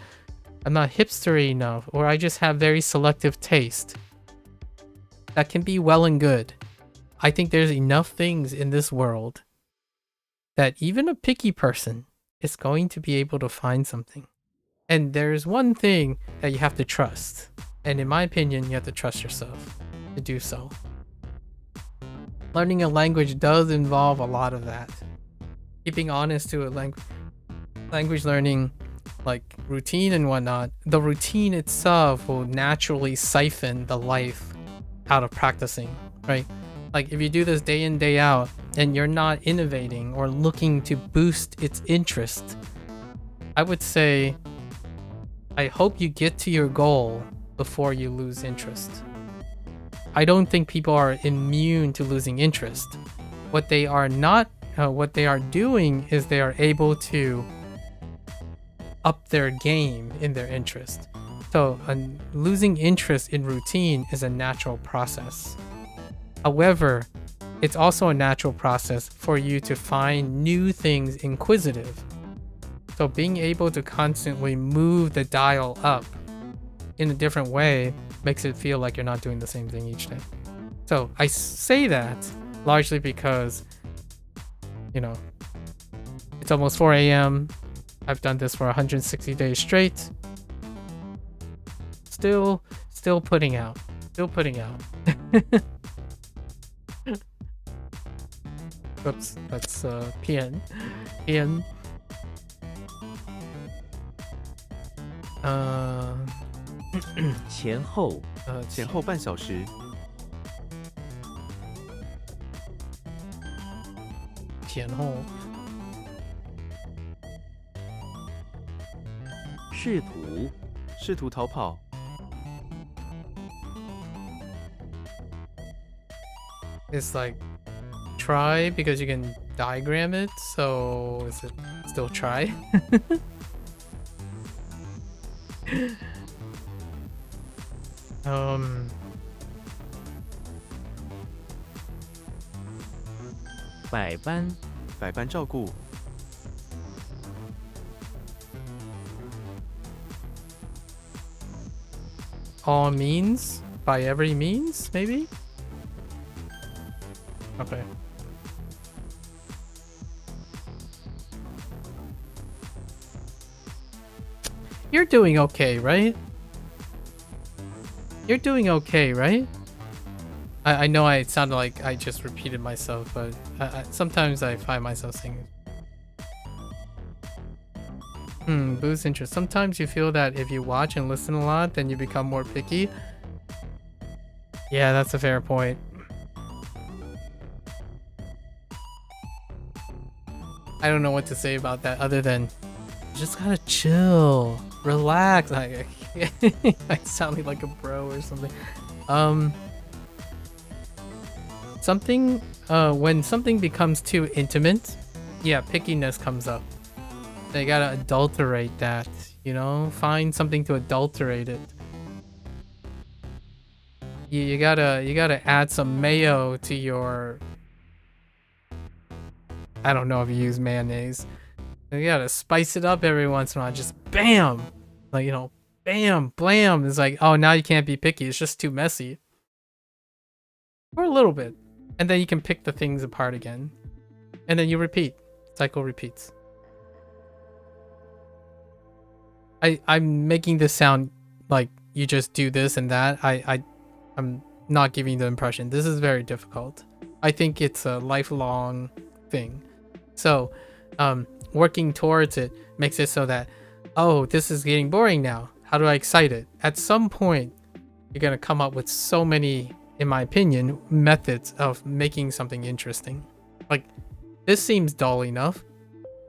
I'm not hipstery enough, or I just have very selective taste. That can be well and good. I think there's enough things in this world that even a picky person is going to be able to find something. And there's one thing that you have to trust. And in my opinion, you have to trust yourself to do so. Learning a language does involve a lot of that. Keeping honest to a language learning like routine and whatnot, the routine itself will naturally siphon the life out of practicing, right? Like if you do this day in, day out, and you're not innovating or looking to boost its interest, I would say, I hope you get to your goal before you lose interest. I don't think people are immune to losing interest. What they are doing is they are able to up their game in their interest. So losing interest in routine is a natural process. However, it's also a natural process for you to find new things inquisitive. So being able to constantly move the dial up in a different way makes it feel like you're not doing the same thing each day. So I say that largely because, you know, it's almost 4 a.m. I've done this for 160 days straight. Still putting out. Oops, that's PN. 前后前后半小时，前后试图试图逃跑， is like try because you can diagram it, so is it still try? 百般百般照顾， all means, by every means, maybe? Okay. You're doing okay, right? You're doing okay, right? I know I sounded like I just repeated myself, but sometimes I find myself saying, boost interest. Sometimes you feel that if you watch and listen a lot, then you become more picky. Yeah, that's a fair point. I don't know what to say about that other than you just gotta chill, relax. I sounded like a bro or something. When something becomes too intimate, yeah, pickiness comes up. They gotta adulterate that, you know? Find something to adulterate it. You gotta add some mayo to your... I don't know if you use mayonnaise. You gotta spice it up every once in a while. Just BAM! Like, bam, blam. It's like, oh, now you can't be picky. It's just too messy. For a little bit. And then you can pick the things apart again. And then you repeat. Cycle repeats. I'm making this sound like you just do this and that. I'm not giving the impression. This is very difficult. I think it's a lifelong thing. So, working towards it makes it so that, oh, this is getting boring now. How do I excite it? At some point, you're going to come up with so many, in my opinion, methods of making something interesting. Like, this seems dull enough.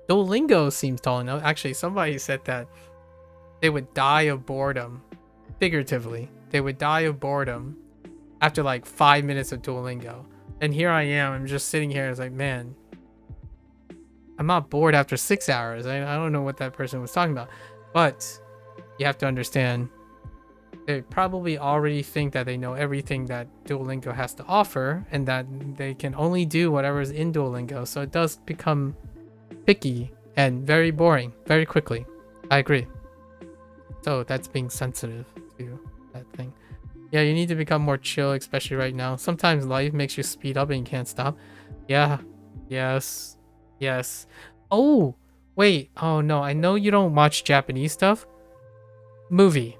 Duolingo seems dull enough. Actually, somebody said that they would die of boredom. Figuratively, they would die of boredom after like 5 minutes of Duolingo. And here I am. I'm just sitting here. It's like, man, I'm not bored after 6 hours. I don't know what that person was talking about. But you have to understand, they probably already think that they know everything that Duolingo has to offer and that they can only do whatever is in Duolingo. So it does become picky and very boring very quickly. I agree. So that's being sensitive to that thing. Yeah, you need to become more chill, especially right now. Sometimes life makes you speed up and you can't stop. Yeah. Yes. Yes. Oh, wait. Oh, no. I know you don't watch Japanese stuff. Movie.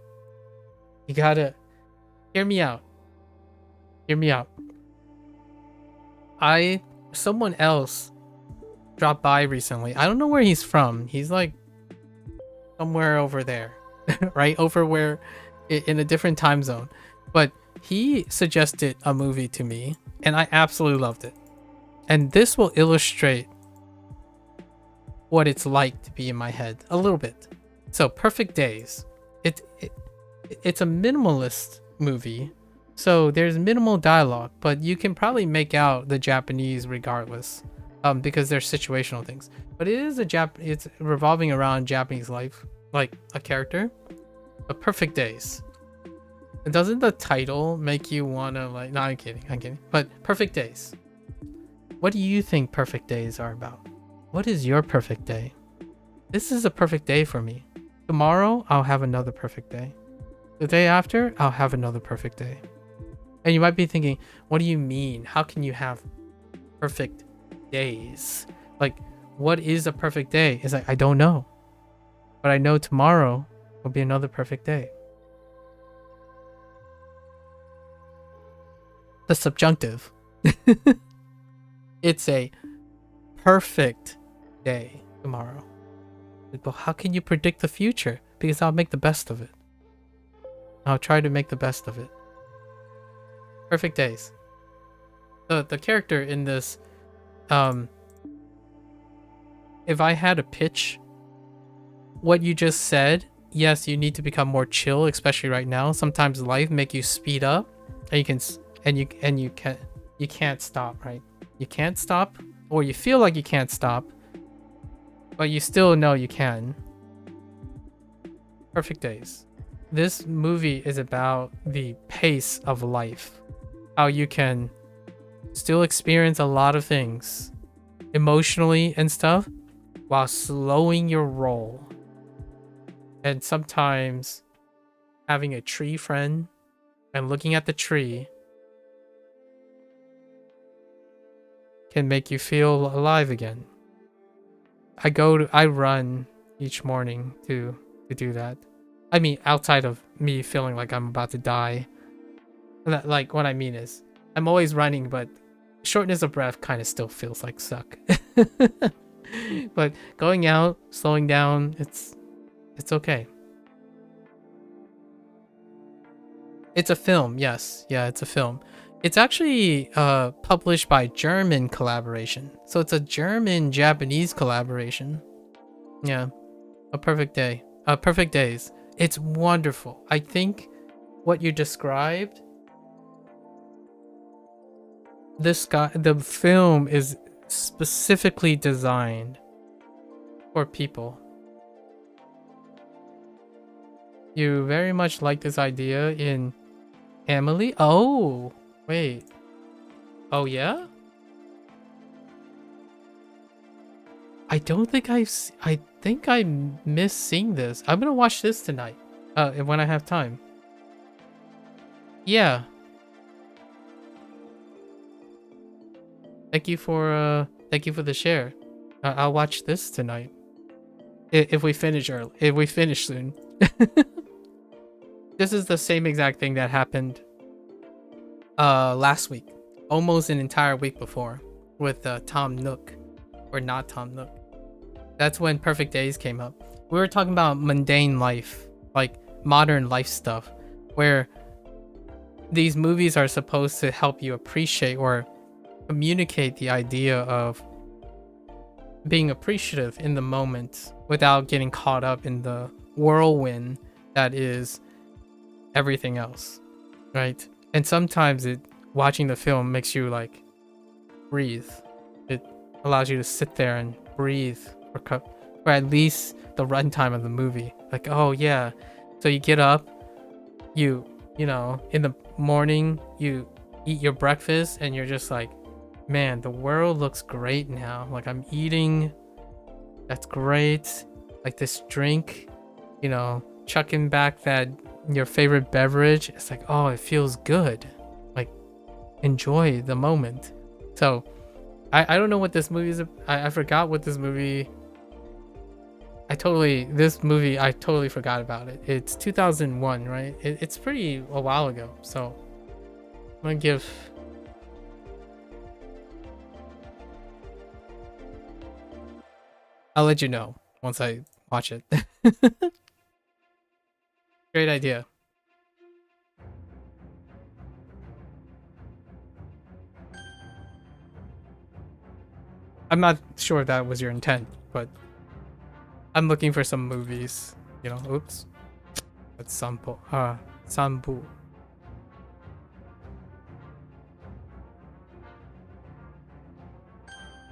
You gotta hear me out. Hear me out. Someone else dropped by recently. I don't know where he's from. He's like somewhere over there. Right over where in a different time zone, but he suggested a movie to me and I absolutely loved it, and this will illustrate what it's like to be in my head a little bit. So Perfect Days, it's a minimalist movie, so there's minimal dialogue, but you can probably make out the Japanese regardless, because there's situational things, but it's revolving around Japanese life, like a character. But Perfect Days. And doesn't the title make you wanna like? No, I'm kidding. But Perfect Days. What do you think perfect days are about? What is your perfect day? This is a perfect day for me. Tomorrow, I'll have another perfect day. The day after, I'll have another perfect day. And you might be thinking, what do you mean? How can you have perfect days? Like, what is a perfect day? It's like, I don't know. But I know tomorrow will be another perfect day. The subjunctive. It's a perfect day tomorrow. But how can you predict the future? Because I'll make the best of it. I'll try to make the best of it. Perfect days. The character in this, if I had a pitch, what you just said, yes, you need to become more chill, especially right now. Sometimes life make you speed up, and you can't stop, right? You can't stop, or you feel like you can't stop, but you still know you can. Perfect Days. This movie is about the pace of life, how you can still experience a lot of things emotionally and stuff while slowing your roll. And sometimes having a tree friend and looking at the tree can make you feel alive again. I run each morning to do that. I mean, outside of me feeling like I'm about to die. Like, what I mean is, I'm always running, but shortness of breath kind of still feels like suck. But going out, slowing down, it's okay. It's a film, yes. Yeah, it's a film. It's actually published by German collaboration. So it's a German-Japanese collaboration. Yeah. A Perfect Day. Perfect Days. It's wonderful. I think what you described, the film is specifically designed for people. You very much like this idea in Emily? Oh, wait. Oh, yeah? don't think I think I missed seeing this. I'm gonna watch this tonight. When I have time. Yeah. Thank you for the share. I'll watch this tonight. If we finish early. If we finish soon. This is the same exact thing that happened last week. Almost an entire week before with Tom Nook. Or not Tom Nook. That's when Perfect Days came up. We were talking about mundane life, like modern life stuff, where these movies are supposed to help you appreciate or communicate the idea of being appreciative in the moment without getting caught up in the whirlwind that is everything else, right? And sometimes watching the film makes you like breathe. It allows you to sit there and breathe for at least the runtime of the movie. Like, oh yeah, so you get up, you know, in the morning you eat your breakfast and you're just like, man, the world looks great now. Like, I'm eating, that's great. Like this drink, you know, chucking back that your favorite beverage. It's like, oh, it feels good. Like, enjoy the moment. So I don't know what this movie is. I forgot what this movie. I totally forgot about it. It's 2001, right? It's pretty a while ago. So I'm gonna give. I'll let you know once I watch it. Great idea. I'm not sure if that was your intent, but I'm looking for some movies. You know, oops. That's Sampo. Sambu.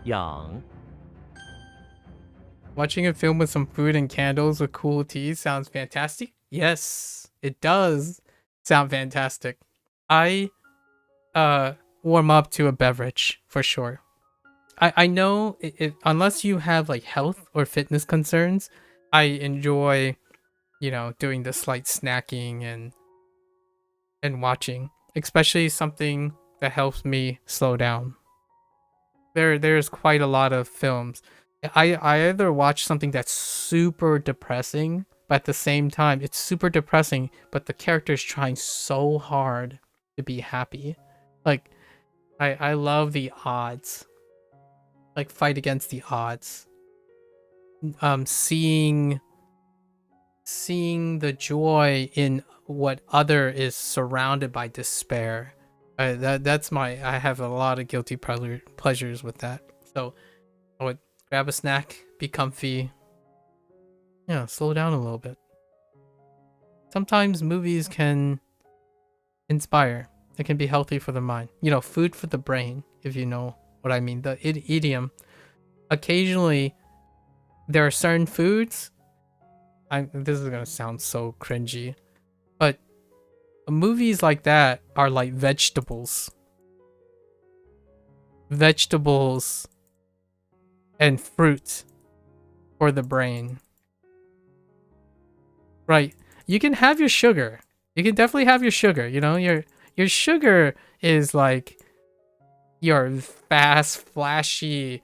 Yang. Watching a film with some food and candles with cool tea sounds fantastic. Yes, it does sound fantastic. I warm up to a beverage for sure. I know unless you have like health or fitness concerns, I enjoy, you know, doing the slight snacking and watching, especially something that helps me slow down. There's quite a lot of films. I either watch something that's super depressing, but at the same time it's super depressing, but the character's trying so hard to be happy. Like I love the odds. Like fight against the odds. Seeing the joy in what other is surrounded by despair. That's my. I have a lot of guilty pleasures with that. So I would grab a snack, be comfy. Yeah, slow down a little bit. Sometimes movies can inspire. It can be healthy for the mind. You know, food for the brain, if you know what I mean. The idiom. Occasionally, there are certain foods. This is gonna sound so cringy, but movies like that are like vegetables. Vegetables and fruit for the brain. Right. You can have your sugar. You can definitely have your sugar. You know, your sugar is like your fast, flashy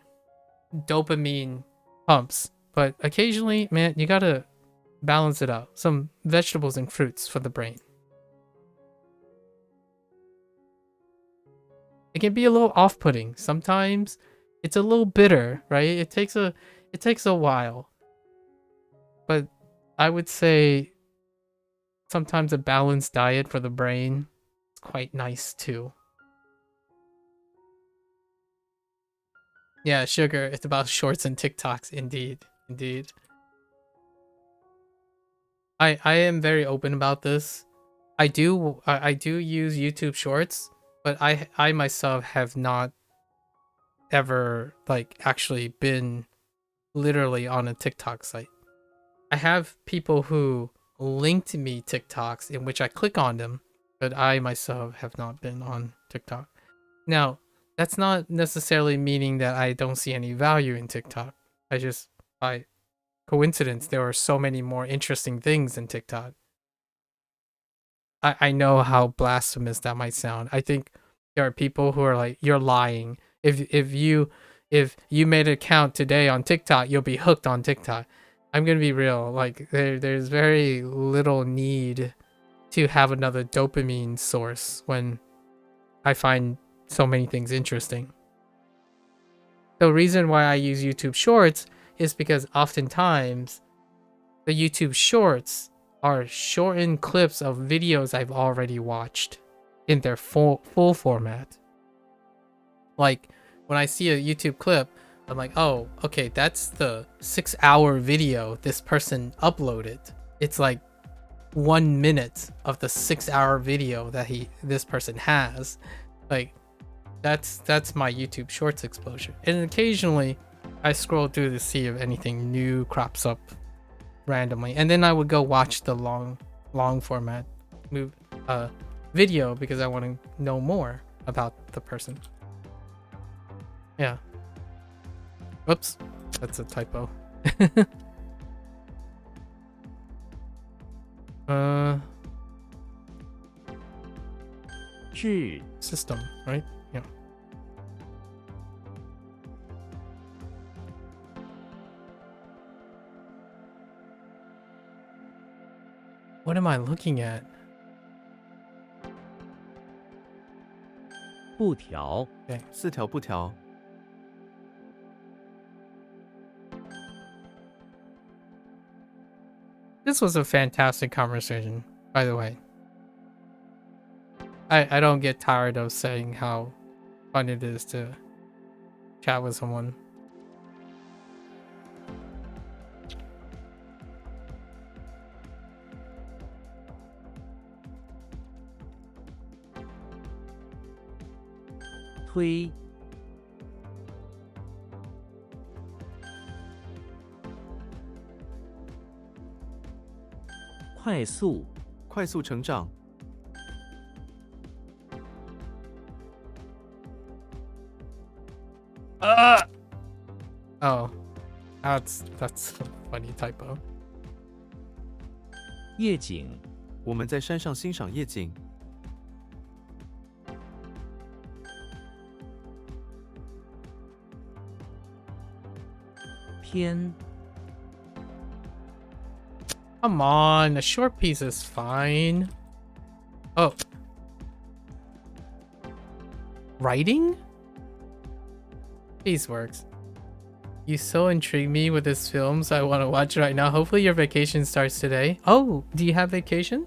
dopamine pumps. But occasionally, man, you gotta balance it out. Some vegetables and fruits for the brain. It can be a little off-putting. Sometimes it's a little bitter, right? It takes a while. But I would say sometimes a balanced diet for the brain is quite nice too. Yeah, sugar. It's about shorts and TikToks. Indeed. Indeed. I am very open about this. I do use YouTube Shorts, but I myself have not ever like actually been literally on a TikTok site. I have people who linked me TikToks in which I click on them, but I myself have not been on TikTok. Now, that's not necessarily meaning that I don't see any value in TikTok. I just, by coincidence, there are so many more interesting things in TikTok. I know how blasphemous that might sound. I think there are people who are like, you're lying. If you made an account today on TikTok, you'll be hooked on TikTok. I'm gonna be real. Like there's very little need to have another dopamine source when I find so many things interesting. The reason why I use YouTube Shorts is because oftentimes the YouTube Shorts are shortened clips of videos I've already watched in their full format. Like when I see a YouTube clip, I'm like, oh, okay, that's the 6-hour video this person uploaded. It's like 1 minute of the 6-hour video that this person has. Like that's my YouTube Shorts exposure. And occasionally I scroll through to see if anything new crops up randomly, and then I would go watch the long format video because I want to know more about the person. Yeah. Whoops, that's a typo. System, right? Yeah. What am I looking at? 布条 4条布条， This was a fantastic conversation, by the way. I don't get tired of saying how fun it is to chat with someone. Hui. 快速 快速成长， Oh, that's a funny typo. 夜景 我们在山上欣赏夜景， 偏 Come on, a short piece is fine. Oh. Writing? Piece works. You so intrigue me with this film, so I want to watch it right now. Hopefully your vacation starts today. Oh, do you have vacation?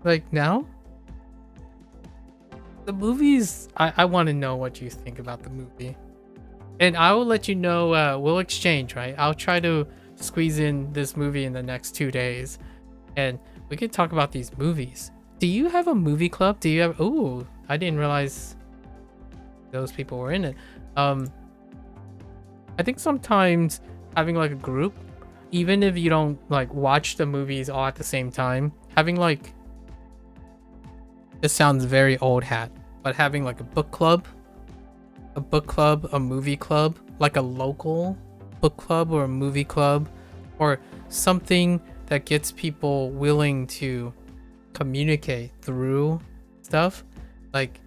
Like now? The movies, I want to know what you think about the movie. And I will let you know, we'll exchange, right? I'll try to squeeze in this movie in the next 2 days. And we can talk about these movies. Do you have a movie club? Do you have... Ooh, I didn't realize those people were in it. I think sometimes having like a group, even if you don't like watch the movies all at the same time, having like... This sounds very old hat, but having like a book club, a movie club, like a local book club or a movie club, or something that gets people willing to communicate through stuff. Like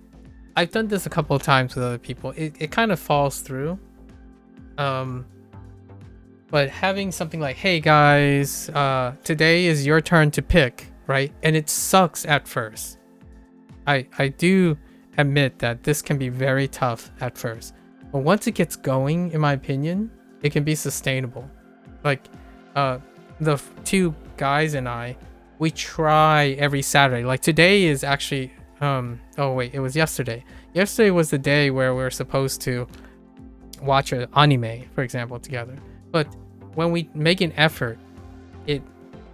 I've done this a couple of times with other people. It kind of falls through. But having something like, hey guys, today is your turn to pick, right? And it sucks at first. I do admit that this can be very tough at first, but once it gets going, in my opinion, it can be sustainable. Like the 2 guys and I, we try every Saturday. Like today is actually oh wait, it was yesterday. Yesterday was the day where we were supposed to watch an anime, for example, together. But when we make an effort, it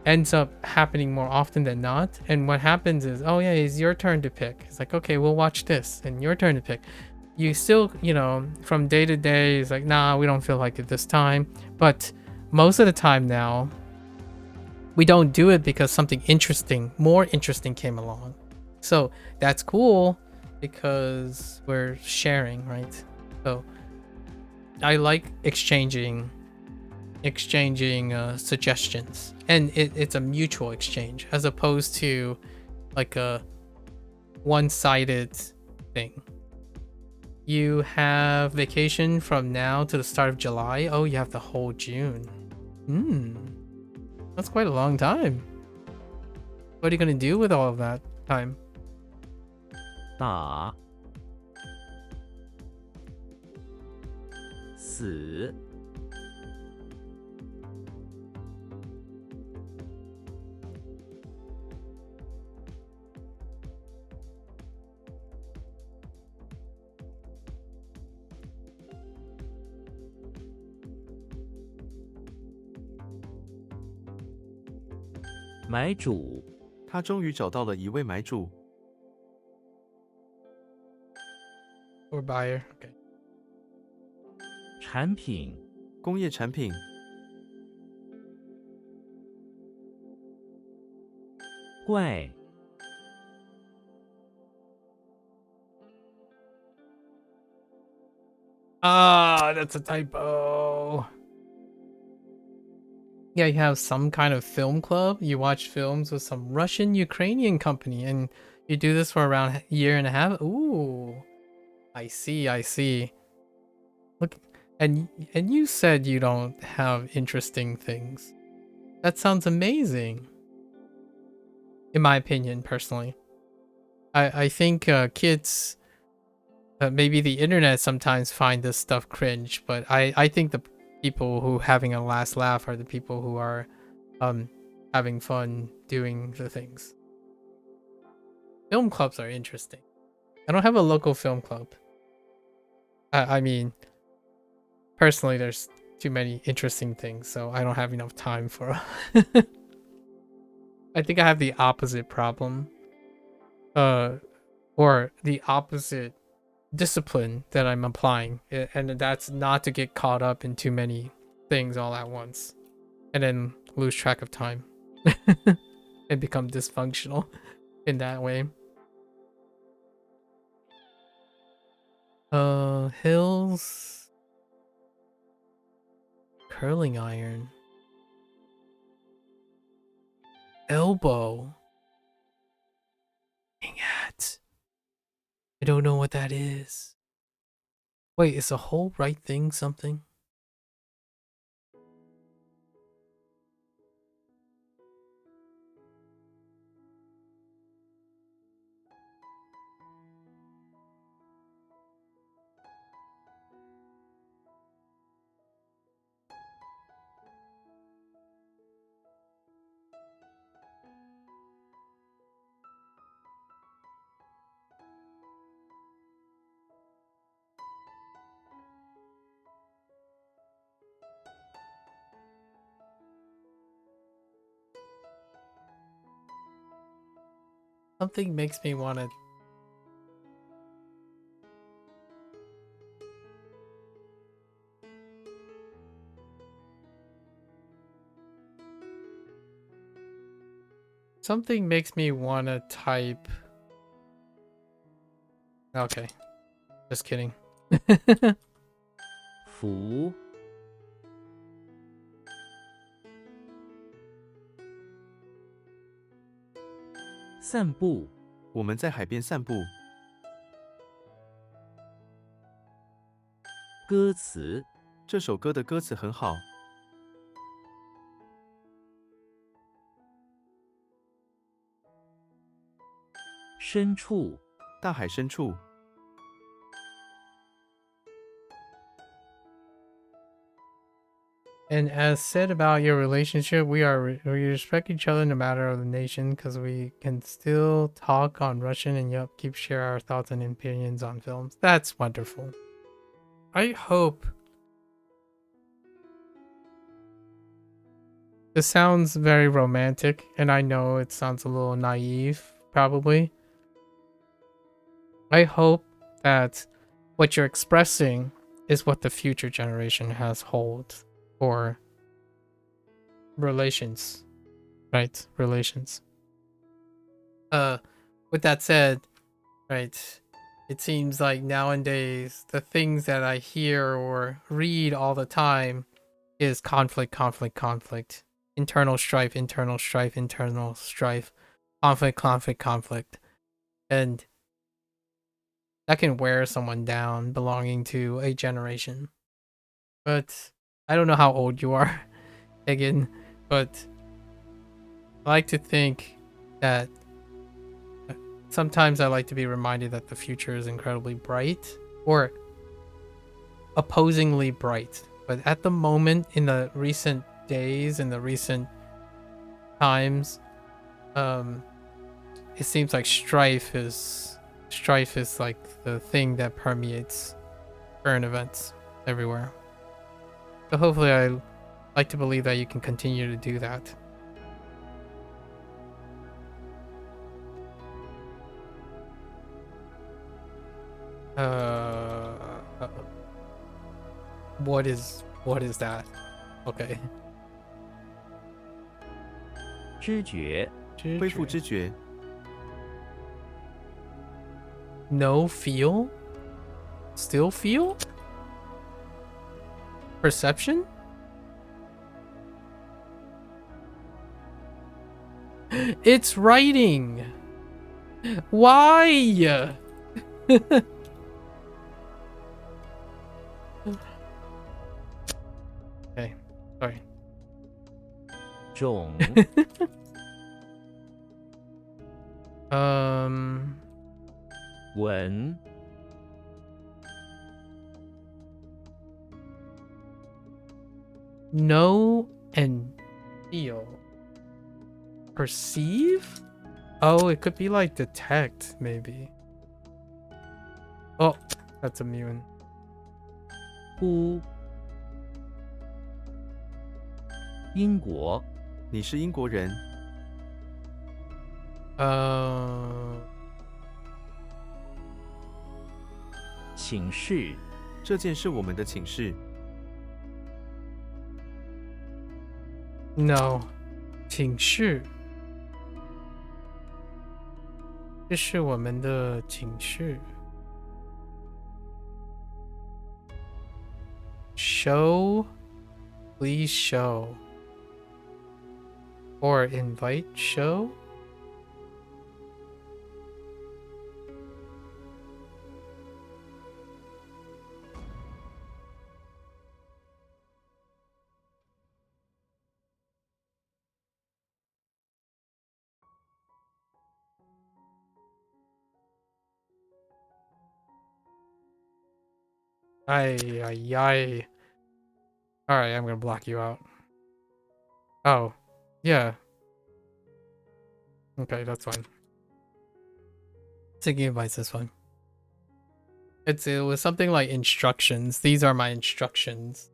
ends up happening more often than not. And what happens is, oh yeah, it's your turn to pick. It's like, okay, we'll watch this, and your turn to pick. You still, you know, from day to day, it's like, nah, we don't feel like it this time. But most of the time now, we don't do it because something interesting, more interesting came along. So that's cool because we're sharing, right? So like exchanging suggestions, and it's a mutual exchange as opposed to like a one-sided thing. You have vacation from now to the start of July. Oh, you have the whole June. That's quite a long time. What are you gonna do with all of that time? 打死买主他终于找到了一位买主。 Or buyer. Okay. 产品工业产品，怪 Ah, that's a typo. Yeah, you have some kind of film club. You watch films with some Russian Ukrainian company, and you do this for around a year and a half. Ooh, I see. I see. Look, and you said you don't have interesting things. That sounds amazing. In my opinion, personally, I think kids, maybe the internet sometimes find this stuff cringe, but I think the people who having a last laugh are the people who are having fun doing the things. Film clubs are interesting. I don't have a local film club. I mean, personally, there's too many interesting things, so I don't have enough time for. I think I have the opposite problem, or the opposite discipline that I'm applying, and that's not to get caught up in too many things all at once, and then lose track of time, and become dysfunctional in that way. Hills, curling iron, elbow. Dang it. I don't know what that is. Wait, is the whole right thing something? Something makes me want to. Something makes me want to type. Okay. Just kidding. 福散步我们在海边散步。歌词这首歌的歌词很好。深处大海深处， And as said about your relationship, we respect each other no matter of the nation, because we can still talk on Russian and yep, keep share our thoughts and opinions on films. That's wonderful. I hope this sounds very romantic, and I know it sounds a little naive, probably. I hope that what you're expressing is what the future generation has hold for relations, right? Relations. With that said, right, It seems like nowadays the things that I hear or read all the time is conflict, conflict, conflict, internal strife, internal strife, internal strife, conflict, conflict, conflict. And that can wear someone down belonging to a generation. But I don't know how old you are, Megan, but I like to think that sometimes I like to be reminded that the future is incredibly bright or opposingly bright. But at the moment, in the recent days, in the recent times, it seems like strife is like the thing that permeates current events everywhere. So hopefully I like to believe that you can continue to do that. Uh-oh. What is that? Okay. 知觉 恢复知觉， No feel? Still feel? Perception? It's writing. Why? Okay, sorry. 种 闻 Know and feel. Perceive? Oh, it could be like detect, maybe. Oh, that's immune. 乎英国你是英国人， 请示 这件是我们的寝室， No. 请示。这是我们的寝室。Show, please show. Or invite show? Ay, ay, ay. Alright, I'm gonna block you out. Oh, yeah. Okay, that's fine. Thinking invites this one. It was something like instructions. These are my instructions.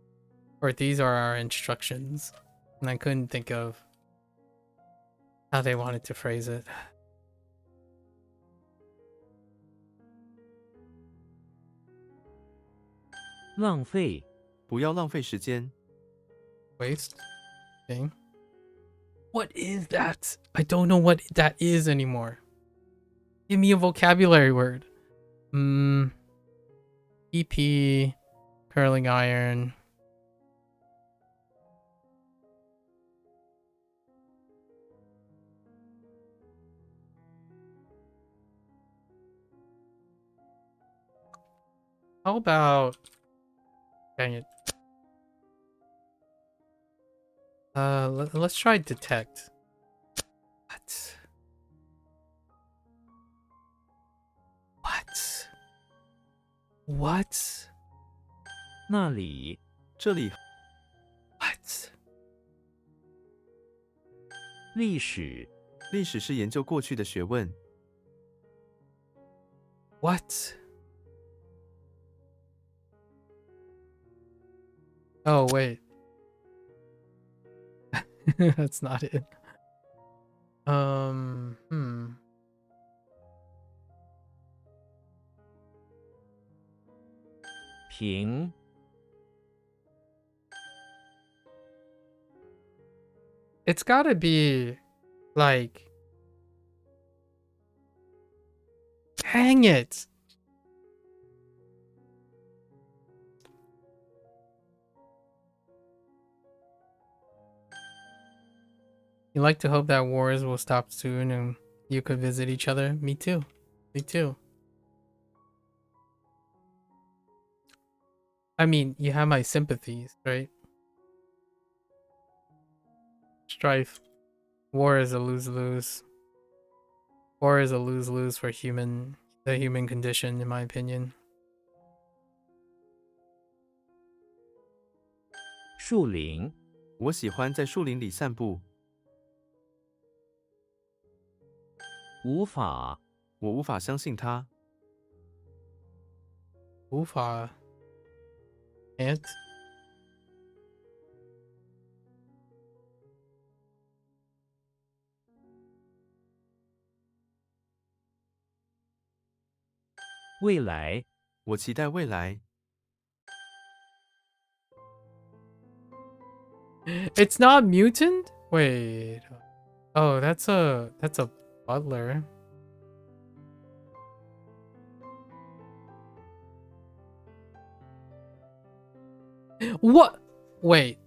Or these are our instructions. And I couldn't think of how they wanted to phrase it. 浪费 不要浪费时间， Waste thing. What is that? I don't know what that is anymore. Give me a vocabulary word. EP, curling iron. How about... Dang it. Let's try detect. What? What? What? 那里这里 What? 历史历史是研究过去的学问， What? Oh, wait. That's not it. 评 It's gotta be like... Dang it! You like to hope that wars will stop soon and you could visit each other? Me too. Me too. I mean, you have my sympathies, right? Strife. War is a lose-lose. War is a lose-lose for the human condition, in my opinion. 树林，我喜欢在树林里散步。无法，我无法相信他。无法 can't 未来，我期待未来。It's not mutant? Wait. Oh, that's a butler. What? Wait.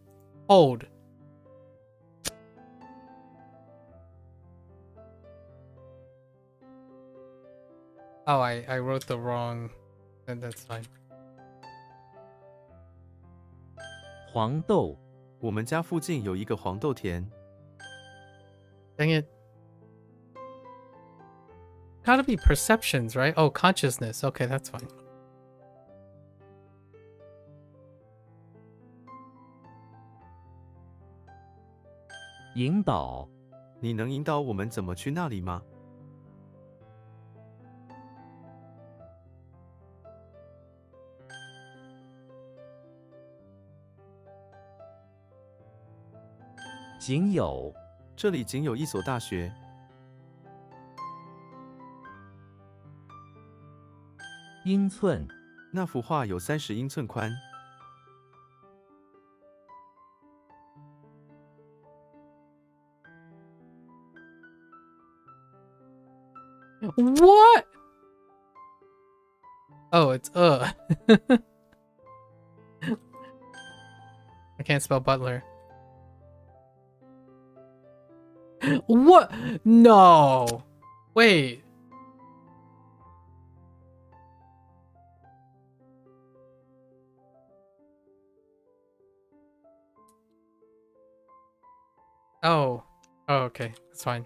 Hold. Oh, I wrote the wrong. That's fine. 黄豆，我们家附近有一个黄豆田。 Dang it. Gotta be perceptions, right? Oh, consciousness. Okay, that's fine. 引导，你能引导我们怎么去那里吗？仅有，这里仅有一所大学。英寸，那幅画有30英寸宽。 What? Oh, it's I can't spell butler. What? No. Wait. Oh. Oh, okay. That's fine.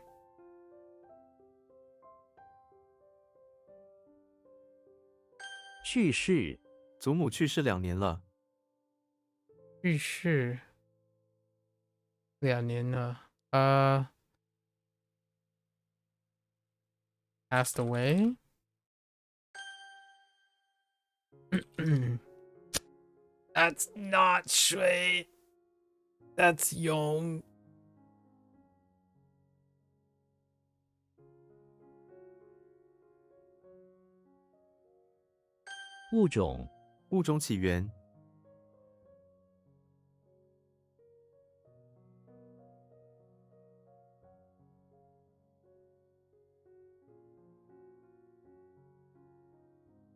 去世，祖母去世2年了。去世2年了。Passed away. That's not straight. That's young. 物种，物种起源。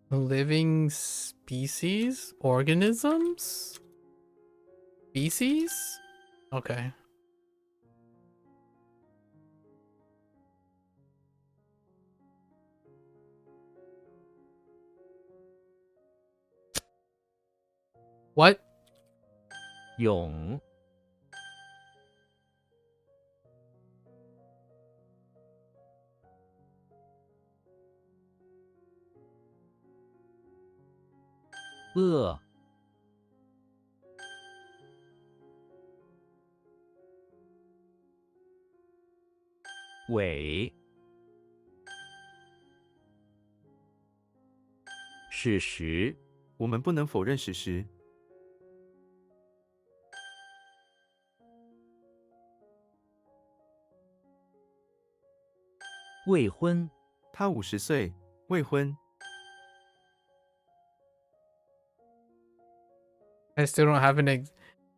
Living species? Organisms? Species? Okay. What? 勇，恶，伪，史实，我们不能否认事实。未婚，他50岁，未婚。 I still don't have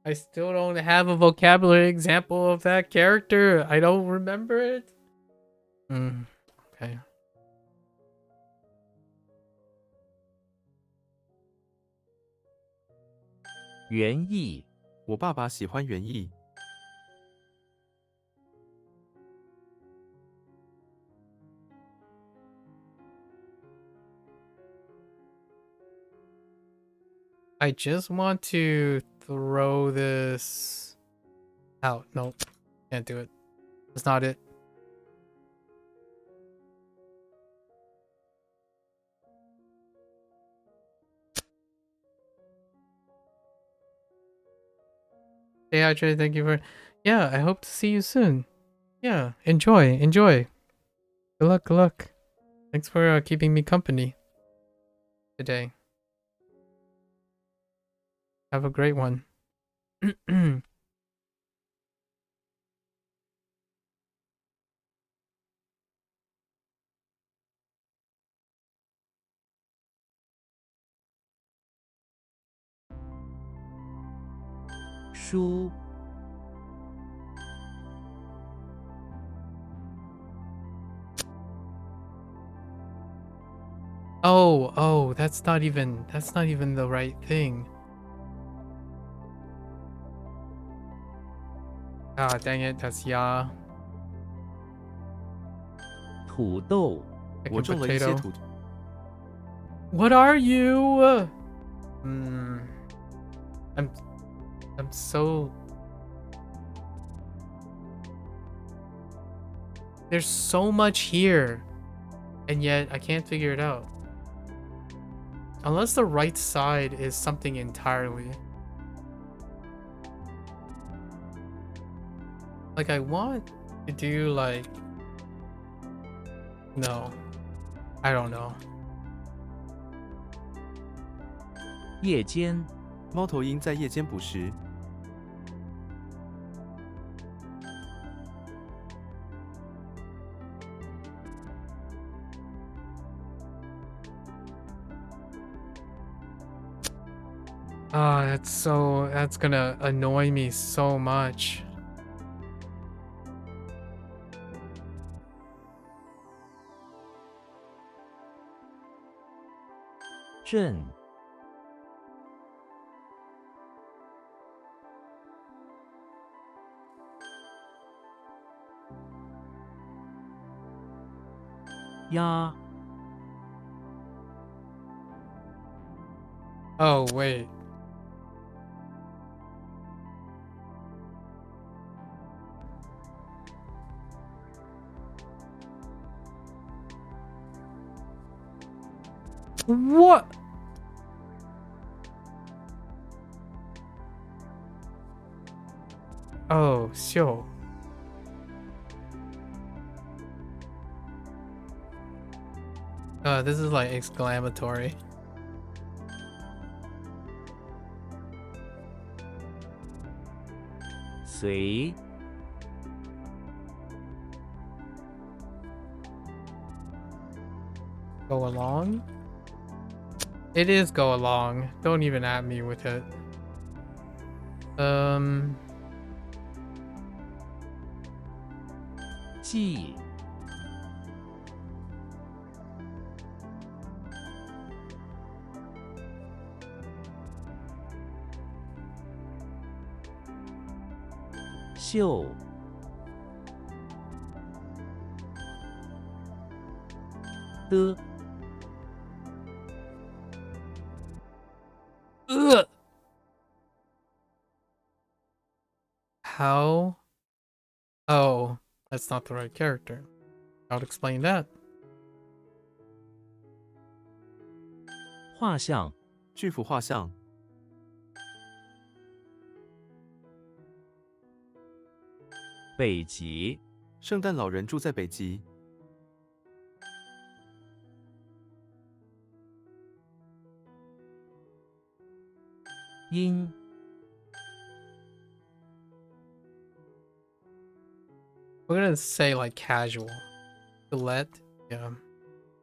I still don't have a vocabulary example of that character. I don't remember it. Okay. 园艺，我爸爸喜欢园艺。I just want to throw this out. Nope, can't do it. That's not it. Hey, Ajay, thank you for. Yeah, I hope to see you soon. Yeah, enjoy. Good luck, good luck. Thanks for keeping me company today. Have a great one. 书 Oh, that's not even the right thing. Ah, dang it, that's ya. 土豆 我 Chicken 种了一些 potato. 土， What are you? Hmm. I'm so. There's so much here, and yet I can't figure it out. Unless the right side is something entirely. Like I want to do like. No, I don't know. 夜间 猫头鹰在夜间捕食， Ah, that's gonna annoy me so much. 镇 鸭 Oh wait. What? Oh, sure. This is like exclamatory. 随 Go along? It is go along. Don't even at me with it. 记 秀 的 Ugh. How? Oh, that's not the right character. I'll explain that. 画像 巨幅画像， 北极 圣诞老人住在北极， 鹰 We're gonna say like casual. Gillette? Yeah,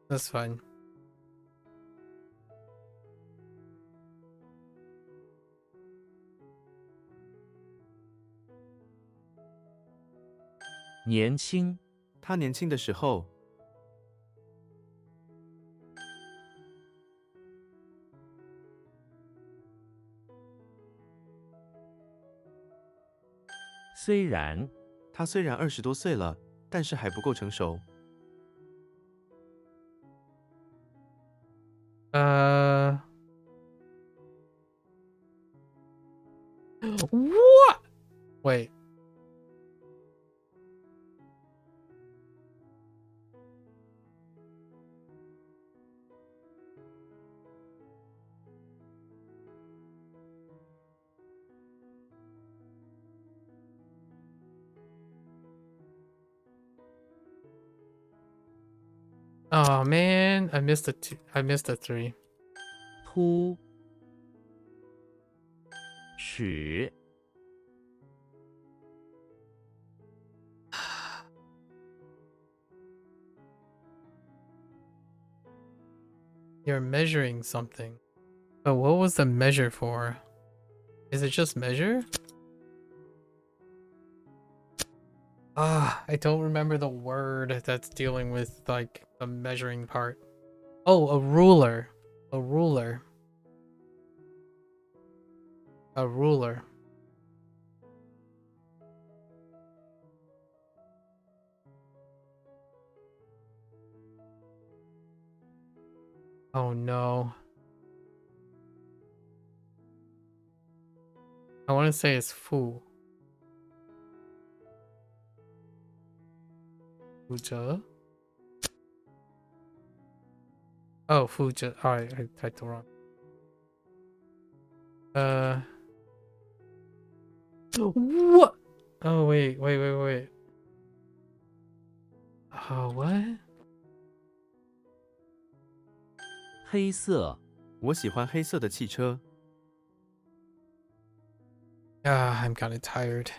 that's fine. 年轻 他年轻的时候， 虽然他虽然20多岁了，但是还不够成熟。 Uh, What? Wait. Oh man, I missed the two. I missed the three. 突始 You're measuring something. But what was the measure for? Is it just measure? I don't remember the word that's dealing with like the measuring part. Oh, a ruler. A ruler. A ruler. Oh no. I want to say it's fu. Fuja? Oh, fuja. Alright, I typed it wrong. What? Oh, wait. Oh, what? 黑色 我喜欢黑色的汽车。 I'm kind of tired.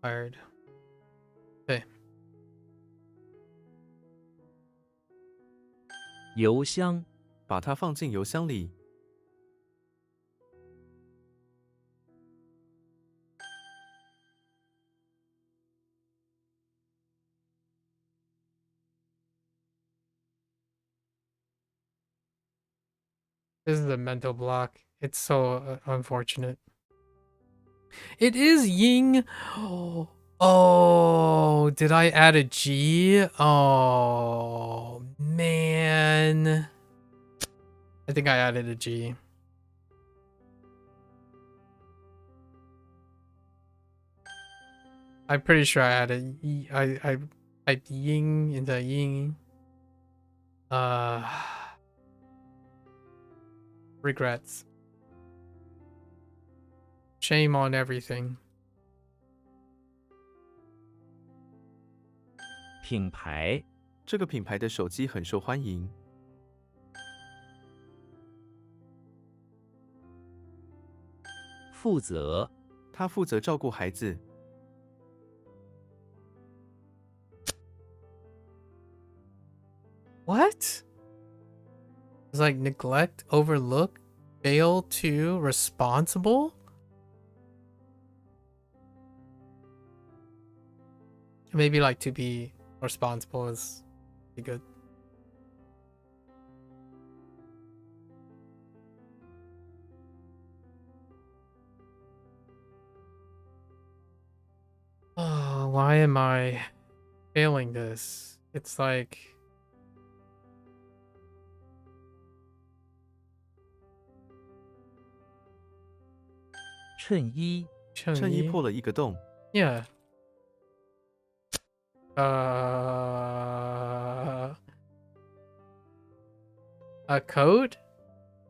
Tired. Okay. 邮箱 把它放进邮箱里。 This is a mental block. It's so unfortunate. It is Ying. Oh, did I add a G? Oh, man. I think I added a G. I'm pretty sure I added I typed Ying into Ying. Regrets. Shame on everything. 品牌 这个品牌的手机很受欢迎。 负责 他负责照顾孩子。 What? It's like neglect, overlook, fail to, responsible? Maybe like to be responsible is be good. Oh, why am I failing this? It's like... 衬衣衬衣破了一个洞。 Yeah. A coat?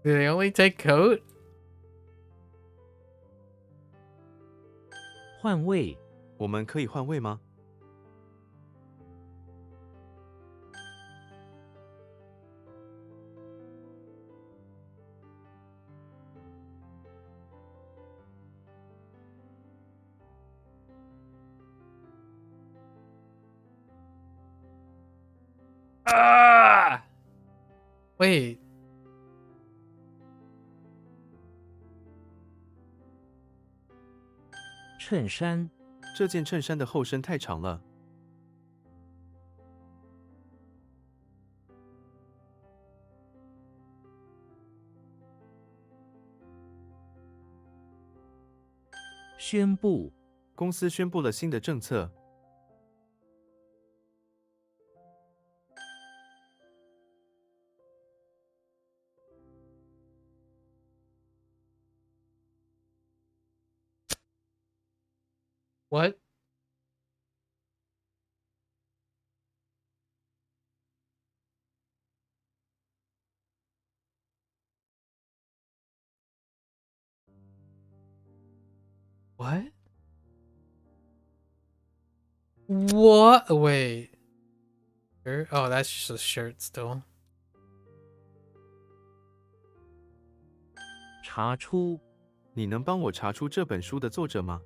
Do they only take coat? 换位 我们可以换位吗？ Ah! Wait. 衬衫 这件衬衫的后身太长了。 宣布 公司宣布了新的政策。What? What? What? Wait. Oh, that's just a shirt still. 查出你能帮我查出这本书的作者吗？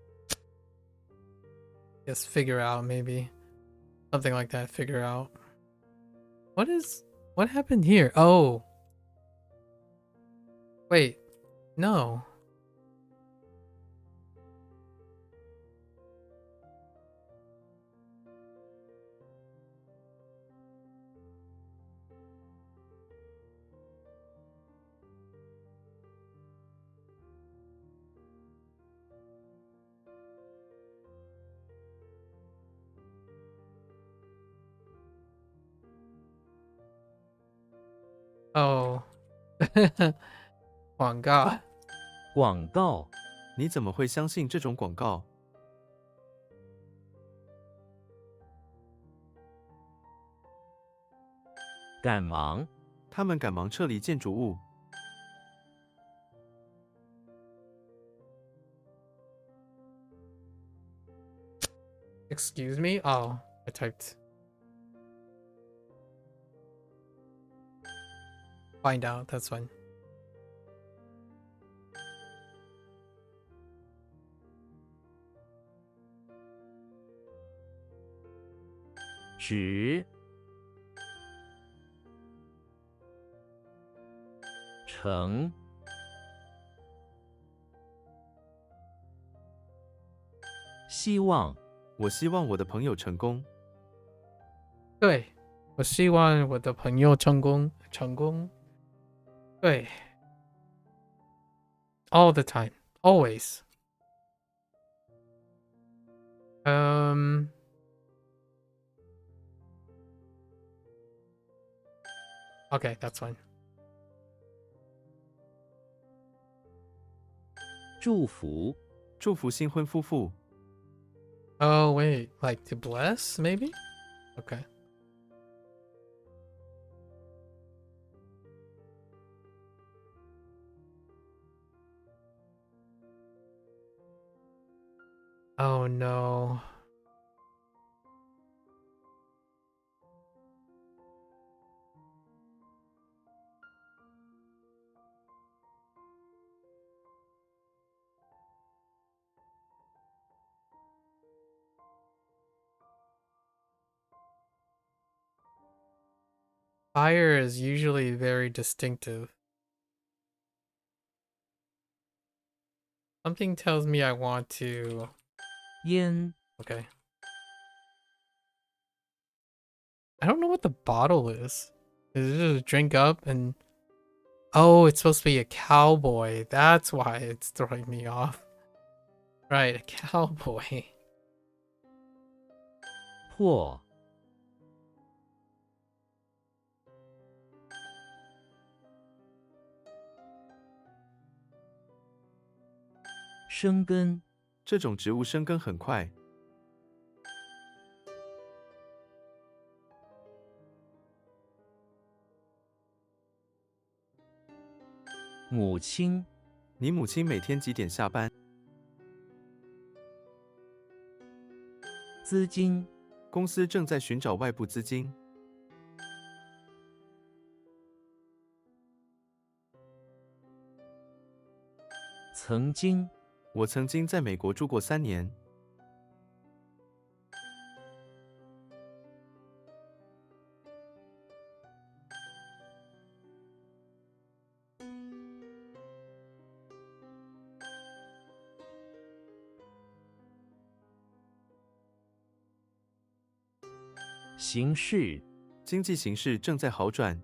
Just figure out, maybe. Something like that, figure out. What happened here? Oh. Wait. No. Oh. 广告。广告你怎么会相信这种广告？赶忙他们赶忙撤离建筑物。 Excuse me? Oh, I typed. Find out, that's fine. 指成希望我希望我的朋友成功。对，我希望我的朋友成功。对。All the time. Always. Okay, that's fine. 祝福祝福新婚夫妇。 Oh, wait. Like to bless, maybe? Okay. Oh, no. Fire is usually very distinctive. Something tells me I want to... 烟 Okay. I don't know what the bottle is. Is it just a drink up and... Oh, it's supposed to be a cowboy. That's why it's throwing me off. Right, a cowboy. 破生根这种植物生根很快。母亲你母亲每天几点下班？资金公司正在寻找外部资金。曾经我曾经在美国住过3年。形势经济形势正在好转。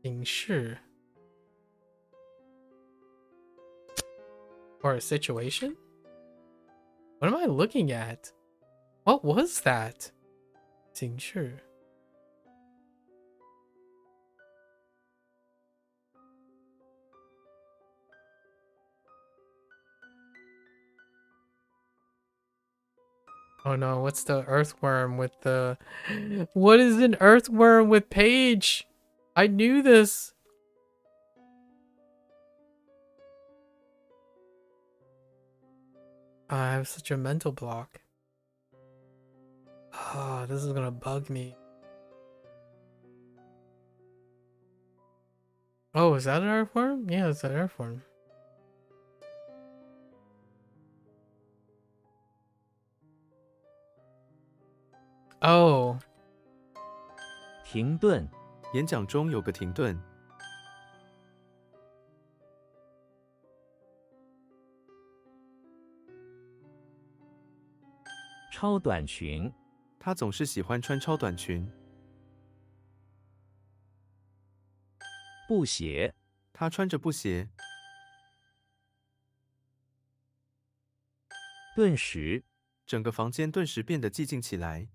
形势 or a situation? What am I looking at? What was that? 形势 Oh no, what's the earthworm with the... What is an earthworm with Paige? I knew this. I have such a mental block. Oh, this is gonna bug me. Oh, is that an earthworm? Yeah, it's an earthworm. Oh. 停顿，演讲中有个停顿，超短裙，他总是喜欢穿超短裙，布鞋，他穿着布鞋，顿时，整个房间顿时变得寂静起来。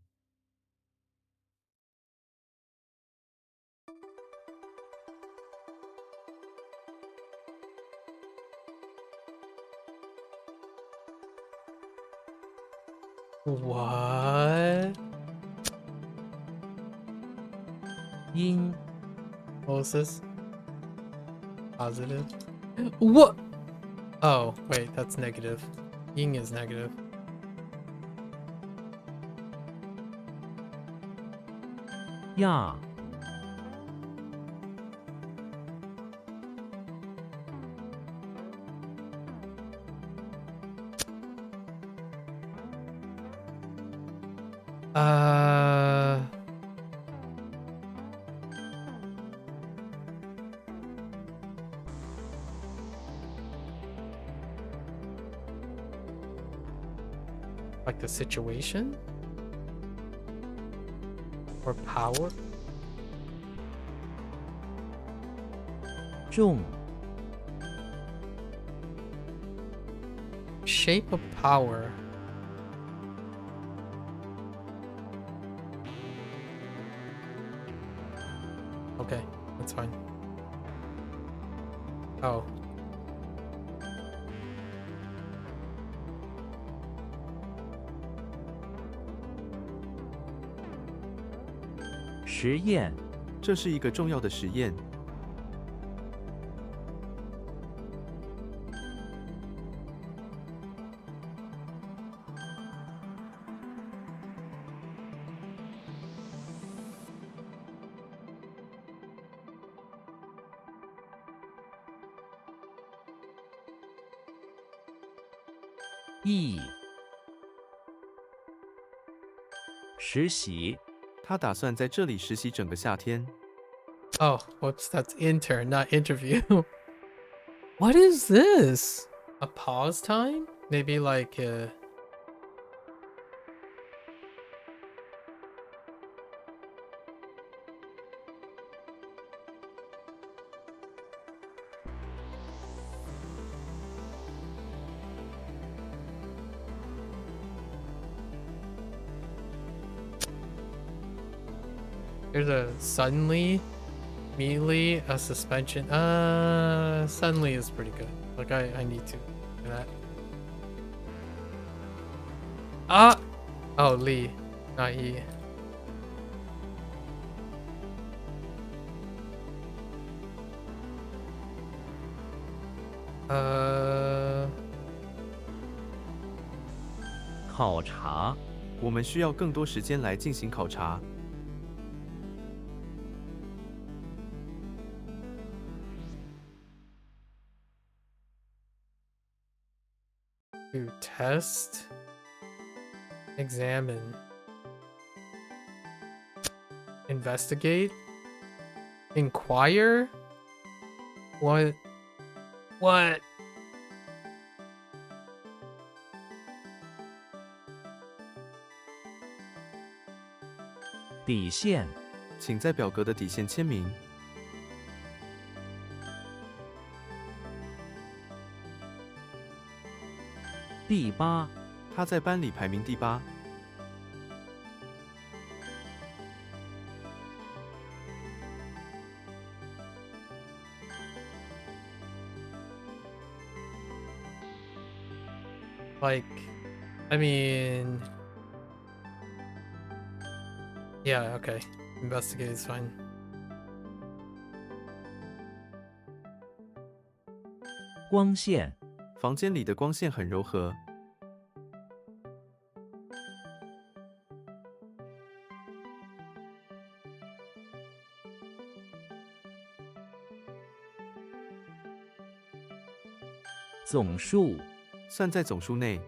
What? 因 What was this? Positive? What? Oh, wait, that's negative. Ying is negative. ya Uh... Like the situation? Or power? 重 Shape of power. Okay, that's fine. Oh. 实验，这是一个重要的实验。意实习，他打算在这里实习整个夏天。 Oh, whoops, that's intern, not interview. What is this? A pause time? Maybe like there's a suddenly, immediately, a suspension. Suddenly is pretty good. Like I need to do that. Ah! Oh, Lee, not Yi. Uh, 考察，我们需要更多时间来进行考察。 to test, examine, investigate, inquire. What? What? 底线，请在表格的底线签名。第八，他在班里排名第8。 Like, I mean, Yeah, okay. Investigate is fine. 光线，房间里的光线很柔和。总数，算在总数内。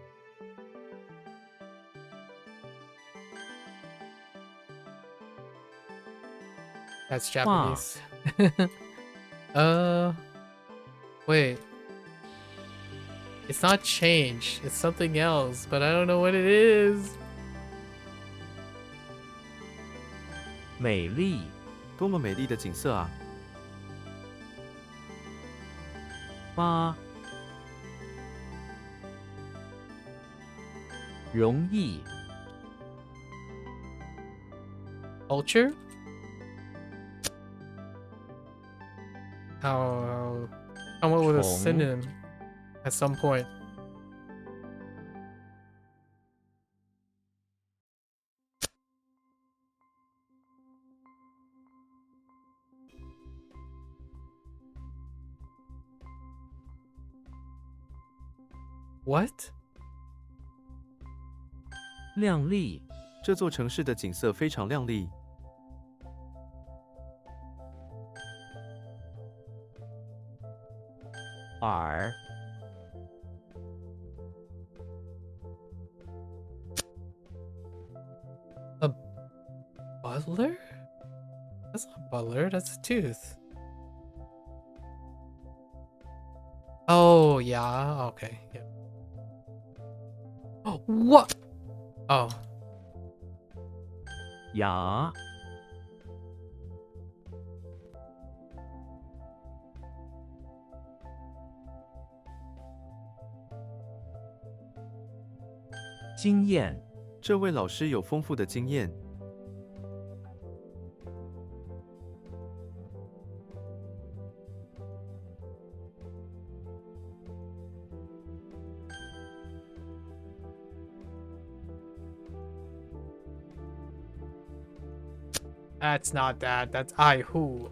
That's Japanese. Wait. It's not change. It's something else, but I don't know what it is. 美丽，多么美丽的景色啊！ 8，容易， Culture? How come up with a 虫 synonym at some point. What? 亮丽，这座城市的景色非常亮丽。 耳， Butler? That's not butler, that's a tooth. Oh, yeah, okay. Yeah. Oh, what? Oh, 牙， 经验， 这位老师有丰富的经验。 that's not that. That's I who.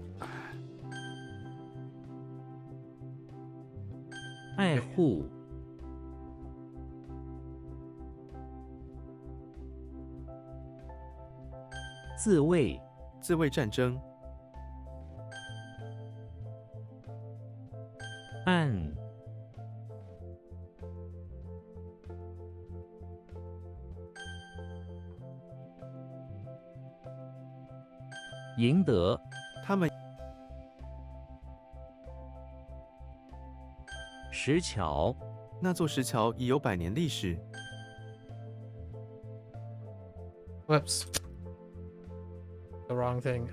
爱护， 自卫， 自卫战争。 暗， 赢得， 他们 石桥， 那座石桥已有100年历史。 Whoops. The wrong thing.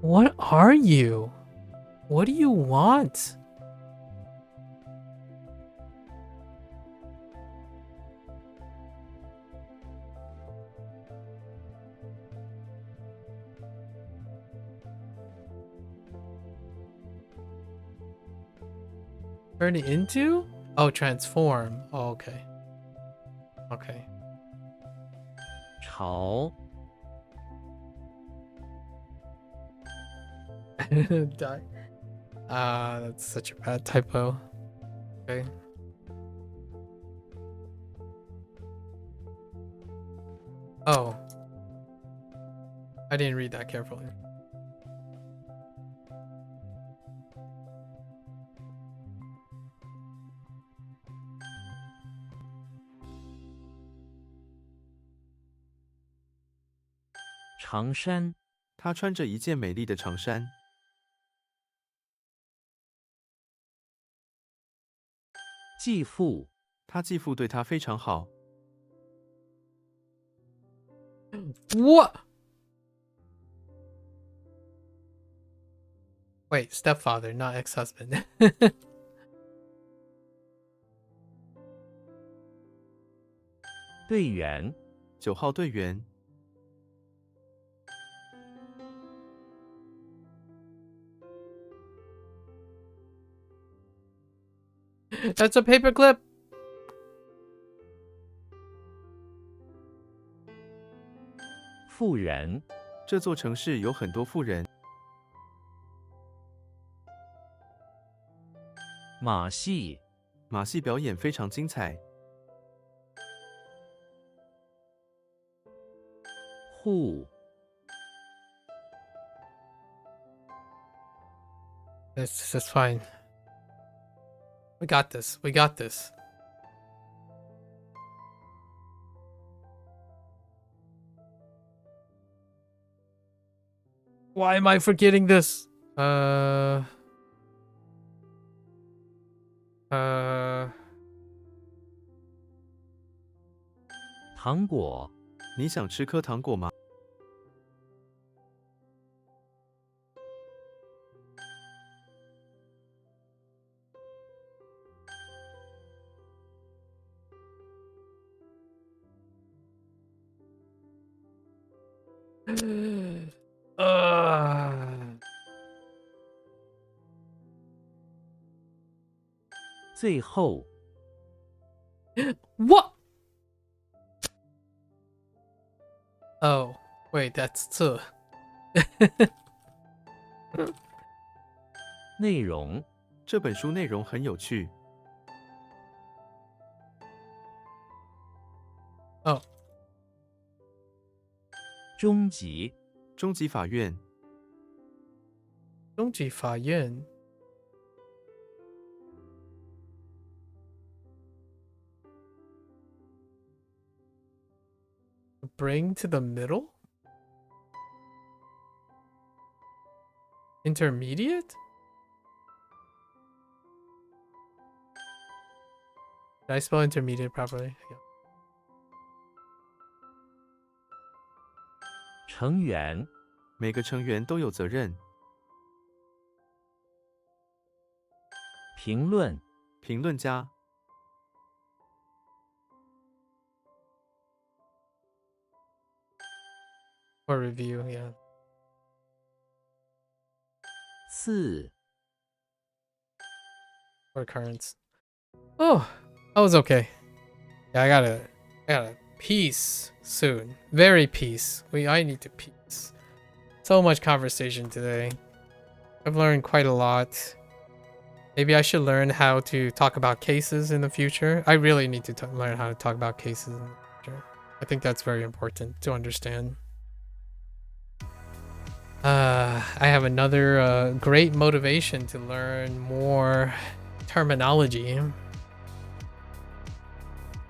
What are you? What do you want? Turn it into? Oh, transform. Oh, okay. Okay. 潮， Die. That's such a bad typo. Okay. Oh. I didn't read that carefully. "长衫， 他穿着一件美丽的长衫。 继父， 他继父对他非常好。 What? Wait, stepfather, not ex-husband. 队员， 9号队员， That's a paperclip. 富人，这座城市有很多富人。马戏，马戏表演非常精彩。户， That's fine. We got this. We got this. Why am I forgetting this? Uh. 糖果，你想吃颗糖果吗？最后， What? Oh, wait, that's 这。内容，这本书内容很有趣。Oh. 终极，终极法院，终极法院。Bring to the middle? Intermediate? Did I spell intermediate properly? Yeah. 成员，每个成员都有责任。评论，评论家， Or review, yeah. 次， Or occurrence. Oh, that was okay. Yeah, I gotta peace soon. Very peace. I need to peace. So much conversation today. I've learned quite a lot. Maybe I should learn how to talk about cases in the future. I really need to learn how to talk about cases in the future. I think that's very important to understand. I have another great motivation to learn more terminology.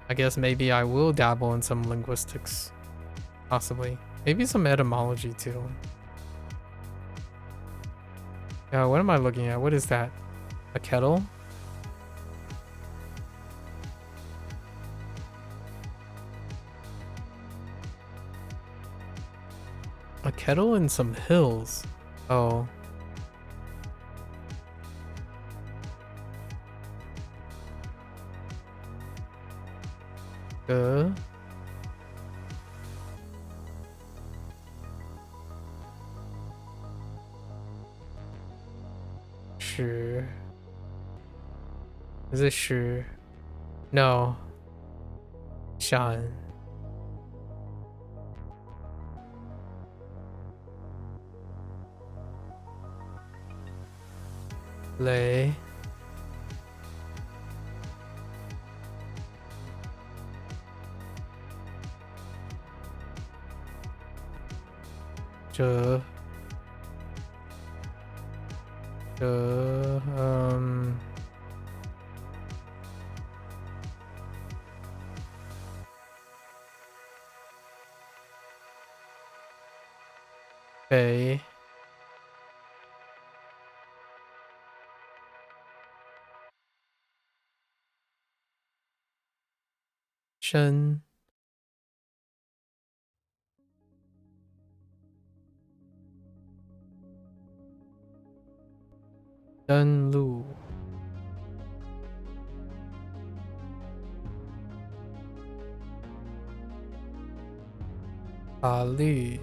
I guess maybe I will dabble in some linguistics. Possibly. Maybe some etymology too. Yeah, what am I looking at? What is that? A kettle? A kettle and some hills. Oh. Sure. Is it sure? No. Sean. Lay. Duh. Bay. Shen. Dun Lu. Ali.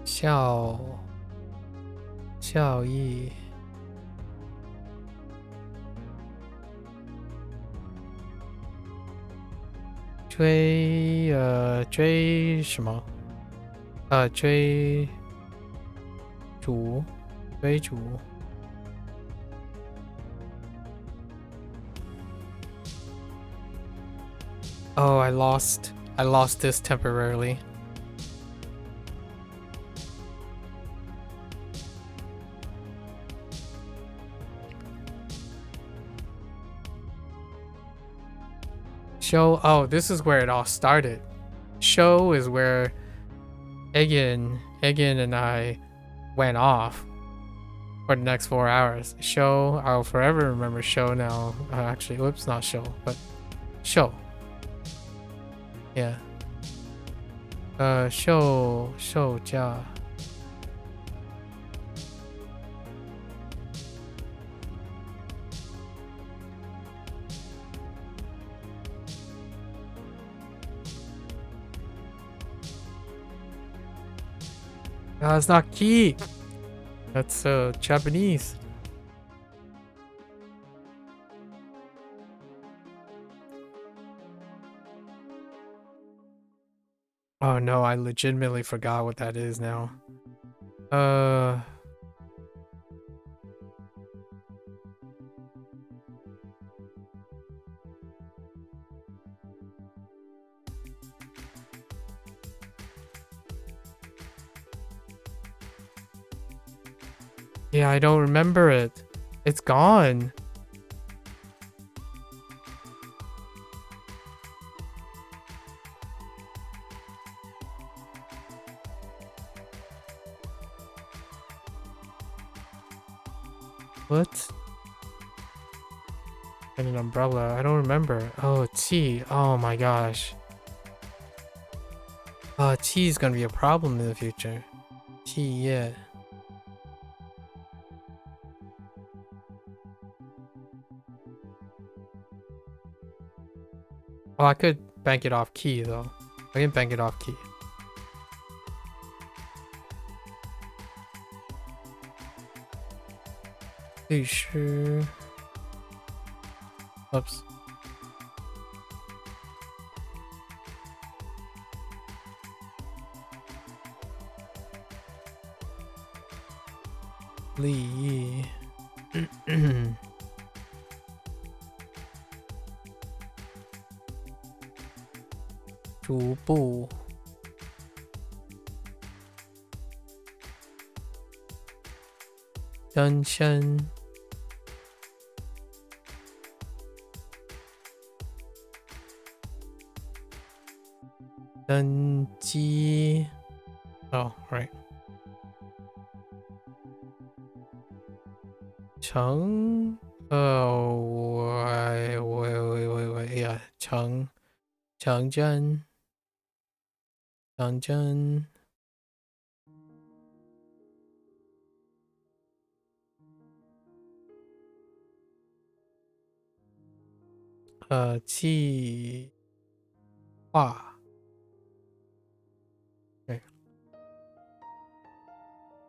Xiao. 效益追什么？追逐追逐。Oh, I lost this temporarily. Show. Oh, this is where it all started. Show is where Egan and I went off for the next 4 hours. Show. I'll forever remember show now. Actually, whoops, not show, but show. Yeah. 售价。It's not key. That's Japanese. Oh no, I legitimately forgot what that is now. Yeah, I don't remember it. It's gone. What? And an umbrella. I don't remember. Oh, tea. Oh my gosh. Tea is gonna be a problem in the future. Tea, yeah. Oh, I could bank it off key though. I can bank it off key. Sure. Oops. Lee. 逐步登升登机 Oh, right. 成 wait, yeah. 城镇计划 Okay.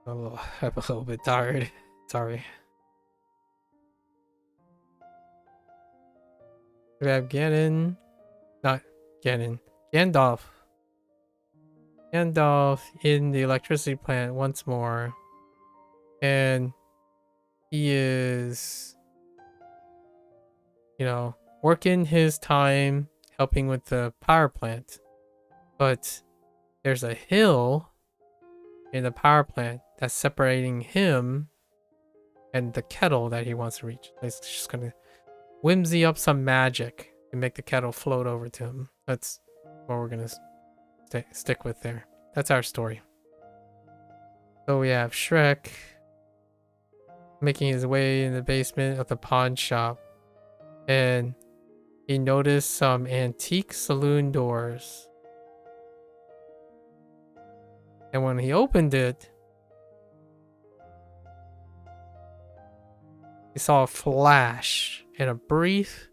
I'm a little bit tired. Sorry. We have Ganon. Not Ganon. Gandalf in the electricity plant once more. And he is, working his time helping with the power plant. But there's a hill in the power plant that's separating him and the kettle that he wants to reach. He's just gonna whimsy up some magic to make the kettle float over to him. That's what we're gonna stick with there. That's our story. So we have Shrek making his way in the basement of the pawn shop, and he noticed some antique saloon doors. And when he opened it, he saw a flash and a brief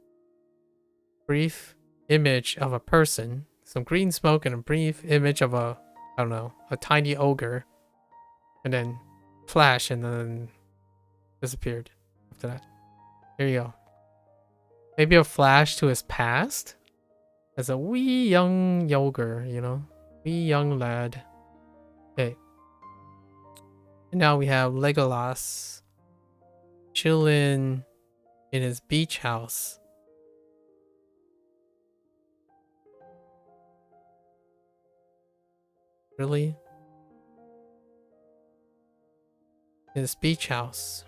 image of a person, some green smoke, and a brief image of a tiny ogre. And then flash and then disappeared after that. Here you go. Maybe a flash to his past as a wee young yoger, you know, wee young lad. Okay. And now we have Legolas chilling in his beach house. Really? His beach house.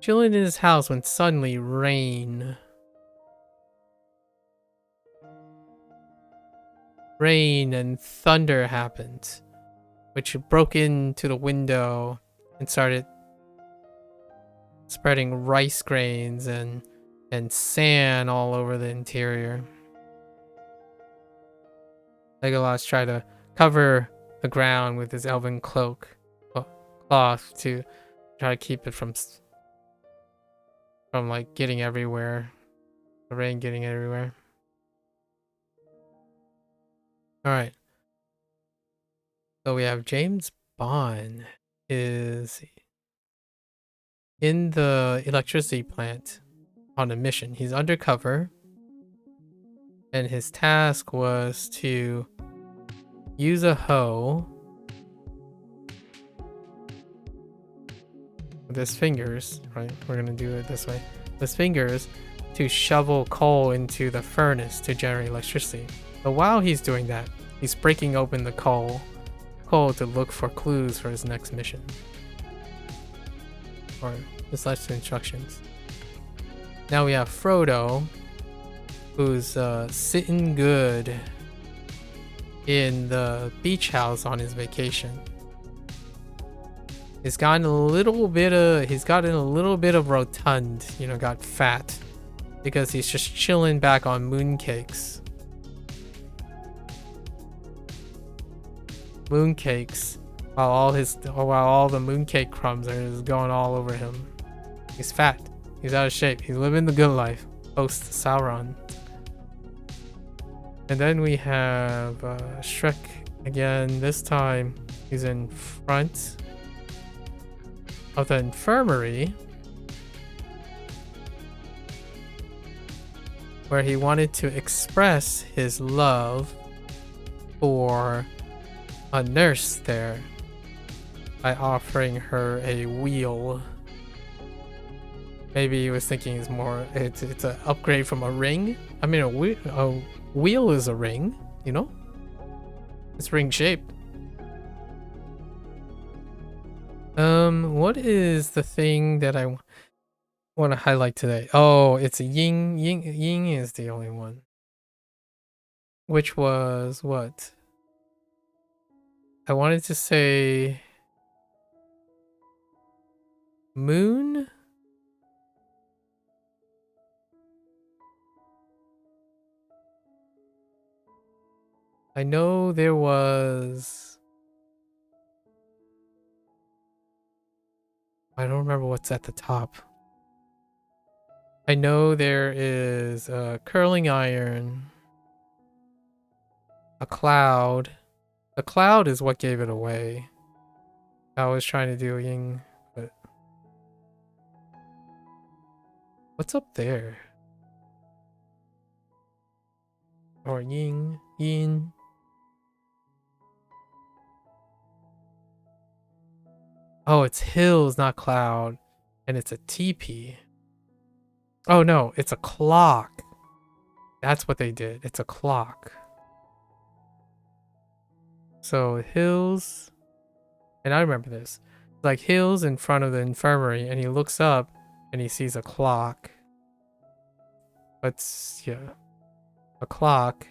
Chilling in his house when suddenly rain and thunder happened, which broke into the window and started spreading rice grains and sand all over the interior. Legolas tried to cover the ground with his elven cloth to try to keep it from like getting everywhere, the rain getting everywhere. All right. So we have James Bond is in the electricity plant on a mission. He's undercover, and his task was to use a hoe with his fingers, right? We're gonna do it this way. With his fingers to shovel coal into the furnace to generate electricity. But while he's doing that, he's breaking open the coal to look for clues for his next mission. Or just left instructions. Now we have Frodo, who's sitting good in the beach house on his vacation. He's gotten a little bit of rotund, you know, got fat because he's just chilling back on mooncakes. While all the mooncake crumbs are just going all over him. He's fat. He's out of shape. He's living the good life post Sauron. And then we have Shrek again. This time he's in front of the infirmary where he wanted to express his love for a nurse there by offering her a wheel. Maybe he was thinking it's an upgrade from a ring. I mean, a wheel is a ring, you know? It's ring shaped. What is the thing that I want to highlight today? Oh, it's a Ying. Ying is the only one. Which was what? I wanted to say moon. I know there was. I don't remember what's at the top. I know there is a curling iron, a cloud. The cloud is what gave it away. I was trying to do Ying, but what's up there? Or Ying, Yin. Oh, it's hills, not cloud, and it's a teepee. Oh no, it's a clock. That's what they did. It's a clock. So hills, and I remember this. Like hills in front of the infirmary, and he looks up and he sees a clock. But yeah, a clock.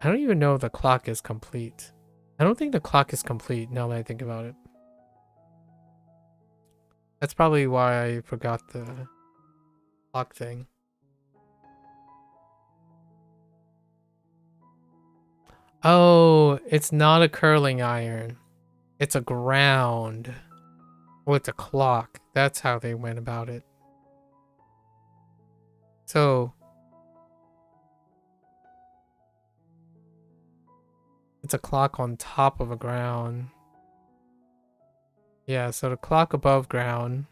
I don't even know if the clock is complete. I don't think the clock is complete now that I think about it. That's probably why I forgot the clock thing. Oh, it's not a curling iron. It's a ground. Oh, it's a clock. That's how they went about it. So It's a clock on top of a ground. Yeah, so the clock above ground.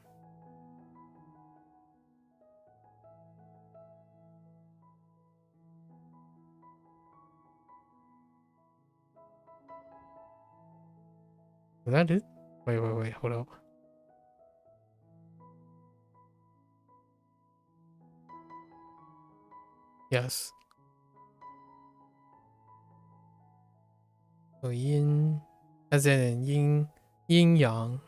Is that it? Wait, hold up. Yes. So yin, as in yin yang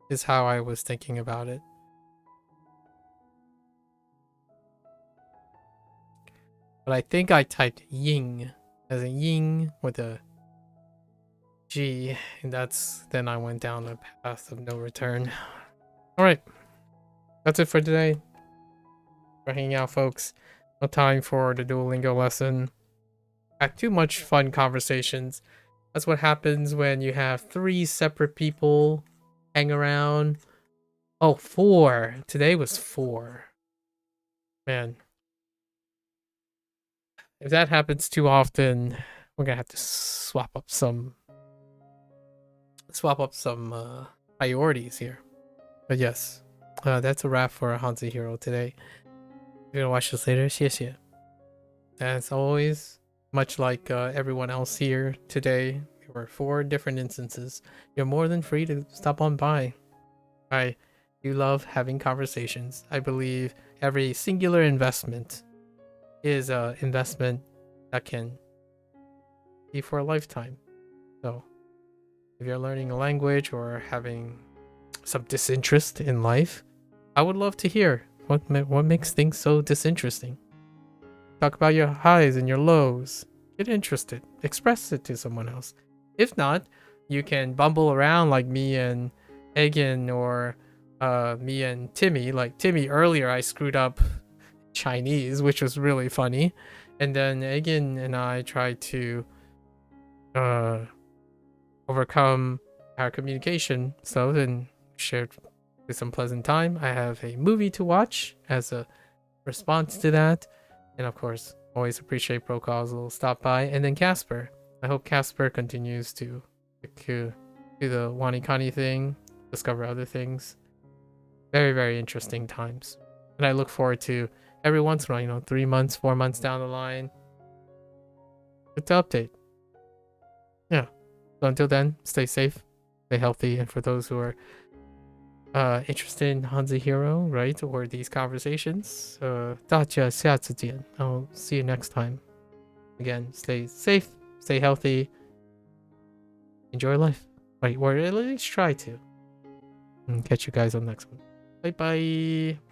is how I was thinking about it. But I think I typed ying as in yin with a G, and then I went down the path of no return. All right, that's it for today. For hanging out, folks. No time for the Duolingo lesson. Had too much fun conversations. That's what happens when you have 3 separate people hang around. Oh, 4. Today was 4. Man. If that happens too often, we're gonna have to swap up some priorities here. But yes, that's a wrap for HanziHero today. If you're gonna watch this later, 谢谢. As always, much like everyone else here today, there were 4 different instances. You're more than free to stop on by. I do love having conversations. I believe every singular investment is an investment that can be for a lifetime. So if you're learning a language or having some disinterest in life, I would love to hear what makes things so disinteresting. Talk about your highs and your lows. Get interested. Express it to someone else. If not, you can bumble around like me and Egan or me and Timmy. Like Timmy earlier, I screwed up Chinese, which was really funny. And then Egan and I tried to overcome our communication stuff and shared with some pleasant time. I have a movie to watch as a response to that. And of course, always appreciate Procal's little stop by. And then Casper. I hope Casper continues to do the Wanikani thing, discover other things. Very, very interesting times. And I look forward to every once in a while, 3 months, 4 months down the line, good to update. Yeah. So until then, stay safe, stay healthy. And for those who are interested in HanziHero, right, or these conversations, 大家下次见. I'll see you next time. Again, stay safe, stay healthy, enjoy life, right, or at least try to. And catch you guys on the next one. Bye bye.